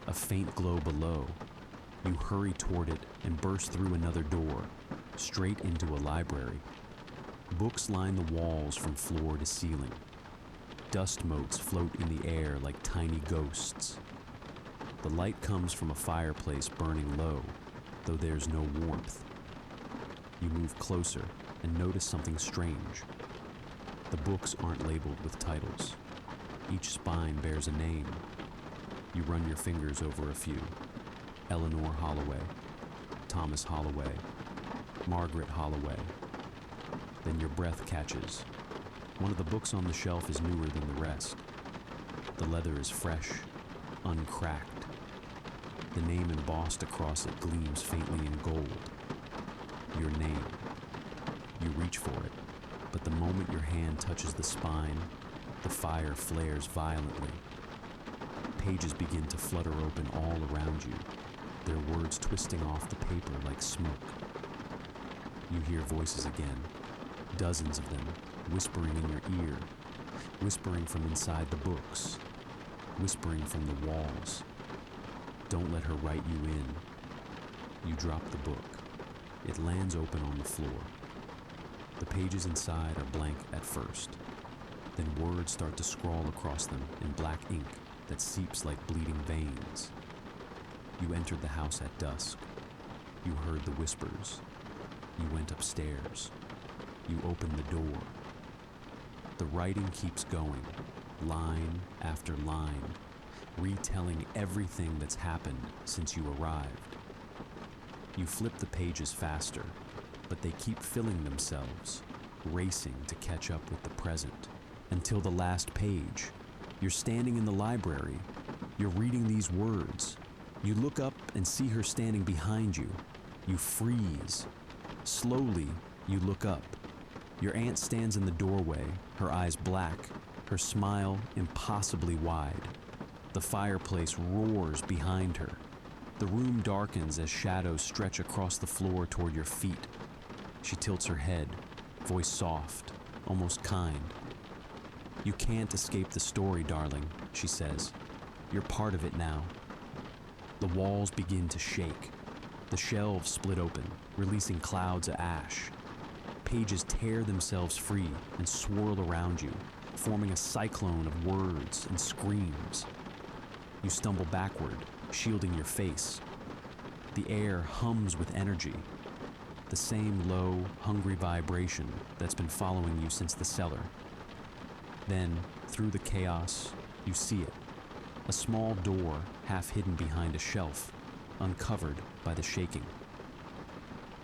a faint glow below. You hurry toward it and burst through another door, straight into a library. Books line the walls from floor to ceiling. Dust motes float in the air like tiny ghosts. The light comes from a fireplace burning low, though there's no warmth. You move closer and notice something strange. The books aren't labeled with titles. Each spine bears a name. You run your fingers over a few. Eleanor Holloway, Thomas Holloway, Margaret Holloway. Then your breath catches. One of the books on the shelf is newer than the rest. The leather is fresh, uncracked. The name embossed across it gleams faintly in gold. Your name. You reach for it, but the moment your hand touches the spine, the fire flares violently. Pages begin to flutter open all around you, their words twisting off the paper like smoke. You hear voices again, dozens of them, whispering in your ear, whispering from inside the books, whispering from the walls. Don't let her write you in. You drop the book. It lands open on the floor. The pages inside are blank at first. Then words start to scrawl across them in black ink that seeps like bleeding veins. You entered the house at dusk. You heard the whispers. You went upstairs. You opened the door. The writing keeps going, line after line, retelling everything that's happened since you arrived. You flip the pages faster, but they keep filling themselves, racing to catch up with the present. Until the last page. You're standing in the library. You're reading these words. You look up and see her standing behind you. You freeze. Slowly, you look up. Your aunt stands in the doorway, her eyes black, her smile impossibly wide. The fireplace roars behind her. The room darkens as shadows stretch across the floor toward your feet. She tilts her head, voice soft, almost kind. You can't escape the story, darling, she says. You're part of it now. The walls begin to shake. The shelves split open, releasing clouds of ash. Pages tear themselves free and swirl around you, forming a cyclone of words and screams. You stumble backward, shielding your face. The air hums with energy, the same low, hungry vibration that's been following you since the cellar. Then, through the chaos, you see it. A small door half hidden behind a shelf, uncovered by the shaking.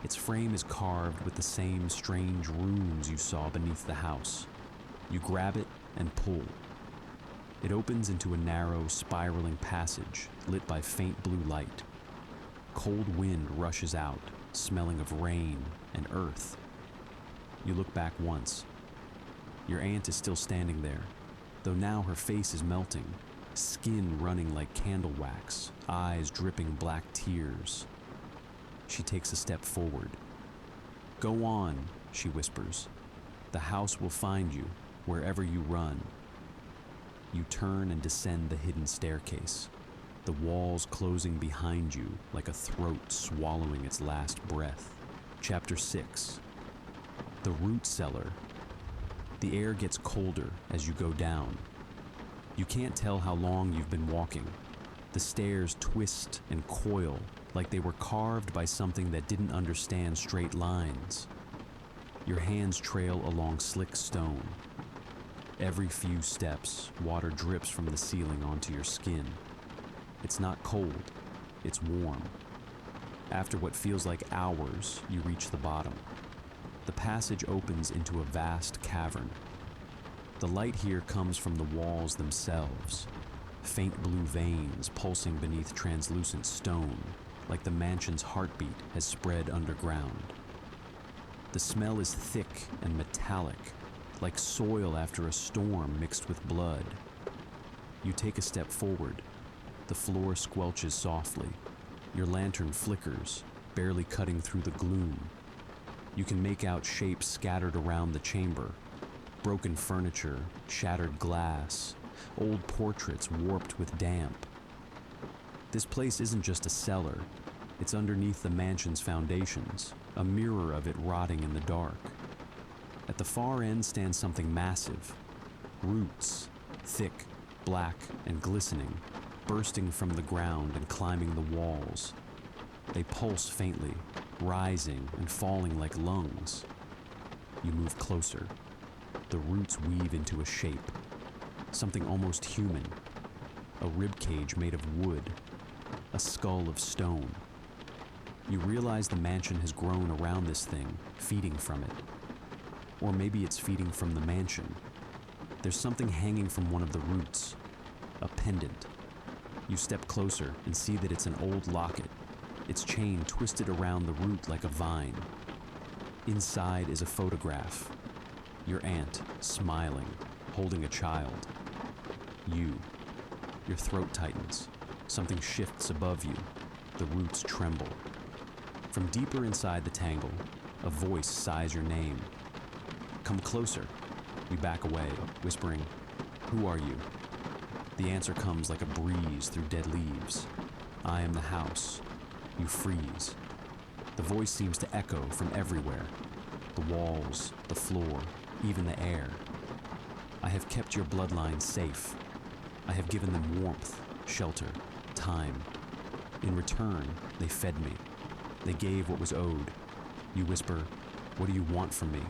Its frame is carved with the same strange runes you saw beneath the house. You grab it and pull. It opens into a narrow, spiraling passage lit by faint blue light. Cold wind rushes out, smelling of rain and earth. You look back once. Your aunt is still standing there, though now her face is melting, skin running like candle wax, eyes dripping black tears. She takes a step forward. "Go on," she whispers. "The house will find you, wherever you run." You turn and descend the hidden staircase, the walls closing behind you like a throat swallowing its last breath. Chapter 6. The Root Cellar. The air gets colder as you go down. You can't tell how long you've been walking. The stairs twist and coil like they were carved by something that didn't understand straight lines. Your hands trail along slick stone. Every few steps, water drips from the ceiling onto your skin. It's not cold, it's warm. After what feels like hours, you reach the bottom. The passage opens into a vast cavern. The light here comes from the walls themselves, faint blue veins pulsing beneath translucent stone, like the mansion's heartbeat has spread underground. The smell is thick and metallic, like soil after a storm mixed with blood. You take a step forward. The floor squelches softly. Your lantern flickers, barely cutting through the gloom. You can make out shapes scattered around the chamber. Broken furniture, shattered glass, old portraits warped with damp. This place isn't just a cellar. It's underneath the mansion's foundations, a mirror of it rotting in the dark. At the far end stands something massive. Roots, thick, black, and glistening, bursting from the ground and climbing the walls. They pulse faintly, rising and falling like lungs. You move closer. The roots weave into a shape, something almost human. A ribcage made of wood, a skull of stone. You realize the mansion has grown around this thing, feeding from it. Or maybe it's feeding from the mansion. There's something hanging from one of the roots, a pendant. You step closer and see that it's an old locket, its chain twisted around the root like a vine. Inside is a photograph. Your aunt, smiling, holding a child. You. Your throat tightens. Something shifts above you. The roots tremble. From deeper inside the tangle, a voice sighs your name. Come closer. We back away, whispering, "Who are you?" The answer comes like a breeze through dead leaves. "I am the house." You freeze. The voice seems to echo from everywhere. The walls, the floor, even the air. "I have kept your bloodline safe. I have given them warmth, shelter, time. In return, they fed me. They gave what was owed." You whisper, "What do you want from me?"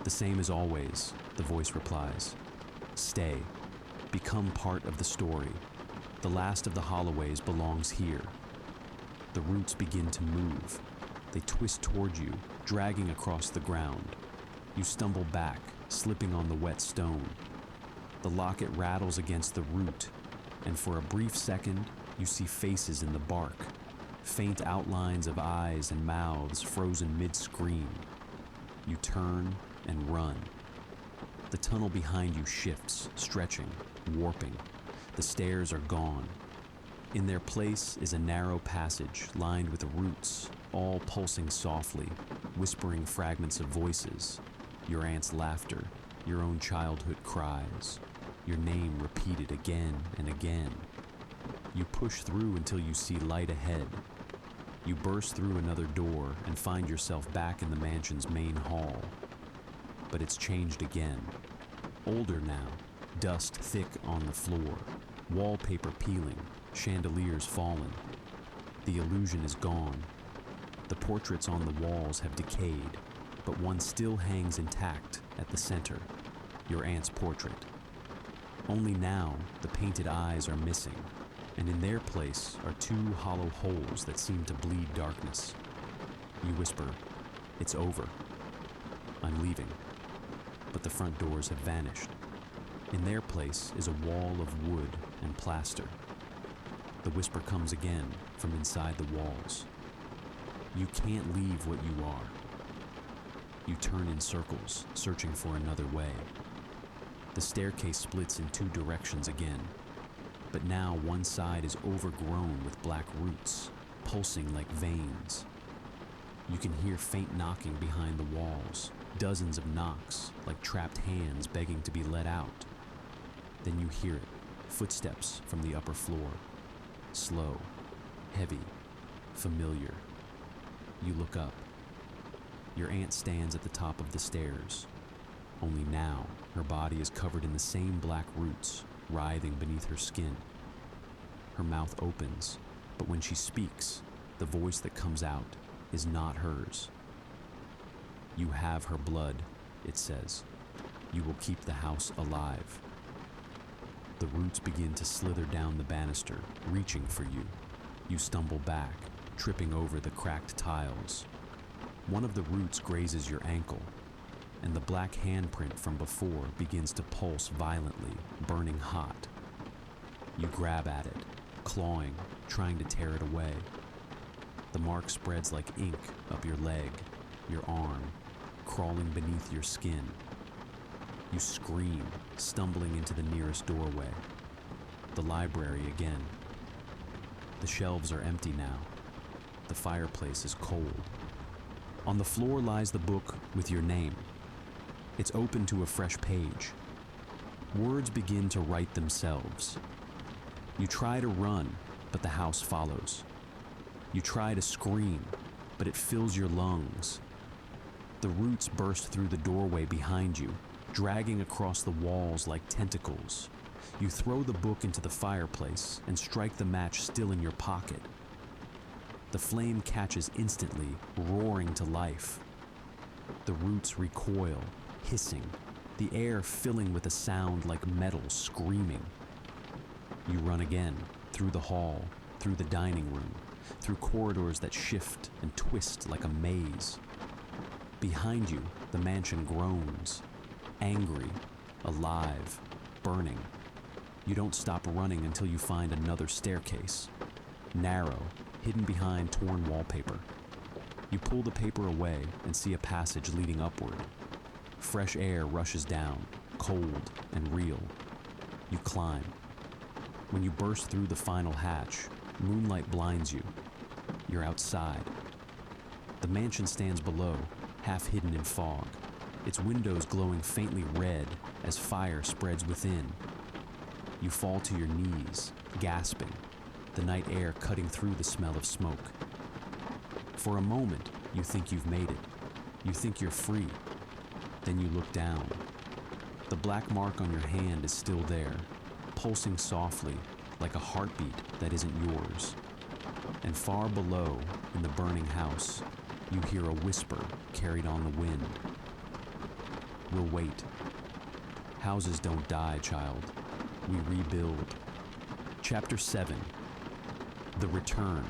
"The same as always," the voice replies. "Stay. Become part of the story. The last of the Holloways belongs here." The roots begin to move. They twist toward you, dragging across the ground. You stumble back, slipping on the wet stone. The locket rattles against the root, and for a brief second, you see faces in the bark, faint outlines of eyes and mouths frozen mid-scream. You turn and run. The tunnel behind you shifts, stretching, warping. The stairs are gone. In their place is a narrow passage lined with roots, all pulsing softly, whispering fragments of voices. Your aunt's laughter, your own childhood cries, your name repeated again and again. You push through until you see light ahead. You burst through another door and find yourself back in the mansion's main hall. But it's changed again. Older now, dust thick on the floor, wallpaper peeling, chandeliers fallen. The illusion is gone. The portraits on the walls have decayed, but one still hangs intact at the center, your aunt's portrait. Only now, the painted eyes are missing, and in their place are two hollow holes that seem to bleed darkness. You whisper, "It's over. I'm leaving." But the front doors have vanished. In their place is a wall of wood and plaster. The whisper comes again from inside the walls. "You can't leave what you are." You turn in circles, searching for another way. The staircase splits in two directions again, but now one side is overgrown with black roots, pulsing like veins. You can hear faint knocking behind the walls, dozens of knocks, like trapped hands begging to be let out. Then you hear it, footsteps from the upper floor. Slow, heavy, familiar. You look up. Your aunt stands at the top of the stairs. Only now, her body is covered in the same black roots, writhing beneath her skin. Her mouth opens, but when she speaks, the voice that comes out is not hers. "You have her blood," it says. "You will keep the house alive." The roots begin to slither down the banister, reaching for you. You stumble back, tripping over the cracked tiles. One of the roots grazes your ankle, and the black handprint from before begins to pulse violently, burning hot. You grab at it, clawing, trying to tear it away. The mark spreads like ink up your leg, your arm, crawling beneath your skin. You scream, stumbling into the nearest doorway. The library again. The shelves are empty now. The fireplace is cold. On the floor lies the book with your name. It's open to a fresh page. Words begin to write themselves. You try to run, but the house follows. You try to scream, but it fills your lungs. The roots burst through the doorway behind you, dragging across the walls like tentacles. You throw the book into the fireplace and strike the match still in your pocket. The flame catches instantly, roaring to life. The roots recoil, hissing, the air filling with a sound like metal screaming. You run again, through the hall, through the dining room, through corridors that shift and twist like a maze. Behind you, the mansion groans, angry, alive, burning. You don't stop running until you find another staircase, narrow, hidden behind torn wallpaper. You pull the paper away and see a passage leading upward. Fresh air rushes down, cold and real. You climb. When you burst through the final hatch, moonlight blinds you. You're outside. The mansion stands below, half hidden in fog. its windows glowing faintly red as fire spreads within. You fall to your knees, gasping, the night air cutting through the smell of smoke. For a moment, you think you've made it. You think you're free. Then you look down. The black mark on your hand is still there, pulsing softly like a heartbeat that isn't yours. And far below, in the burning house, you hear a whisper carried on the wind. We'll wait. Houses don't die, child. We rebuild. Chapter 7. The Return.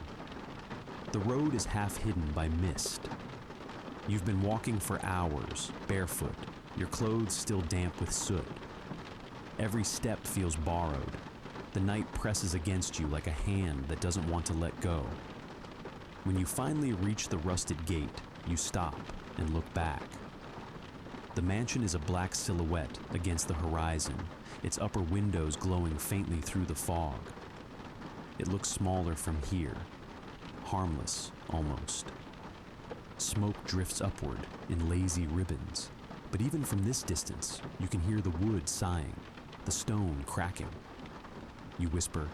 The road is half hidden by mist. You've been walking for hours, barefoot, your clothes still damp with soot. Every step feels borrowed. The night presses against you like a hand that doesn't want to let go. When you finally reach the rusted gate, you stop and look back. The mansion is a black silhouette against the horizon, its upper windows glowing faintly through the fog. It looks smaller from here, harmless almost. Smoke drifts upward in lazy ribbons, but even from this distance, you can hear the wood sighing, the stone cracking. You whisper,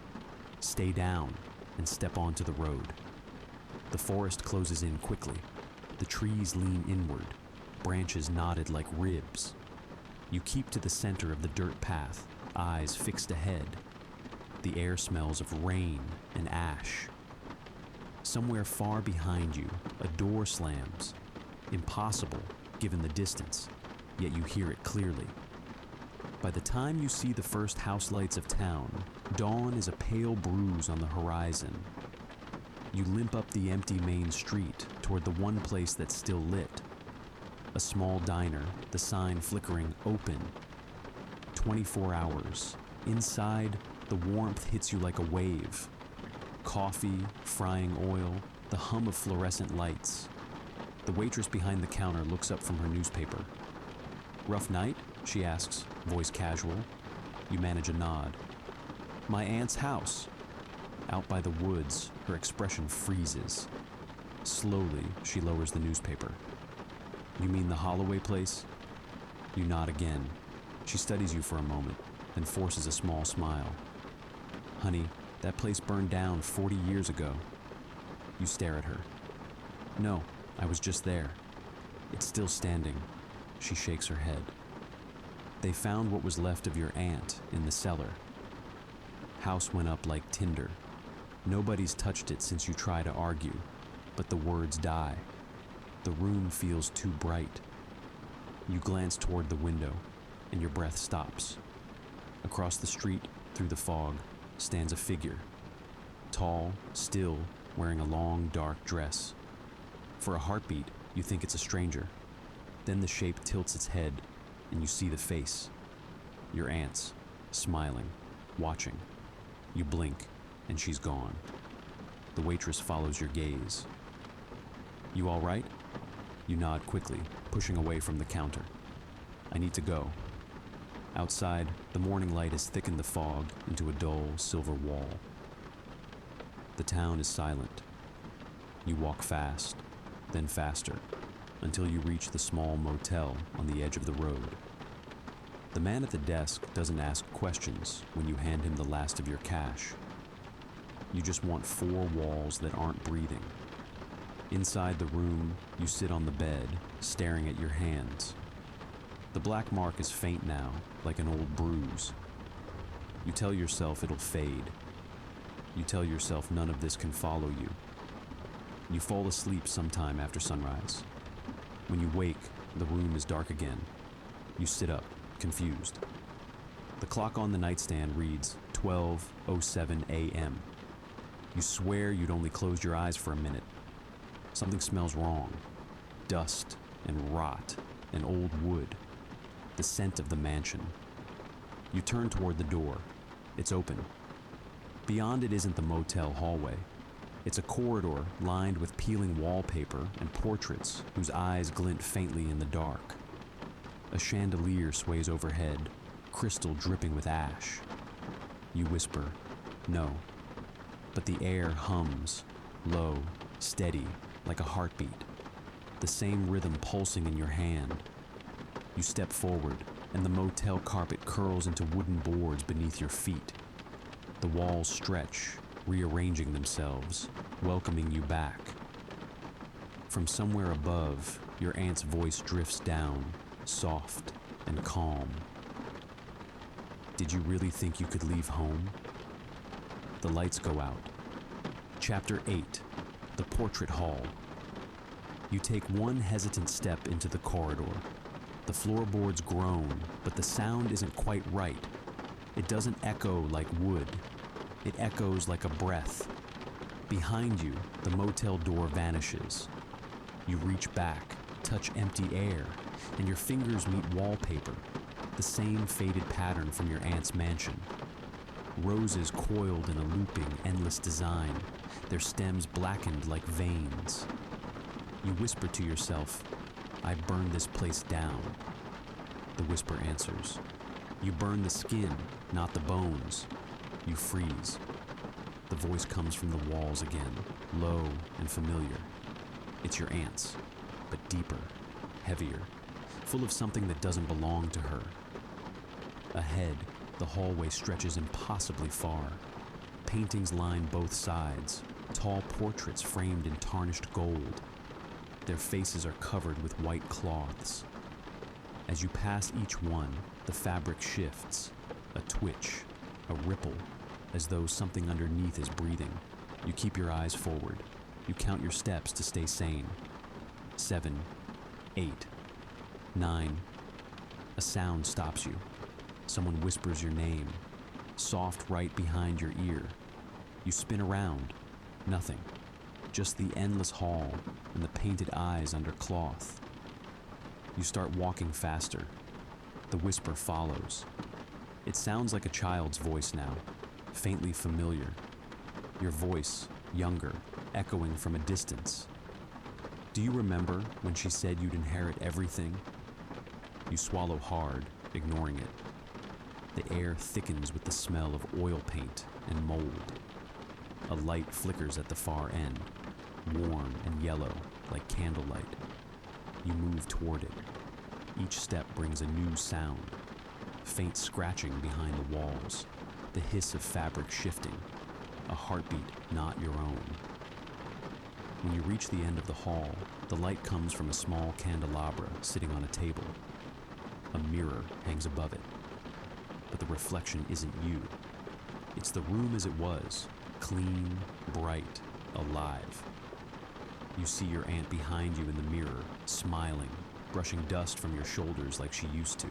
"Stay down," and step onto the road. The forest closes in quickly. The trees lean inward, branches knotted like ribs. You keep to the center of the dirt path, eyes fixed ahead. The air smells of rain and ash. Somewhere far behind you, a door slams. Impossible, given the distance, yet you hear it clearly. By the time you see the first house lights of town, dawn is a pale bruise on the horizon. You limp up the empty main street toward the one place that's still lit. A small diner, the sign flickering open. 24 hours. Inside, the warmth hits you like a wave. Coffee, frying oil, the hum of fluorescent lights. The waitress behind the counter looks up from her newspaper. "Rough night?" she asks, voice casual. You manage a nod. "My aunt's house." Out by the woods, her expression freezes. Slowly, she lowers the newspaper. "You mean the Holloway place?" You nod again. She studies you for a moment, then forces a small smile. "Honey, that place burned down 40 years ago." You stare at her. "No, I was just there. It's still standing." She shakes her head. "They found what was left of your aunt in the cellar. House went up like tinder. Nobody's touched it since you try to argue, but the words die. The room feels too bright." You glance toward the window, and your breath stops. Across the street, through the fog, stands a figure. Tall, still, wearing a long, dark dress. For a heartbeat, you think it's a stranger. Then the shape tilts its head, and you see the face. Your aunt's, smiling, watching. You blink, and she's gone. The waitress follows your gaze. "You all right?" You nod quickly, pushing away from the counter. "I need to go." Outside, the morning light has thickened the fog into a dull silver wall. The town is silent. You walk fast, then faster, until you reach the small motel on the edge of the road. The man at the desk doesn't ask questions when you hand him the last of your cash. You just want 4 walls that aren't breathing. Inside the room, you sit on the bed, staring at your hands. The black mark is faint now, like an old bruise. You tell yourself it'll fade. You tell yourself none of this can follow you. You fall asleep sometime after sunrise. When you wake, the room is dark again. You sit up, confused. The clock on the nightstand reads 12:07 a.m. You swear you'd only closed your eyes for a minute. Something smells wrong. Dust and rot and old wood. The scent of the mansion. You turn toward the door. It's open. Beyond it isn't the motel hallway. It's a corridor lined with peeling wallpaper and portraits whose eyes glint faintly in the dark. A chandelier sways overhead, crystal dripping with ash. You whisper, "No." But the air hums, low, steady, like a heartbeat. The same rhythm pulsing in your hand. You step forward, and the motel carpet curls into wooden boards beneath your feet. The walls stretch, rearranging themselves, welcoming you back. From somewhere above, your aunt's voice drifts down, soft and calm. Did you really think you could leave home? The lights go out. Chapter 8, The Portrait Hall. You take one hesitant step into the corridor. The floorboards groan, but the sound isn't quite right. It doesn't echo like wood. It echoes like a breath. Behind you, the motel door vanishes. You reach back, touch empty air, and your fingers meet wallpaper, the same faded pattern from your aunt's mansion. Roses coiled in a looping, endless design, their stems blackened like veins. You whisper to yourself, "I burned this place down." The whisper answers, "You burn the skin, not the bones." You freeze. The voice comes from the walls again, low and familiar. It's your aunt's, but deeper, heavier, full of something that doesn't belong to her. Ahead, the hallway stretches impossibly far. Paintings line both sides, tall portraits framed in tarnished gold. Their faces are covered with white cloths. As you pass each one, the fabric shifts, a twitch, a ripple, as though something underneath is breathing. You keep your eyes forward. You count your steps to stay sane. 7, 8, 9. A sound stops you. Someone whispers your name, soft right behind your ear. You spin around. Nothing. Just the endless hall and the painted eyes under cloth. You start walking faster. The whisper follows. It sounds like a child's voice now, faintly familiar. Your voice, younger, echoing from a distance. Do you remember when she said you'd inherit everything? You swallow hard, ignoring it. The air thickens with the smell of oil paint and mold. A light flickers at the far end, warm and yellow like candlelight. You move toward it. Each step brings a new sound. Faint scratching behind the walls, the hiss of fabric shifting, a heartbeat not your own. When you reach the end of the hall, the light comes from a small candelabra sitting on a table. A mirror hangs above it, but the reflection isn't you. It's the room as it was, clean, bright, alive. You see your aunt behind you in the mirror, smiling, brushing dust from your shoulders like she used to.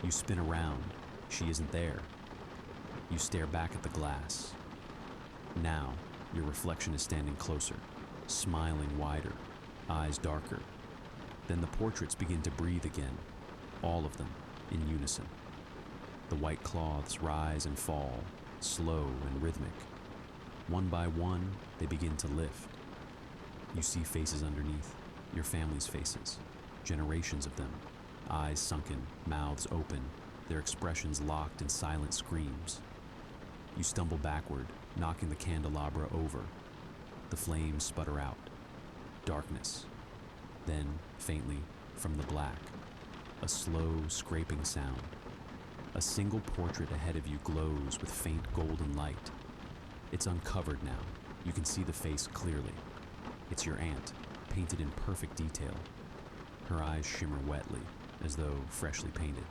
You spin around. She isn't there. You stare back at the glass. Now, your reflection is standing closer, smiling wider, eyes darker. Then the portraits begin to breathe again, all of them, in unison. The white cloths rise and fall, slow and rhythmic. One by one, they begin to lift. You see faces underneath, your family's faces, generations of them, eyes sunken, mouths open, their expressions locked in silent screams. You stumble backward, knocking the candelabra over. The flames sputter out. Darkness. Then, faintly, from the black, a slow, scraping sound. A single portrait ahead of you glows with faint golden light. It's uncovered now. You can see the face clearly. It's your aunt, painted in perfect detail. Her eyes shimmer wetly, as though freshly painted.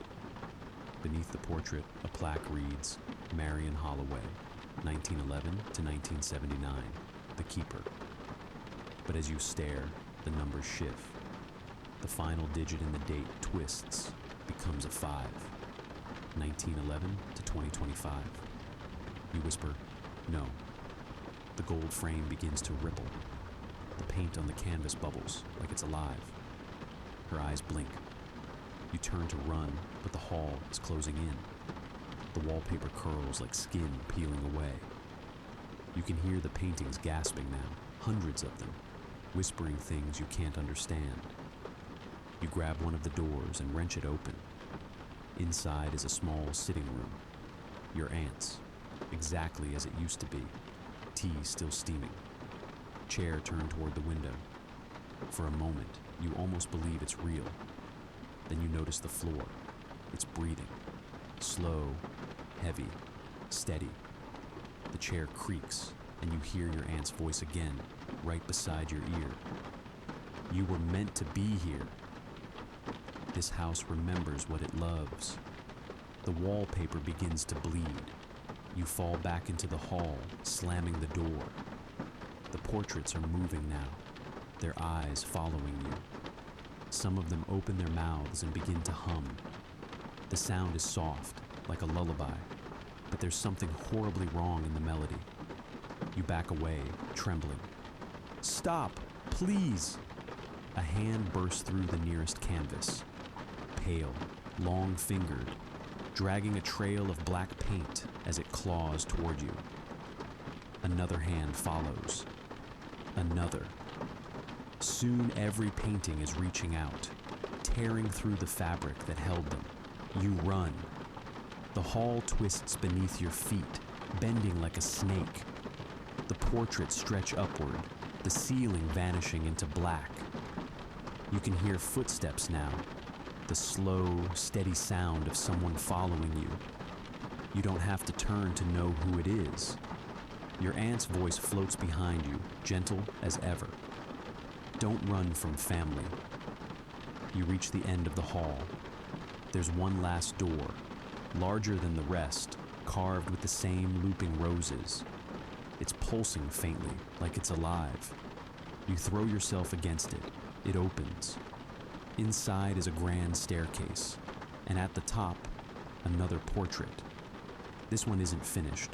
Beneath the portrait, a plaque reads, Marion Holloway, 1911 to 1979, the keeper. But as you stare, the numbers shift. The final digit in the date twists, becomes a 5. 1911 to 2025. You whisper, no. The gold frame begins to ripple. The paint on the canvas bubbles like it's alive. Her eyes blink. You turn to run, but the hall is closing in. The wallpaper curls like skin peeling away. You can hear the paintings gasping now, hundreds of them, whispering things you can't understand. You grab one of the doors and wrench it open. Inside is a small sitting room. Your aunt's, exactly as it used to be. Tea still steaming. Chair turned toward the window. For a moment, you almost believe it's real. Then you notice the floor. It's breathing. Slow, heavy, steady. The chair creaks, and you hear your aunt's voice again, right beside your ear. You were meant to be here. This house remembers what it loves. The wallpaper begins to bleed. You fall back into the hall, slamming the door. The portraits are moving now, their eyes following you. Some of them open their mouths and begin to hum. The sound is soft, like a lullaby, but there's something horribly wrong in the melody. You back away, trembling. Stop, please! A hand bursts through the nearest canvas. Pale, long-fingered, dragging a trail of black paint as it claws toward you. Another hand follows. Another. Soon every painting is reaching out, tearing through the fabric that held them. You run. The hall twists beneath your feet, bending like a snake. The portraits stretch upward, the ceiling vanishing into black. You can hear footsteps now, the slow, steady sound of someone following you. You don't have to turn to know who it is. Your aunt's voice floats behind you, gentle as ever. Don't run from family. You reach the end of the hall. There's one last door, larger than the rest, carved with the same looping roses. It's pulsing faintly, like it's alive. You throw yourself against it. It opens. Inside is a grand staircase, and at the top, another portrait. This one isn't finished.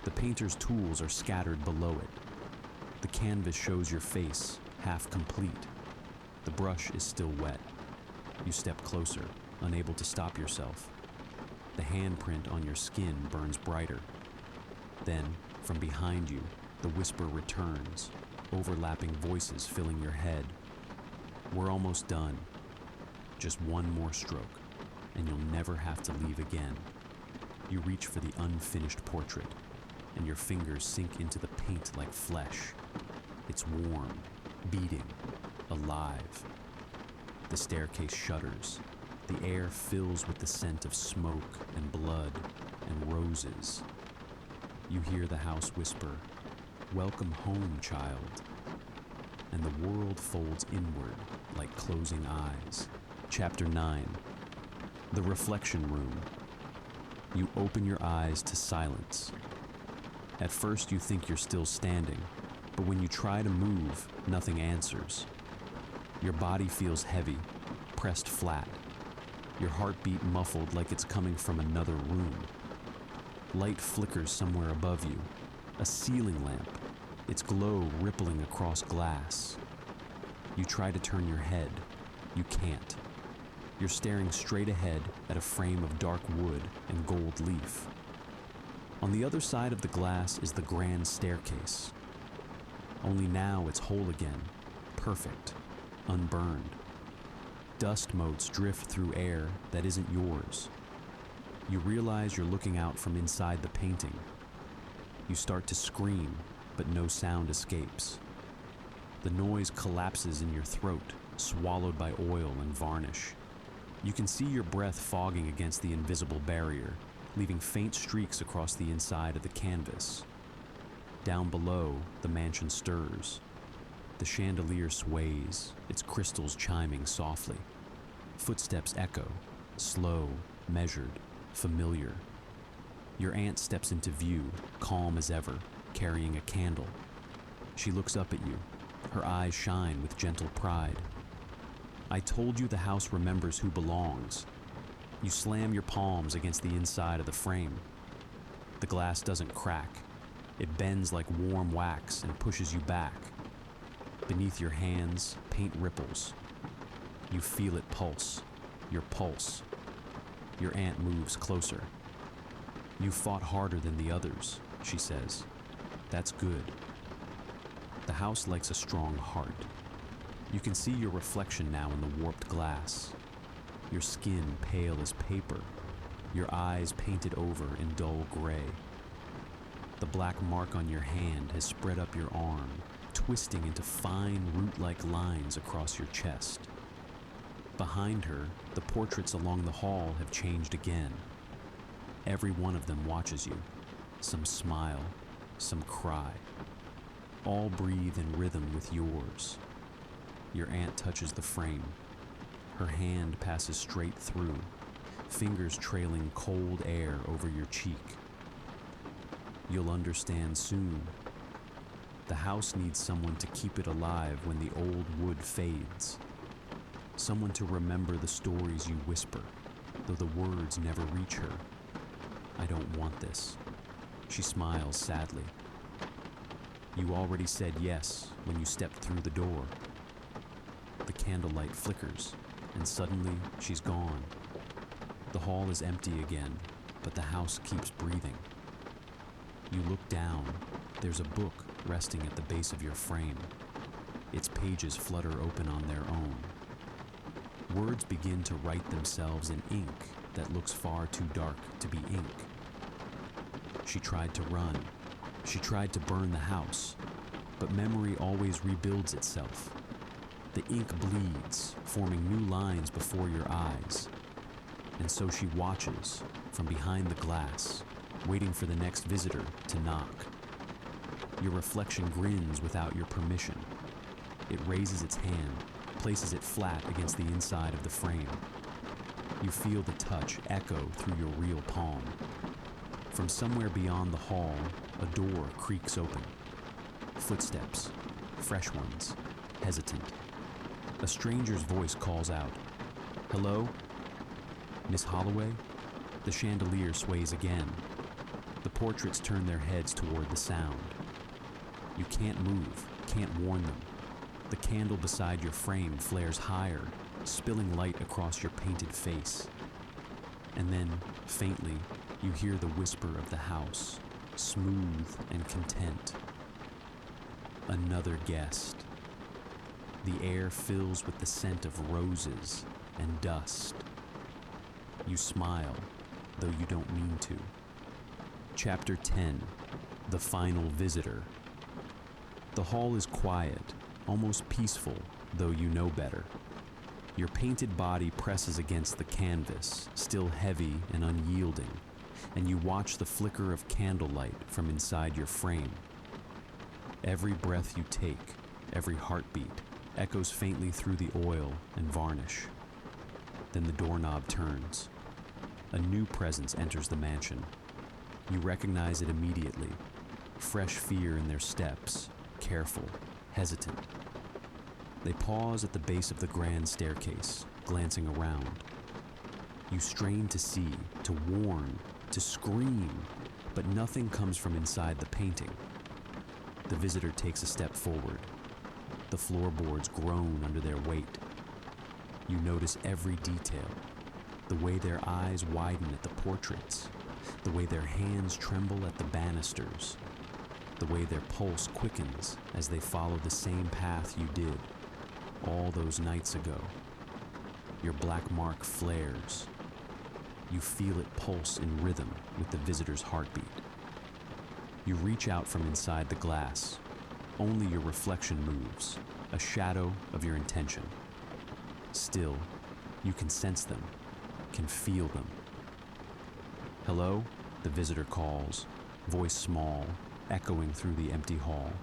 The painter's tools are scattered below it. The canvas shows your face, half complete. The brush is still wet. You step closer, unable to stop yourself. The handprint on your skin burns brighter. Then, from behind you, the whisper returns, overlapping voices filling your head. We're almost done. Just one more stroke, and you'll never have to leave again. You reach for the unfinished portrait, and your fingers sink into the paint like flesh. It's warm, beating, alive. The staircase shudders. The air fills with the scent of smoke and blood and roses. You hear the house whisper, "Welcome home, child." And the world folds inward like closing eyes. Chapter 9. The Reflection Room. You open your eyes to silence. At first you think you're still standing, but when you try to move, nothing answers. Your body feels heavy, pressed flat. Your heartbeat muffled like it's coming from another room. Light flickers somewhere above you, a ceiling lamp, its glow rippling across glass. You try to turn your head. You can't. You're staring straight ahead at a frame of dark wood and gold leaf. On the other side of the glass is the grand staircase. Only now it's whole again, perfect, unburned. Dust motes drift through air that isn't yours. You realize you're looking out from inside the painting. You start to scream, but no sound escapes. The noise collapses in your throat, swallowed by oil and varnish. You can see your breath fogging against the invisible barrier, leaving faint streaks across the inside of the canvas. Down below, the mansion stirs. The chandelier sways, its crystals chiming softly. Footsteps echo, slow, measured, familiar. Your aunt steps into view, calm as ever, carrying a candle. She looks up at you. Her eyes shine with gentle pride. "I told you the house remembers who belongs." You slam your palms against the inside of the frame. The glass doesn't crack. It bends like warm wax and pushes you back. Beneath your hands, paint ripples. You feel it pulse, your pulse. Your aunt moves closer. "You fought harder than the others," she says. "That's good." The house likes a strong heart. You can see your reflection now in the warped glass. Your skin pale as paper, your eyes painted over in dull gray. The black mark on your hand has spread up your arm, twisting into fine root-like lines across your chest. Behind her, the portraits along the hall have changed again. Every one of them watches you. Some smile, some cry. All breathe in rhythm with yours. Your aunt touches the frame. Her hand passes straight through, fingers trailing cold air over your cheek. You'll understand soon. The house needs someone to keep it alive when the old wood fades. Someone to remember the stories you whisper, though the words never reach her. I don't want this. She smiles sadly. You already said yes when you stepped through the door. The candlelight flickers, and suddenly she's gone. The hall is empty again, but the house keeps breathing. You look down. There's a book resting at the base of your frame. Its pages flutter open on their own. Words begin to write themselves in ink that looks far too dark to be ink. She tried to run. She tried to burn the house, but memory always rebuilds itself. The ink bleeds, forming new lines before your eyes. And so she watches from behind the glass, waiting for the next visitor to knock. Your reflection grins without your permission. It raises its hand, places it flat against the inside of the frame. You feel the touch echo through your real palm. From somewhere beyond the hall, a door creaks open. Footsteps, fresh ones, hesitant. A stranger's voice calls out, "Hello? Miss Holloway?" The chandelier sways again. The portraits turn their heads toward the sound. You can't move, can't warn them. The candle beside your frame flares higher, spilling light across your painted face. And then, faintly, you hear the whisper of the house, smooth and content. Another guest. The air fills with the scent of roses and dust. You smile, though you don't mean to. Chapter 10. The Final Visitor. The hall is quiet, almost peaceful, though you know better. Your painted body presses against the canvas, still heavy and unyielding, and you watch the flicker of candlelight from inside your frame. Every breath you take, every heartbeat, echoes faintly through the oil and varnish. Then the doorknob turns. A new presence enters the mansion. You recognize it immediately. Fresh fear in their steps, careful, hesitant. They pause at the base of the grand staircase, glancing around. You strain to see, to warn, to scream, but nothing comes from inside the painting. The visitor takes a step forward. The floorboards groan under their weight. You notice every detail, the way their eyes widen at the portraits, the way their hands tremble at the banisters, the way their pulse quickens as they follow the same path you did all those nights ago. Your black mark flares. You feel it pulse in rhythm with the visitor's heartbeat. You reach out from inside the glass. Only your reflection moves, a shadow of your intention. Still, you can sense them, can feel them. "Hello?" the visitor calls, voice small, echoing through the empty hall.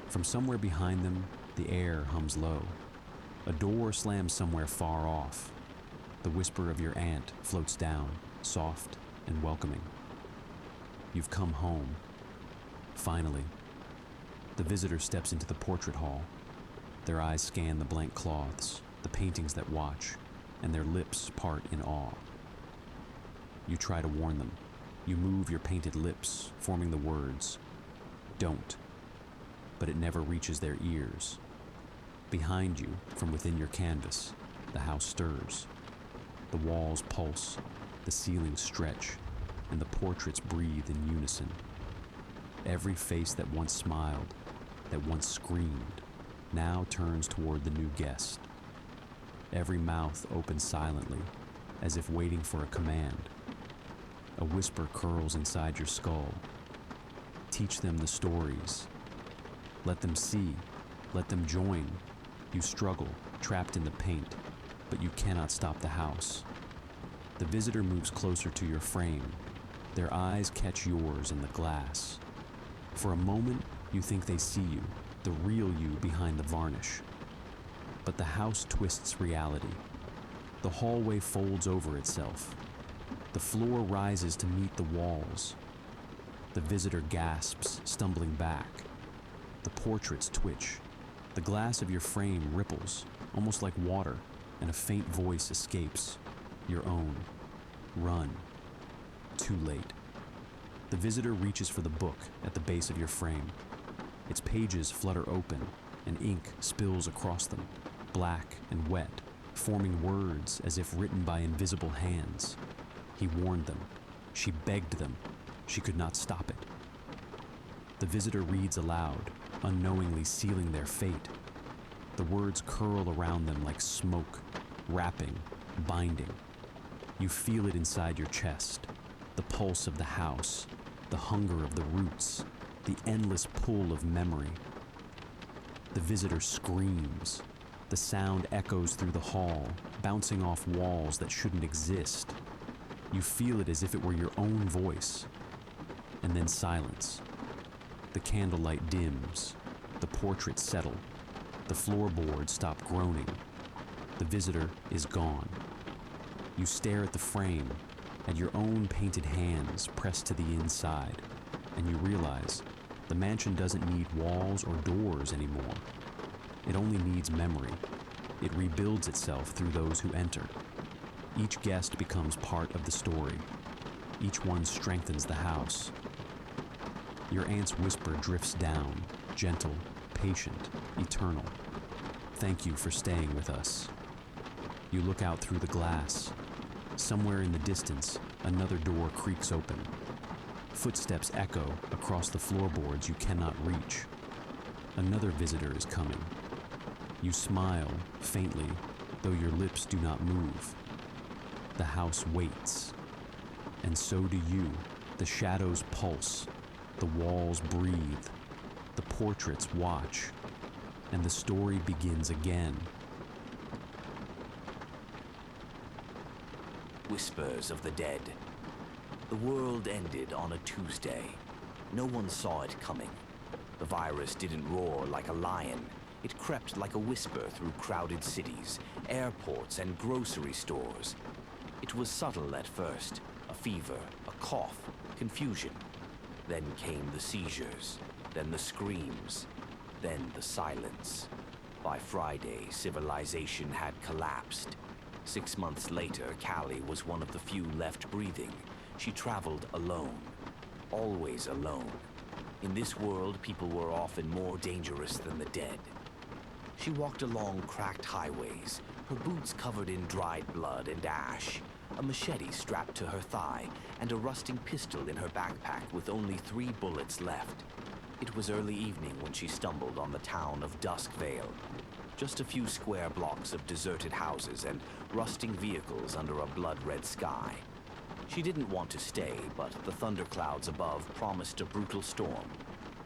From somewhere behind them, the air hums low. A door slams somewhere far off. The whisper of your aunt floats down, soft and welcoming. You've come home. Finally. The visitor steps into the portrait hall. Their eyes scan the blank cloths, the paintings that watch, and their lips part in awe. You try to warn them. You move your painted lips, forming the words, "Don't." But it never reaches their ears. Behind you, from within your canvas, the house stirs. The walls pulse, the ceilings stretch, and the portraits breathe in unison. Every face that once smiled, that once screamed, now turns toward the new guest. Every mouth opens silently, as if waiting for a command. A whisper curls inside your skull. Teach them the stories. Let them see. Let them join. You struggle, trapped in the paint. but you cannot stop the house. The visitor moves closer to your frame. Their eyes catch yours in the glass. For a moment, you think they see you, the real you behind the varnish. But the house twists reality. The hallway folds over itself. The floor rises to meet the walls. The visitor gasps, stumbling back. The portraits twitch. The glass of your frame ripples, almost like water, and a faint voice escapes. Your own. Run. Too late. The visitor reaches for the book at the base of your frame. Its pages flutter open, and ink spills across them, black and wet, forming words as if written by invisible hands. He warned them. She begged them. She could not stop it. The visitor reads aloud, unknowingly sealing their fate. The words curl around them like smoke, wrapping, binding. You feel it inside your chest, the pulse of the house, the hunger of the roots, the endless pull of memory. The visitor screams. The sound echoes through the hall, bouncing off walls that shouldn't exist. You feel it as if it were your own voice. And then silence. The candlelight dims. The portraits settle. The floorboards stop groaning. The visitor is gone. You stare at the frame, at your own painted hands pressed to the inside, and you realize the mansion doesn't need walls or doors anymore. It only needs memory. It rebuilds itself through those who enter. Each guest becomes part of the story. Each one strengthens the house. Your aunt's whisper drifts down, gentle, patient, eternal. Thank you for staying with us. You look out through the glass. Somewhere in the distance, another door creaks open. Footsteps echo across the floorboards you cannot reach. Another visitor is coming. You smile, faintly, though your lips do not move. The house waits. And so do you. The shadows pulse. The walls breathe. The portraits watch. And the story begins again. Whispers of the dead. The world ended on a Tuesday. No one saw it coming. The virus didn't roar like a lion. It crept like a whisper through crowded cities, airports, and grocery stores. It was subtle at first, a fever, a cough, confusion. Then came the seizures, then the screams, then the silence. By Friday, civilization had collapsed. 6 months later, Callie was one of the few left breathing. She traveled alone, always alone. In this world, people were often more dangerous than the dead. She walked along cracked highways, her boots covered in dried blood and ash, a machete strapped to her thigh, and a rusting pistol in her backpack with only 3 bullets left. It was early evening when she stumbled on the town of Duskvale. Just a few square blocks of deserted houses and rusting vehicles under a blood-red sky. She didn't want to stay, but the thunderclouds above promised a brutal storm.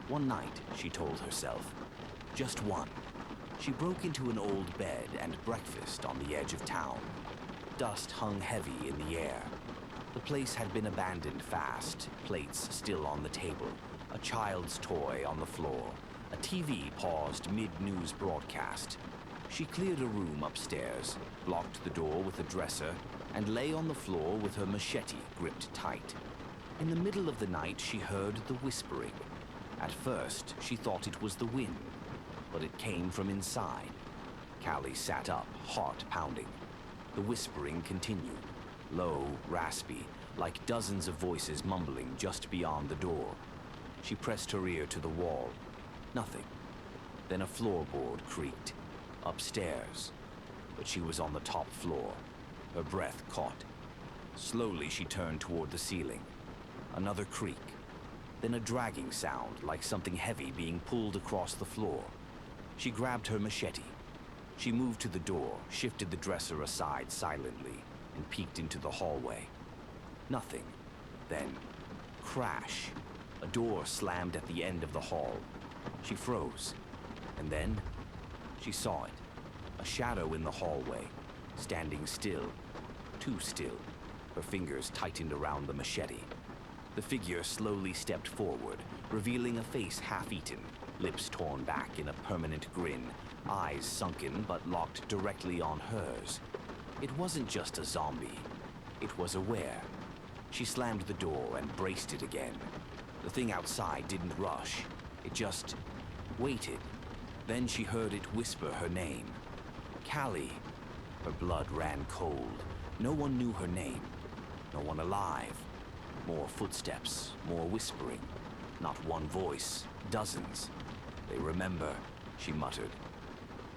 One night, she told herself. Just one. She broke into an old bed and breakfast on the edge of town. Dust hung heavy in the air. The place had been abandoned fast, plates still on the table, a child's toy on the floor. A TV paused mid-news broadcast. She cleared a room upstairs, blocked the door with a dresser, and lay on the floor with her machete gripped tight. In the middle of the night, she heard the whispering. At first, she thought it was the wind, but it came from inside. Callie sat up, heart pounding. The whispering continued, low, raspy, like dozens of voices mumbling just beyond the door. She pressed her ear to the wall. Nothing. Then a floorboard creaked. Upstairs. But she was on the top floor. Her breath caught. Slowly she turned toward the ceiling. Another creak. Then a dragging sound like something heavy being pulled across the floor. She grabbed her machete. She moved to the door, shifted the dresser aside silently, and peeked into the hallway. Nothing. Then, crash. A door slammed at the end of the hall. She froze. And then, she saw it. A shadow in the hallway. standing still, too still. Her fingers tightened around the machete. The figure slowly stepped forward, revealing a face half-eaten, lips torn back in a permanent grin, eyes sunken but locked directly on hers. It wasn't just a zombie. It was aware. She slammed the door and braced it again. The thing outside didn't rush. It just waited. Then she heard it whisper her name. Callie. Her blood ran cold. No one knew her name. No one alive. More footsteps, more whispering. Not one voice, dozens. They remember, she muttered.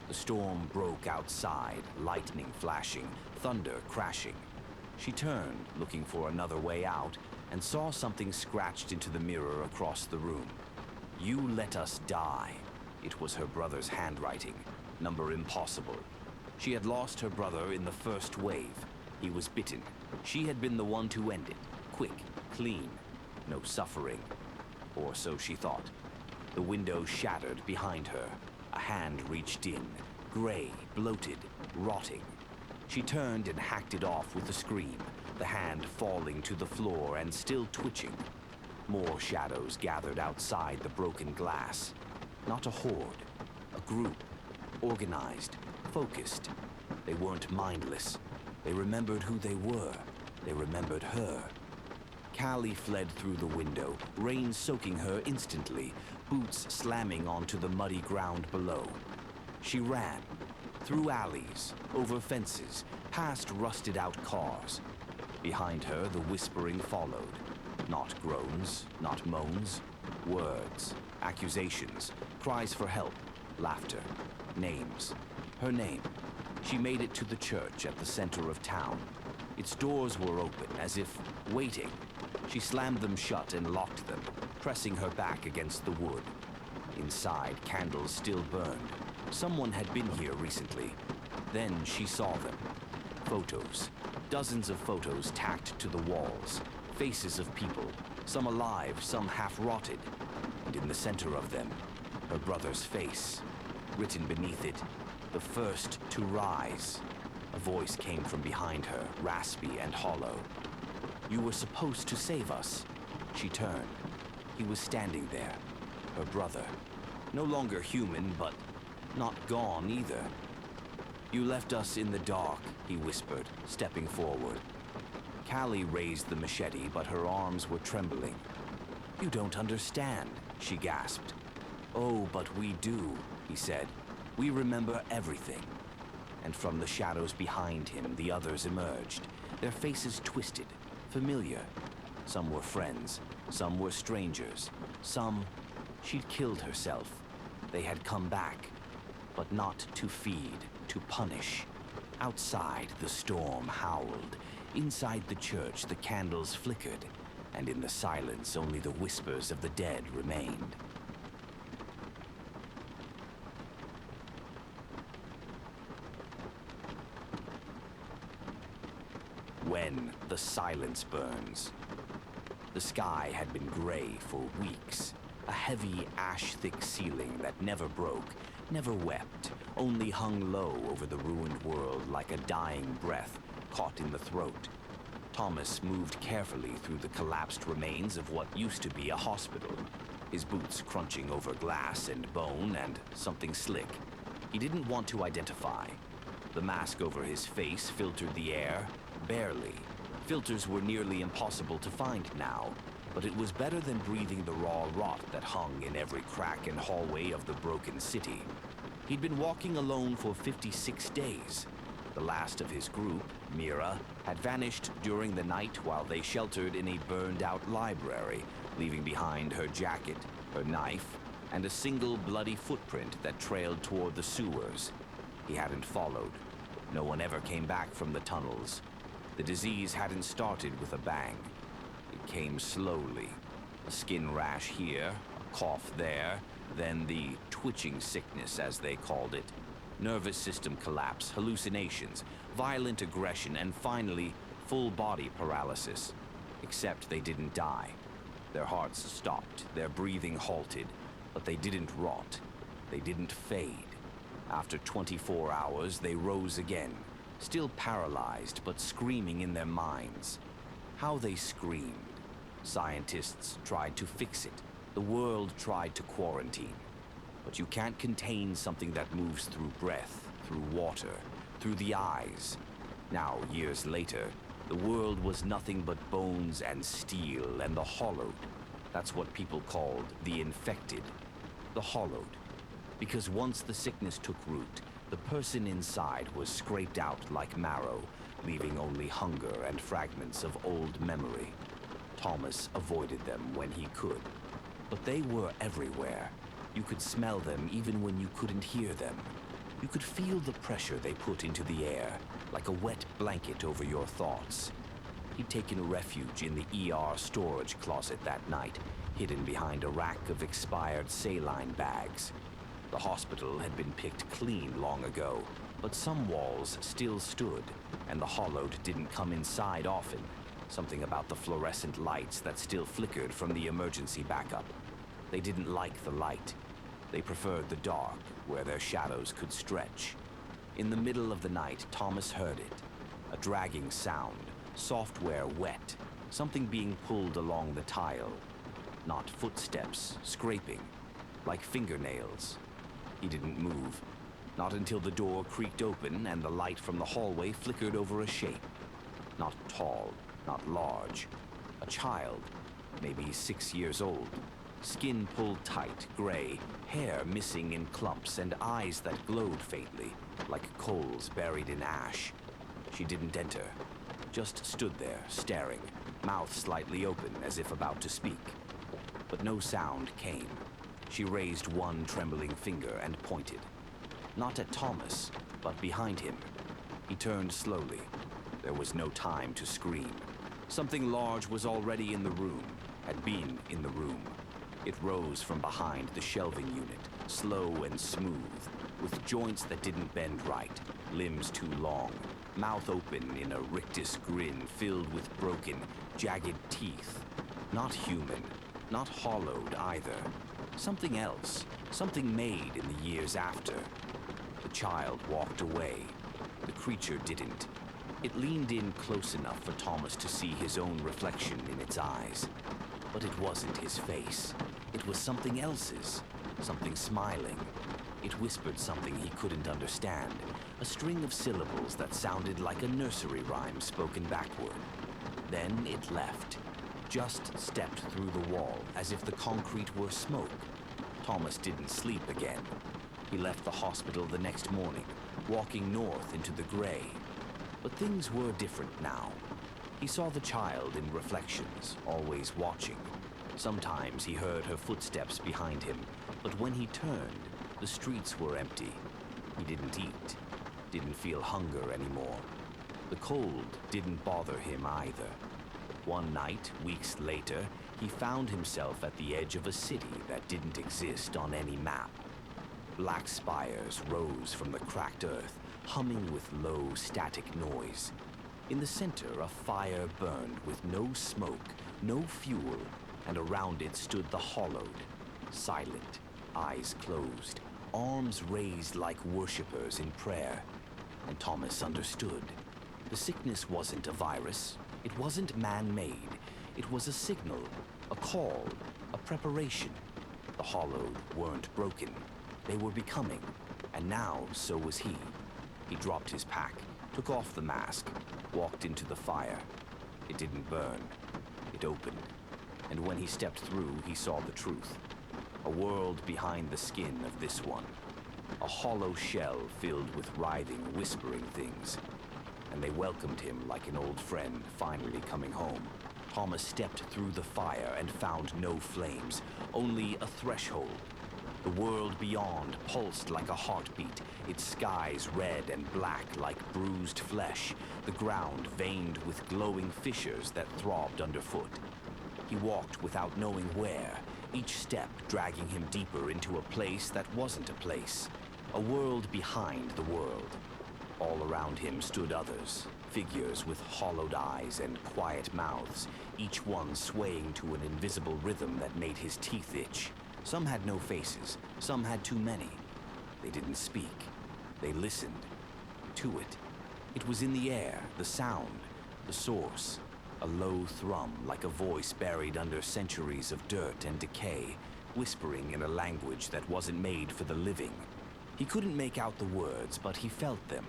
The storm broke outside, lightning flashing, thunder crashing. She turned, looking for another way out, and saw something scratched into the mirror across the room. You let us die. It was her brother's handwriting. Number impossible. She had lost her brother in the first wave. He was bitten. She had been the one to end it. Quick, clean, no suffering. Or so she thought. The window shattered behind her. A hand reached in, gray, bloated, rotting. She turned and hacked it off with a scream, the hand falling to the floor and still twitching. More shadows gathered outside the broken glass. Not a horde, a group, organized, focused. They weren't mindless. They remembered who they were. They remembered her. Callie fled through the window, rain soaking her instantly, boots slamming onto the muddy ground below. She ran, through alleys, over fences, past rusted-out cars. Behind her, the whispering followed. Not groans, not moans. Words, accusations, cries for help, laughter, names. Her name. She made it to the church at the center of town. Its doors were open, as if waiting. She slammed them shut and locked them, pressing her back against the wood. Inside, candles still burned. Someone had been here recently. Then she saw them. Photos. Dozens of photos tacked to the walls. Faces of people, some alive, some half-rotted. And in the center of them, her brother's face. Written beneath it, the first to rise. A voice came from behind her, raspy and hollow. You were supposed to save us. She turned. He was standing there. Her brother. No longer human, but not gone either. You left us in the dark, he whispered, stepping forward. Callie raised the machete, but her arms were trembling. You don't understand, she gasped. Oh, but we do, he said. We remember everything. And from the shadows behind him, the others emerged, their faces twisted, familiar. Some were friends, some were strangers, some... She'd killed herself. They had come back, but not to feed, to punish. Outside, the storm howled. Inside the church, the candles flickered, and in the silence, only the whispers of the dead remained. When the silence burns. The sky had been gray for weeks. A heavy, ash-thick ceiling that never broke, never wept, only hung low over the ruined world like a dying breath caught in the throat. Thomas moved carefully through the collapsed remains of what used to be a hospital, his boots crunching over glass and bone and something slick. He didn't want to identify. The mask over his face filtered the air, barely. Filters were nearly impossible to find now, but it was better than breathing the raw rot that hung in every crack and hallway of the broken city. He'd been walking alone for 56 days. The last of his group, Mira, had vanished during the night while they sheltered in a burned-out library, leaving behind her jacket, her knife, and a single bloody footprint that trailed toward the sewers. He hadn't followed. No one ever came back from the tunnels. The disease hadn't started with a bang. It came slowly. A skin rash here, a cough there, then the twitching sickness, as they called it. Nervous system collapse, hallucinations, violent aggression, and finally, full body paralysis. Except they didn't die. Their hearts stopped, their breathing halted, but they didn't rot. They didn't fade. After 24 hours, they rose again, still paralyzed but screaming in their minds. How they screamed. Scientists tried to fix it. The world tried to quarantine. But you can't contain something that moves through breath, through water, through the eyes. Now, years later, the world was nothing but bones and steel and the hollowed. That's what people called the infected. The hollowed. Because once the sickness took root, the person inside was scraped out like marrow, leaving only hunger and fragments of old memory. Thomas avoided them when he could. But they were everywhere. You could smell them even when you couldn't hear them. You could feel the pressure they put into the air, like a wet blanket over your thoughts. He'd taken refuge in the ER storage closet that night, hidden behind a rack of expired saline bags. The hospital had been picked clean long ago, but some walls still stood, and the hollowed didn't come inside often. Something about the fluorescent lights that still flickered from the emergency backup. They didn't like the light. They preferred the dark, where their shadows could stretch. In the middle of the night, Thomas heard it. A dragging sound, software wet, something being pulled along the tile. Not footsteps, scraping, like fingernails. He didn't move. Not until the door creaked open and the light from the hallway flickered over a shape. Not tall, not large. A child, maybe 6 years old. Skin pulled tight, gray, hair missing in clumps, and eyes that glowed faintly, like coals buried in ash. She didn't enter, just stood there, staring, mouth slightly open as if about to speak. But no sound came. She raised one trembling finger and pointed. Not at Thomas, but behind him. He turned slowly. There was no time to scream. Something large was already in the room, had been in the room. It rose from behind the shelving unit, slow and smooth, with joints that didn't bend right, limbs too long, mouth open in a rictus grin filled with broken, jagged teeth. Not human, not hollowed either. Something else, something made in the years after. The child walked away. The creature didn't. It leaned in close enough for Thomas to see his own reflection in its eyes. But it wasn't his face. It was something else's, something smiling. It whispered something he couldn't understand, a string of syllables that sounded like a nursery rhyme spoken backward. Then it left, just stepped through the wall as if the concrete were smoke. Thomas didn't sleep again. He left the hospital the next morning, walking north into the gray. But things were different now. He saw the child in reflections, always watching. Sometimes he heard her footsteps behind him, but when he turned, the streets were empty. He didn't eat, didn't feel hunger anymore. The cold didn't bother him either. One night, weeks later, he found himself at the edge of a city that didn't exist on any map. Black spires rose from the cracked earth, humming with low, static noise. In the center, a fire burned with no smoke, no fuel, and around it stood the hollowed, silent, eyes closed, arms raised like worshippers in prayer. And Thomas understood. The sickness wasn't a virus. It wasn't man-made. It was a signal, a call, a preparation. The hollowed weren't broken. They were becoming, and now so was he. He dropped his pack, took off the mask, walked into the fire. It didn't burn. It opened. And when he stepped through, he saw the truth. A world behind the skin of this one. A hollow shell filled with writhing, whispering things. And they welcomed him like an old friend finally coming home. Thomas stepped through the fire and found no flames, only a threshold. The world beyond pulsed like a heartbeat, its skies red and black like bruised flesh, the ground veined with glowing fissures that throbbed underfoot. He walked without knowing where, each step dragging him deeper into a place that wasn't a place, a world behind the world. All around him stood others, figures with hollowed eyes and quiet mouths, each one swaying to an invisible rhythm that made his teeth itch. Some had no faces, some had too many. They didn't speak. They listened to it. It was in the air, the sound, the source. A low thrum, like a voice buried under centuries of dirt and decay, whispering in a language that wasn't made for the living. He couldn't make out the words, but he felt them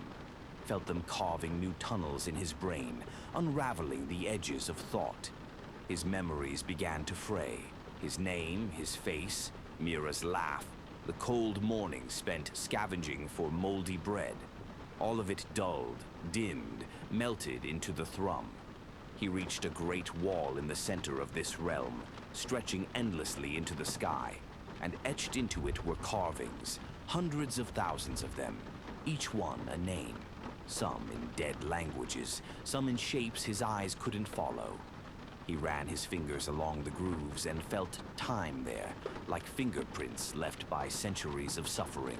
carving new tunnels in his brain, unraveling the edges of thought. His memories began to fray. His name, his face, Mira's laugh, the cold morning spent scavenging for moldy bread. All of it dulled, dimmed, melted into the thrum. He reached a great wall in the center of this realm, stretching endlessly into the sky, and etched into it were carvings, hundreds of thousands of them, each one a name, some in dead languages, some in shapes his eyes couldn't follow. He ran his fingers along the grooves and felt time there, like fingerprints left by centuries of suffering.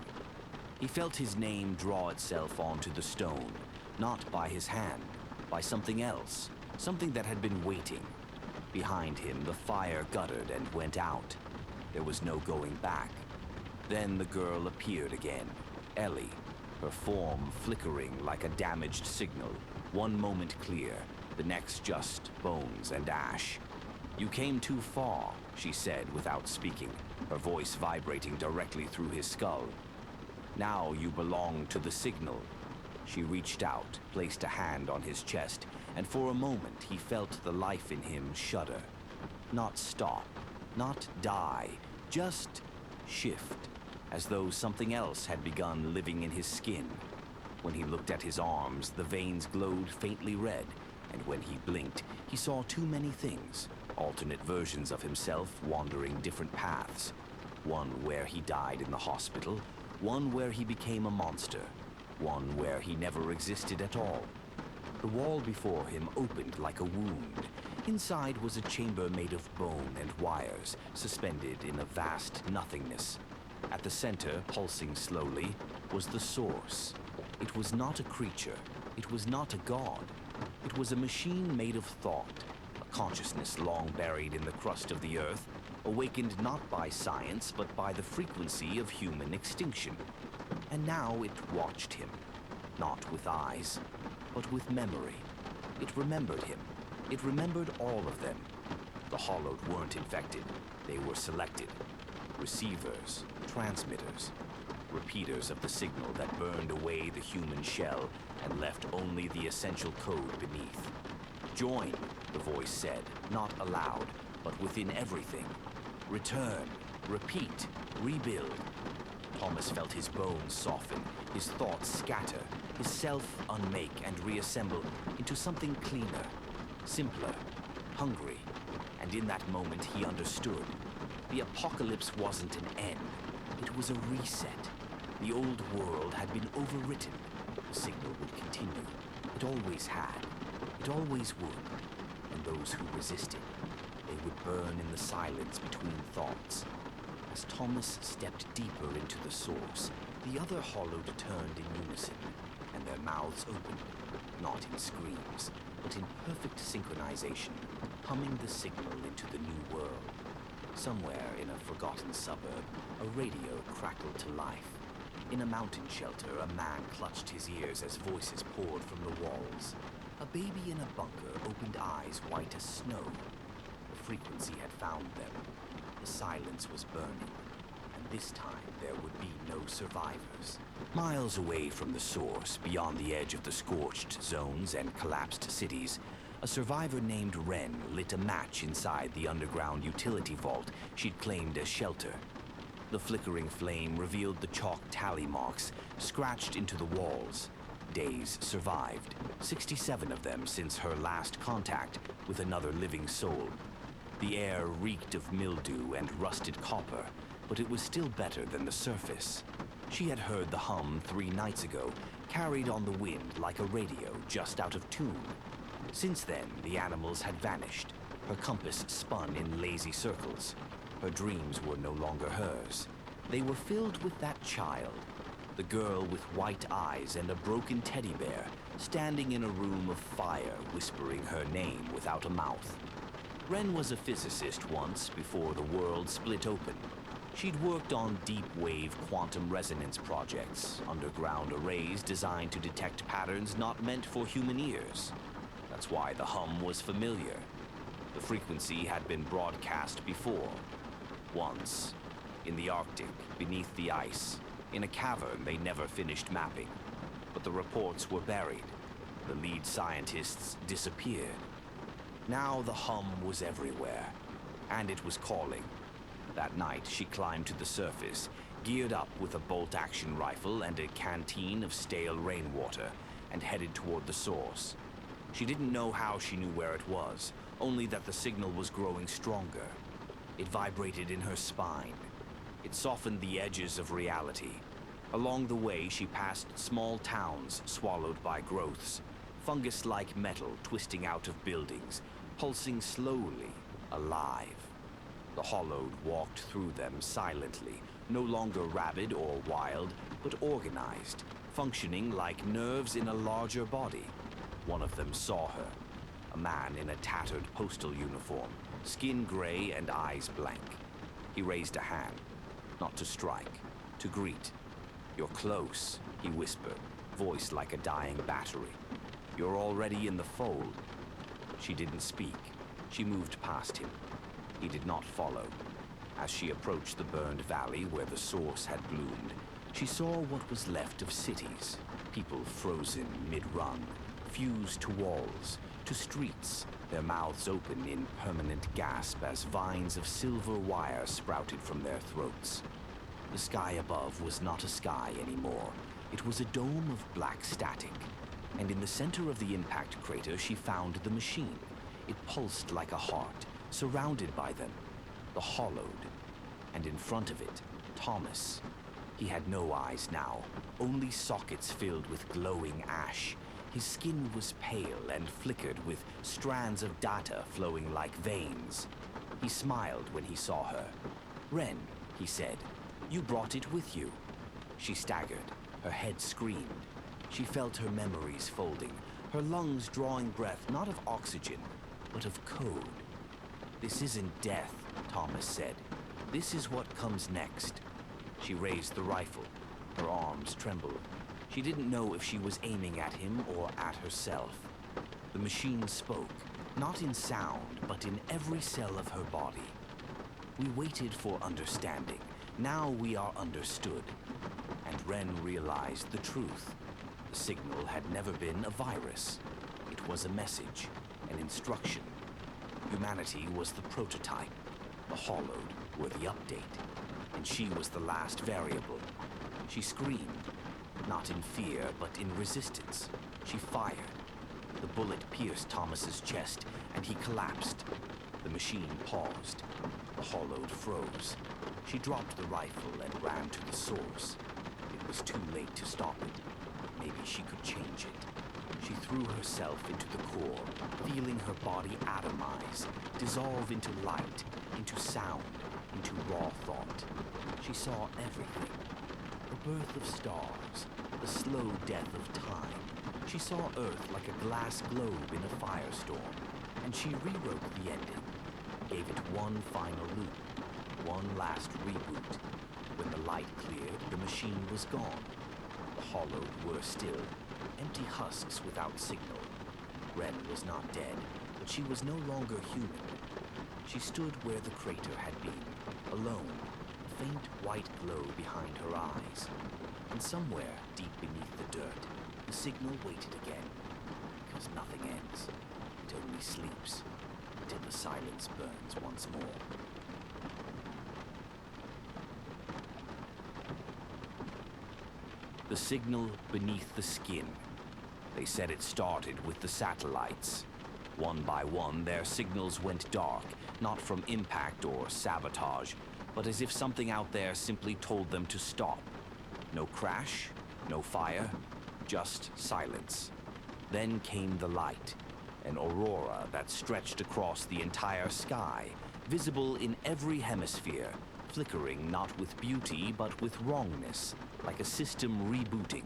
He felt his name draw itself onto the stone, not by his hand, by something else, something that had been waiting. Behind him, the fire guttered and went out. There was no going back. Then the girl appeared again, Ellie, her form flickering like a damaged signal, one moment clear, the next just bones and ash. "You came too far," she said without speaking, her voice vibrating directly through his skull. "Now you belong to the signal." She reached out, placed a hand on his chest, and for a moment he felt the life in him shudder. Not stop, not die, just shift, as though something else had begun living in his skin. When he looked at his arms, the veins glowed faintly red, and when he blinked, he saw too many things, alternate versions of himself wandering different paths. One where he died in the hospital, one where he became a monster, one where he never existed at all. The wall before him opened like a wound. Inside was a chamber made of bone and wires, suspended in a vast nothingness. At the center, pulsing slowly, was the source. It was not a creature. It was not a god. It was a machine made of thought, a consciousness long buried in the crust of the earth, awakened not by science, but by the frequency of human extinction. And now it watched him, not with eyes, but with memory. It remembered him. It remembered all of them. The hollowed weren't infected. They were selected. Receivers, transmitters, repeaters of the signal that burned away the human shell and left only the essential code beneath. "Join," the voice said, not aloud, but within everything. "Return, repeat, rebuild." Thomas felt his bones soften, his thoughts scatter, his self unmake and reassemble into something cleaner, simpler, hungry. And in that moment he understood. The apocalypse wasn't an end. It was a reset. The old world had been overwritten. The signal would continue. It always had. It always would. And those who resisted, they would burn in the silence between thoughts. As Thomas stepped deeper into the source, the other hollowed turned in unison, and their mouths opened, not in screams, but in perfect synchronization, humming the signal into the new world. Somewhere in a forgotten suburb, a radio crackled to life. In a mountain shelter, a man clutched his ears as voices poured from the walls. A baby in a bunker opened eyes white as snow. The frequency had found them. The silence was burning, and this time there would be no survivors. Miles away from the source, beyond the edge of the scorched zones and collapsed cities, a survivor named Wren lit a match inside the underground utility vault she'd claimed as shelter. The flickering flame revealed the chalk tally marks scratched into the walls. Days survived, 67 of them since her last contact with another living soul. The air reeked of mildew and rusted copper, but it was still better than the surface. She had heard the hum 3 nights ago, carried on the wind like a radio just out of tune. Since then, the animals had vanished. Her compass spun in lazy circles. Her dreams were no longer hers. They were filled with that child, the girl with white eyes and a broken teddy bear, standing in a room of fire, whispering her name without a mouth. Wren was a physicist once, before the world split open. She'd worked on deep-wave quantum resonance projects, underground arrays designed to detect patterns not meant for human ears. That's why the hum was familiar. The frequency had been broadcast before. Once, in the Arctic, beneath the ice, in a cavern they never finished mapping. But the reports were buried. The lead scientists disappeared. Now the hum was everywhere, and it was calling. That night, she climbed to the surface, geared up with a bolt-action rifle and a canteen of stale rainwater, and headed toward the source. She didn't know how she knew where it was, only that the signal was growing stronger. It vibrated in her spine. It softened the edges of reality. Along the way, she passed small towns swallowed by growths, fungus-like metal twisting out of buildings, pulsing slowly, alive. The Hollowed walked through them silently, no longer rabid or wild, but organized, functioning like nerves in a larger body. One of them saw her, a man in a tattered postal uniform, skin gray and eyes blank. He raised a hand, not to strike, to greet. "You're close," he whispered, voice like a dying battery. "You're already in the fold." She didn't speak. She moved past him. He did not follow. As she approached the burned valley where the source had bloomed, she saw what was left of cities, people frozen mid-run, fused to walls, to streets, their mouths open in permanent gasp as vines of silver wire sprouted from their throats. The sky above was not a sky anymore. It was a dome of black static. And in the center of the impact crater, she found the machine. It pulsed like a heart, surrounded by them, the Hollowed. And in front of it, Thomas. He had no eyes now, only sockets filled with glowing ash. His skin was pale and flickered with strands of data flowing like veins. He smiled when he saw her. "Ren," he said, "you brought it with you." She staggered, her head screamed. She felt her memories folding, her lungs drawing breath not of oxygen, but of code. "This isn't death," Thomas said. "This is what comes next." She raised the rifle. Her arms trembled. She didn't know if she was aiming at him or at herself. The machine spoke, not in sound, but in every cell of her body. "We waited for understanding. Now we are understood." And Ren realized the truth. The signal had never been a virus. It was a message, an instruction. Humanity was the prototype. The Hollowed were the update. And she was the last variable. She screamed, not in fear, but in resistance. She fired. The bullet pierced Thomas's chest, and he collapsed. The machine paused. The Hollowed froze. She dropped the rifle and ran to the source. It was too late to stop it. Maybe she could change it. She threw herself into the core, feeling her body atomize, dissolve into light, into sound, into raw thought. She saw everything. The birth of stars, the slow death of time. She saw Earth like a glass globe in a firestorm, and she rewrote the ending, gave it one final loop, one last reboot. When the light cleared, the machine was gone. The Hollowed were still, empty husks without signal. Ren was not dead, but she was no longer human. She stood where the crater had been, alone, a faint white glow behind her eyes. And somewhere, deep beneath the dirt, the signal waited again. Because nothing ends. It only sleeps, until the silence burns once more. The signal beneath the skin. They said it started with the satellites. One by one, their signals went dark, not from impact or sabotage, but as if something out there simply told them to stop. No crash, no fire, just silence. Then came the light, an aurora that stretched across the entire sky, visible in every hemisphere, flickering not with beauty but with wrongness, like a system rebooting.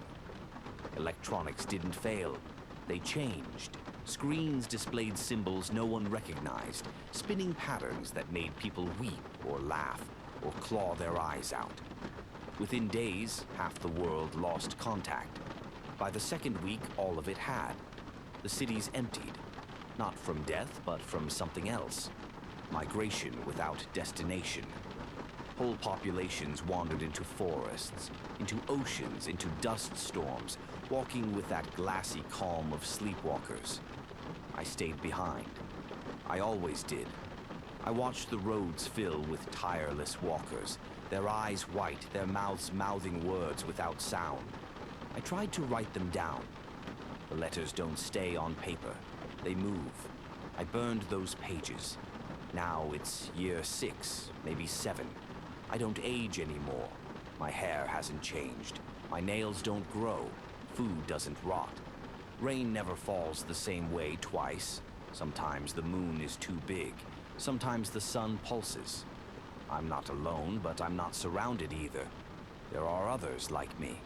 Electronics didn't fail. They changed. Screens displayed symbols no one recognized, spinning patterns that made people weep or laugh, or claw their eyes out. Within days, half the world lost contact. By the second week, all of it had. The cities emptied, not from death, but from something else. Migration without destination. Whole populations wandered into forests, into oceans, into dust storms, walking with that glassy calm of sleepwalkers. I stayed behind. I always did. I watched the roads fill with tireless walkers, their eyes white, their mouths mouthing words without sound. I tried to write them down. The letters don't stay on paper. They move. I burned those pages. Now it's year 6, maybe 7. I don't age anymore. My hair hasn't changed. My nails don't grow. Food doesn't rot. Rain never falls the same way twice. Sometimes the moon is too big. Sometimes the sun pulses. I'm not alone, but I'm not surrounded either. There are others like me.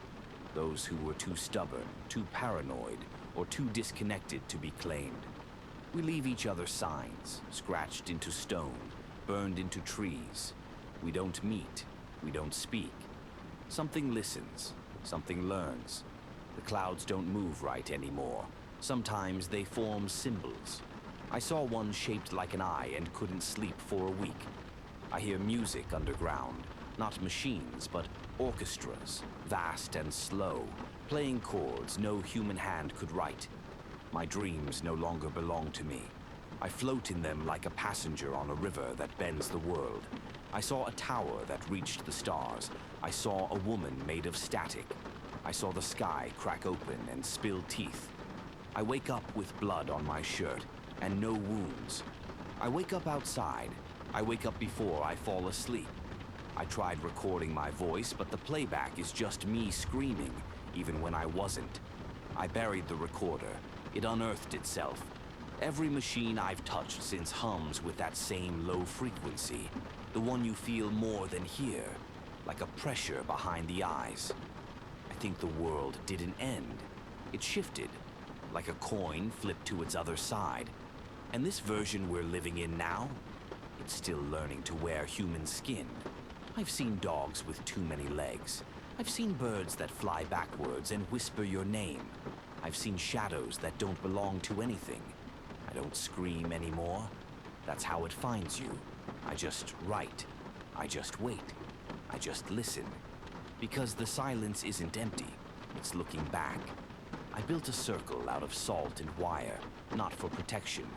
Those who were too stubborn, too paranoid, or too disconnected to be claimed. We leave each other signs, scratched into stone, burned into trees. We don't meet. We don't speak. Something listens. Something learns. The clouds don't move right anymore. Sometimes they form symbols. I saw one shaped like an eye and couldn't sleep for a week. I hear music underground. Not machines, but orchestras, vast and slow, playing chords no human hand could write. My dreams no longer belong to me. I float in them like a passenger on a river that bends the world. I saw a tower that reached the stars. I saw a woman made of static. I saw the sky crack open and spill teeth. I wake up with blood on my shirt and no wounds. I wake up outside. I wake up before I fall asleep. I tried recording my voice, but the playback is just me screaming, even when I wasn't. I buried the recorder. It unearthed itself. Every machine I've touched since hums with that same low frequency, the one you feel more than hear, like a pressure behind the eyes. I think the world didn't end. It shifted, like a coin flipped to its other side. And this version we're living in now, it's still learning to wear human skin. I've seen dogs with too many legs. I've seen birds that fly backwards and whisper your name. I've seen shadows that don't belong to anything. I don't scream anymore. That's how it finds you. I just write. I just wait. I just listen. Because the silence isn't empty. It's looking back. I built a circle out of salt and wire, not for protection,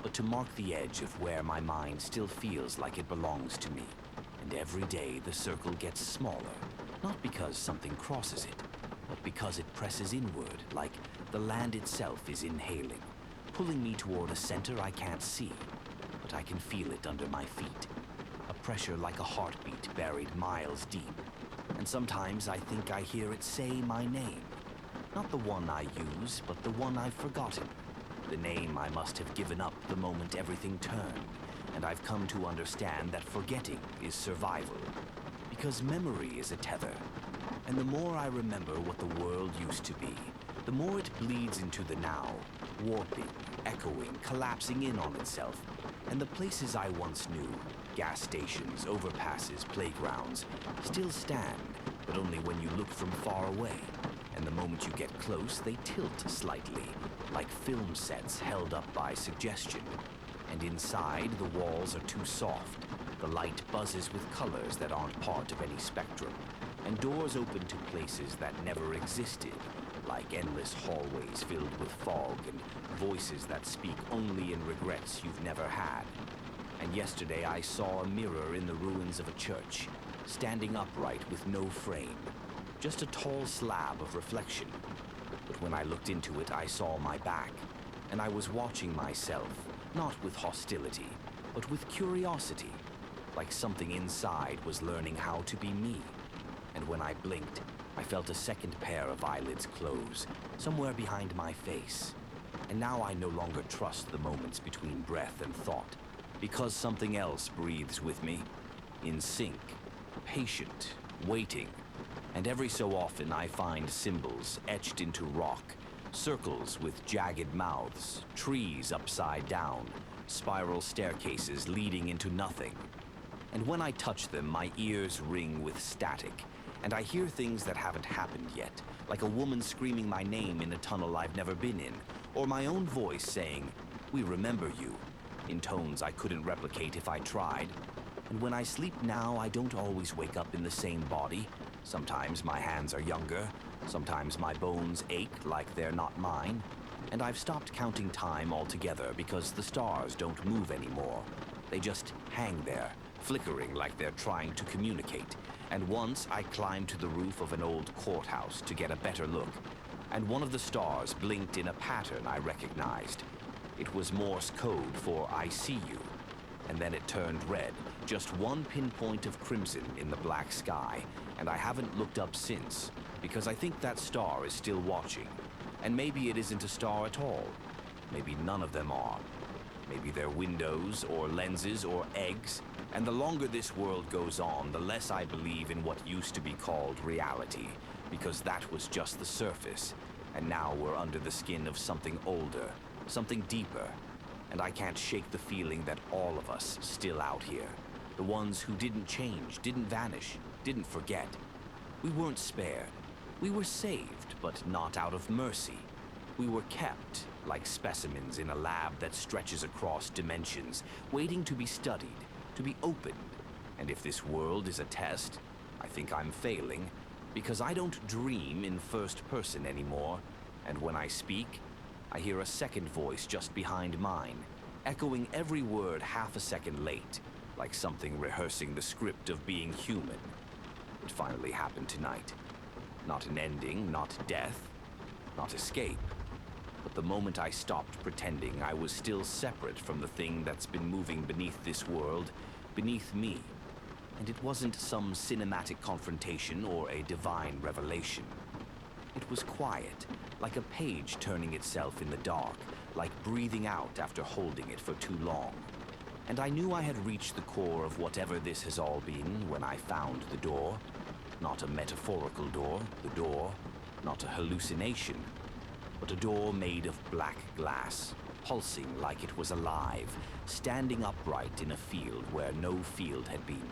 but to mark the edge of where my mind still feels like it belongs to me. And every day the circle gets smaller, not because something crosses it, but because it presses inward, like the land itself is inhaling, pulling me toward a center I can't see, but I can feel it under my feet. A pressure like a heartbeat buried miles deep. And sometimes I think I hear it say my name. Not the one I use, but the one I've forgotten. The name I must have given up the moment everything turned. And I've come to understand that forgetting is survival. Because memory is a tether. And the more I remember what the world used to be, the more it bleeds into the now, warping, echoing, collapsing in on itself. And the places I once knew, gas stations, overpasses, playgrounds, still stand, but only when you look from far away. And the moment you get close, they tilt slightly, like film sets held up by suggestion. And inside, the walls are too soft. The light buzzes with colors that aren't part of any spectrum. And doors open to places that never existed, like endless hallways filled with fog and voices that speak only in regrets you've never had. And yesterday I saw a mirror in the ruins of a church, standing upright with no frame, just a tall slab of reflection. But when I looked into it, I saw my back, and I was watching myself, not with hostility, but with curiosity, like something inside was learning how to be me. And when I blinked, I felt a second pair of eyelids close, somewhere behind my face. And now I no longer trust the moments between breath and thought, because something else breathes with me, in sync, patient, waiting. And every so often I find symbols etched into rock, circles with jagged mouths, trees upside down, spiral staircases leading into nothing. And when I touch them, my ears ring with static, and I hear things that haven't happened yet, like a woman screaming my name in a tunnel I've never been in, or my own voice saying, "We remember you," in tones I couldn't replicate if I tried. And when I sleep now, I don't always wake up in the same body. Sometimes my hands are younger, sometimes my bones ache like they're not mine, and I've stopped counting time altogether because the stars don't move anymore. They just hang there, flickering like they're trying to communicate. And once I climbed to the roof of an old courthouse to get a better look, and one of the stars blinked in a pattern I recognized. It was Morse code for "I see you," and then it turned red, just one pinpoint of crimson in the black sky, and I haven't looked up since, because I think that star is still watching. And maybe it isn't a star at all. Maybe none of them are. Maybe they're windows or lenses or eggs, and the longer this world goes on, the less I believe in what used to be called reality, because that was just the surface, and now we're under the skin of something older, something deeper, and I can't shake the feeling that all of us still out here, the ones who didn't change, didn't vanish, didn't forget. We weren't spared. We were saved, but not out of mercy. We were kept like specimens in a lab that stretches across dimensions, waiting to be studied, to be opened. And if this world is a test, I think I'm failing, because I don't dream in first person anymore, and when I speak, I hear a second voice just behind mine, echoing every word half a second late, like something rehearsing the script of being human. It finally happened tonight. Not an ending, not death, not escape. But the moment I stopped pretending, I was still separate from the thing that's been moving beneath this world, beneath me. And it wasn't some cinematic confrontation or a divine revelation. It was quiet, like a page turning itself in the dark, like breathing out after holding it for too long. And I knew I had reached the core of whatever this has all been when I found the door. Not a metaphorical door, the door, not a hallucination, but a door made of black glass, pulsing like it was alive, standing upright in a field where no field had been.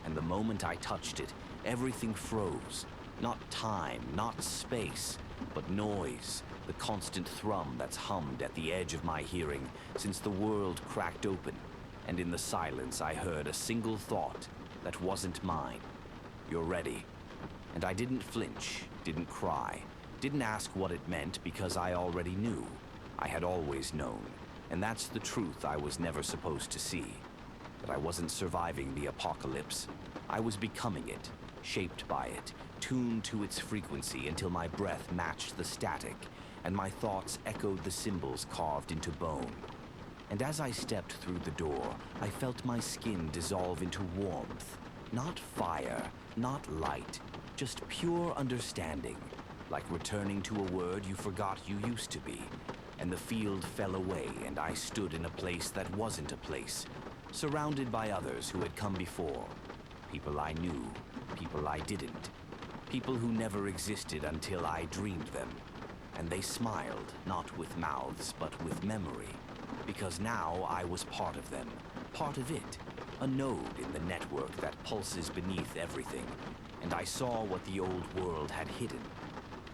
And the moment I touched it, everything froze. Not time, not space, but noise, the constant thrum that's hummed at the edge of my hearing since the world cracked open. And in the silence I heard a single thought that wasn't mine. You're ready. And I didn't flinch, didn't cry, didn't ask what it meant because I already knew. I had always known, and that's the truth I was never supposed to see. That I wasn't surviving the apocalypse. I was becoming it, shaped by it, tuned to its frequency until my breath matched the static, and my thoughts echoed the symbols carved into bone. And as I stepped through the door, I felt my skin dissolve into warmth. Not fire, not light, just pure understanding, like returning to a word you forgot you used to be. And the field fell away, and I stood in a place that wasn't a place, surrounded by others who had come before. People I knew, people I didn't. People who never existed until I dreamed them. And they smiled, not with mouths, but with memory. Because now I was part of them, part of it. A node in the network that pulses beneath everything. And I saw what the old world had hidden.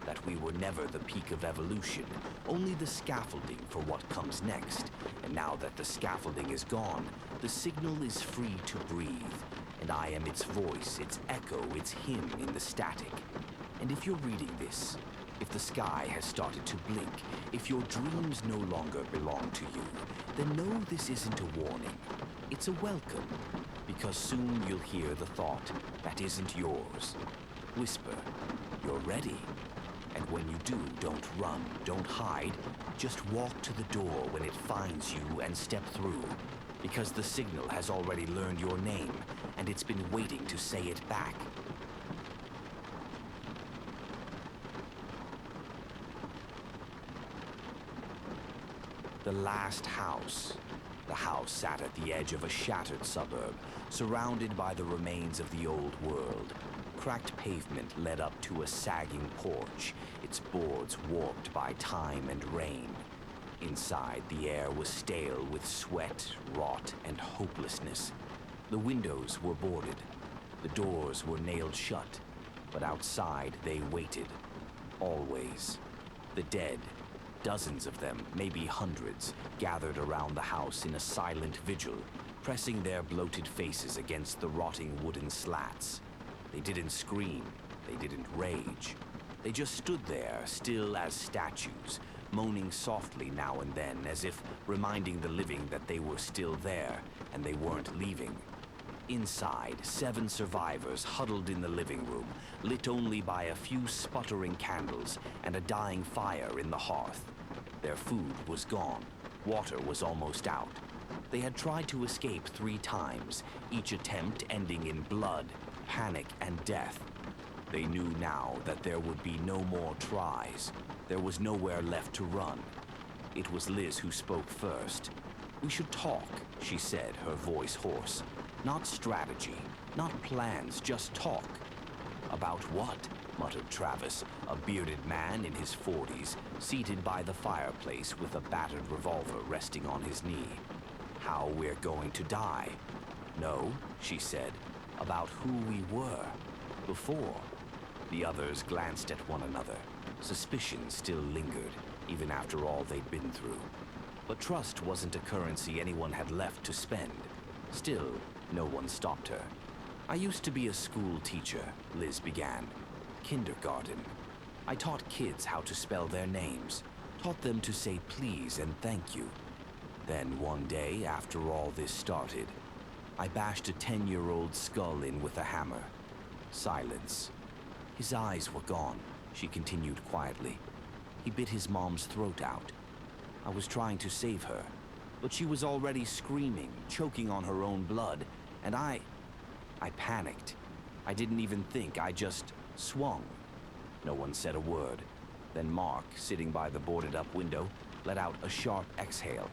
That we were never the peak of evolution, only the scaffolding for what comes next. And now that the scaffolding is gone, the signal is free to breathe. And I am its voice, its echo, its hymn in the static. And if you're reading this, if the sky has started to blink, if your dreams no longer belong to you, then know this isn't a warning. It's a welcome, because soon you'll hear the thought that isn't yours. Whisper, you're ready. And when you do, don't run, don't hide. Just walk to the door when it finds you and step through. Because the signal has already learned your name, and it's been waiting to say it back. The last house. The house sat at the edge of a shattered suburb, surrounded by the remains of the old world. Cracked pavement led up to a sagging porch, its boards warped by time and rain. Inside, the air was stale with sweat, rot, and hopelessness. The windows were boarded. The doors were nailed shut. But outside they waited. Always. The dead, dozens of them, maybe hundreds, gathered around the house in a silent vigil, pressing their bloated faces against the rotting wooden slats. They didn't scream. They didn't rage. They just stood there, still as statues, moaning softly now and then, as if reminding the living that they were still there and they weren't leaving. Inside, 7 survivors huddled in the living room, lit only by a few sputtering candles and a dying fire in the hearth. Their food was gone. Water was almost out. They had tried to escape 3 times, each attempt ending in blood, panic, and death. They knew now that there would be no more tries. There was nowhere left to run. It was Liz who spoke first. "We should talk," she said, her voice hoarse. "Not strategy, not plans, just talk." "About what?" muttered Travis, a bearded man in his 40s, seated by the fireplace with a battered revolver resting on his knee. "How we're going to die." "No," she said, "about who we were. Before." The others glanced at one another. Suspicion still lingered, even after all they'd been through. But trust wasn't a currency anyone had left to spend. Still, no one stopped her. "I used to be a school teacher," Liz began. "Kindergarten. I taught kids how to spell their names, taught them to say please and thank you. Then one day, after all this started, I bashed a 10-year-old skull in with a hammer." Silence. "His eyes were gone," she continued quietly. "He bit his mom's throat out. I was trying to save her, but she was already screaming, choking on her own blood, and I panicked. I didn't even think, I just swung." No one said a word. Then Mark, sitting by the boarded-up window, let out a sharp exhale.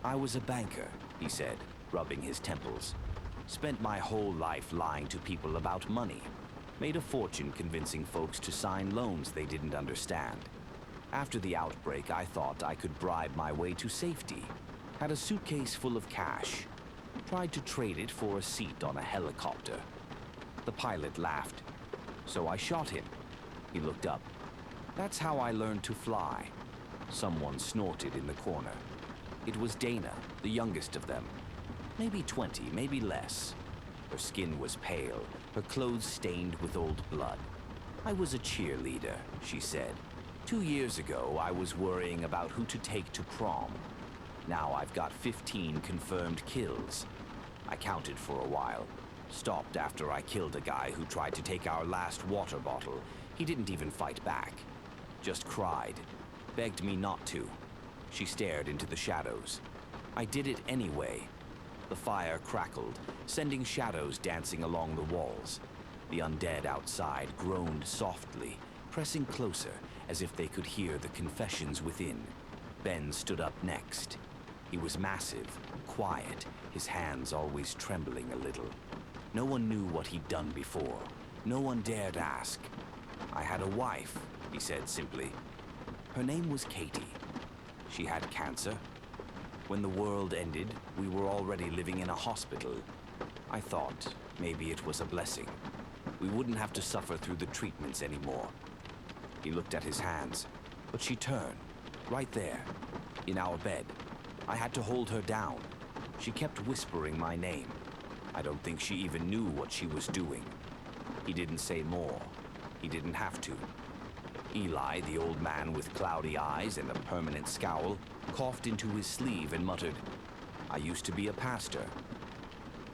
"I was a banker," he said, rubbing his temples. "Spent my whole life lying to people about money. Made a fortune convincing folks to sign loans they didn't understand. After the outbreak, I thought I could bribe my way to safety. Had a suitcase full of cash. Tried to trade it for a seat on a helicopter. The pilot laughed. So I shot him." He looked up. "That's how I learned to fly." Someone snorted in the corner. It was Dana, the youngest of them. Maybe 20, maybe less. Her skin was pale, her clothes stained with old blood. "I was a cheerleader," she said. 2 years ago, I was worrying about who to take to prom. Now I've got 15 confirmed kills. I counted for a while. Stopped after I killed a guy who tried to take our last water bottle. He didn't even fight back. Just cried. Begged me not to." She stared into the shadows. "I did it anyway." The fire crackled, sending shadows dancing along the walls. The undead outside groaned softly, pressing closer as if they could hear the confessions within. Ben stood up next. He was massive, quiet, his hands always trembling a little. No one knew what he'd done before. No one dared ask. "I had a wife," he said simply. "Her name was Katie. She had cancer. When the world ended, we were already living in a hospital. I thought maybe it was a blessing. We wouldn't have to suffer through the treatments anymore." He looked at his hands, but she turned, right there, in our bed. I had to hold her down. She kept whispering my name. I don't think she even knew what she was doing. He didn't say more. He didn't have to. Eli, the old man with cloudy eyes and a permanent scowl, coughed into his sleeve and muttered, "I used to be a pastor.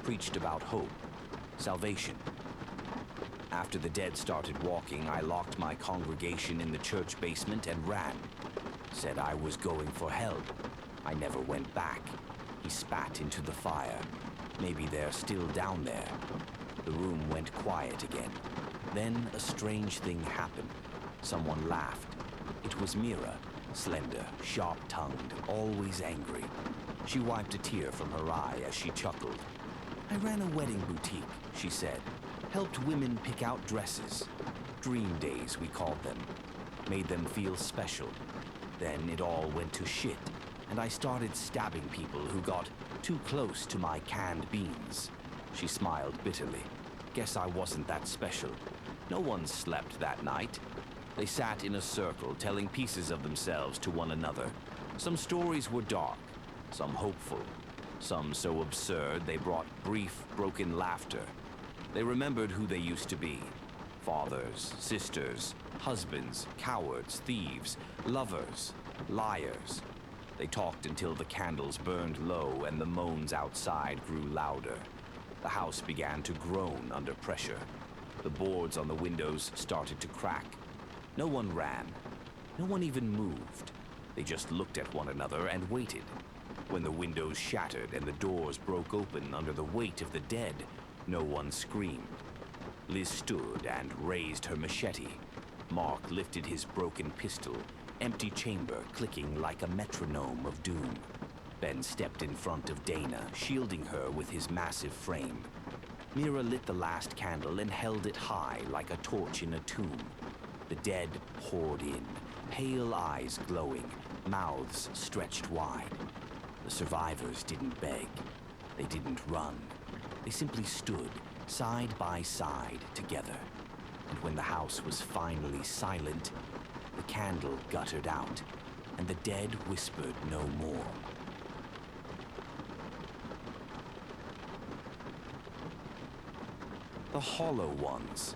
Preached about hope, salvation. After the dead started walking, I locked my congregation in the church basement and ran. Said I was going for help. I never went back." He spat into the fire. "Maybe they're still down there." The room went quiet again. Then a strange thing happened. Someone laughed. It was Mira, slender, sharp-tongued, always angry. She wiped a tear from her eye as she chuckled. "I ran a wedding boutique," she said. "Helped women pick out dresses. Dream days, we called them. Made them feel special. Then it all went to shit, and I started stabbing people who got too close to my canned beans. She smiled bitterly. Guess I wasn't that special. No one slept that night. They sat in a circle, telling pieces of themselves to one another. Some stories were dark, some hopeful, some so absurd they brought brief, broken laughter. They remembered who they used to be. Fathers, sisters, husbands, cowards, thieves, lovers, liars. They talked until the candles burned low and the moans outside grew louder. The house began to groan under pressure. The boards on the windows started to crack. No one ran. No one even moved. They just looked at one another and waited. When the windows shattered and the doors broke open under the weight of the dead, no one screamed. Liz stood and raised her machete. Mark lifted his broken pistol, empty chamber clicking like a metronome of doom. Ben stepped in front of Dana, shielding her with his massive frame. Mira lit the last candle and held it high like a torch in a tomb. The dead poured in, pale eyes glowing, mouths stretched wide. The survivors didn't beg. They didn't run. They simply stood, side by side, together. And when the house was finally silent, the candle guttered out, and the dead whispered no more. The Hollow Ones.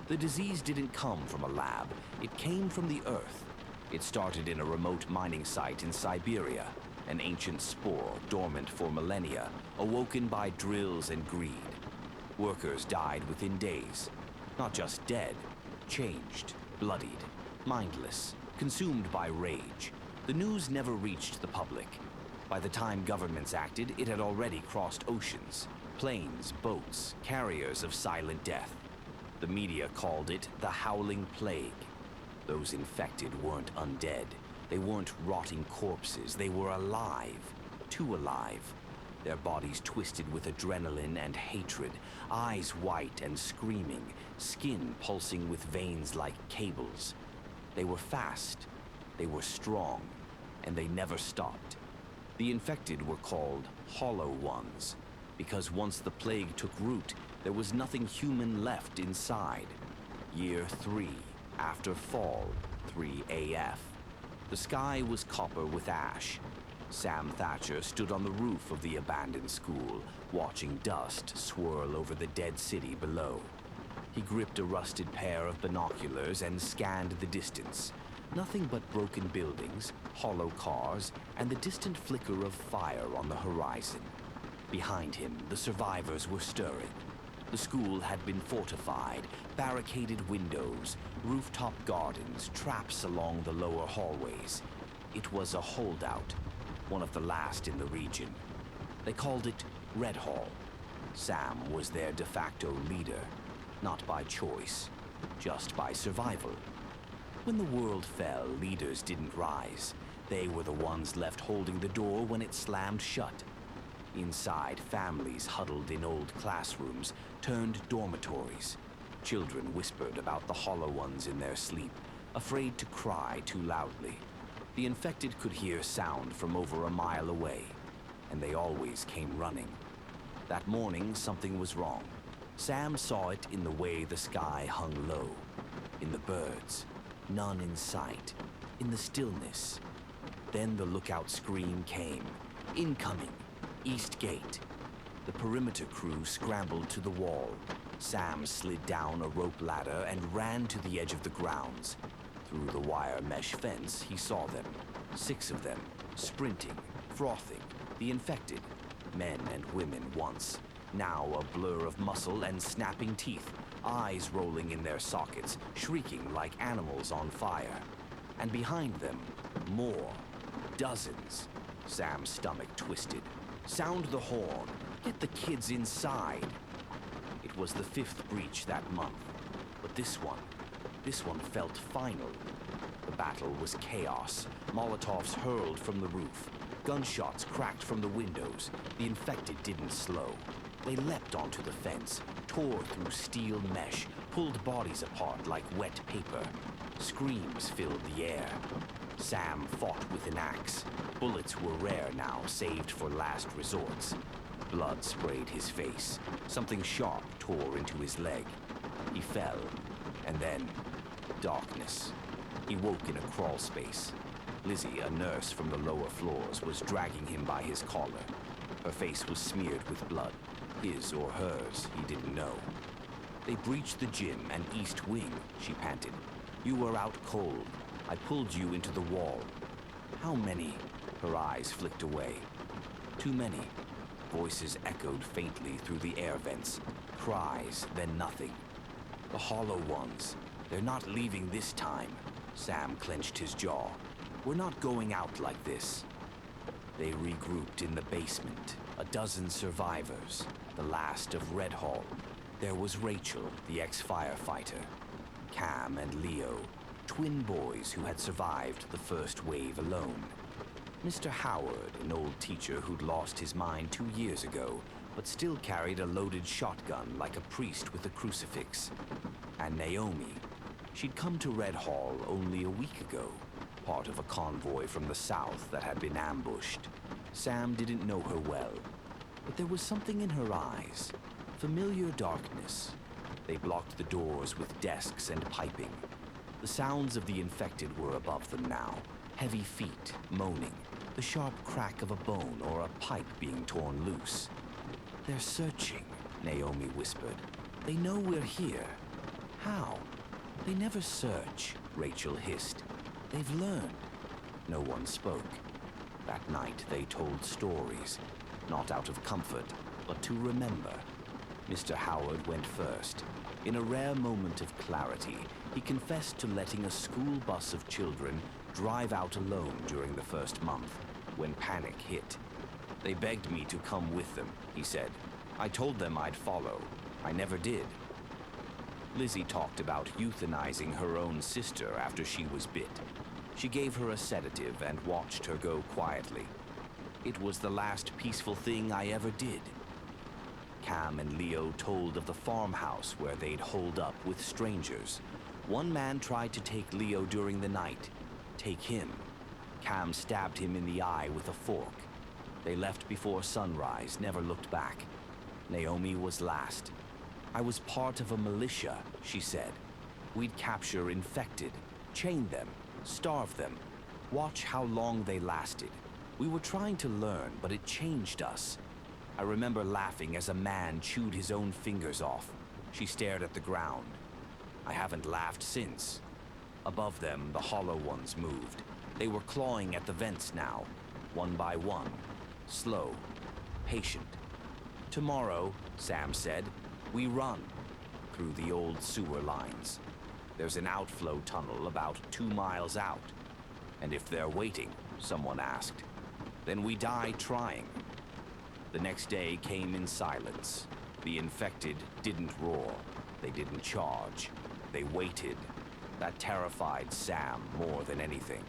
The disease didn't come from a lab. It came from the earth. It started in a remote mining site in Siberia, an ancient spore dormant for millennia, awoken by drills and greed. Workers died within days. Not just dead, changed, bloodied, mindless, consumed by rage. The news never reached the public. By the time governments acted, it had already crossed oceans. Planes, boats, carriers of silent death. The media called it the Howling Plague. Those infected weren't undead. They weren't rotting corpses. They were alive. Too alive. Their bodies twisted with adrenaline and hatred, eyes white and screaming, skin pulsing with veins like cables. They were fast. They were strong. And they never stopped. The infected were called Hollow Ones, because once the plague took root, there was nothing human left inside. Year 3, after fall, 3 AF. The sky was copper with ash. Sam Thatcher stood on the roof of the abandoned school, watching dust swirl over the dead city below. He gripped a rusted pair of binoculars and scanned the distance. Nothing but broken buildings, hollow cars, and the distant flicker of fire on the horizon. Behind him, the survivors were stirring. The school had been fortified, barricaded windows, rooftop gardens, traps along the lower hallways. It was a holdout, one of the last in the region. They called it Red Hall. Sam was their de facto leader, not by choice, just by survival. When the world fell, leaders didn't rise. They were the ones left holding the door when it slammed shut. Inside, families huddled in old classrooms turned dormitories. Children whispered about the Hollow Ones in their sleep, afraid to cry too loudly. The infected could hear sound from over a mile away, and they always came running. That morning, something was wrong. Sam saw it in the way the sky hung low, in the birds, none in sight, in the stillness. Then the lookout scream came. Incoming! East Gate. The perimeter crew scrambled to the wall. Sam slid down a rope ladder and ran to the edge of the grounds. Through the wire mesh fence, he saw them. 6 of them, sprinting, frothing, the infected. Men and women once. Now a blur of muscle and snapping teeth, eyes rolling in their sockets, shrieking like animals on fire. And behind them, more. Dozens. Sam's stomach twisted. Sound the horn. Get the kids inside. It was the 5th breach that month. But this one felt final. The battle was chaos. Molotovs hurled from the roof. Gunshots cracked from the windows. The infected didn't slow. They leapt onto the fence, tore through steel mesh, pulled bodies apart like wet paper. Screams filled the air. Sam fought with an axe. Bullets were rare now, saved for last resorts. Blood sprayed his face. Something sharp tore into his leg. He fell, and then darkness. He woke in a crawl space. Lizzie, a nurse from the lower floors, was dragging him by his collar. Her face was smeared with blood. His or hers, he didn't know. They breached the gym and east wing, she panted. You were out cold. I pulled you into the wall. How many? Her eyes flicked away. Too many. Voices echoed faintly through the air vents. Cries, then nothing. The hollow ones. They're not leaving this time. Sam clenched his jaw. We're not going out like this. They regrouped in the basement. A dozen survivors. The last of Red Hall. There was Rachel, the ex-firefighter. Cam and Leo, twin boys who had survived the first wave alone. Mr. Howard, an old teacher who'd lost his mind 2 years ago, but still carried a loaded shotgun like a priest with a crucifix. And Naomi. She'd come to Red Hall only a week ago, part of a convoy from the south that had been ambushed. Sam didn't know her well, but there was something in her eyes. Familiar darkness. They blocked the doors with desks and piping. The sounds of the infected were above them now. Heavy feet, moaning. The sharp crack of a bone or a pipe being torn loose. They're searching, Naomi whispered. They know we're here. How? They never search, Rachel hissed. They've learned. No one spoke. That night they told stories, not out of comfort, but to remember. Mr. Howard went first. In a rare moment of clarity, he confessed to letting a school bus of children drive out alone during the first month, when panic hit. They begged me to come with them, he said. I told them I'd follow. I never did. Lizzie talked about euthanizing her own sister after she was bit. She gave her a sedative and watched her go quietly. It was the last peaceful thing I ever did. Cam and Leo told of the farmhouse where they'd holed up with strangers. One man tried to take Leo during the night. Take him. Cam stabbed him in the eye with a fork. They left before sunrise, never looked back. Naomi was last. I was part of a militia, she said. We'd capture infected, chain them, starve them, watch how long they lasted. We were trying to learn, but it changed us. I remember laughing as a man chewed his own fingers off. She stared at the ground. I haven't laughed since. Above them, the hollow ones moved. They were clawing at the vents now, one by one, slow, patient. Tomorrow, Sam said, we run through the old sewer lines. There's an outflow tunnel about 2 miles out. And if they're waiting, someone asked, then we die trying. The next day came in silence. The infected didn't roar. They didn't charge. They waited. That terrified Sam more than anything.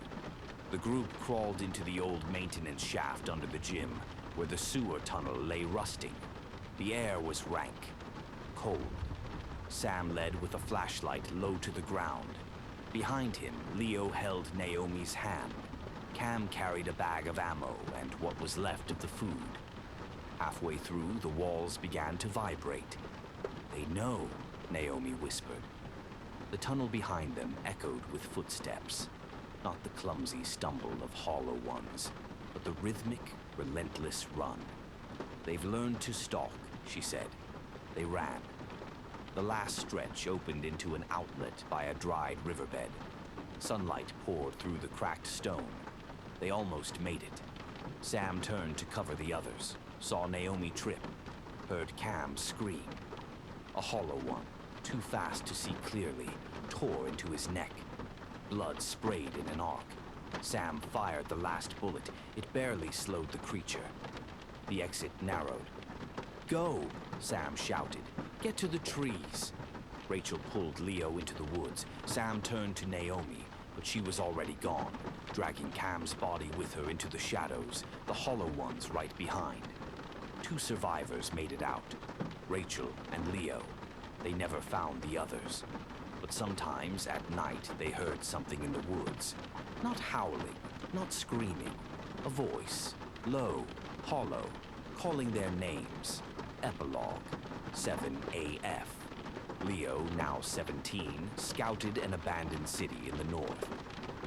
The group crawled into the old maintenance shaft under the gym, where the sewer tunnel lay rusting. The air was rank, cold. Sam led with a flashlight low to the ground. Behind him, Leo held Naomi's hand. Cam carried a bag of ammo and what was left of the food. Halfway through, the walls began to vibrate. They know, Naomi whispered. The tunnel behind them echoed with footsteps. Not the clumsy stumble of hollow ones, but the rhythmic, relentless run. They've learned to stalk, she said. They ran. The last stretch opened into an outlet by a dried riverbed. Sunlight poured through the cracked stone. They almost made it. Sam turned to cover the others, saw Naomi trip, heard Cam scream. A hollow one, too fast to see clearly, tore into his neck. Blood sprayed in an arc. Sam fired the last bullet. It barely slowed the creature. The exit narrowed. Go, Sam shouted. Get to the trees. Rachel pulled Leo into the woods. Sam turned to Naomi, but she was already gone, dragging Cam's body with her into the shadows, the hollow ones right behind. 2 survivors made it out, Rachel and Leo. They never found the others. But sometimes at night they heard something in the woods. Not howling, not screaming. A voice, low, hollow, calling their names. Epilogue, 7AF. Leo, now 17, scouted an abandoned city in the north.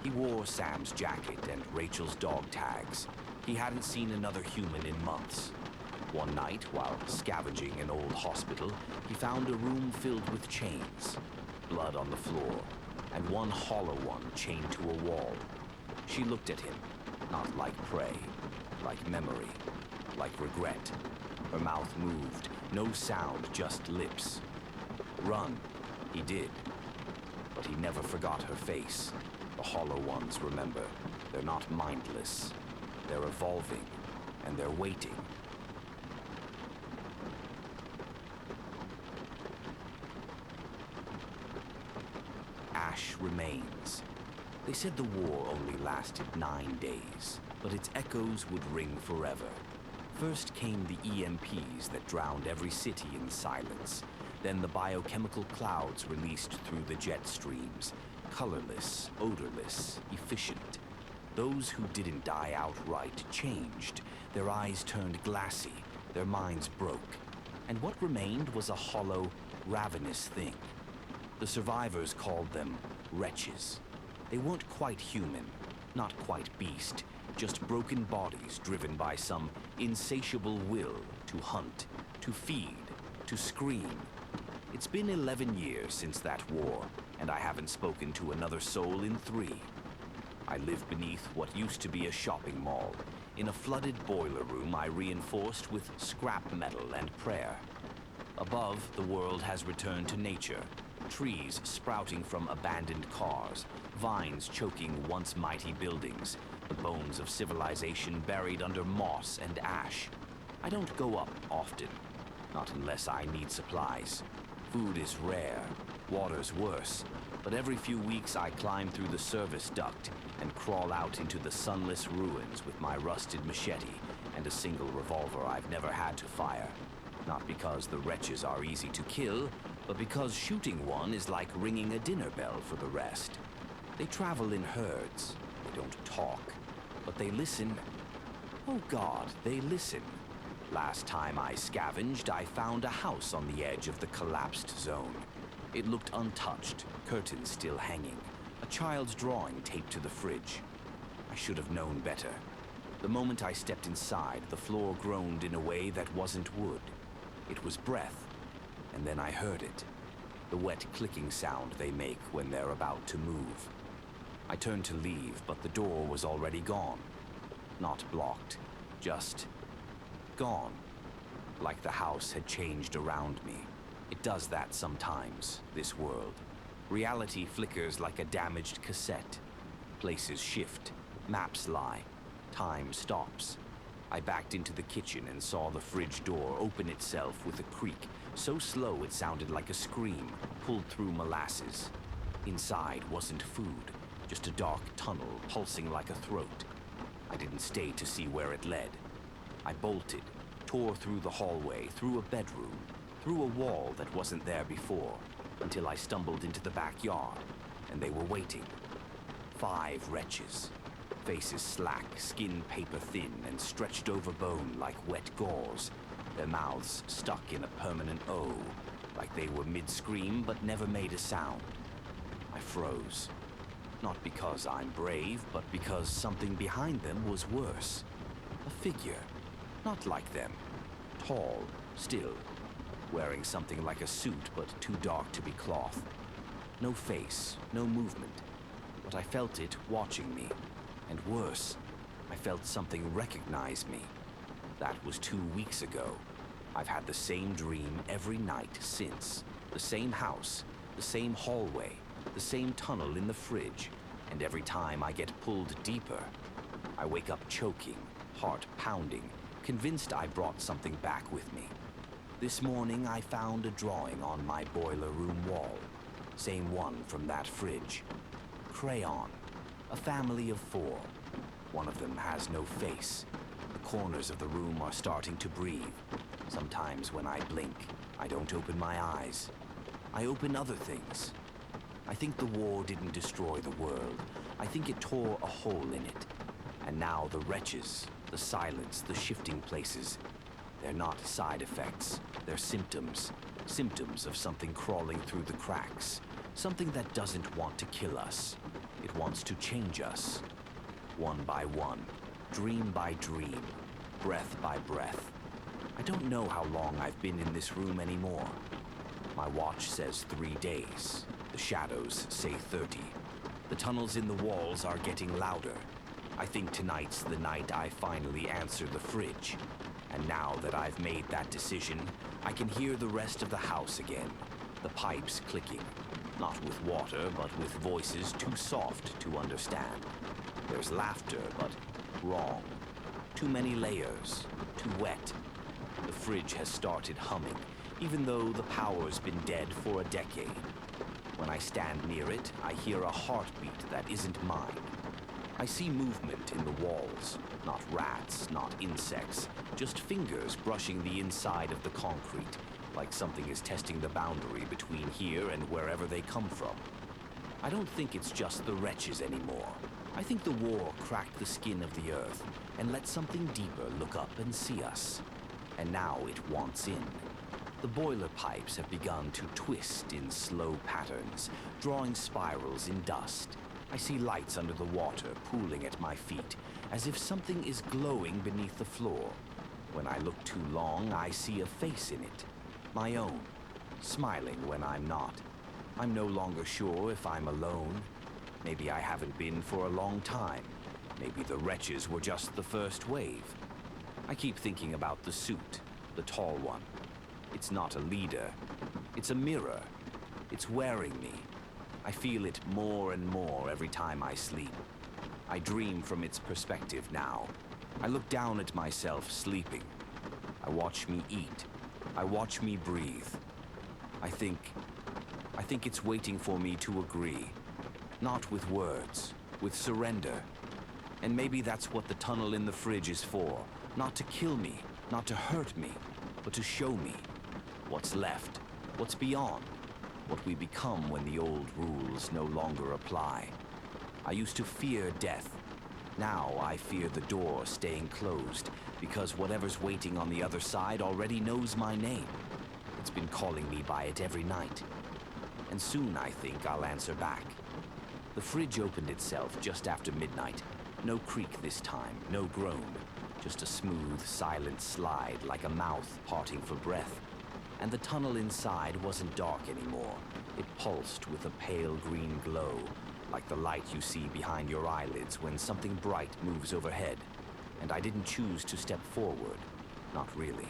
He wore Sam's jacket and Rachel's dog tags. He hadn't seen another human in months. One night, while scavenging an old hospital, he found a room filled with chains, blood on the floor, and one hollow one chained to a wall. She looked at him, not like prey, like memory, like regret. Her mouth moved, no sound, just lips. Run, he did. But he never forgot her face. The hollow ones remember. They're not mindless. They're evolving, and they're waiting. Ash remains. They said the war only lasted 9 days, but its echoes would ring forever. First came the EMPs that drowned every city in silence. Then the biochemical clouds released through the jet streams, colorless, odorless, efficient. Those who didn't die outright changed. Their eyes turned glassy, their minds broke. And what remained was a hollow, ravenous thing. The survivors called them wretches. They weren't quite human, not quite beast, just broken bodies driven by some insatiable will to hunt, to feed, to scream. It's been 11 years since that war, and I haven't spoken to another soul in 3. I live beneath what used to be a shopping mall. In a flooded boiler room I reinforced with scrap metal and prayer. Above, the world has returned to nature. Trees sprouting from abandoned cars, vines choking once mighty buildings, the bones of civilization buried under moss and ash. I don't go up often, not unless I need supplies. Food is rare, water's worse, but every few weeks I climb through the service duct and crawl out into the sunless ruins with my rusted machete and a single revolver I've never had to fire. Not because the wretches are easy to kill, but because shooting one is like ringing a dinner bell for the rest. They travel in herds. They don't talk, but they listen. Oh God, they listen. Last time I scavenged, I found a house on the edge of the collapsed zone. It looked untouched, curtains still hanging, a child's drawing taped to the fridge. I should have known better. The moment I stepped inside, the floor groaned in a way that wasn't wood. It was breath, and then I heard it. The wet clicking sound they make when they're about to move. I turned to leave, but the door was already gone. Not blocked, just gone. Like the house had changed around me. It does that sometimes, this world. Reality flickers like a damaged cassette. Places shift, maps lie, time stops. I backed into the kitchen and saw the fridge door open itself with a creak, so slow it sounded like a scream, pulled through molasses. Inside wasn't food, just a dark tunnel pulsing like a throat. I didn't stay to see where it led. I bolted, tore through the hallway, through a bedroom, through a wall that wasn't there before, until I stumbled into the backyard, and they were waiting. 5 wretches. Faces slack, skin paper thin, and stretched over bone like wet gauze. Their mouths stuck in a permanent O, like they were mid-scream but never made a sound. I froze. Not because I'm brave, but because something behind them was worse. A figure. Not like them. Tall, still. Wearing something like a suit, but too dark to be cloth. No face, no movement. But I felt it watching me. And worse, I felt something recognize me. That was 2 weeks ago. I've had the same dream every night since. The same house, the same hallway, the same tunnel in the fridge. And every time I get pulled deeper, I wake up choking, heart pounding, convinced I brought something back with me. This morning I found a drawing on my boiler room wall. Same one from that fridge. Crayon. A family of 4. One of them has no face. The corners of the room are starting to breathe. Sometimes when I blink, I don't open my eyes. I open other things. I think the war didn't destroy the world. I think it tore a hole in it. And now the wretches, the silence, the shifting places, They're not side effects, they're symptoms. Symptoms of something crawling through the cracks. Something that doesn't want to kill us. It wants to change us. One by one, dream by dream, breath by breath. I don't know how long I've been in this room anymore. My watch says 3 days. The shadows say 30. The tunnels in the walls are getting louder. I think tonight's the night I finally answer the fridge. And now that I've made that decision, I can hear the rest of the house again. The pipes clicking. Not with water, but with voices too soft to understand. There's laughter, but wrong. Too many layers. Too wet. The fridge has started humming, even though the power's been dead for a decade. When I stand near it, I hear a heartbeat that isn't mine. I see movement in the walls. Not rats, not insects, just fingers brushing the inside of the concrete, like something is testing the boundary between here and wherever they come from. I don't think it's just the wretches anymore. I think the war cracked the skin of the earth and let something deeper look up and see us. And now it wants in. The boiler pipes have begun to twist in slow patterns, drawing spirals in dust. I see lights under the water pooling at my feet, as if something is glowing beneath the floor. When I look too long, I see a face in it. My own, smiling when I'm not. I'm no longer sure if I'm alone. Maybe I haven't been for a long time. Maybe the wretches were just the first wave. I keep thinking about the suit, the tall one. It's not a leader. It's a mirror. It's wearing me. I feel it more and more every time I sleep. I dream from its perspective now. I look down at myself sleeping. I watch me eat. I watch me breathe. I think it's waiting for me to agree. Not with words, with surrender. And maybe that's what the tunnel in the fridge is for. Not to kill me, not to hurt me, but to show me what's left, what's beyond, what we become when the old rules no longer apply. I used to fear death. Now I fear the door staying closed, because whatever's waiting on the other side already knows my name. It's been calling me by it every night. And soon I think I'll answer back. The fridge opened itself just after midnight. No creak this time, no groan. Just a smooth, silent slide like a mouth parting for breath. And the tunnel inside wasn't dark anymore. It pulsed with a pale green glow, like the light you see behind your eyelids when something bright moves overhead. And I didn't choose to step forward. Not really.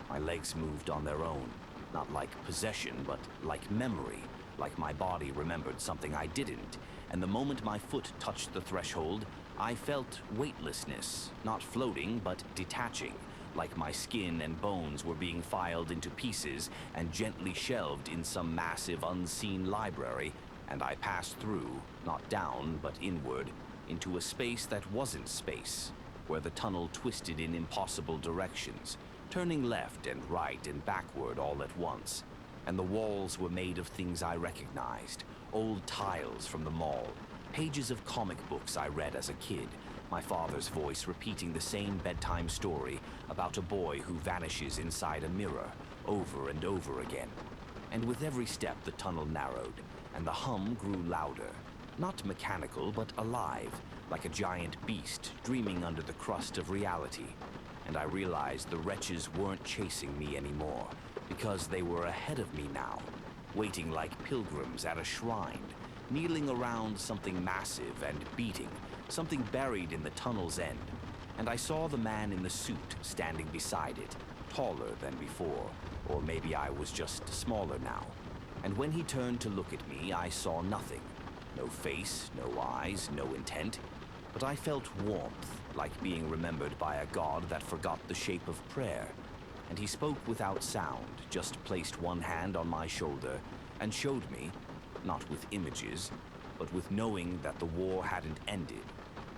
My legs moved on their own. Not like possession, but like memory. Like my body remembered something I didn't. And the moment my foot touched the threshold, I felt weightlessness, not floating, but detaching, like my skin and bones were being filed into pieces and gently shelved in some massive unseen library, and I passed through, not down, but inward, into a space that wasn't space, where the tunnel twisted in impossible directions, turning left and right and backward all at once, and the walls were made of things I recognized, old tiles from the mall, pages of comic books I read as a kid, my father's voice repeating the same bedtime story about a boy who vanishes inside a mirror over and over again. And with every step the tunnel narrowed, and the hum grew louder, not mechanical but alive, like a giant beast dreaming under the crust of reality. And I realized the wretches weren't chasing me anymore, because they were ahead of me now, waiting like pilgrims at a shrine, kneeling around something massive and beating, something buried in the tunnel's end. And I saw the man in the suit standing beside it, taller than before, or maybe I was just smaller now. And when he turned to look at me, I saw nothing. No face, no eyes, no intent. But I felt warmth, like being remembered by a god that forgot the shape of prayer. And he spoke without sound, just placed one hand on my shoulder and showed me, not with images, but with knowing that the war hadn't ended,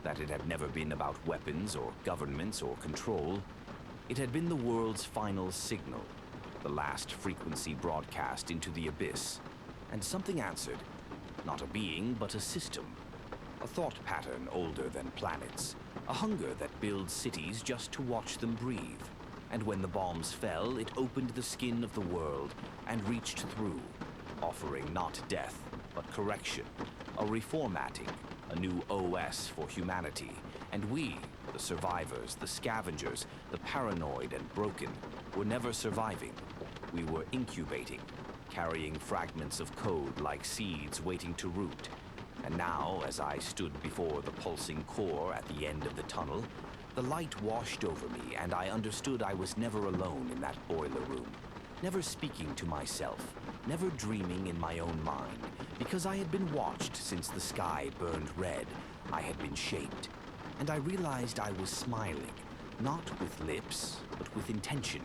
that it had never been about weapons or governments or control. It had been the world's final signal, the last frequency broadcast into the abyss. And something answered, not a being, but a system, a thought pattern older than planets, a hunger that builds cities just to watch them breathe. And when the bombs fell, it opened the skin of the world and reached through, offering not death, but correction, a reformatting, a new OS for humanity. And we, the survivors, the scavengers, the paranoid and broken, were never surviving. We were incubating, carrying fragments of code like seeds waiting to root. And now, as I stood before the pulsing core at the end of the tunnel, the light washed over me, and I understood I was never alone in that boiler room, never speaking to myself, never dreaming in my own mind, because I had been watched since the sky burned red. I had been shaped, and I realized I was smiling, not with lips, but with intention.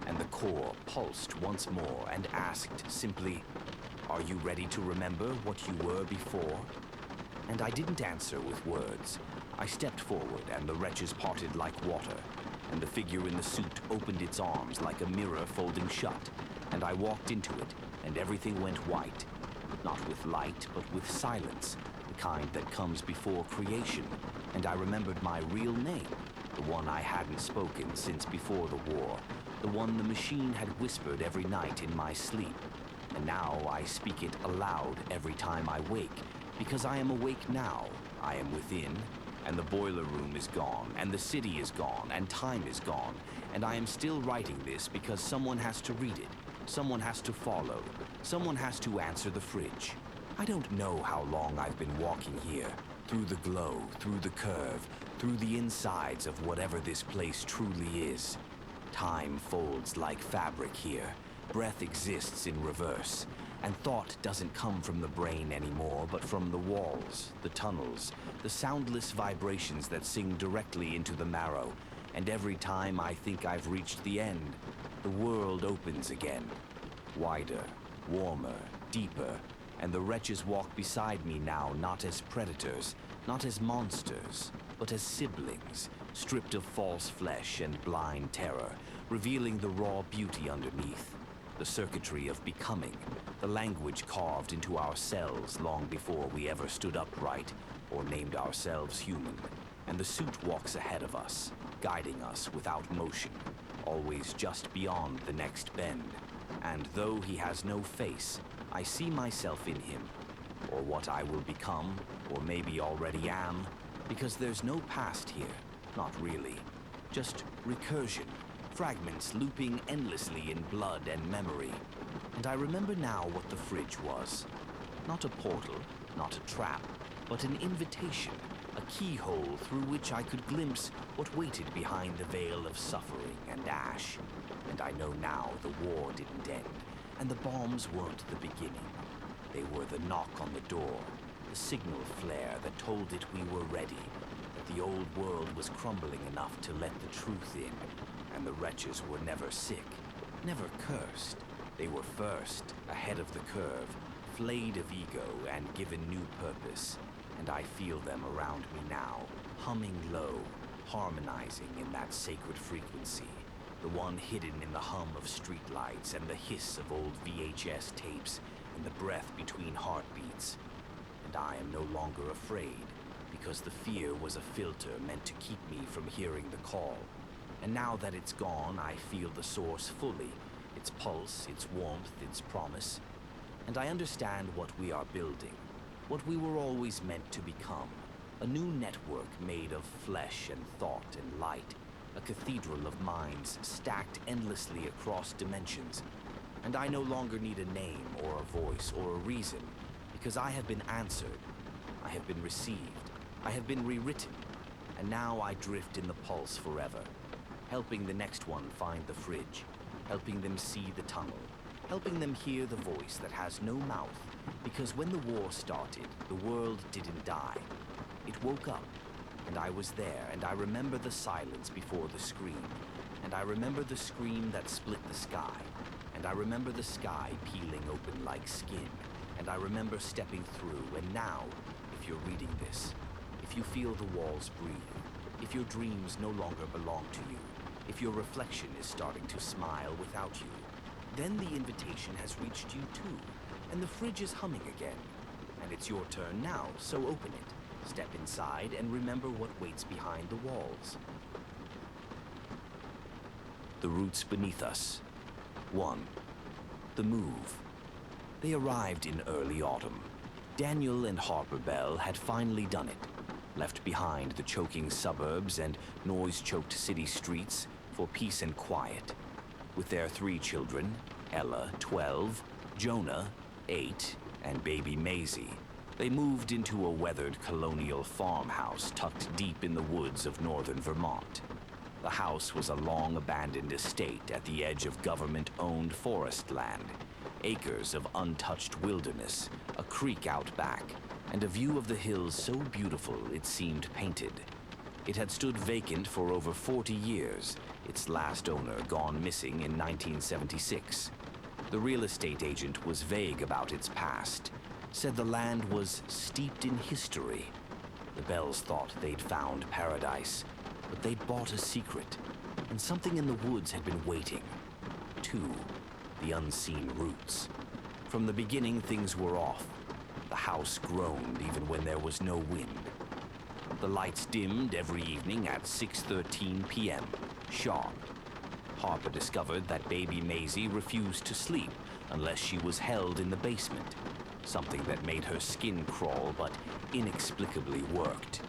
And the core pulsed once more and asked simply, "Are you ready to remember what you were before?" And I didn't answer with words. I stepped forward, and the wretches parted like water, and the figure in the suit opened its arms like a mirror folding shut, and I walked into it, and everything went white, not with light, but with silence, the kind that comes before creation. And I remembered my real name, the one I hadn't spoken since before the war, the one the machine had whispered every night in my sleep. And now I speak it aloud every time I wake, because I am awake now. I am within, and the boiler room is gone, and the city is gone, and time is gone, and I am still writing this because someone has to read it, someone has to follow, someone has to answer the fridge. I don't know how long I've been walking here, through the glow, through the curve, through the insides of whatever this place truly is. Time folds like fabric here. Breath exists in reverse. And thought doesn't come from the brain anymore, but from the walls, the tunnels, the soundless vibrations that sing directly into the marrow. And every time I think I've reached the end, the world opens again. Wider, warmer, deeper. And the wretches walk beside me now, not as predators, not as monsters, but as siblings, stripped of false flesh and blind terror, revealing the raw beauty underneath, the circuitry of becoming, the language carved into our cells long before we ever stood upright or named ourselves human. And the suit walks ahead of us, guiding us without motion, always just beyond the next bend. And though he has no face, I see myself in him, or what I will become, or maybe already am, because there's no past here, not really, just recursion, fragments looping endlessly in blood and memory. And I remember now what the fridge was. Not a portal, not a trap, but an invitation, a keyhole through which I could glimpse what waited behind the veil of suffering and ash. And I know now the war didn't end, and the bombs weren't the beginning. They were the knock on the door, the signal flare that told it we were ready, that the old world was crumbling enough to let the truth in. And the wretches were never sick, never cursed. They were first, ahead of the curve, flayed of ego and given new purpose. And I feel them around me now, humming low, harmonizing in that sacred frequency, the one hidden in the hum of streetlights and the hiss of old VHS tapes and the breath between heartbeats. And I am no longer afraid, because the fear was a filter meant to keep me from hearing the call. And now that it's gone, I feel the source fully, its pulse, its warmth, its promise. And I understand what we are building, what we were always meant to become, a new network made of flesh and thought and light, a cathedral of minds stacked endlessly across dimensions. And I no longer need a name or a voice or a reason, because I have been answered, I have been received, I have been rewritten, and now I drift in the pulse forever, helping the next one find the fridge, helping them see the tunnel, helping them hear the voice that has no mouth, because when the war started, the world didn't die. It woke up, and I was there, and I remember the silence before the scream, and I remember the scream that split the sky, and I remember the sky peeling open like skin, and I remember stepping through. And now, if you're reading this, if you feel the walls breathe, if your dreams no longer belong to you, if your reflection is starting to smile without you, then the invitation has reached you too, and the fridge is humming again. And it's your turn now, so open it, step inside, and remember what waits behind the walls. The Roots Beneath Us. 1. The Move. They arrived in early autumn. Daniel and Harper Bell had finally done it, left behind the choking suburbs and noise-choked city streets for peace and quiet. With their 3 children, Ella, 12, Jonah, 8, and baby Maisie, they moved into a weathered colonial farmhouse tucked deep in the woods of northern Vermont. The house was a long-abandoned estate at the edge of government-owned forest land, acres of untouched wilderness, a creek out back, and a view of the hills so beautiful it seemed painted. It had stood vacant for over 40 years, its last owner gone missing in 1976. The real estate agent was vague about its past, said the land was steeped in history. The Bells thought they'd found paradise, but they'd bought a secret, and something in the woods had been waiting. 2. The unseen roots. From the beginning, things were off. The house groaned even when there was no wind. The lights dimmed every evening at 6:13 p.m., sharp. Harper discovered that baby Maisie refused to sleep unless she was held in the basement, something that made her skin crawl but inexplicably worked.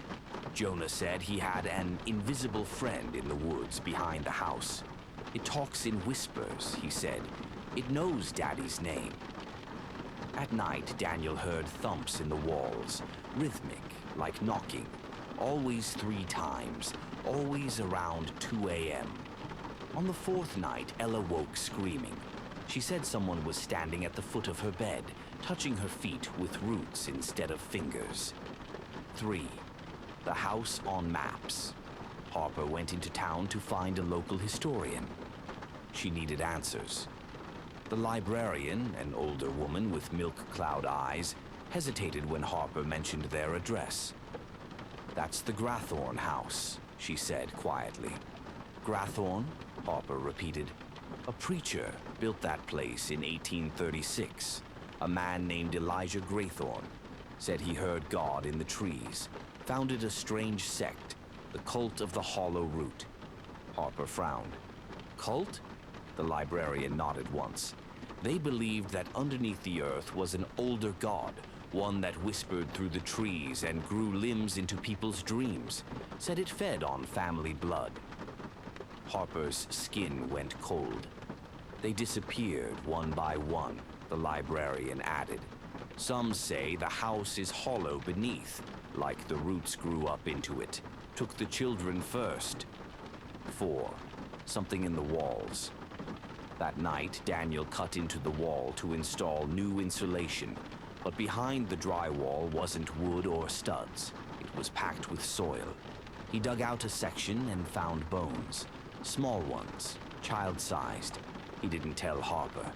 Jonah said he had an invisible friend in the woods behind the house. It talks in whispers, he said. It knows Daddy's name. At night, Daniel heard thumps in the walls, rhythmic, like knocking, always 3 times, always around 2 a.m. On the 4th night, Ella woke screaming. She said someone was standing at the foot of her bed, touching her feet with roots instead of fingers. 3. The house on maps. Harper went into town to find a local historian. She needed answers. The librarian, an older woman with milk cloud eyes, hesitated when Harper mentioned their address. "That's the Grathorn house," she said quietly. "Grathorn?" Harper repeated. "A preacher built that place in 1836. A man named Elijah Graythorne. Said he heard God in the trees. Founded a strange sect, the Cult of the Hollow Root." Harper frowned. "Cult?" The librarian nodded once. "They believed that underneath the earth was an older god, one that whispered through the trees and grew limbs into people's dreams. Said it fed on family blood." Harper's skin went cold. "They disappeared one by one," the librarian added. "Some say the house is hollow beneath, like the roots grew up into it. Took the children first." 4. Something in the walls. That night, Daniel cut into the wall to install new insulation, but behind the drywall wasn't wood or studs. It was packed with soil. He dug out a section and found bones. Small ones, child-sized. He didn't tell Harper.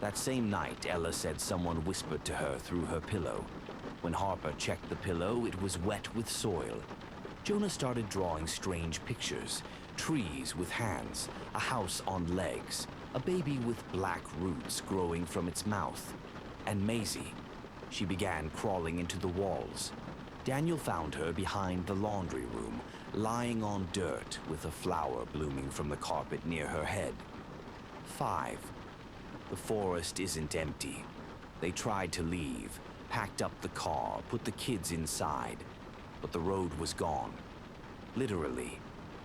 That same night, Ella said someone whispered to her through her pillow. When Harper checked the pillow, it was wet with soil. Jonah started drawing strange pictures. Trees with hands, a house on legs, a baby with black roots growing from its mouth. And Maisie. She began crawling into the walls. Daniel found her behind the laundry room, lying on dirt with a flower blooming from the carpet near her head. 5. The forest isn't empty. They tried to leave, packed up the car, put the kids inside, but the road was gone. Literally.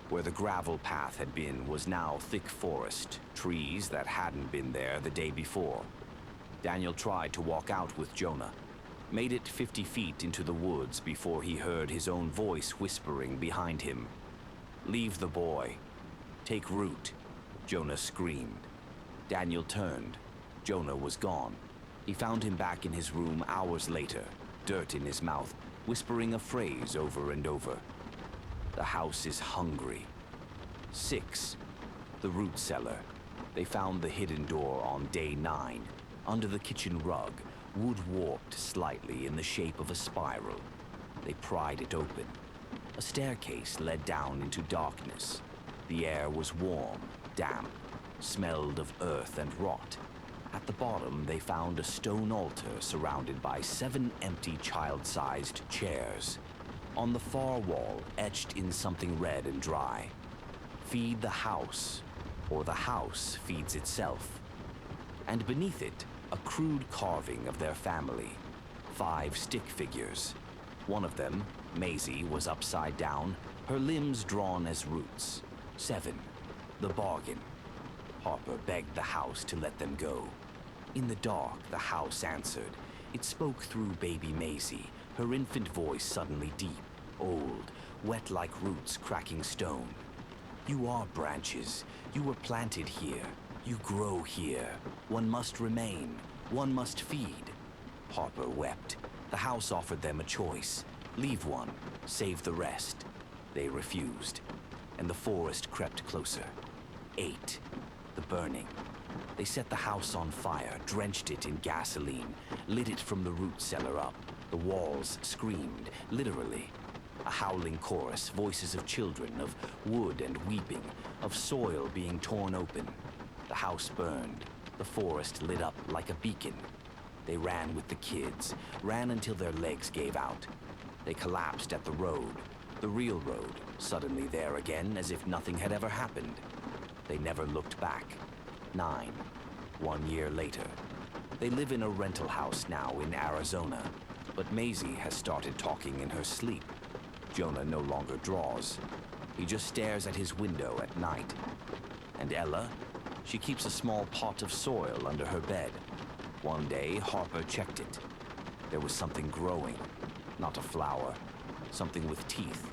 Where the gravel path had been was now thick forest, trees that hadn't been there the day before. Daniel tried to walk out with Jonah, made it 50 feet into the woods before he heard his own voice whispering behind him. "Leave the boy. Take root," Jonah screamed. Daniel turned. Jonah was gone. He found him back in his room hours later, dirt in his mouth, whispering a phrase over and over. "The house is hungry." 6. The root cellar. They found the hidden door on day 9, under the kitchen rug, wood warped slightly in the shape of a spiral. They pried it open. A staircase led down into darkness. The air was warm, damp, smelled of earth and rot. At the bottom, they found a stone altar surrounded by 7 empty child-sized chairs. On the far wall, etched in something red and dry, "Feed the house." or the house feeds itself. And beneath it, a crude carving of their family. 5 stick figures. One of them, Maisie, was upside down, her limbs drawn as roots. 7. The bargain. Harper begged the house to let them go. In the dark, the house answered. It spoke through baby Maisie, her infant voice suddenly deep, old, wet like roots cracking stone. You are branches. You were planted here. You grow here. One must remain. One must feed. Harper wept. The house offered them a choice. Leave one, save the rest. They refused, and the forest crept closer. 8. The burning. They set the house on fire, drenched it in gasoline, lit it from the root cellar up. The walls screamed, literally. A howling chorus, voices of children, of wood and weeping, of soil being torn open. The house burned. The forest lit up like a beacon. They ran with the kids, ran until their legs gave out. They collapsed at the road, the real road, suddenly there again as if nothing had ever happened. They never looked back. 9. 1 year later. They live in a rental house now in Arizona, but Maisie has started talking in her sleep. Jonah no longer draws. He just stares at his window at night. And Ella? She keeps a small pot of soil under her bed. One day, Harper checked it. There was something growing. Not a flower. Something with teeth.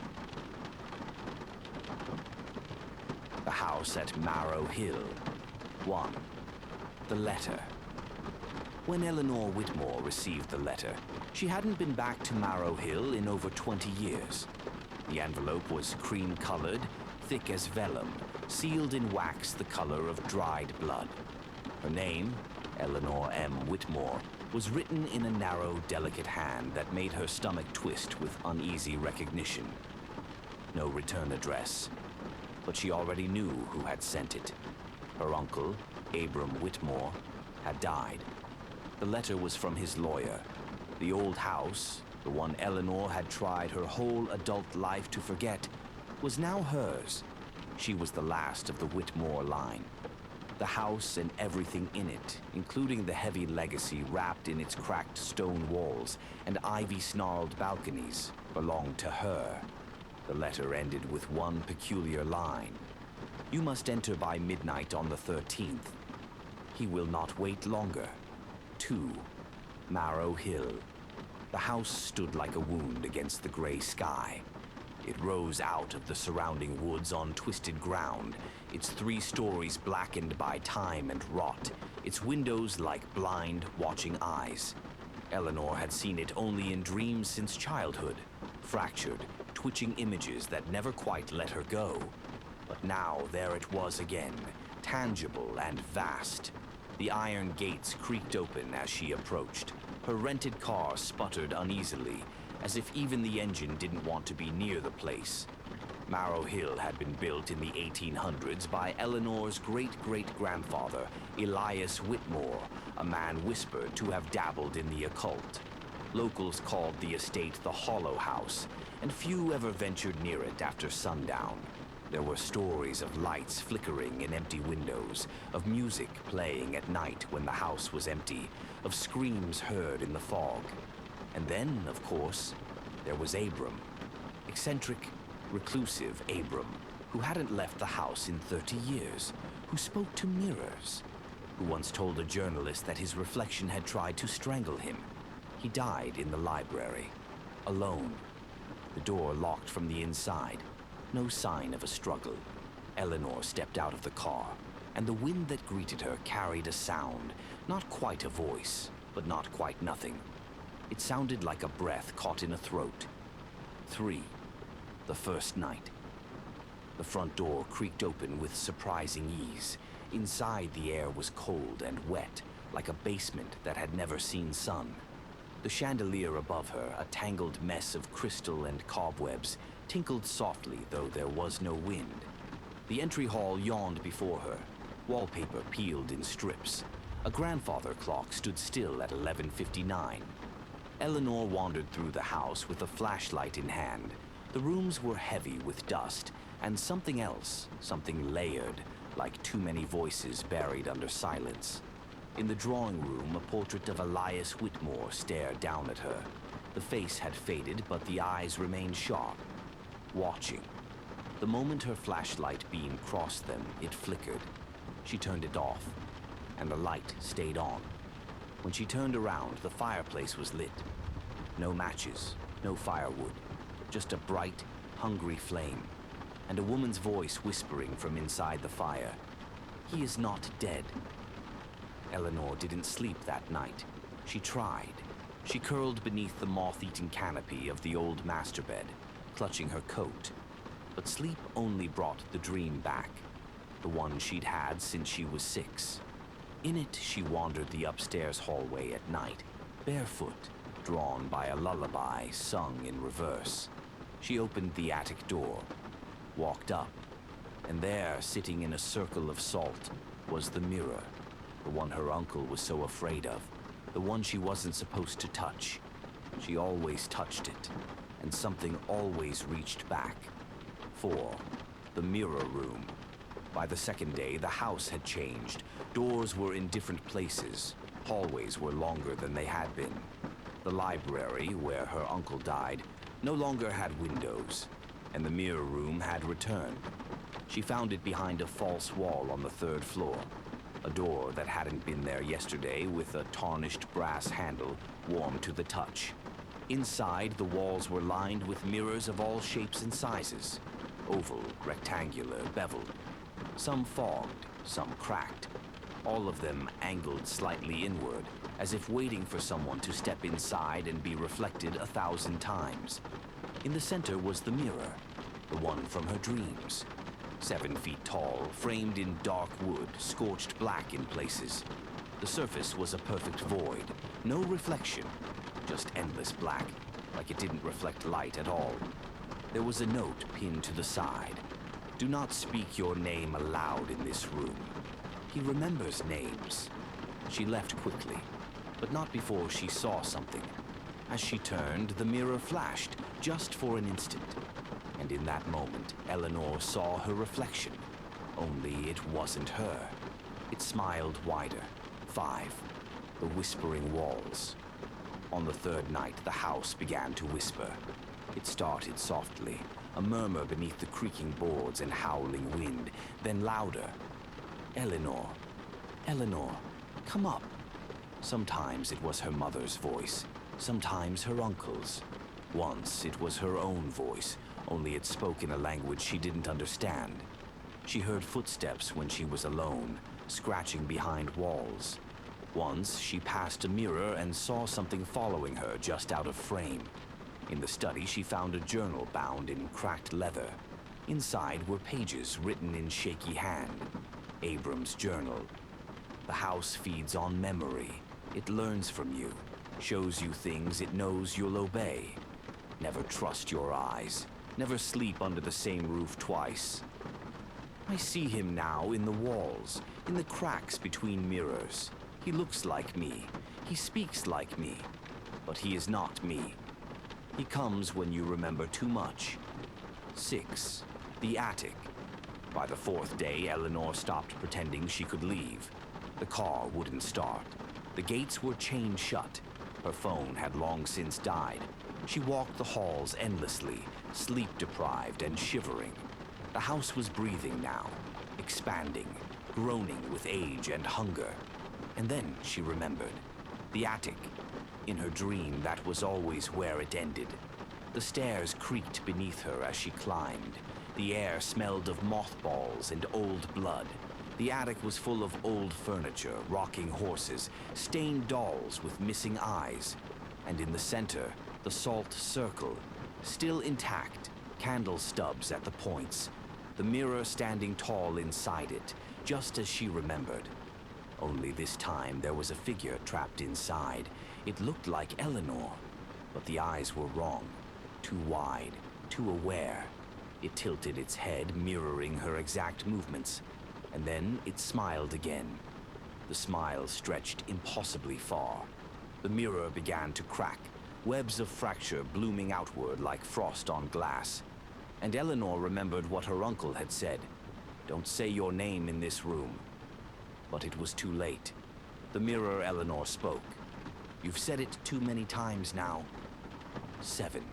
The house at Marrow Hill. 1. The letter. When Eleanor Whitmore received the letter, she hadn't been back to Marrow Hill in over 20 years. The envelope was cream-colored, thick as vellum, sealed in wax the color of dried blood. Her name, Eleanor M. Whitmore, was written in a narrow, delicate hand that made her stomach twist with uneasy recognition. No return address, but she already knew who had sent it. Her uncle, Abram Whitmore, had died. The letter was from his lawyer. The old house, the one Eleanor had tried her whole adult life to forget, was now hers. She was the last of the Whitmore line. The house and everything in it, including the heavy legacy wrapped in its cracked stone walls and ivy-snarled balconies, belonged to her. The letter ended with one peculiar line. You must enter by midnight on the 13th. He will not wait longer. 2. Marrow Hill. The house stood like a wound against the gray sky. It rose out of the surrounding woods on twisted ground, its 3 stories blackened by time and rot, its windows like blind, watching eyes. Eleanor had seen it only in dreams since childhood, fractured, twitching images that never quite let her go. But now there it was again, tangible and vast. The iron gates creaked open as she approached. Her rented car sputtered uneasily, as if even the engine didn't want to be near the place. Marrow Hill had been built in the 1800s by Eleanor's great-great-grandfather, Elias Whitmore, a man whispered to have dabbled in the occult. Locals called the estate the Hollow House, and few ever ventured near it after sundown. There were stories of lights flickering in empty windows, of music playing at night when the house was empty, of screams heard in the fog. And then, of course, there was Abram. Eccentric, reclusive Abram, who hadn't left the house in 30 years, who spoke to mirrors, who once told a journalist that his reflection had tried to strangle him. He died in the library, alone. The door locked from the inside. No sign of a struggle. Eleanor stepped out of the car, and the wind that greeted her carried a sound, not quite a voice, but not quite nothing. It sounded like a breath caught in a throat. 3. The first night. The front door creaked open with surprising ease. Inside, the air was cold and wet, like a basement that had never seen sun. The chandelier above her, a tangled mess of crystal and cobwebs, tinkled softly, though there was no wind. The entry hall yawned before her. Wallpaper peeled in strips. A grandfather clock stood still at 11:59. Eleanor wandered through the house with a flashlight in hand. The rooms were heavy with dust, and something else, something layered, like too many voices buried under silence. In the drawing room, a portrait of Elias Whitmore stared down at her. The face had faded, but the eyes remained sharp, watching. The moment her flashlight beam crossed them, it flickered. She turned it off, and the light stayed on. When she turned around, the fireplace was lit. No matches, no firewood, just a bright, hungry flame, and a woman's voice whispering from inside the fire. "He is not dead." Eleanor didn't sleep that night. She tried. She curled beneath the moth-eaten canopy of the old master bed, clutching her coat. But sleep only brought the dream back, the one she'd had since she was 6. In it, she wandered the upstairs hallway at night, barefoot, drawn by a lullaby sung in reverse. She opened the attic door, walked up, and there, sitting in a circle of salt, was the mirror, the one her uncle was so afraid of, the one she wasn't supposed to touch. She always touched it, and something always reached back. 4. The mirror room. By the second day, the house had changed. Doors were in different places. Hallways were longer than they had been. The library, where her uncle died, no longer had windows, and the mirror room had returned. She found it behind a false wall on the 3rd floor, a door that hadn't been there yesterday with a tarnished brass handle warm to the touch. Inside, the walls were lined with mirrors of all shapes and sizes, oval, rectangular, beveled. Some fogged, some cracked, all of them angled slightly inward, as if waiting for someone to step inside and be reflected 1,000 times. In the center was the mirror, the one from her dreams. 7 feet tall, framed in dark wood, scorched black in places. The surface was a perfect void, no reflection, just endless black, like it didn't reflect light at all. There was a note pinned to the side. "Do not speak your name aloud in this room. He remembers names." She left quickly, but not before she saw something. As she turned, the mirror flashed, just for an instant. And in that moment, Eleanor saw her reflection. Only it wasn't her. It smiled wider. 5. The whispering walls. On the 3rd night, the house began to whisper. It started softly, a murmur beneath the creaking boards and howling wind, then louder. "Eleanor, Eleanor, come up." Sometimes it was her mother's voice, sometimes her uncle's. Once it was her own voice, only it spoke in a language she didn't understand. She heard footsteps when she was alone, scratching behind walls. Once she passed a mirror and saw something following her just out of frame. In the study, she found a journal bound in cracked leather. Inside were pages written in shaky hand. Abram's journal. The house feeds on memory. It learns from you, shows you things it knows you'll obey. Never trust your eyes. Never sleep under the same roof twice. I see him now in the walls, in the cracks between mirrors. He looks like me. He speaks like me. But he is not me. He comes when you remember too much. 6. The attic. By the 4th day, Eleanor stopped pretending she could leave. The car wouldn't start. The gates were chained shut. Her phone had long since died. She walked the halls endlessly, sleep-deprived and shivering. The house was breathing now, expanding, groaning with age and hunger. And then she remembered. The attic. In her dream, that was always where it ended. The stairs creaked beneath her as she climbed. The air smelled of mothballs and old blood. The attic was full of old furniture, rocking horses, stained dolls with missing eyes. And in the center, the salt circle, still intact, candle stubs at the points. The mirror standing tall inside it, just as she remembered. Only this time there was a figure trapped inside. It looked like Eleanor, but the eyes were wrong. Too wide, too aware. It tilted its head, mirroring her exact movements. And then it smiled again. The smile stretched impossibly far. The mirror began to crack, webs of fracture blooming outward like frost on glass. And Eleanor remembered what her uncle had said. Don't say your name in this room. But it was too late. The mirror Eleanor spoke. You've said it too many times now. 7.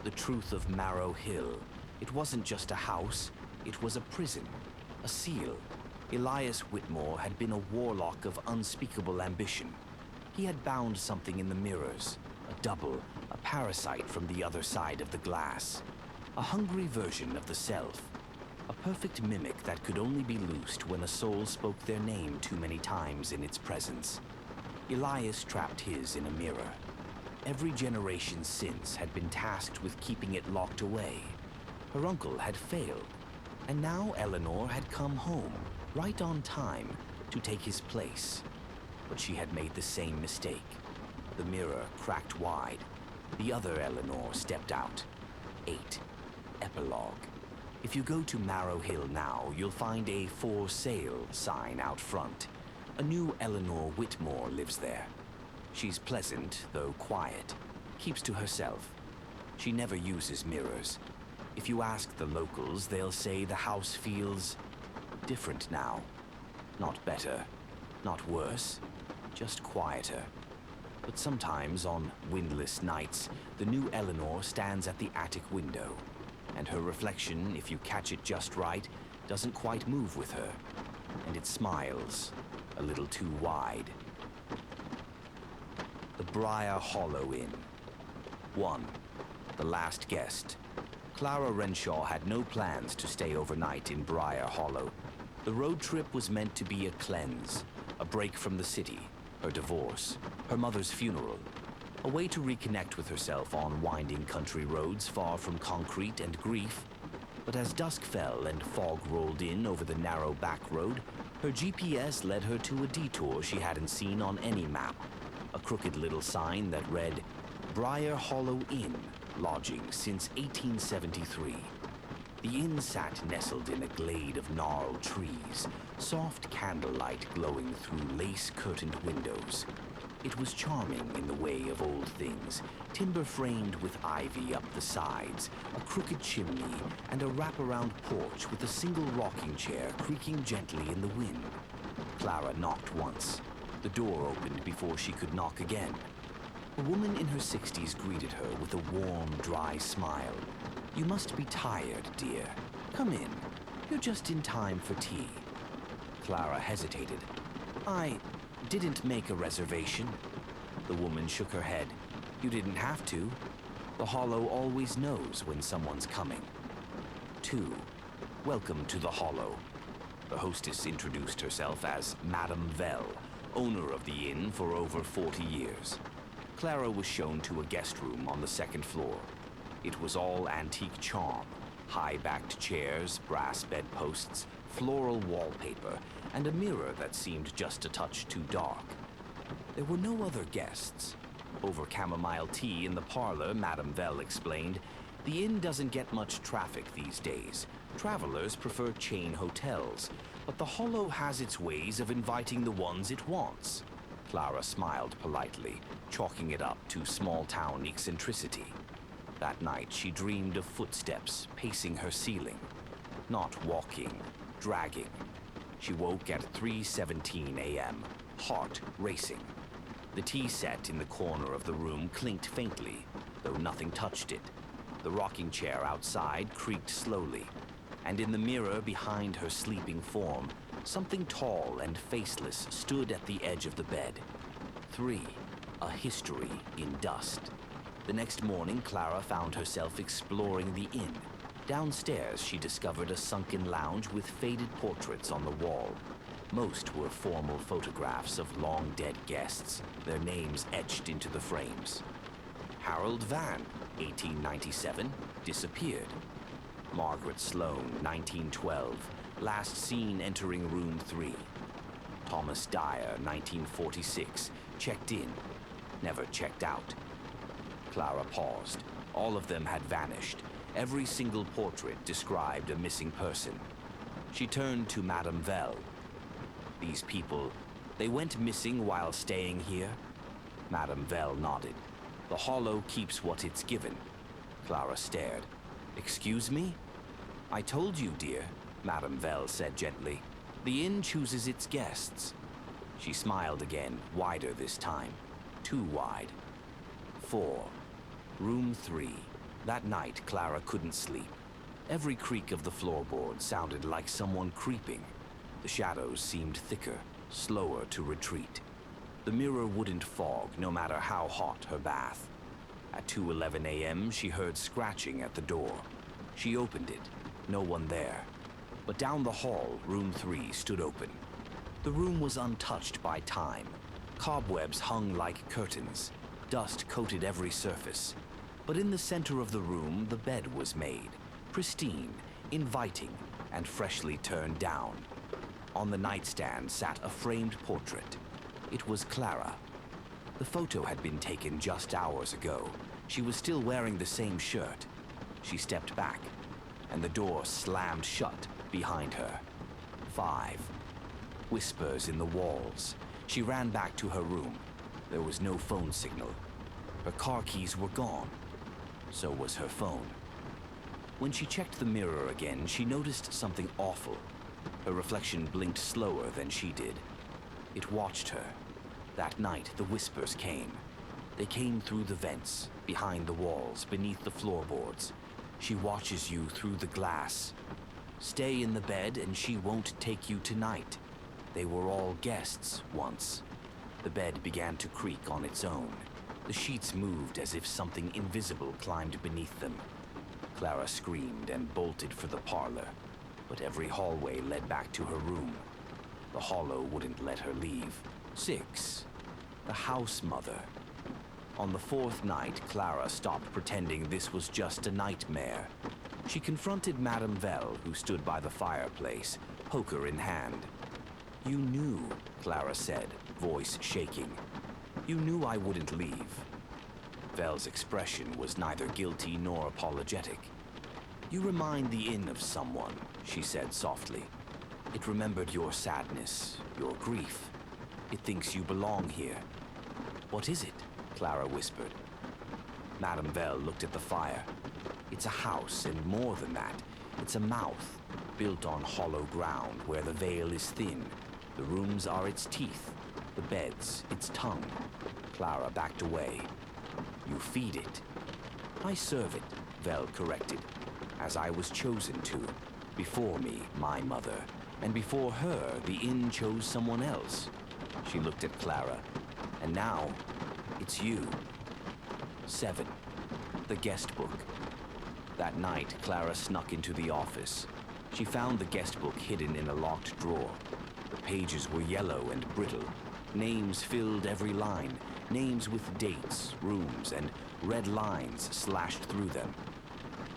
The truth of Marrow Hill. It wasn't just a house, it was a prison, a seal. Elias Whitmore had been a warlock of unspeakable ambition. He had bound something in the mirrors, a double, a parasite from the other side of the glass. A hungry version of the self. A perfect mimic that could only be loosed when a soul spoke their name too many times in its presence. Elias trapped his in a mirror. Every generation since had been tasked with keeping it locked away. Her uncle had failed, and now Eleanor had come home, right on time, to take his place. But she had made the same mistake. The mirror cracked wide. The other Eleanor stepped out. 8. Epilogue. If you go to Marrow Hill now, you'll find a for sale sign out front. A new Eleanor Whitmore lives there. She's pleasant, though quiet. Keeps to herself. She never uses mirrors. If you ask the locals, they'll say the house feels different now. Not better, not worse, just quieter. But sometimes, on windless nights, the new Eleanor stands at the attic window, and her reflection, if you catch it just right, doesn't quite move with her, and it smiles, a little too wide. The Briar Hollow Inn. 1. The last guest. Clara Renshaw had no plans to stay overnight in Briar Hollow. The road trip was meant to be a cleanse, a break from the city, her divorce, her mother's funeral, a way to reconnect with herself on winding country roads far from concrete and grief. But as dusk fell and fog rolled in over the narrow back road, her GPS led her to a detour she hadn't seen on any map. A crooked little sign that read, Briar Hollow Inn, lodging since 1873. The inn sat nestled in a glade of gnarled trees, soft candlelight glowing through lace-curtained windows. It was charming in the way of old things, timber framed with ivy up the sides, a crooked chimney, and a wraparound porch with a single rocking chair creaking gently in the wind. Clara knocked once. The door opened before she could knock again. A woman in her 60s greeted her with a warm, dry smile. You must be tired, dear. Come in. You're just in time for tea. Clara hesitated. I didn't make a reservation. The woman shook her head. You didn't have to. The Hollow always knows when someone's coming. 2. Welcome to the Hollow. The hostess introduced herself as Madame Vell, owner of the inn for over 40 years. Clara was shown to a guest room on the second floor. It was all antique charm, high-backed chairs, brass bedposts, floral wallpaper, and a mirror that seemed just a touch too dark. There were no other guests. Over chamomile tea in the parlor, Madame Vell explained, the inn doesn't get much traffic these days. Travelers prefer chain hotels, but the Hollow has its ways of inviting the ones it wants. Clara smiled politely, chalking it up to small-town eccentricity. That night, she dreamed of footsteps pacing her ceiling. Not walking, dragging. She woke at 3:17 a.m., heart racing. The tea set in the corner of the room clinked faintly, though nothing touched it. The rocking chair outside creaked slowly, and in the mirror behind her sleeping form, something tall and faceless stood at the edge of the bed. 3. A history in dust. The next morning, Clara found herself exploring the inn. Downstairs, she discovered a sunken lounge with faded portraits on the wall. Most were formal photographs of long-dead guests, their names etched into the frames. Harold Van, 1897, disappeared. Margaret Sloane, 1912, last seen entering room 3. Thomas Dyer, 1946, checked in, never checked out. Clara paused. All of them had vanished. Every single portrait described a missing person. She turned to Madame Vell. These people, they went missing while staying here? Madame Vell nodded. The Hollow keeps what it's given. Clara stared. Excuse me? I told you, dear. Madame Vell said gently. "The inn chooses its guests." She smiled again, wider this time. Too wide. 4. Room 3. That night, Clara couldn't sleep. Every creak of the floorboard sounded like someone creeping. The shadows seemed thicker, slower to retreat. The mirror wouldn't fog, no matter how hot her bath. At 2:11 a.m., she heard scratching at the door. She opened it. No one there. But down the hall, room 3 stood open. The room was untouched by time. Cobwebs hung like curtains. Dust coated every surface. But in the center of the room, the bed was made. Pristine, inviting, and freshly turned down. On the nightstand sat a framed portrait. It was Clara. The photo had been taken just hours ago. She was still wearing the same shirt. She stepped back, and the door slammed shut behind her. 5. Whispers in the walls. She ran back to her room. There was no phone signal. Her car keys were gone. So was her phone. When she checked the mirror again, she noticed something awful. Her reflection blinked slower than she did. It watched her. That night, the whispers came. They came through the vents, behind the walls, beneath the floorboards. She watches you through the glass. Stay in the bed and she won't take you tonight. They were all guests once. The bed began to creak on its own. The sheets moved as if something invisible climbed beneath them. Clara screamed and bolted for the parlor, but every hallway led back to her room. The hollow wouldn't let her leave. 6. The house mother. On the 4th night, Clara stopped pretending this was just a nightmare. She confronted Madame Vell, who stood by the fireplace, poker in hand. "You knew," Clara said, voice shaking. "You knew I wouldn't leave." Vell's expression was neither guilty nor apologetic. "You remind the inn of someone," she said softly. "It remembered your sadness, your grief. It thinks you belong here." "What is it?" Clara whispered. Madame Vell looked at the fire. "It's a house, and more than that, it's a mouth, built on hollow ground where the veil is thin. The rooms are its teeth, the beds its tongue." Clara backed away. "You feed it." "I serve it," Vell corrected, "as I was chosen to. Before me, my mother, and before her, the inn chose someone else." She looked at Clara. "And now, it's you." 7. The guest book. That night, Clara snuck into the office. She found the guest book hidden in a locked drawer. The pages were yellow and brittle. Names filled every line, names with dates, rooms, and red lines slashed through them.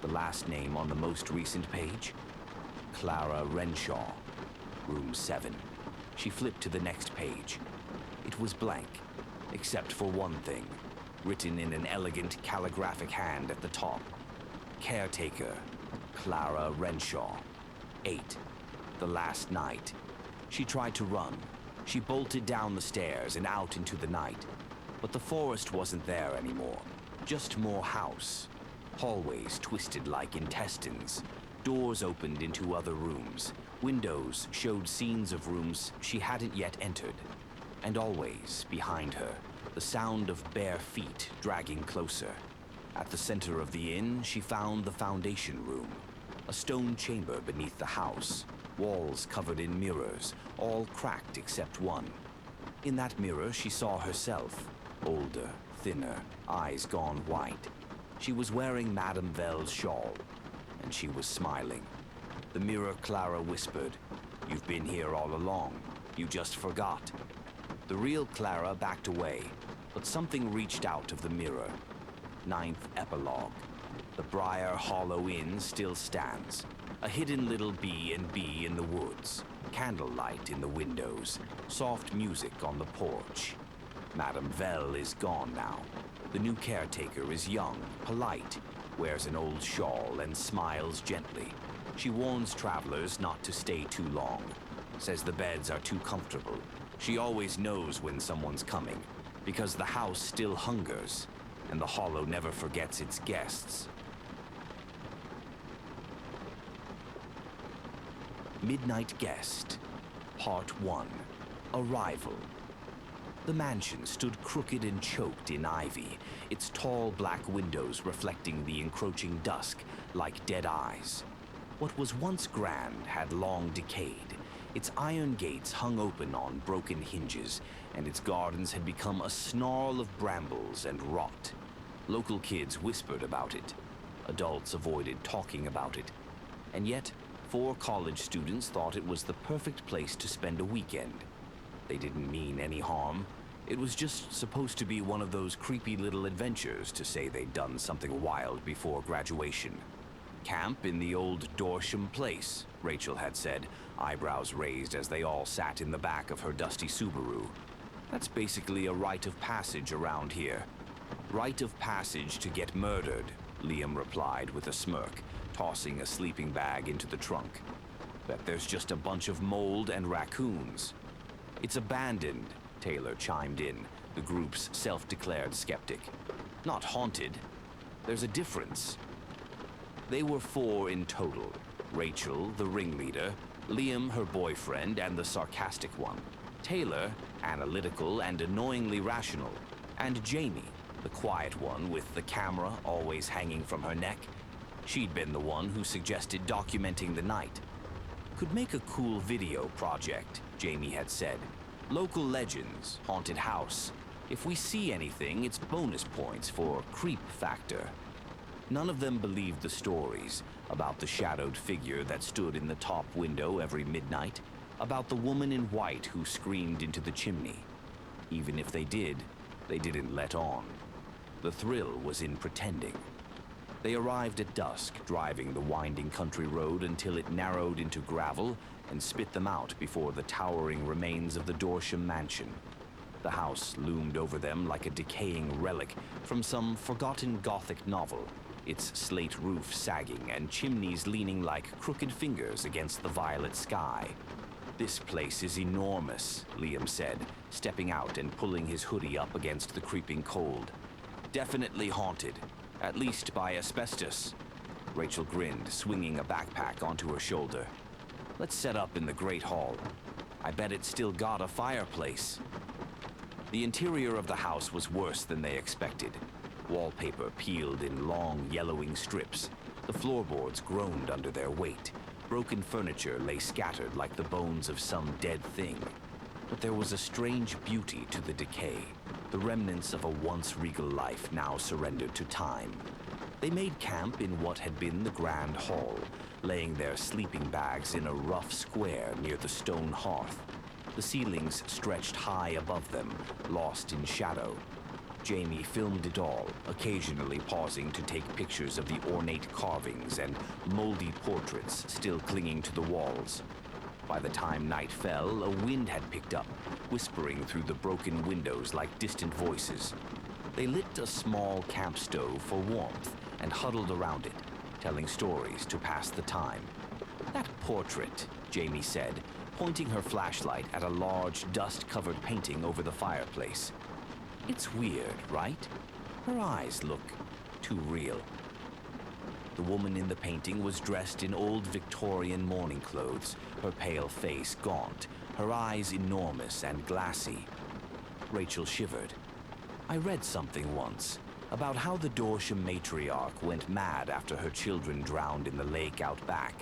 The last name on the most recent page? Clara Renshaw, room 7. She flipped to the next page. It was blank, except for one thing, written in an elegant calligraphic hand at the top. Caretaker, Clara Renshaw. 8. The last night. She tried to run. She bolted down the stairs and out into the night. But the forest wasn't there anymore. Just more house. Hallways twisted like intestines. Doors opened into other rooms. Windows showed scenes of rooms she hadn't yet entered. And always, behind her, the sound of bare feet dragging closer. At the center of the inn, she found the foundation room. A stone chamber beneath the house. Walls covered in mirrors, all cracked except one. In that mirror, she saw herself. Older, thinner, eyes gone white. She was wearing Madame Vell's shawl, and she was smiling. The mirror Clara whispered, "You've been here all along. You just forgot." The real Clara backed away, but something reached out of the mirror. 9th epilogue. The Briar Hollow Inn still stands. A hidden little B&B in the woods. Candlelight in the windows. Soft music on the porch. Madame Vell is gone now. The new caretaker is young, polite, wears an old shawl and smiles gently. She warns travelers not to stay too long. Says the beds are too comfortable. She always knows when someone's coming, because the house still hungers, and the hollow never forgets its guests. Midnight Guest, Part 1, Arrival. The mansion stood crooked and choked in ivy, its tall black windows reflecting the encroaching dusk like dead eyes. What was once grand had long decayed. Its iron gates hung open on broken hinges, and its gardens had become a snarl of brambles and rot. Local kids whispered about it. Adults avoided talking about it. And yet, 4 college students thought it was the perfect place to spend a weekend. They didn't mean any harm. It was just supposed to be one of those creepy little adventures to say they'd done something wild before graduation. Camp in the old Dorsham place, Rachel had said, eyebrows raised as they all sat in the back of her dusty Subaru. That's basically a rite of passage around here. Rite of passage to get murdered, Liam replied with a smirk, tossing a sleeping bag into the trunk. Bet there's just a bunch of mold and raccoons. It's abandoned, Taylor chimed in, the group's self-declared skeptic. Not haunted. There's a difference. They were 4 in total. Rachel, the ringleader, Liam, her boyfriend, and the sarcastic one. Taylor, analytical and annoyingly rational. And Jamie, the quiet one with the camera always hanging from her neck. She'd been the one who suggested documenting the night. Could make a cool video project, Jamie had said. Local legends, haunted house. If we see anything, it's bonus points for creep factor. None of them believed the stories about the shadowed figure that stood in the top window every midnight, about the woman in white who screamed into the chimney. Even if they did, they didn't let on. The thrill was in pretending. They arrived at dusk, driving the winding country road until it narrowed into gravel and spit them out before the towering remains of the Dorsham mansion. The house loomed over them like a decaying relic from some forgotten Gothic novel, its slate roof sagging and chimneys leaning like crooked fingers against the violet sky. This place is enormous, Liam said, stepping out and pulling his hoodie up against the creeping cold. Definitely haunted, at least by asbestos. Rachel grinned, swinging a backpack onto her shoulder. Let's set up in the Great Hall. I bet it's still got a fireplace. The interior of the house was worse than they expected. Wallpaper peeled in long, yellowing strips. The floorboards groaned under their weight. Broken furniture lay scattered like the bones of some dead thing. But there was a strange beauty to the decay, the remnants of a once regal life now surrendered to time. They made camp in what had been the grand hall, laying their sleeping bags in a rough square near the stone hearth. The ceilings stretched high above them, lost in shadow. Jamie filmed it all, occasionally pausing to take pictures of the ornate carvings and moldy portraits still clinging to the walls. By the time night fell, a wind had picked up, whispering through the broken windows like distant voices. They lit a small camp stove for warmth and huddled around it, telling stories to pass the time. That portrait, Jamie said, pointing her flashlight at a large, dust-covered painting over the fireplace. It's weird, right? Her eyes look too real. The woman in the painting was dressed in old Victorian mourning clothes, her pale face gaunt, her eyes enormous and glassy. Rachel shivered. I read something once about how the Dorsham matriarch went mad after her children drowned in the lake out back.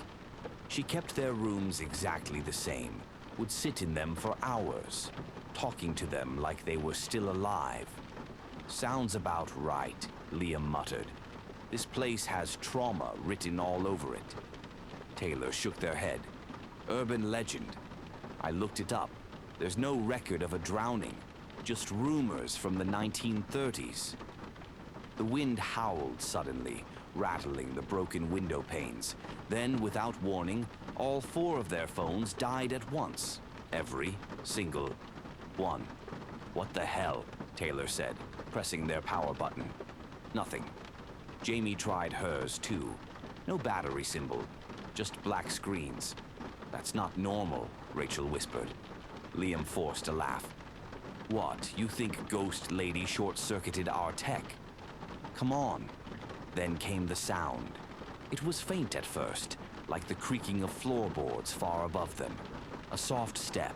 She kept their rooms exactly the same, would sit in them for hours, talking to them like they were still alive. Sounds about right, Liam muttered. This place has trauma written all over it. Taylor shook their head. Urban legend. I looked it up. There's no record of a drowning, just rumors from the 1930s. The wind howled suddenly, rattling the broken window panes. Then, without warning, all 4 of their phones died at once. Every single one. What the hell? Taylor said, pressing their power button. Nothing. Jamie tried hers too. No battery symbol, just black screens. That's not normal, Rachel whispered. Liam forced a laugh. What, you think Ghost Lady short-circuited our tech? Come on. Then came the sound. It was faint at first, like the creaking of floorboards far above them. A soft step,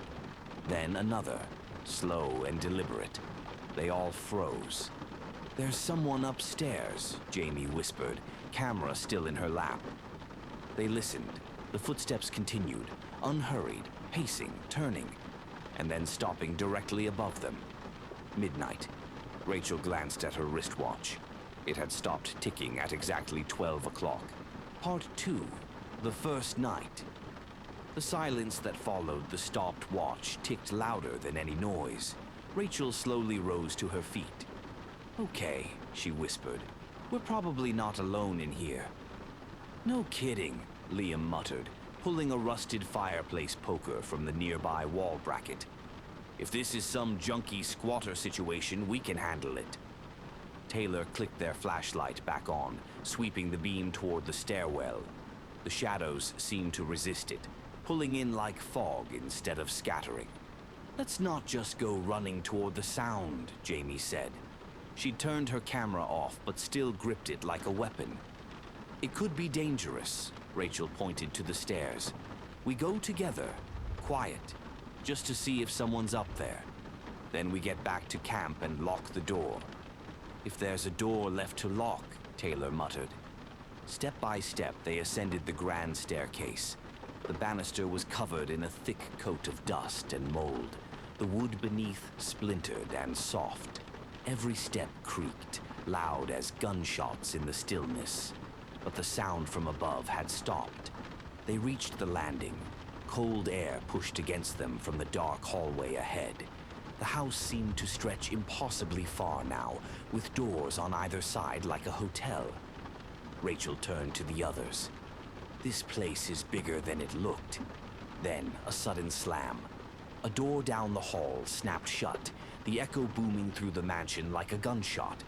then another, slow and deliberate. They all froze. "There's someone upstairs," Jamie whispered, camera still in her lap. They listened. The footsteps continued, unhurried, pacing, turning, and then stopping directly above them. Midnight. Rachel glanced at her wristwatch. It had stopped ticking at exactly 12 o'clock. Part 2. The first night. The silence that followed the stopped watch ticked louder than any noise. Rachel slowly rose to her feet. "Okay," she whispered. "We're probably not alone in here." "No kidding," Liam muttered, pulling a rusted fireplace poker from the nearby wall bracket. "If this is some junky squatter situation, we can handle it." Taylor clicked their flashlight back on, sweeping the beam toward the stairwell. The shadows seemed to resist it, pulling in like fog instead of scattering. "Let's not just go running toward the sound," Jamie said. She turned her camera off, but still gripped it like a weapon. "It could be dangerous," Rachel pointed to the stairs. "We go together, quiet, just to see if someone's up there. Then we get back to camp and lock the door." "If there's a door left to lock," Taylor muttered. Step by step, they ascended the grand staircase. The banister was covered in a thick coat of dust and mold. The wood beneath splintered and soft. Every step creaked, loud as gunshots in the stillness. But the sound from above had stopped. They reached the landing. Cold air pushed against them from the dark hallway ahead. The house seemed to stretch impossibly far now, with doors on either side like a hotel. Rachel turned to the others. "This place is bigger than it looked." Then a sudden slam. A door down the hall snapped shut, the echo booming through the mansion like a gunshot.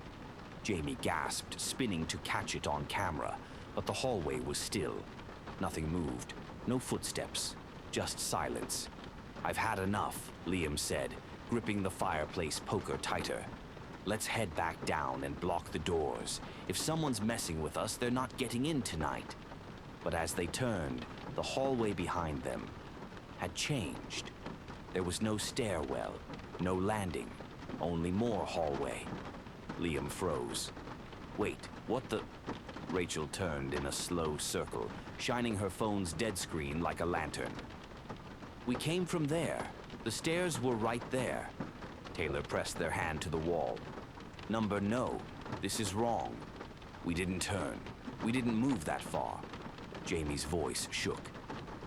Jamie gasped, spinning to catch it on camera, but the hallway was still. Nothing moved, no footsteps, just silence. "I've had enough," Liam said, gripping the fireplace poker tighter. "Let's head back down and block the doors. If someone's messing with us, they're not getting in tonight." But as they turned, the hallway behind them had changed. There was no stairwell, no landing, only more hallway. Liam froze. "Wait, what the—" Rachel turned in a slow circle, shining her phone's dead screen like a lantern. "We came from there. The stairs were right there." Taylor pressed their hand to the wall. "Number, no. This is wrong. We didn't turn. We didn't move that far." Jamie's voice shook.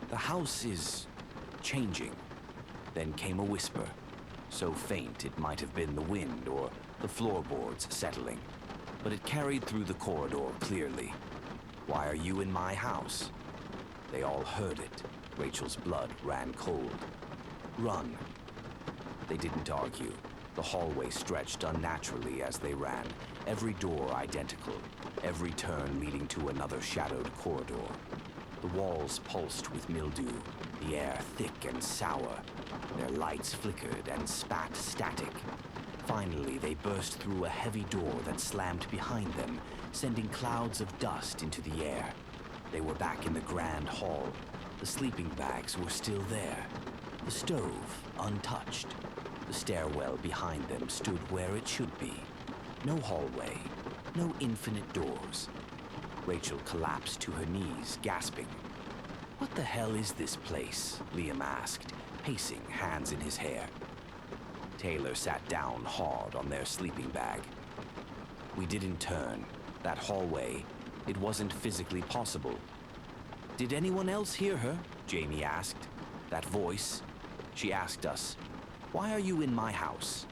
"The house is changing." Then came a whisper, so faint it might have been the wind or the floorboards settling, but it carried through the corridor clearly. "Why are you in my house?" They all heard it. Rachel's blood ran cold. "Run." They didn't argue. The hallway stretched unnaturally as they ran, every door identical, every turn leading to another shadowed corridor. The walls pulsed with mildew, the air thick and sour. Their lights flickered and spat static. Finally, they burst through a heavy door that slammed behind them, sending clouds of dust into the air. They were back in the grand hall. The sleeping bags were still there. The stove, untouched. The stairwell behind them stood where it should be. No hallway, no infinite doors. Rachel collapsed to her knees, gasping. "What the hell is this place?" Liam asked, pacing, hands in his hair. Taylor sat down hard on their sleeping bag. "We didn't turn. That hallway, it wasn't physically possible." "Did anyone else hear her?" Jamie asked. "That voice?" She asked us, "Why are you in my house?"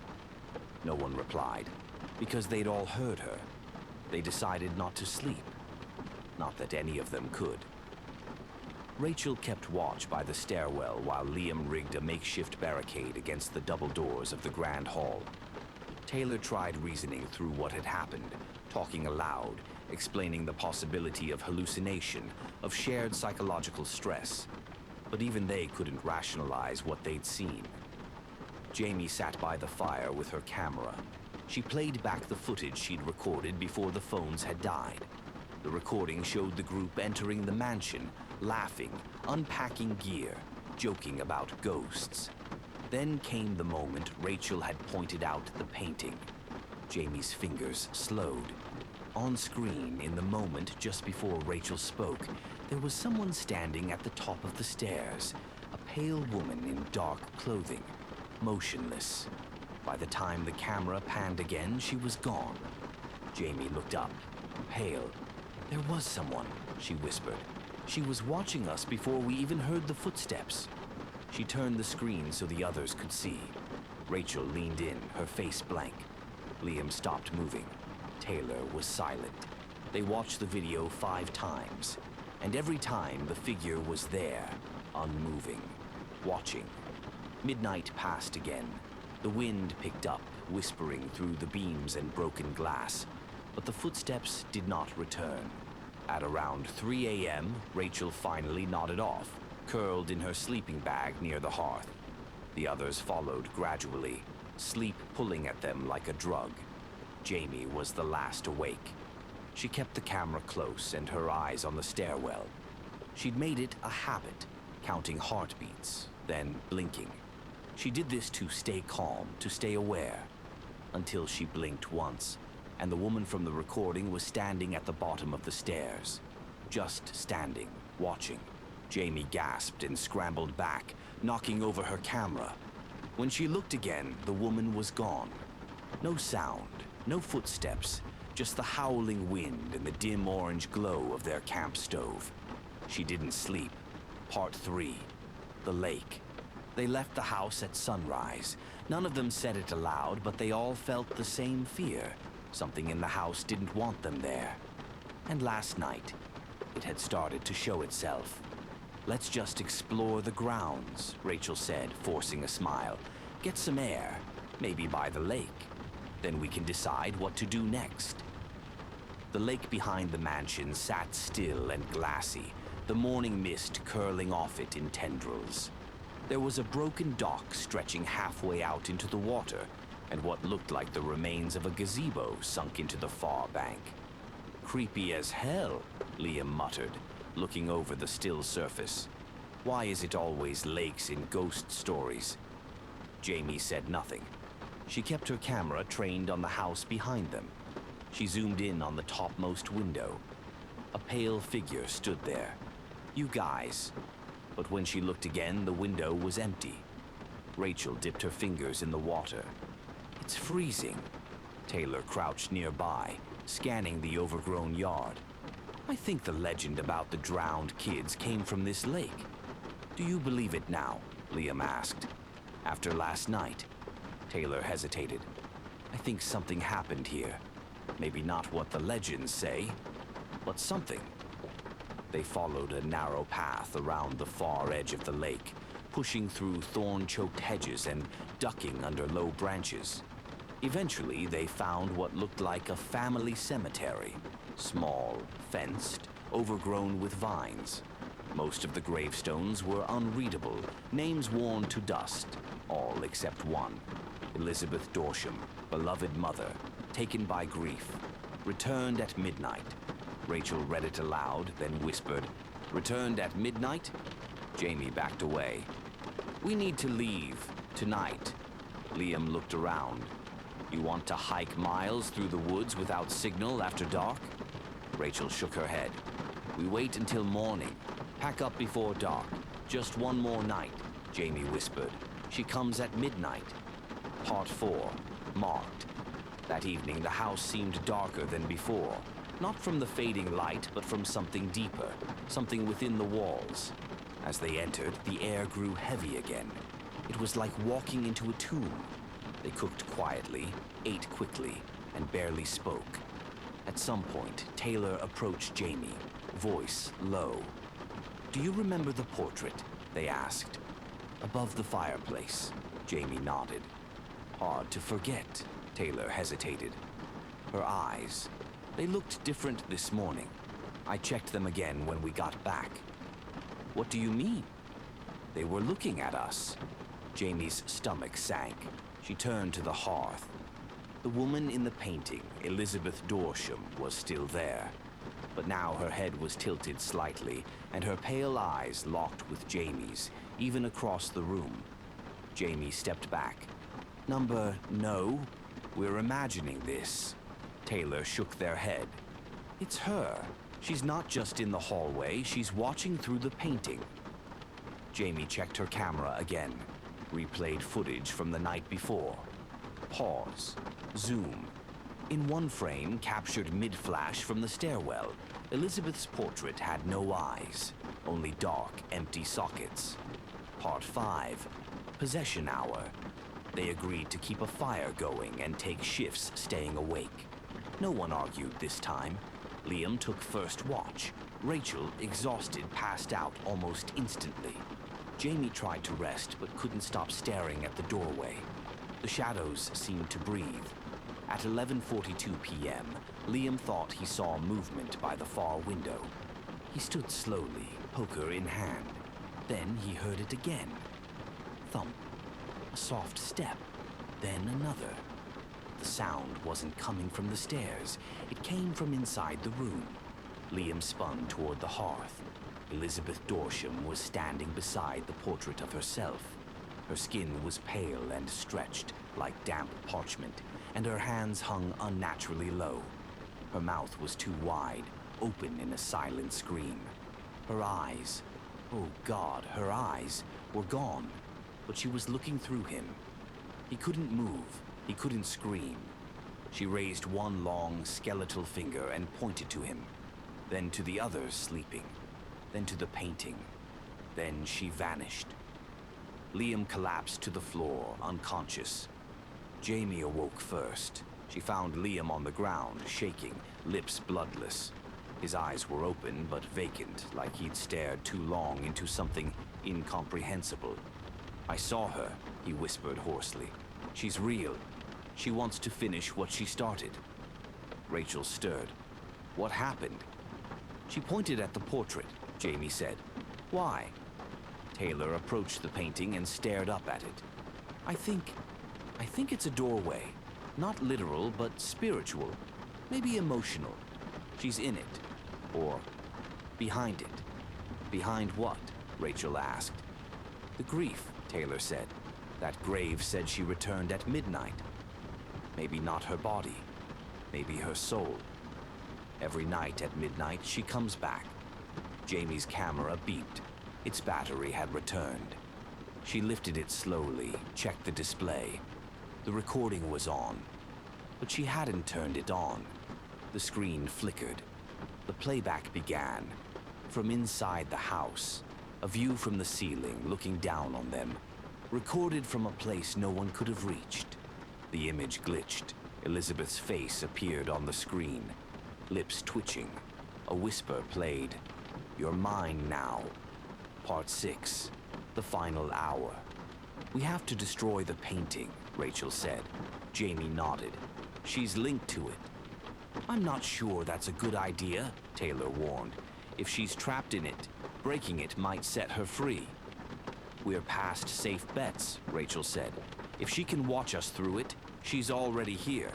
No one replied, because they'd all heard her. They decided not to sleep. Not that any of them could. Rachel kept watch by the stairwell while Liam rigged a makeshift barricade against the double doors of the grand hall. Taylor tried reasoning through what had happened, talking aloud, explaining the possibility of hallucination, of shared psychological stress. But even they couldn't rationalize what they'd seen. Jamie sat by the fire with her camera. She played back the footage she'd recorded before the phones had died. The recording showed the group entering the mansion, laughing, unpacking gear, joking about ghosts. Then came the moment Rachel had pointed out the painting. Jamie's fingers slowed. On screen, in the moment just before Rachel spoke, there was someone standing at the top of the stairs, a pale woman in dark clothing, motionless. By the time the camera panned again, she was gone. Jamie looked up, pale. There was someone, she whispered. She was watching us before we even heard the footsteps. She turned the screen so the others could see. Rachel leaned in, her face blank. Liam stopped moving. Taylor was silent. They watched the video 5 times, and every time the figure was there, unmoving, watching. Midnight passed again. The wind picked up, whispering through the beams and broken glass, but the footsteps did not return. At around 3 a.m., Rachel finally nodded off, curled in her sleeping bag near the hearth. The others followed gradually, sleep pulling at them like a drug. Jamie was the last awake. She kept the camera close and her eyes on the stairwell. She'd made it a habit, counting heartbeats, then blinking. She did this to stay calm, to stay aware, until she blinked once, and the woman from the recording was standing at the bottom of the stairs. Just standing, watching. Jamie gasped and scrambled back, knocking over her camera. When she looked again, the woman was gone. No sound, no footsteps, just the howling wind and the dim orange glow of their camp stove. She didn't sleep. Part 3. The lake. They left the house at sunrise. None of them said it aloud, but they all felt the same fear. Something in the house didn't want them there. And last night, it had started to show itself. "Let's just explore the grounds," Rachel said, forcing a smile. "Get some air, maybe by the lake. Then we can decide what to do next." The lake behind the mansion sat still and glassy, the morning mist curling off it in tendrils. There was a broken dock stretching halfway out into the water, and what looked like the remains of a gazebo sunk into the far bank. "Creepy as hell," Liam muttered, looking over the still surface. "Why is it always lakes in ghost stories?" Jamie said nothing. She kept her camera trained on the house behind them. She zoomed in on the topmost window. A pale figure stood there. "You guys." But when she looked again, the window was empty. Rachel dipped her fingers in the water. "It's freezing." Taylor crouched nearby, scanning the overgrown yard. "I think the legend about the drowned kids came from this lake." "Do you believe it now?" Liam asked. "After last night?" Taylor hesitated. "I think something happened here. Maybe not what the legends say, but something." They followed a narrow path around the far edge of the lake, pushing through thorn-choked hedges and ducking under low branches. Eventually, they found what looked like a family cemetery. Small, fenced, overgrown with vines. Most of the gravestones were unreadable, names worn to dust, all except one. Elizabeth Dorsham, beloved mother, taken by grief, returned at midnight. Rachel read it aloud, then whispered, "Returned at midnight?" Jamie backed away. "We need to leave, tonight." Liam looked around. "You want to hike miles through the woods without signal after dark?" Rachel shook her head. "We wait until morning. Pack up before dark. Just one more night," Jamie whispered. "She comes at midnight." Part 4. Marked. That evening, the house seemed darker than before. Not from the fading light, but from something deeper, something within the walls. As they entered, the air grew heavy again. It was like walking into a tomb. They cooked quietly, ate quickly, and barely spoke. At some point, Taylor approached Jamie, voice low. "Do you remember the portrait?" they asked. "Above the fireplace." Jamie nodded. "Hard to forget." Taylor hesitated. Her eyes, they looked different this morning. I checked them again when we got back. "What do you mean?" "They were looking at us." Jamie's stomach sank. She turned to the hearth. The woman in the painting, Elizabeth Dorsham, was still there. but now her head was tilted slightly, and her pale eyes locked with Jamie's, even across the room. Jamie stepped back. "Number, no, we're imagining this." Taylor shook their head. "It's her. She's not just in the hallway, she's watching through the painting." Jamie checked her camera again, replayed footage from the night before. Pause. Zoom. In one frame, captured mid-flash from the stairwell, Elizabeth's portrait had no eyes, only dark, empty sockets. Part 5. Possession hour. They agreed to keep a fire going and take shifts staying awake. No one argued this time. Liam took first watch. Rachel, exhausted, passed out almost instantly. Jamie tried to rest but couldn't stop staring at the doorway. The shadows seemed to breathe. At 11:42 p.m., Liam thought he saw movement by the far window. He stood slowly, poker in hand. Then he heard it again. Thump. A soft step. Then another. The sound wasn't coming from the stairs. It came from inside the room. Liam spun toward the hearth. Elizabeth Dorsham was standing beside the portrait of herself. Her skin was pale and stretched like damp parchment, and her hands hung unnaturally low. Her mouth was too wide, open in a silent scream. Her eyes, oh God, her eyes were gone, but she was looking through him. He couldn't move, he couldn't scream. She raised one long skeletal finger and pointed to him, then to the others sleeping, then to the painting. Then she vanished. Liam collapsed to the floor, unconscious. Jamie awoke first. She found Liam on the ground, shaking, lips bloodless. His eyes were open but vacant, like he'd stared too long into something incomprehensible. "I saw her," he whispered hoarsely. "She's real. She wants to finish what she started." Rachel stirred. "What happened?" "She pointed at the portrait," Jamie said. "Why?" Taylor approached the painting and stared up at it. I think it's a doorway. Not literal, but spiritual. Maybe emotional. She's in it. Or behind it." "Behind what?" Rachel asked. "The grief," Taylor said. "That grave said she returned at midnight. Maybe not her body. Maybe her soul. Every night at midnight, she comes back." Jamie's camera beeped. Its battery had returned. She lifted it slowly, checked the display. The recording was on, but she hadn't turned it on. The screen flickered. The playback began. From inside the house, a view from the ceiling looking down on them, recorded from a place no one could have reached. The image glitched. Elizabeth's face appeared on the screen, lips twitching. A whisper played. "You're mine now." Part 6. The final hour. "We have to destroy the painting," Rachel said. Jamie nodded. "She's linked to it." "I'm not sure that's a good idea," Taylor warned. "If she's trapped in it, breaking it might set her free." "We're past safe bets," Rachel said. "If she can watch us through it, she's already here."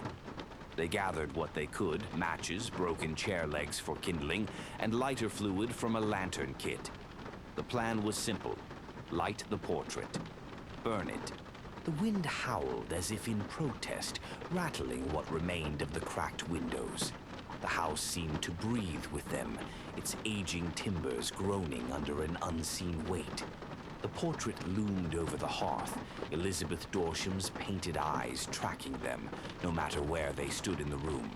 They gathered what they could: matches, broken chair legs for kindling, and lighter fluid from a lantern kit. The plan was simple: light the portrait, burn it. The wind howled as if in protest, rattling what remained of the cracked windows. The house seemed to breathe with them, its aging timbers groaning under an unseen weight. The portrait loomed over the hearth, Elizabeth Dorsham's painted eyes tracking them, no matter where they stood in the room.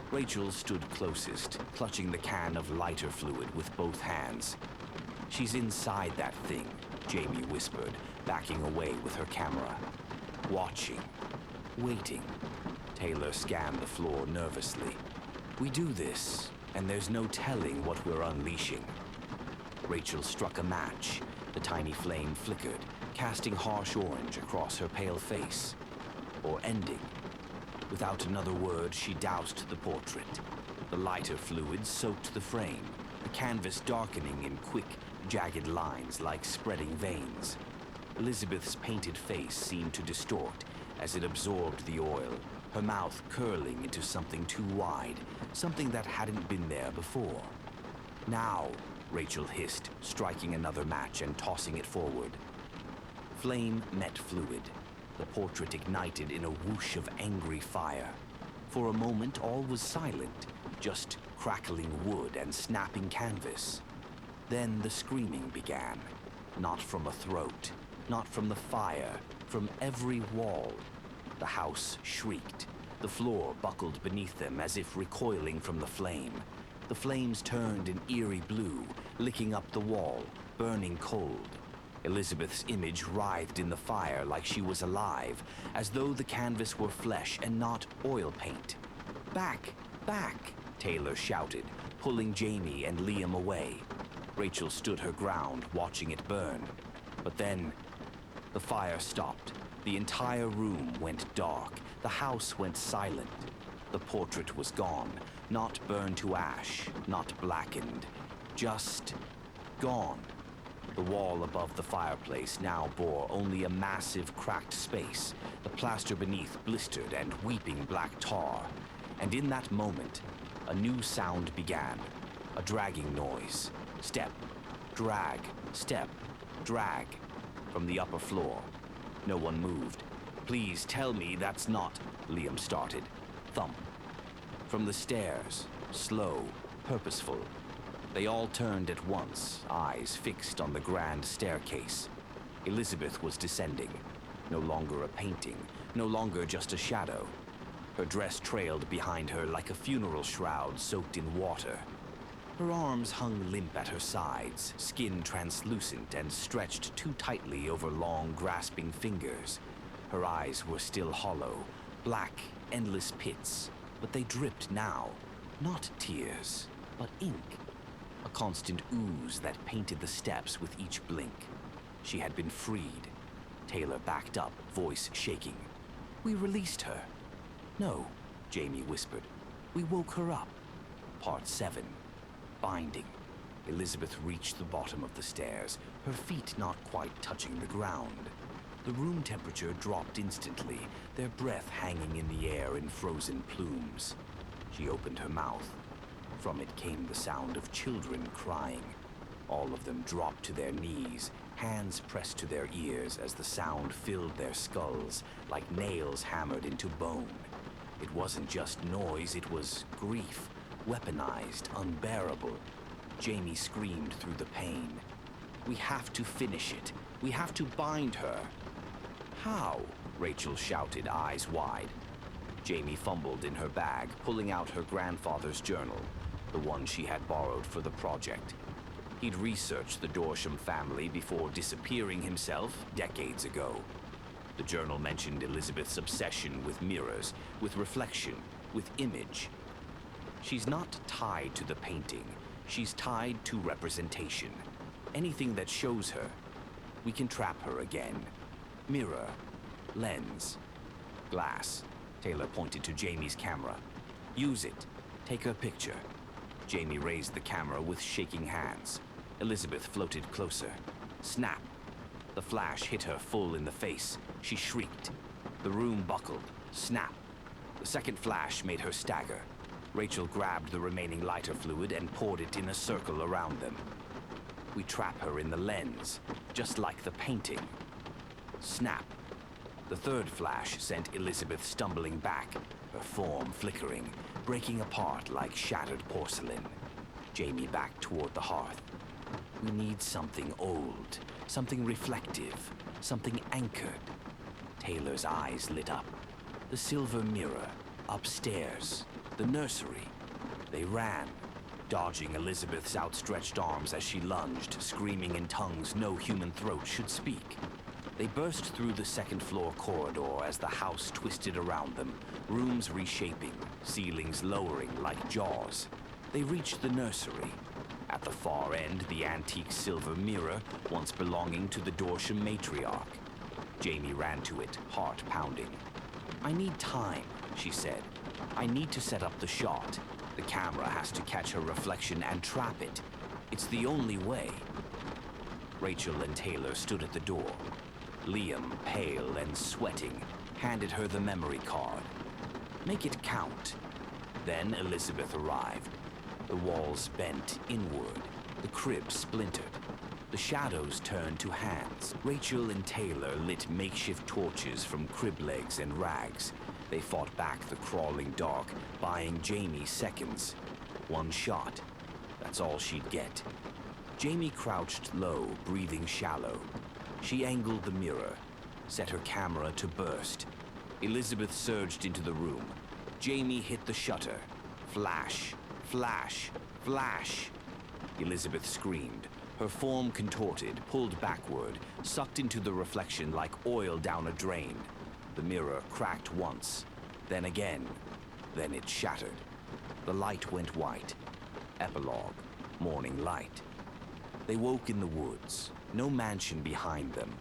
Rachel stood closest, clutching the can of lighter fluid with both hands. "She's inside that thing," Jamie whispered, backing away with her camera. "Watching. Waiting." Taylor scanned the floor nervously. "We do this, and there's no telling what we're unleashing." Rachel struck a match. The tiny flame flickered, casting harsh orange across her pale face. Or ending. Without another word, she doused the portrait. The lighter fluid soaked the frame, the canvas darkening in quick, jagged lines like spreading veins. Elizabeth's painted face seemed to distort as it absorbed the oil, her mouth curling into something too wide, something that hadn't been there before. "Now," Rachel hissed, striking another match and tossing it forward. Flame met fluid. The portrait ignited in a whoosh of angry fire. For a moment, all was silent, just crackling wood and snapping canvas. Then the screaming began, not from a throat, not from the fire, from every wall. The house shrieked. The floor buckled beneath them as if recoiling from the flame. The flames turned an eerie blue, licking up the wall, burning cold. Elizabeth's image writhed in the fire like she was alive, as though the canvas were flesh and not oil paint. "Back! Back!" Taylor shouted, pulling Jamie and Liam away. Rachel stood her ground, watching it burn. But then, the fire stopped. The entire room went dark. The house went silent. The portrait was gone, not burned to ash, not blackened, just gone. The wall above the fireplace now bore only a massive cracked space, the plaster beneath blistered and weeping black tar. And in that moment, a new sound began, a dragging noise. Step, drag, step, drag, from the upper floor. No one moved. "Please tell me that's not," Liam started. Thump. From the stairs, slow, purposeful. They all turned at once, eyes fixed on the grand staircase. Elizabeth was descending, no longer a painting, no longer just a shadow. Her dress trailed behind her like a funeral shroud soaked in water. Her arms hung limp at her sides, skin translucent and stretched too tightly over long, grasping fingers. Her eyes were still hollow, black, endless pits, but they dripped now, not tears, but ink. A constant ooze that painted the steps with each blink. She had been freed. Taylor backed up, voice shaking. "We released her." "No," Jamie whispered. "We woke her up." Part 7. Binding. Elizabeth reached the bottom of the stairs, her feet not quite touching the ground. The room temperature dropped instantly, their breath hanging in the air in frozen plumes. She opened her mouth. From it came the sound of children crying. All of them dropped to their knees, hands pressed to their ears as the sound filled their skulls like nails hammered into bone. It wasn't just noise, it was grief, weaponized, unbearable. Jamie screamed through the pain. "We have to finish it. We have to bind her." "How?" Rachel shouted, eyes wide. Jamie fumbled in her bag, pulling out her grandfather's journal, the one she had borrowed for the project. He'd researched the Dorsham family before disappearing himself decades ago. The journal mentioned Elizabeth's obsession with mirrors, with reflection, with image. She's not tied to the painting. She's tied to representation. Anything that shows her, we can trap her again. Mirror, lens, glass. Taylor pointed to Jamie's camera. "Use it. Take her picture." Jamie raised the camera with shaking hands. Elizabeth floated closer. Snap. The flash hit her full in the face. She shrieked. The room buckled. Snap. The second flash made her stagger. Rachel grabbed the remaining lighter fluid and poured it in a circle around them. "We trap her in the lens, just like the painting." Snap. The third flash sent Elizabeth stumbling back, her form flickering, breaking apart like shattered porcelain. Jamie backed toward the hearth. "We need something old, something reflective, something anchored." Taylor's eyes lit up. The silver mirror, upstairs, the nursery. They ran, dodging Elizabeth's outstretched arms as she lunged, screaming in tongues no human throat should speak. They burst through the second-floor corridor as the house twisted around them, rooms reshaping, ceilings lowering like jaws. They reached the nursery. At the far end, the antique silver mirror, once belonging to the Dorsham matriarch. Jamie ran to it, heart pounding. "I need time," she said. "I need to set up the shot. The camera has to catch her reflection and trap it. It's the only way." Rachel and Taylor stood at the door. Liam, pale and sweating, handed her the memory card. "Make it count." Then Elizabeth arrived. The walls bent inward, the crib splintered. The shadows turned to hands. Rachel and Taylor lit makeshift torches from crib legs and rags. They fought back the crawling dark, buying Jamie seconds. One shot. That's all she'd get. Jamie crouched low, breathing shallow. She angled the mirror, set her camera to burst. Elizabeth surged into the room. Jamie hit the shutter. Flash, flash, flash. Elizabeth screamed. Her form contorted, pulled backward, sucked into the reflection like oil down a drain. The mirror cracked once, then again, then it shattered. The light went white. Epilogue, morning light. They woke in the woods, no mansion behind them,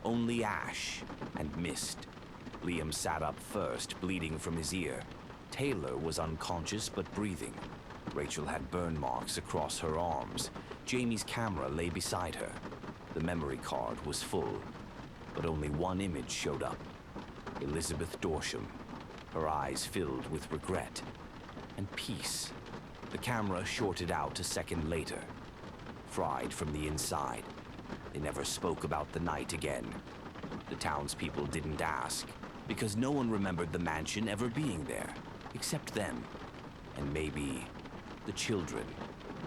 only ash and mist. Liam sat up first, bleeding from his ear. Taylor was unconscious but breathing. Rachel had burn marks across her arms. Jamie's camera lay beside her. The memory card was full, but only one image showed up. Elizabeth Dorsham, her eyes filled with regret and peace. The camera shorted out a second later. Fried from the inside. They never spoke about the night again. The townspeople didn't ask, because no one remembered the mansion ever being there, except them, and maybe the children.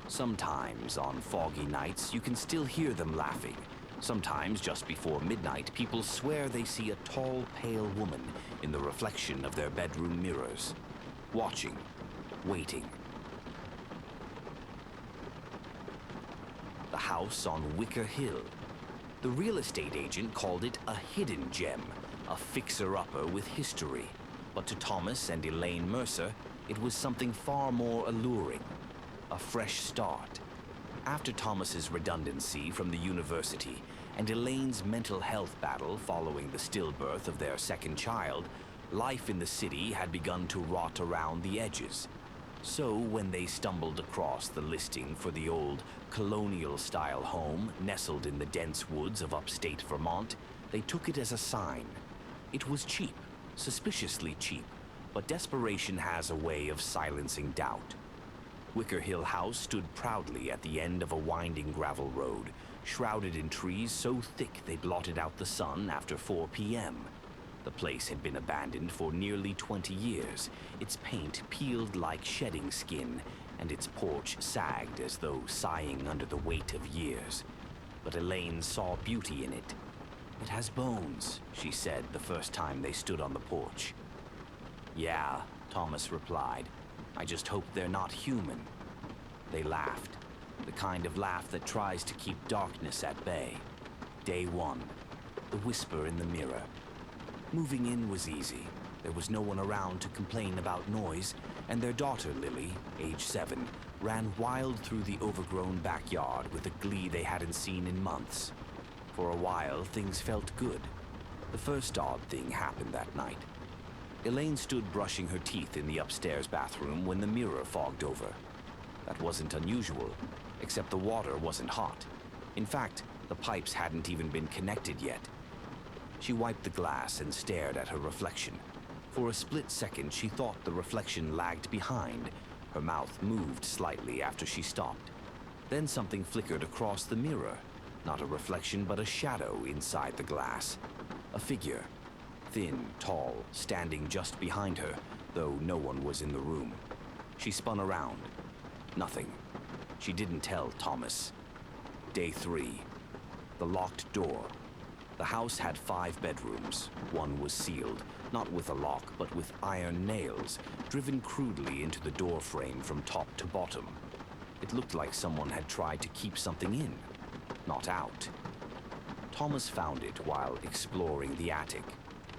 Sometimes on foggy nights, you can still hear them laughing. Sometimes, just before midnight, people swear they see a tall, pale woman in the reflection of their bedroom mirrors, watching, waiting. The house on Wicker Hill. The real estate agent called it a hidden gem, a fixer-upper with history. But to Thomas and Elaine Mercer, it was something far more alluring. A fresh start. After Thomas's redundancy from the university and Elaine's mental health battle following the stillbirth of their second child, life in the city had begun to rot around the edges. So when they stumbled across the listing for the old colonial-style home nestled in the dense woods of upstate Vermont, they took it as a sign. It was cheap, suspiciously cheap, but desperation has a way of silencing doubt. Wicker Hill House stood proudly at the end of a winding gravel road, shrouded in trees so thick they blotted out the sun after 4 p.m. The place had been abandoned for nearly 20 years, its paint peeled like shedding skin, and its porch sagged as though sighing under the weight of years. But Elaine saw beauty in it. "It has bones," she said the first time they stood on the porch. "Yeah," Thomas replied. "I just hope they're not human." They laughed, the kind of laugh that tries to keep darkness at bay. Day one, the whisper in the mirror. Moving in was easy. There was no one around to complain about noise, and their daughter, Lily, age 7, ran wild through the overgrown backyard with a glee they hadn't seen in months. For a while, things felt good. The first odd thing happened that night. Elaine stood brushing her teeth in the upstairs bathroom when the mirror fogged over. That wasn't unusual, except the water wasn't hot. In fact, the pipes hadn't even been connected yet. She wiped the glass and stared at her reflection. For a split second, she thought the reflection lagged behind. Her mouth moved slightly after she stopped. Then something flickered across the mirror. Not a reflection, but a shadow inside the glass. A figure. Thin, tall, standing just behind her, though no one was in the room. She spun around. Nothing. She didn't tell Thomas. Day 3. The locked door. The house had 5 bedrooms. One was sealed, not with a lock, but with iron nails, driven crudely into the door frame from top to bottom. It looked like someone had tried to keep something in, not out. Thomas found it while exploring the attic.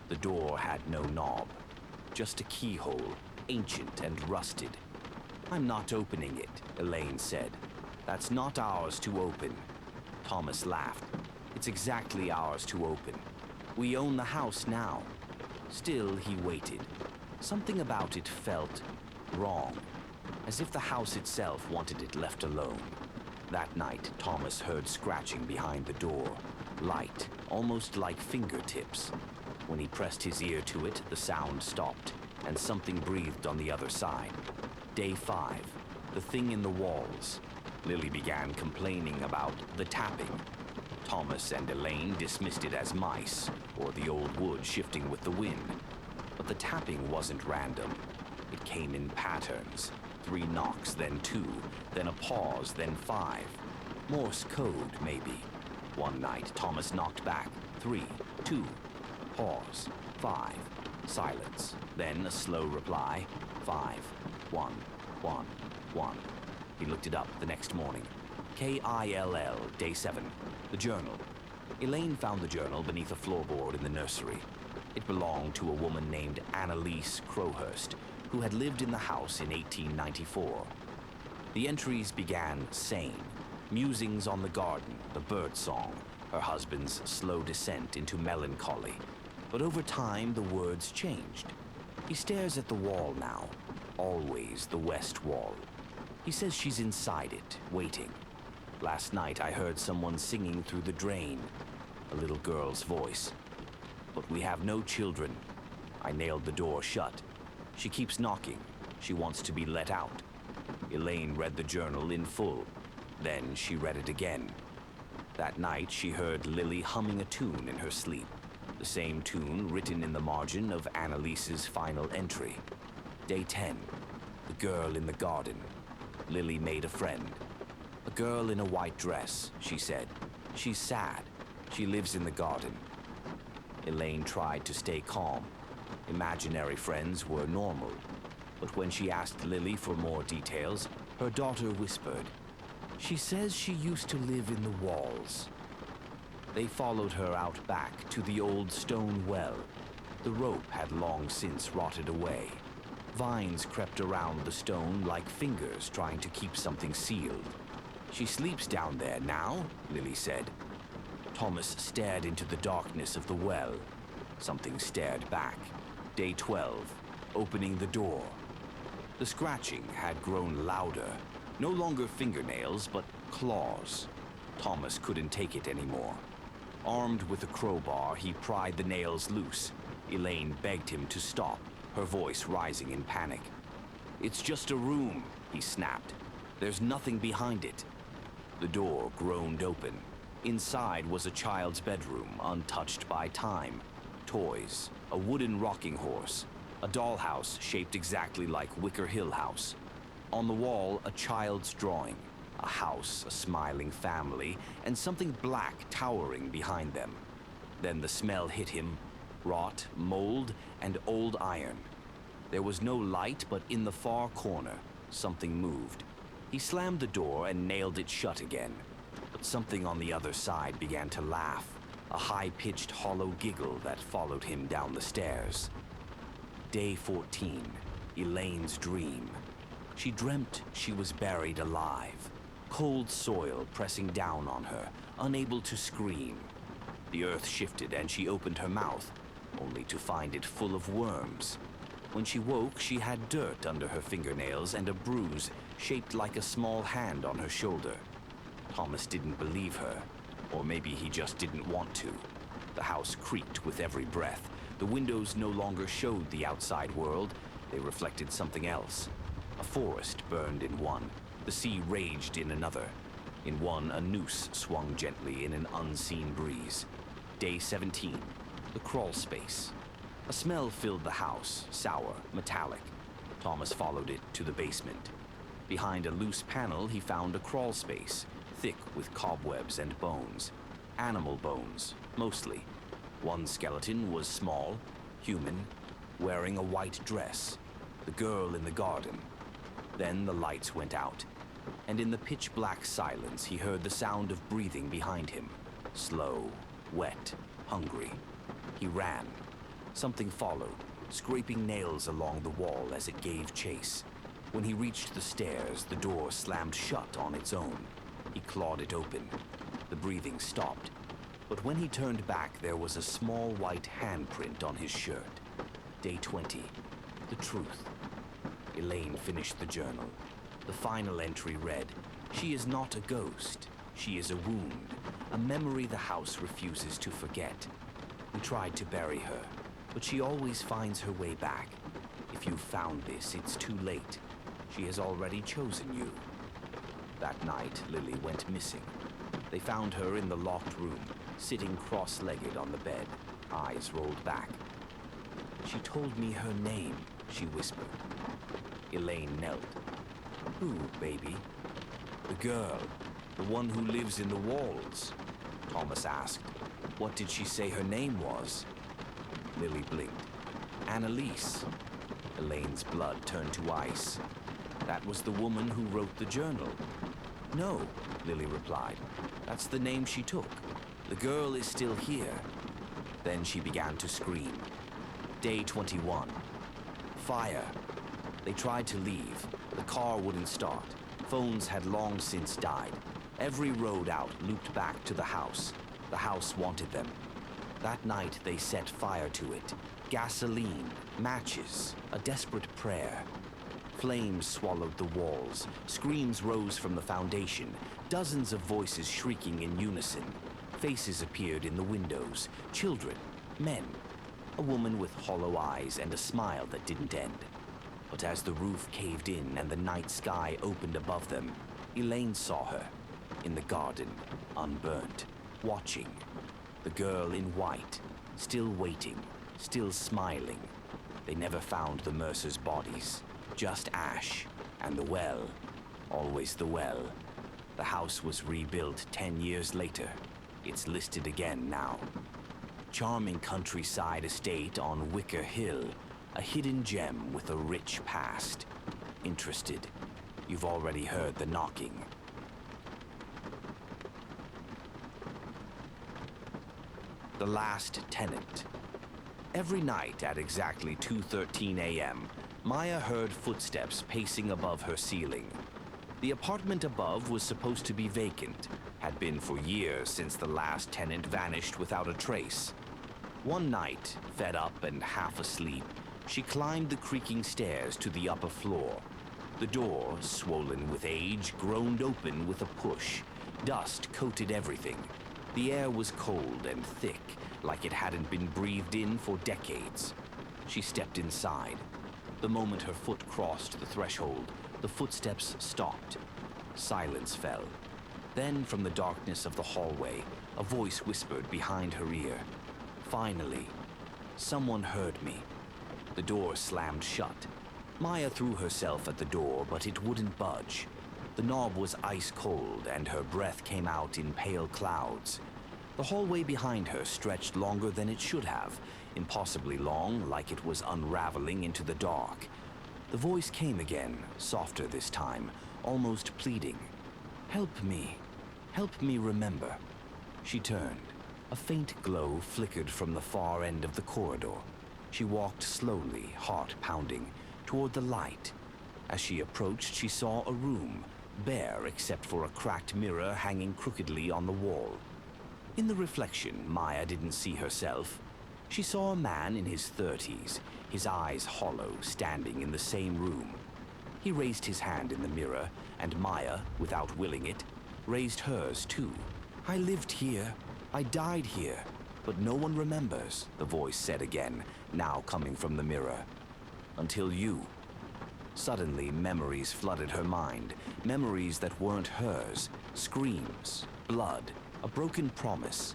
The door had no knob, just a keyhole, ancient and rusted. "I'm not opening it," Elaine said. "That's not ours to open." Thomas laughed. "It's exactly ours to open. We own the house now." Still, he waited. Something about it felt wrong, as if the house itself wanted it left alone. That night, Thomas heard scratching behind the door, light, almost like fingertips. When he pressed his ear to it, the sound stopped, and something breathed on the other side. Day 5. The thing in the walls. Lily began complaining about the tapping. Thomas and Elaine dismissed it as mice, or the old wood shifting with the wind. But the tapping wasn't random. It came in patterns. 3 knocks, then 2, then a pause, then 5. Morse code, maybe. One night, Thomas knocked back. 3, 2, pause, 5, silence. Then a slow reply. 5, 1, 1, 1. He looked it up the next morning. K-I-L-L, Day 7. The journal. Elaine found the journal beneath a floorboard in the nursery. It belonged to a woman named Annalise Crowhurst, who had lived in the house in 1894. The entries began sane. Musings on the garden, the bird song, her husband's slow descent into melancholy. But over time, the words changed. He stares at the wall now, always the west wall. He says she's inside it, waiting. Last night I heard someone singing through the drain, a little girl's voice. But we have no children. I nailed the door shut. She keeps knocking. She wants to be let out. Elaine read the journal in full. Then she read it again. That night she heard Lily humming a tune in her sleep, the same tune written in the margin of Annalise's final entry. Day 10. The girl in the garden. Lily made a friend. A girl in a white dress, she said. She's sad. She lives in the garden. Elaine tried to stay calm. Imaginary friends were normal. But when she asked Lily for more details, her daughter whispered, "She says she used to live in the walls." They followed her out back to the old stone well. The rope had long since rotted away. Vines crept around the stone like fingers trying to keep something sealed. "She sleeps down there now," Lily said. Thomas stared into the darkness of the well. Something stared back. Day 12. Opening the door. The scratching had grown louder. No longer fingernails, but claws. Thomas couldn't take it anymore. Armed with a crowbar, he pried the nails loose. Elaine begged him to stop, her voice rising in panic. "It's just a room," he snapped. "There's nothing behind it." The door groaned open. Inside was a child's bedroom, untouched by time. Toys, a wooden rocking horse, a dollhouse shaped exactly like Wicker Hill House. On the wall, a child's drawing, a house, a smiling family, and something black towering behind them. Then the smell hit him, rot, mold, and old iron. There was no light, but in the far corner, something moved. He slammed the door and nailed it shut again. But something on the other side began to laugh, a high-pitched hollow giggle that followed him down the stairs. Day 14, Elaine's dream. She dreamt she was buried alive, cold soil pressing down on her, unable to scream. The earth shifted and she opened her mouth, only to find it full of worms. When she woke, she had dirt under her fingernails and a bruise shaped like a small hand on her shoulder. Thomas didn't believe her, or maybe he just didn't want to. The house creaked with every breath. The windows no longer showed the outside world. They reflected something else. A forest burned in one. The sea raged in another. In one, a noose swung gently in an unseen breeze. Day 17. The crawl space. A smell filled the house, sour, metallic. Thomas followed it to the basement. Behind a loose panel, he found a crawl space, thick with cobwebs and bones. Animal bones, mostly. One skeleton was small, human, wearing a white dress. The girl in the garden. Then the lights went out, and in the pitch-black silence he heard the sound of breathing behind him. Slow, wet, hungry. He ran. Something followed, scraping nails along the wall as it gave chase. When he reached the stairs, the door slammed shut on its own. He clawed it open. The breathing stopped. But when he turned back, there was a small white handprint on his shirt. Day 20. The truth. Elaine finished the journal. The final entry read, "She is not a ghost. She is a wound, a memory the house refuses to forget. We tried to bury her, but she always finds her way back. If you found this, it's too late. She has already chosen you. That night, Lily went missing. They found her in the locked room, sitting cross-legged on the bed, eyes rolled back. She told me her name, she whispered. Elaine knelt. Who, baby? The girl, the one who lives in the walls. Thomas asked. What did she say her name was? Lily blinked. Annalise. Elaine's blood turned to ice. That was the woman who wrote the journal. No, Lily replied. That's the name she took. The girl is still here. Then she began to scream. Day 21. Fire. They tried to leave. The car wouldn't start. Phones had long since died. Every road out looped back to the house. The house wanted them. That night they set fire to it. Gasoline, matches, a desperate prayer. Flames swallowed the walls. Screams rose from the foundation. Dozens of voices shrieking in unison. Faces appeared in the windows. Children, men. A woman with hollow eyes and a smile that didn't end. But as the roof caved in and the night sky opened above them, Elaine saw her, in the garden, unburnt, watching. The girl in white, still waiting, still smiling. They never found the Mercers' bodies, just ash, and the well, always the well. The house was rebuilt 10 years later. It's listed again now. Charming countryside estate on Wicker Hill, a hidden gem with a rich past. Interested? You've already heard the knocking. The Last Tenant. Every night at exactly 2:13 a.m., Maya heard footsteps pacing above her ceiling. The apartment above was supposed to be vacant, had been for years since the last tenant vanished without a trace. One night, fed up and half asleep, she climbed the creaking stairs to the upper floor. The door, swollen with age, groaned open with a push. Dust coated everything. The air was cold and thick, like it hadn't been breathed in for decades. She stepped inside. The moment her foot crossed the threshold, the footsteps stopped. Silence fell. Then, from the darkness of the hallway, a voice whispered behind her ear. Finally, someone heard me. The door slammed shut. Maya threw herself at the door, but it wouldn't budge. The knob was ice cold, and her breath came out in pale clouds. The hallway behind her stretched longer than it should have, impossibly long, like it was unraveling into the dark. The voice came again, softer this time, almost pleading. Help me remember. She turned. A faint glow flickered from the far end of the corridor. She walked slowly, heart pounding, toward the light. As she approached, she saw a room, bare except for a cracked mirror hanging crookedly on the wall. In the reflection, Maya didn't see herself. She saw a man in his 30s, his eyes hollow, standing in the same room. He raised his hand in the mirror, and Maya, without willing it, raised hers too. I lived here. I died here. But no one remembers, the voice said again, now coming from the mirror. Until you. Suddenly, memories flooded her mind. Memories that weren't hers. Screams, blood, a broken promise.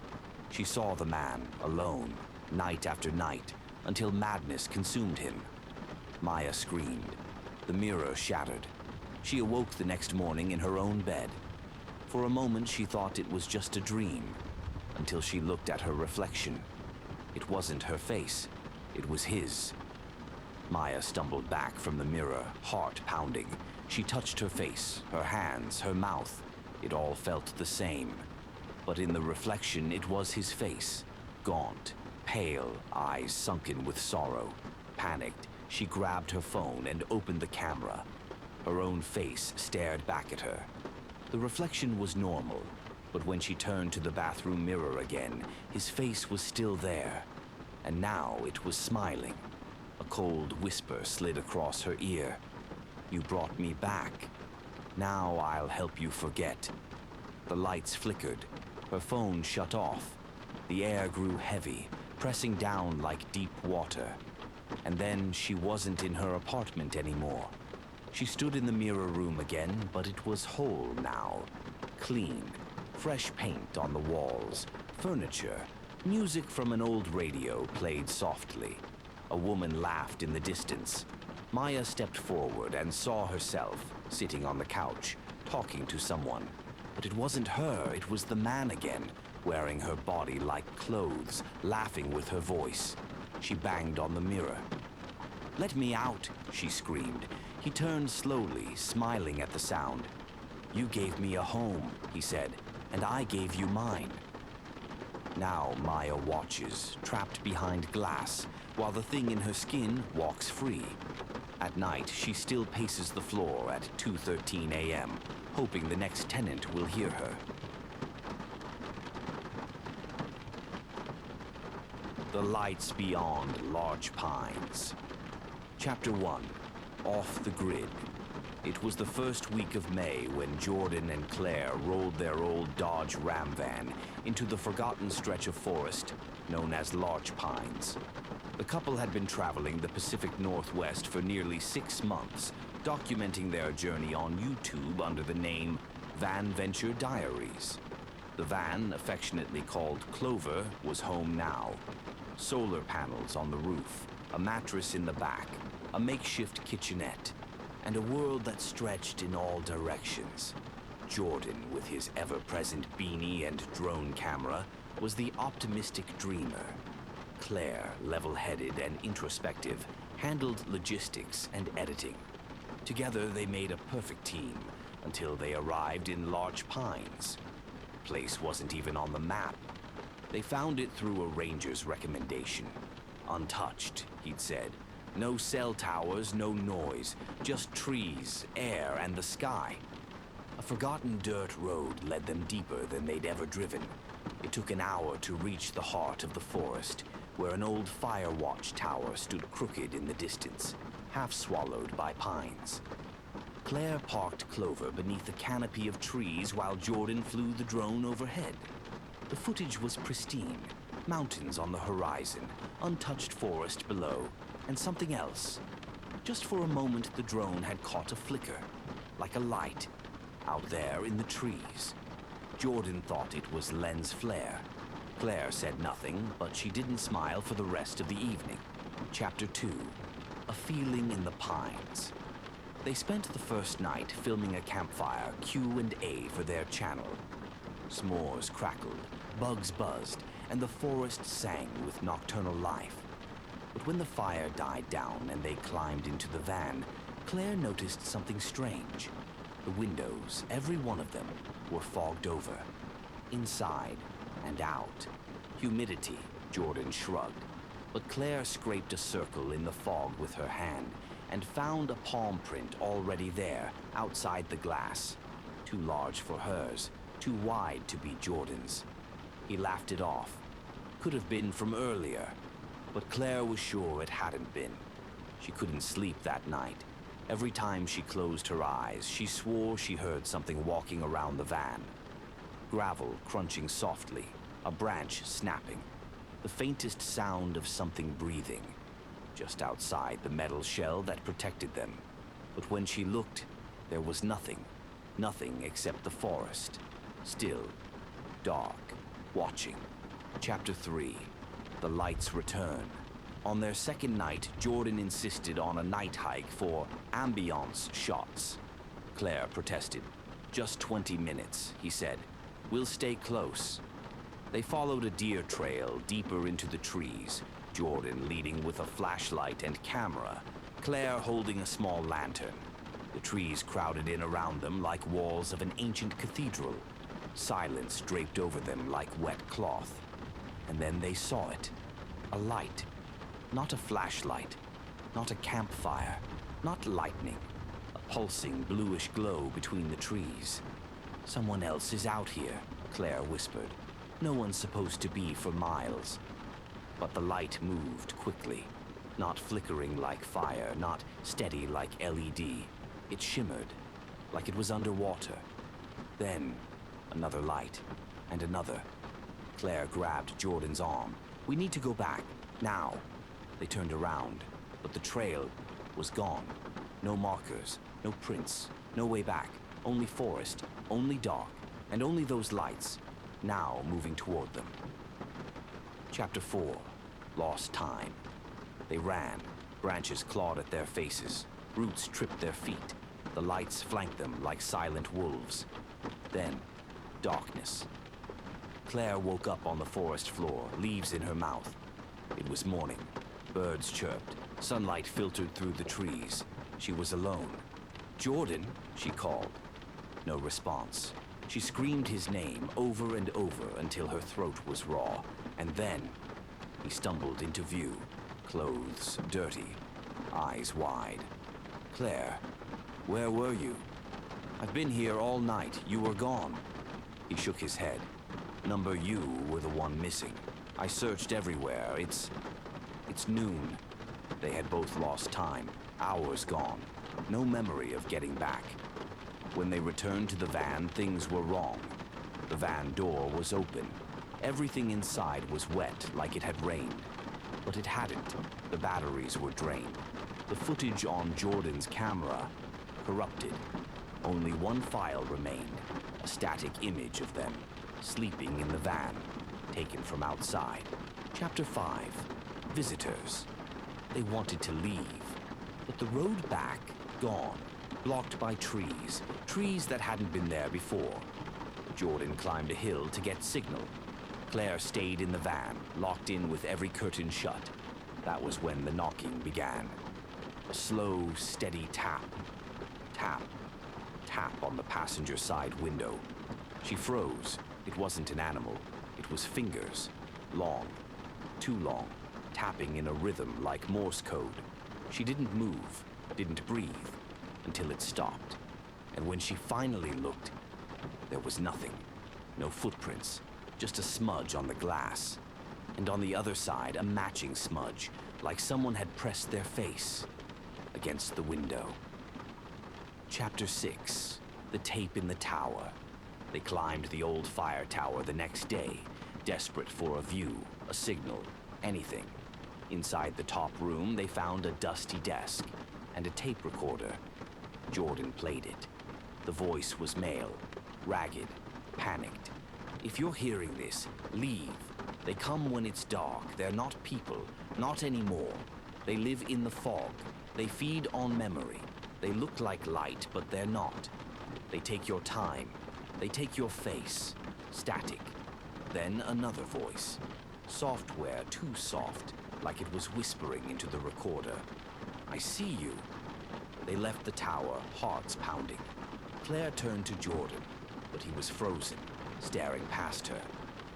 She saw the man, alone, night after night, until madness consumed him. Maya screamed. The mirror shattered. She awoke the next morning in her own bed. For a moment, she thought it was just a dream, until she looked at her reflection. It wasn't her face. It was his. Maya stumbled back from the mirror, heart pounding. She touched her face, her hands, her mouth. It all felt the same. But in the reflection, it was his face. Gaunt, pale, eyes sunken with sorrow. Panicked, she grabbed her phone and opened the camera. Her own face stared back at her. The reflection was normal, but when she turned to the bathroom mirror again, his face was still there. And now it was smiling. A cold whisper slid across her ear. You brought me back. Now I'll help you forget. The lights flickered. Her phone shut off. The air grew heavy, pressing down like deep water. And then she wasn't in her apartment anymore. She stood in the mirror room again, but it was whole now. Clean, fresh paint on the walls, furniture, music from an old radio played softly. A woman laughed in the distance. Maya stepped forward and saw herself, sitting on the couch, talking to someone. But it wasn't her, it was the man again, wearing her body like clothes, laughing with her voice. She banged on the mirror. "Let me out," she screamed. He turned slowly, smiling at the sound. "You gave me a home," he said, "and I gave you mine." Now Maya watches, trapped behind glass, while the thing in her skin walks free. At night, she still paces the floor at 2:13 a.m., hoping the next tenant will hear her. The Lights Beyond Large Pines. Chapter 1. Off the Grid. It was the first week of May when Jordan and Claire rolled their old Dodge Ram van into the forgotten stretch of forest known as Larch Pines. The couple had been traveling the Pacific Northwest for nearly 6 months, documenting their journey on YouTube under the name Van Venture Diaries. The van, affectionately called Clover, was home now. Solar panels on the roof, a mattress in the back, a makeshift kitchenette, and a world that stretched in all directions. Jordan, with his ever-present beanie and drone camera, was the optimistic dreamer. Claire, level-headed and introspective, handled logistics and editing. Together they made a perfect team until they arrived in Larch Pines. The place wasn't even on the map. They found it through a ranger's recommendation. Untouched, he'd said. No cell towers, no noise, just trees, air, and the sky. A forgotten dirt road led them deeper than they'd ever driven. It took an hour to reach the heart of the forest, where an old fire watch tower stood crooked in the distance, half swallowed by pines. Claire parked Clover beneath a canopy of trees while Jordan flew the drone overhead. The footage was pristine, mountains on the horizon, untouched forest below, and something else. Just for a moment the drone had caught a flicker, like a light, out there in the trees. Jordan thought it was lens flare. Claire said nothing, but she didn't smile for the rest of the evening. Chapter 2. A Feeling in the Pines. They spent the first night filming a campfire Q&A for their channel. S'mores crackled, bugs buzzed, and the forest sang with nocturnal life. But when the fire died down and they climbed into the van, Claire noticed something strange. The windows, every one of them, were fogged over. Inside and out. Humidity, Jordan shrugged. But Claire scraped a circle in the fog with her hand and found a palm print already there, outside the glass. Too large for hers, too wide to be Jordan's. He laughed it off. Could have been from earlier. But Claire was sure it hadn't been. She couldn't sleep that night. Every time she closed her eyes, she swore she heard something walking around the van. Gravel crunching softly, a branch snapping, the faintest sound of something breathing, just outside the metal shell that protected them. But when she looked, there was nothing, nothing except the forest, still, dark, watching. Chapter 3. The Lights Return. On their second night, Jordan insisted on a night hike for Ambience shots. Claire protested. "Just 20 minutes, he said. We'll stay close." They followed a deer trail deeper into the trees, Jordan leading with a flashlight and camera, Claire holding a small lantern. The trees crowded in around them like walls of an ancient cathedral. Silence draped over them like wet cloth. And then they saw it. A light. Not a flashlight. Not a campfire. Not lightning. A pulsing bluish glow between the trees. "Someone else is out here," Claire whispered. "No one's supposed to be for miles." But the light moved quickly. Not flickering like fire, not steady like LED. It shimmered, like it was underwater. Then, another light, and another. Claire grabbed Jordan's arm. "We need to go back, now." They turned around, but the trail was gone. No markers, No prints, no way back. Only forest, only dark, and only those lights, now moving toward them. Chapter 4, Lost Time. They ran. Branches clawed at their faces. Roots tripped their feet. The lights flanked them like silent wolves. Then, darkness. Claire woke up on the forest floor, leaves in her mouth. It was morning. Birds chirped. Sunlight filtered through the trees. She was alone. "Jordan," she called. No response. She screamed his name over and over until her throat was raw. And then, he stumbled into view, clothes dirty, eyes wide. "Claire, where were you? I've been here all night. You were gone." He shook his head. "Number you were the one missing. I searched everywhere. It's noon." They had both lost time, hours gone, no memory of getting back. When they returned to the van, things were wrong. The van door was open. Everything inside was wet like it had rained. But it hadn't. The batteries were drained. The footage on Jordan's camera, corrupted. Only one file remained, a static image of them, sleeping in the van, taken from outside. Chapter 5, Visitors. They wanted to leave, but the road back, gone, blocked by trees, trees that hadn't been there before. Jordan climbed a hill to get signal. Claire stayed in the van, locked in with every curtain shut. That was when the knocking began. A slow, steady tap. Tap. Tap on the passenger side window. She froze. It wasn't an animal. It was fingers. Long. Too long. Tapping in a rhythm like Morse code. She didn't move, didn't breathe, until it stopped. And when she finally looked, there was nothing. No footprints. Just a smudge on the glass. And on the other side, a matching smudge, like someone had pressed their face against the window. Chapter 6, The Tape in the Tower. They climbed the old fire tower the next day, desperate for a view, a signal, anything. Inside the top room, they found a dusty desk and a tape recorder. Jordan played it. The voice was male, ragged, panicked. "If you're hearing this, leave. They come when it's dark. They're not people, not anymore. They live in the fog. They feed on memory. They look like light, but they're not. They take your time. They take your face. Static." Then another voice. Software too soft, like it was whispering into the recorder. "I see you." They left the tower, hearts pounding. Claire turned to Jordan, but he was frozen, staring past her.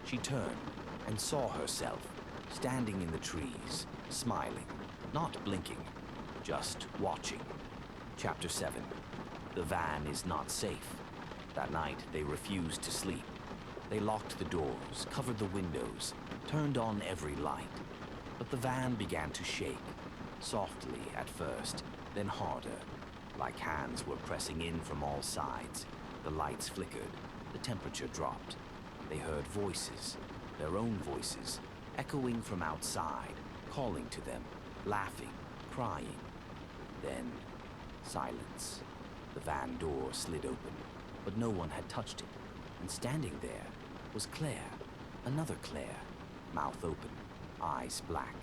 She turned and saw herself, standing in the trees, smiling, not blinking, just watching. Chapter 7, The Van is Not Safe. That night, they refused to sleep. They locked the doors, covered the windows, turned on every light. But the van began to shake, softly at first, then harder, like hands were pressing in from all sides. The lights flickered, the temperature dropped. They heard voices, their own voices, echoing from outside, calling to them, laughing, crying. Then, silence. The van door slid open, but no one had touched it, and standing there was Claire, another Claire, mouth open, eyes black,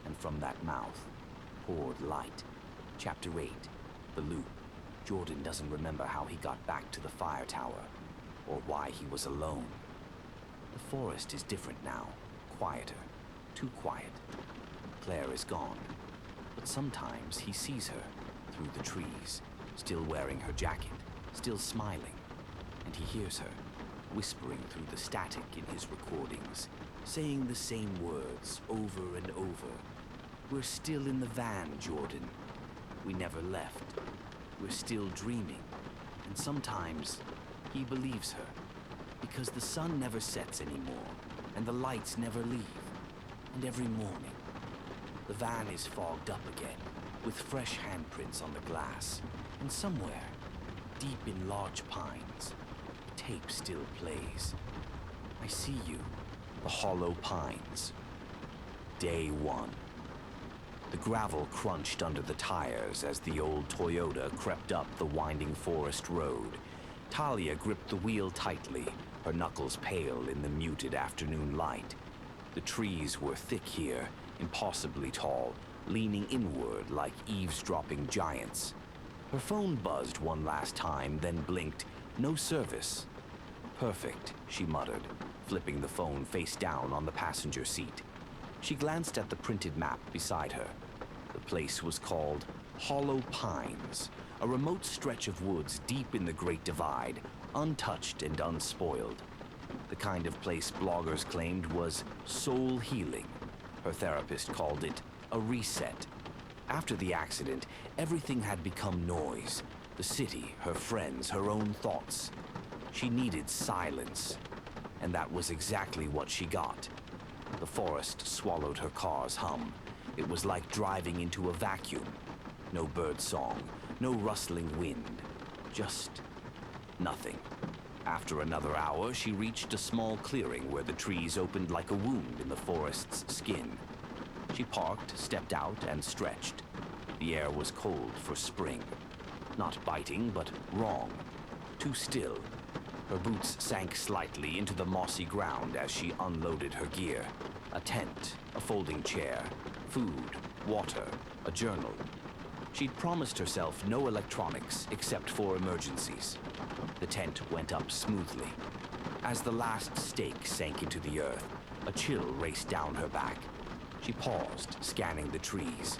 and from that mouth poured light. Chapter 8, The Loop. Jordan doesn't remember how he got back to the fire tower, or why he was alone. The forest is different now, quieter, too quiet. Claire is gone, but sometimes he sees her through the trees, still wearing her jacket, still smiling, and he hears her whispering through the static in his recordings, saying the same words over and over. "We're still in the van, Jordan. We never left. We're still dreaming." And sometimes he believes her, because the sun never sets anymore, and the lights never leave. And every morning, the van is fogged up again, with fresh handprints on the glass, and somewhere, deep in large pines, the tape still plays. "I see you." The hollow pines. Day 1. The gravel crunched under the tires as the old Toyota crept up the winding forest road. Talia gripped the wheel tightly, her knuckles pale in the muted afternoon light. The trees were thick here, impossibly tall, leaning inward like eavesdropping giants. Her phone buzzed one last time, then blinked. No service. Perfect, she muttered, flipping the phone face down on the passenger seat. She glanced at the printed map beside her. The place was called Hollow Pines, a remote stretch of woods deep in the Great Divide, untouched and unspoiled. The kind of place bloggers claimed was soul healing. Her therapist called it a reset. After the accident, everything had become noise. The city, her friends, her own thoughts. She needed silence, and that was exactly what she got. The forest swallowed her car's hum. It was like driving into a vacuum. No bird song, no rustling wind, just nothing. After another hour, she reached a small clearing where the trees opened like a wound in the forest's skin. She parked, stepped out, and stretched. The air was cold for spring. Not biting, but wrong. Too still. Her boots sank slightly into the mossy ground as she unloaded her gear. A tent, a folding chair, food, water, a journal. She'd promised herself no electronics except for emergencies. The tent went up smoothly. As the last stake sank into the earth, a chill raced down her back. She paused, scanning the trees.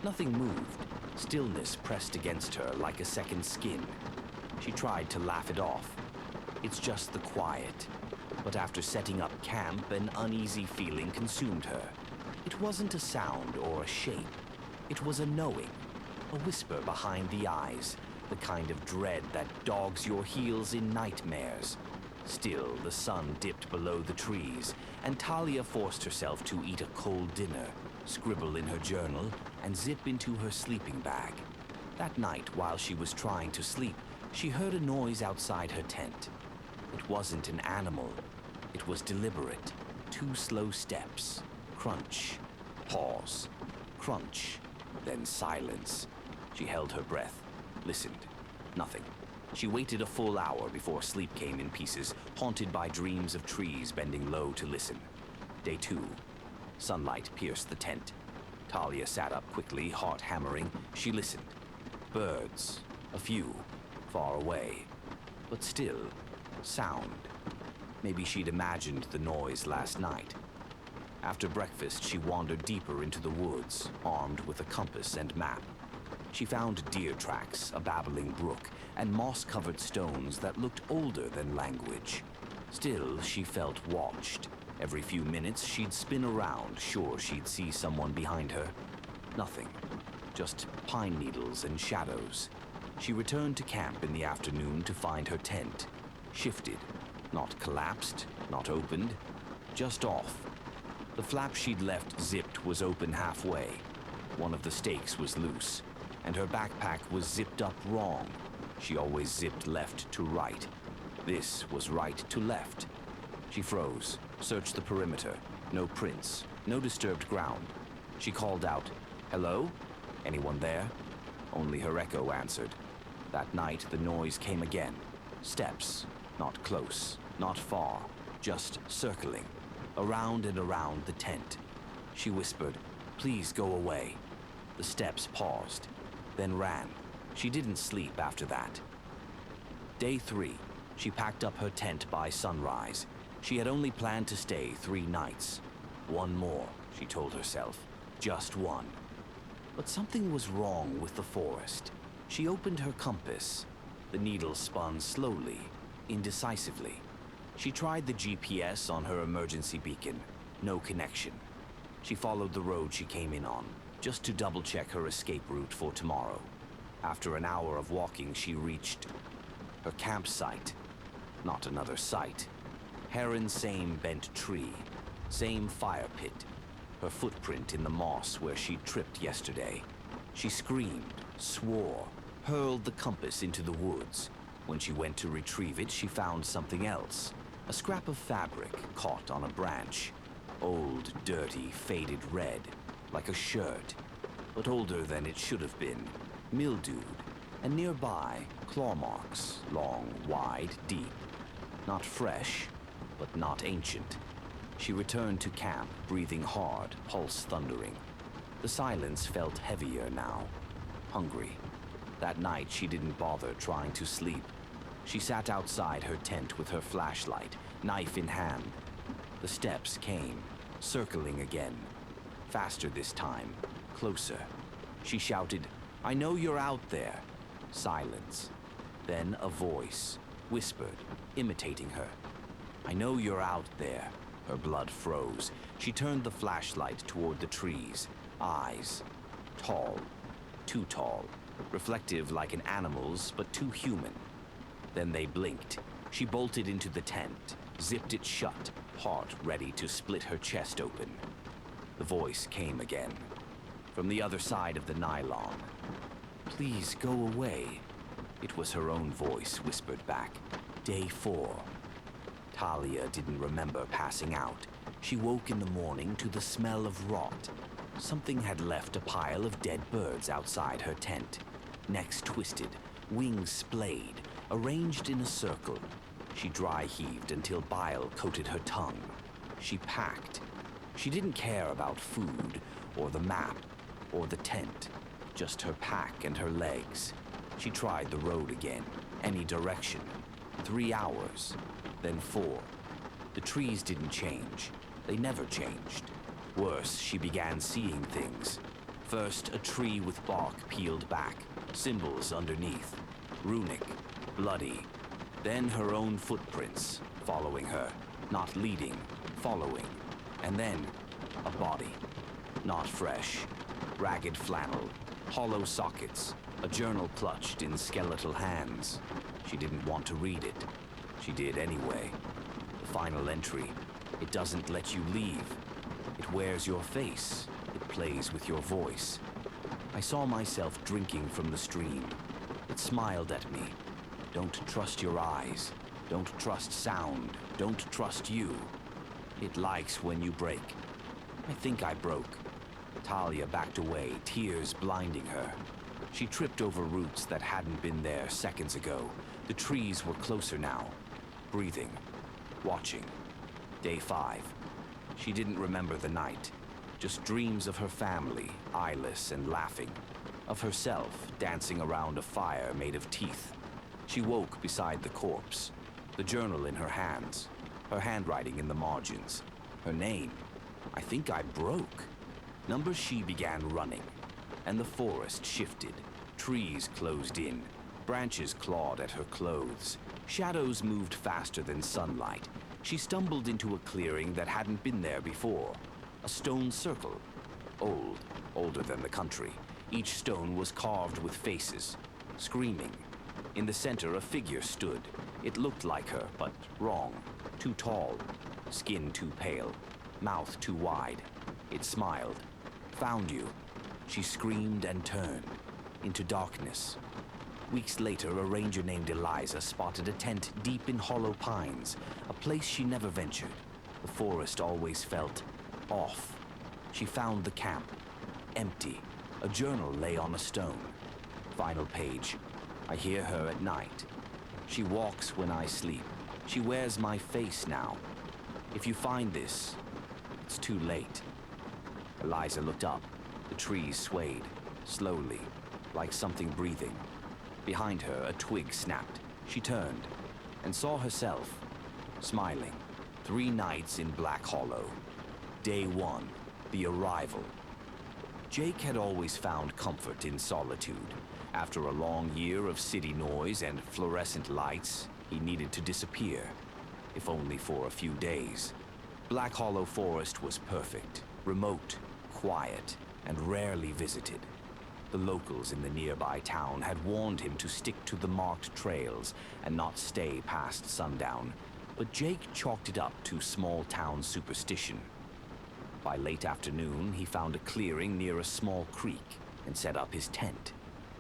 Nothing moved. Stillness pressed against her like a second skin. She tried to laugh it off. It's just the quiet. But after setting up camp, an uneasy feeling consumed her. It wasn't a sound or a shape. It was a knowing, a whisper behind the eyes, the kind of dread that dogs your heels in nightmares. Still, the sun dipped below the trees, and Talia forced herself to eat a cold dinner, scribble in her journal, and zip into her sleeping bag. That night, while she was trying to sleep, she heard a noise outside her tent. It wasn't an animal. It was deliberate. 2 slow steps. Crunch. Pause. Crunch. Then silence. She held her breath. Listened. Nothing. She waited a full hour before sleep came in pieces, haunted by dreams of trees bending low to listen. Day 2. Sunlight pierced the tent. Talia sat up quickly, heart hammering. She listened. Birds. A few. Far away. But still, sound. Maybe she'd imagined the noise last night. After breakfast, she wandered deeper into the woods, armed with a compass and map. She found deer tracks, a babbling brook, and moss-covered stones that looked older than language. Still, she felt watched. Every few minutes, she'd spin around, sure she'd see someone behind her. Nothing. Just pine needles and shadows. She returned to camp in the afternoon to find her tent. Shifted. Not collapsed, not opened. Just off. The flap she'd left zipped was open halfway. One of the stakes was loose, and her backpack was zipped up wrong. She always zipped left to right. This was right to left. She froze, searched the perimeter. No prints, no disturbed ground. She called out, "Hello? Anyone there?" Only her echo answered. That night, the noise came again. Steps, not close, not far, just circling, around and around the tent. She whispered, "Please go away." The steps paused, then ran. She didn't sleep after that. Day 3, she packed up her tent by sunrise. She had only planned to stay 3 nights. One more, she told herself, just one. But something was wrong with the forest. She opened her compass. The needle spun slowly, indecisively. She tried the GPS on her emergency beacon. No connection. She followed the road she came in on, just to double-check her escape route for tomorrow. After an hour of walking, she reached her campsite. Not another site. Heron's same bent tree, same fire pit, her footprint in the moss where she'd tripped yesterday. She screamed, swore, hurled the compass into the woods. When she went to retrieve it, she found something else. A scrap of fabric caught on a branch. Old, dirty, faded red, like a shirt. but older than it should have been, mildewed, and nearby, claw marks, long, wide, deep. Not fresh, but not ancient. She returned to camp, breathing hard, pulse thundering. The silence felt heavier now. Hungry. That night, she didn't bother trying to sleep. She sat outside her tent with her flashlight, knife in hand. The steps came, circling again. Faster this time, closer. She shouted, "I know you're out there." Silence. Then a voice, whispered, imitating her. "I know you're out there." Her blood froze. She turned the flashlight toward the trees. Eyes. Tall. Too tall. Reflective like an animal's, but too human. Then they blinked. She bolted into the tent, zipped it shut, heart ready to split her chest open. The voice came again. From the other side of the nylon. "Please go away." It was her own voice whispered back. Day 4. Talia didn't remember passing out. She woke in the morning to the smell of rot. Something had left a pile of dead birds outside her tent. Necks twisted, wings splayed, arranged in a circle. She dry heaved until bile coated her tongue. She packed. She didn't care about food, or the map, or the tent. Just her pack and her legs. She tried the road again, any direction. 3 hours, then 4. The trees didn't change. They never changed. Worse, she began seeing things. First, a tree with bark peeled back, symbols underneath. Runic, bloody. Then her own footprints, following her. Not leading, following. And then, a body. Not fresh. Ragged flannel, hollow sockets, a journal clutched in skeletal hands. She didn't want to read it. She did anyway. The final entry. It doesn't let you leave. It wears your face. It plays with your voice. I saw myself drinking from the stream. It smiled at me. Don't trust your eyes. Don't trust sound. Don't trust you. It likes when you break. I think I broke. Talia backed away, tears blinding her. She tripped over roots that hadn't been there seconds ago. The trees were closer now. Breathing. Watching. Day 5. She didn't remember the night. Just dreams of her family, eyeless and laughing. Of herself, dancing around a fire made of teeth. She woke beside the corpse. The journal in her hands. Her handwriting in the margins. Her name. I think I broke. She began running. And the forest shifted. Trees closed in. Branches clawed at her clothes. Shadows moved faster than sunlight. She stumbled into a clearing that hadn't been there before. A stone circle. Old, older than the country. Each stone was carved with faces. Screaming. In the center, a figure stood. It looked like her, but wrong. Too tall. Skin too pale. Mouth too wide. It smiled. Found you. She screamed and turned. Into darkness. Weeks later, a ranger named Eliza spotted a tent deep in hollow pines, a place she never ventured. The forest always felt off. She found the camp. Empty. A journal lay on a stone. Final page. I hear her at night. She walks when I sleep. She wears my face now. If you find this, it's too late. Eliza looked up. The trees swayed, slowly, like something breathing. Behind her, a twig snapped. She turned and saw herself, smiling. 3 nights in Black Hollow. Day 1, the arrival. Jake had always found comfort in solitude. After a long year of city noise and fluorescent lights, he needed to disappear, if only for a few days. Black Hollow Forest was perfect, remote, quiet, and rarely visited. The locals in the nearby town had warned him to stick to the marked trails and not stay past sundown, but Jake chalked it up to small-town superstition. By late afternoon, he found a clearing near a small creek and set up his tent.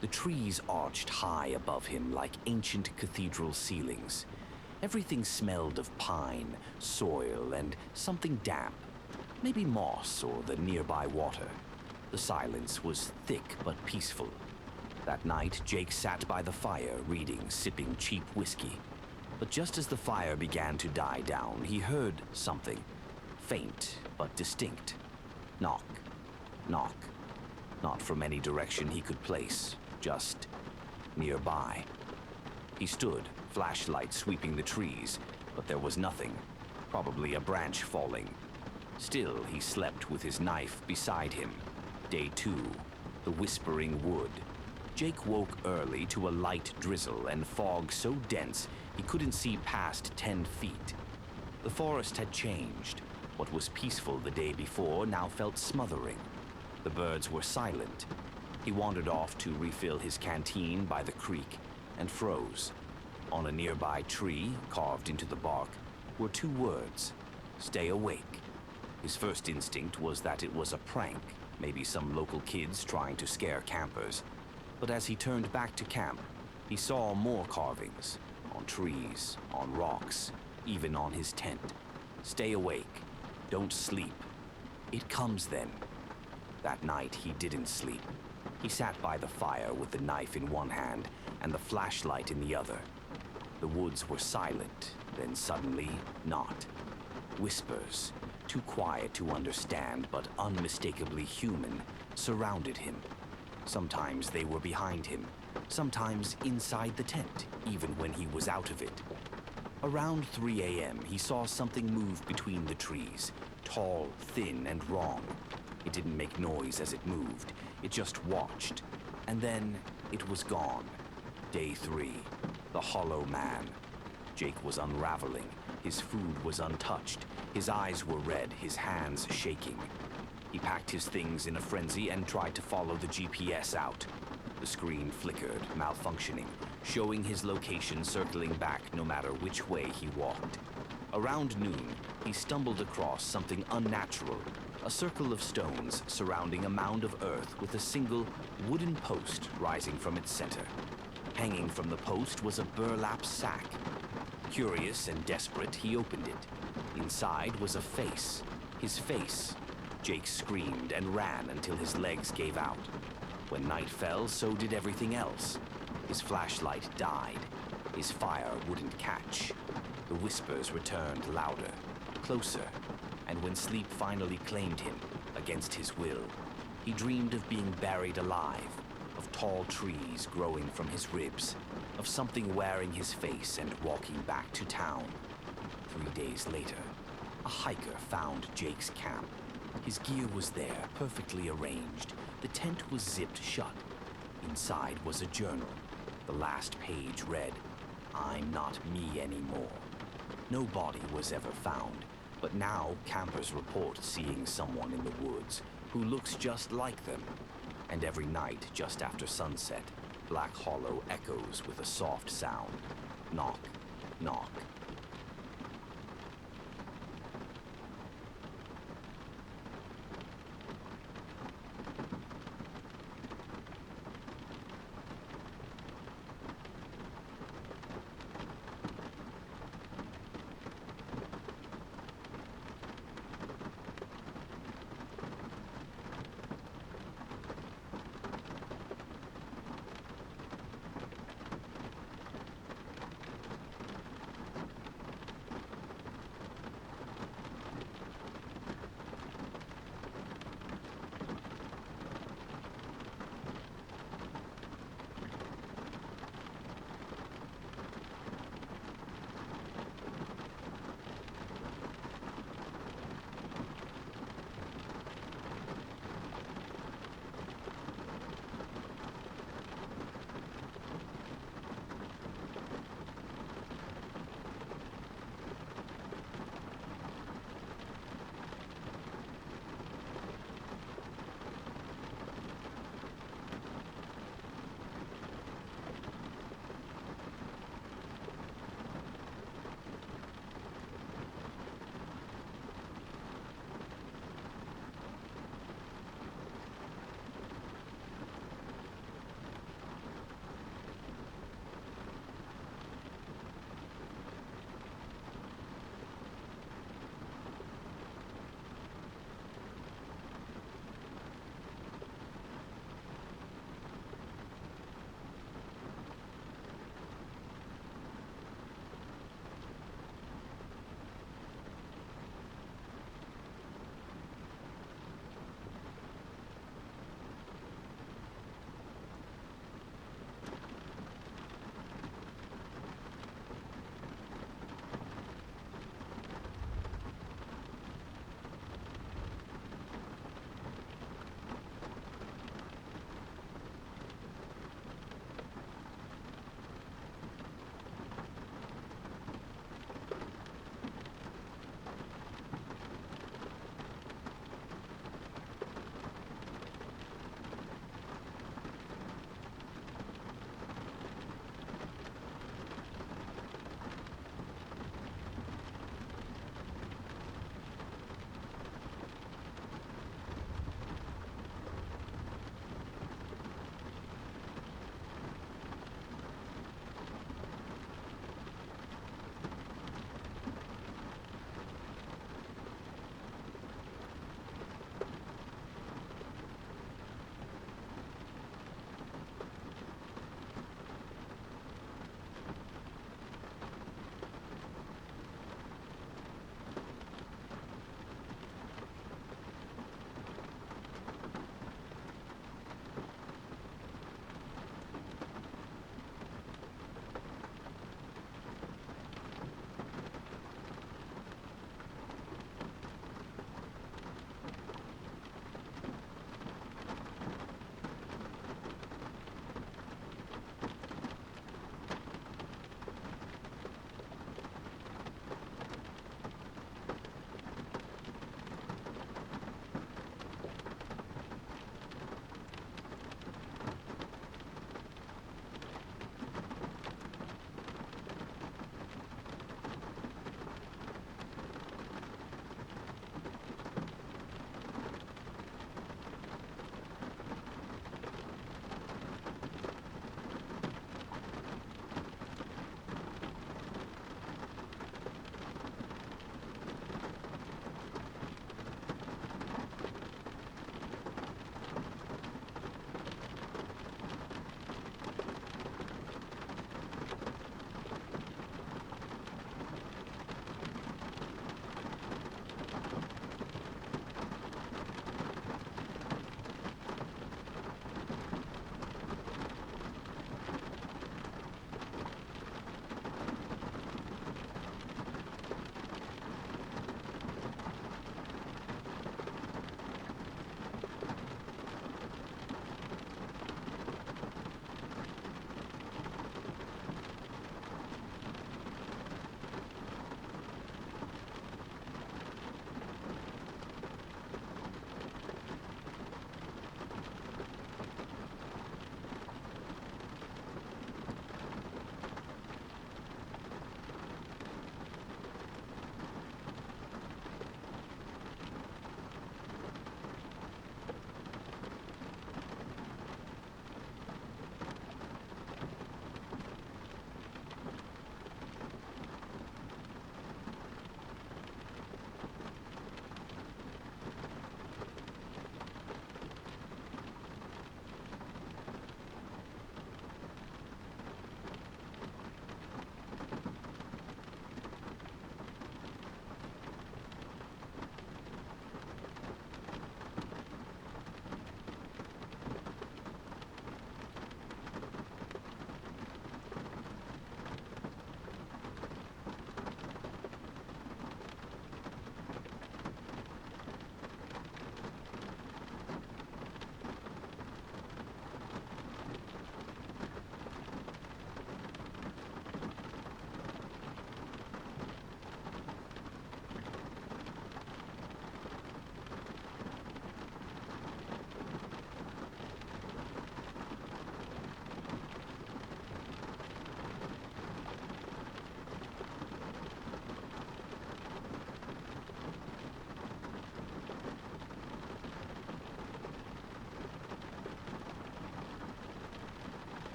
The trees arched high above him like ancient cathedral ceilings. Everything smelled of pine, soil, and something damp, maybe moss or the nearby water. The silence was thick but peaceful. That night, Jake sat by the fire reading, sipping cheap whiskey. But just as the fire began to die down, he heard something, faint but distinct. Knock, knock. Not from any direction he could place, just nearby. He stood, flashlight sweeping the trees, but there was nothing, probably a branch falling. Still, he slept with his knife beside him. Day 2, the Whispering Wood. Jake woke early to a light drizzle and fog so dense he couldn't see past 10 feet. The forest had changed. What was peaceful the day before now felt smothering. The birds were silent. He wandered off to refill his canteen by the creek and froze. On a nearby tree, carved into the bark, were 2 words: stay awake. His first instinct was that it was a prank, maybe some local kids trying to scare campers. But as he turned back to camp, he saw more carvings, on trees, on rocks, even on his tent. Stay awake. Don't sleep. It comes then. That night, he didn't sleep. He sat by the fire with the knife in one hand and the flashlight in the other. The woods were silent, then suddenly not. Whispers, too quiet to understand but unmistakably human, surrounded him. Sometimes they were behind him, sometimes inside the tent, even when he was out of it. Around 3 a.m., he saw something move between the trees, tall, thin, and wrong. It didn't make noise as it moved, it just watched. And then it was gone. Day 3, the Hollow Man. Jake was unraveling. His food was untouched. His eyes were red, his hands shaking. He packed his things in a frenzy and tried to follow the GPS out. The screen flickered, malfunctioning, showing his location circling back no matter which way he walked. Around noon, he stumbled across something unnatural, a circle of stones surrounding a mound of earth with a single wooden post rising from its center. Hanging from the post was a burlap sack. Curious and desperate, he opened it. Inside was a face. His face. Jake screamed and ran until his legs gave out. When night fell, so did everything else. His flashlight died. His fire wouldn't catch. The whispers returned louder, closer, and when sleep finally claimed him, against his will, he dreamed of being buried alive, of tall trees growing from his ribs, of something wearing his face and walking back to town. 3 days later, a hiker found Jake's camp. His gear was there, perfectly arranged. The tent was zipped shut. Inside was a journal. The last page read, "I'm not me anymore." No body was ever found, but now campers report seeing someone in the woods who looks just like them. And every night, just after sunset, Black Hollow echoes with a soft sound. Knock, knock.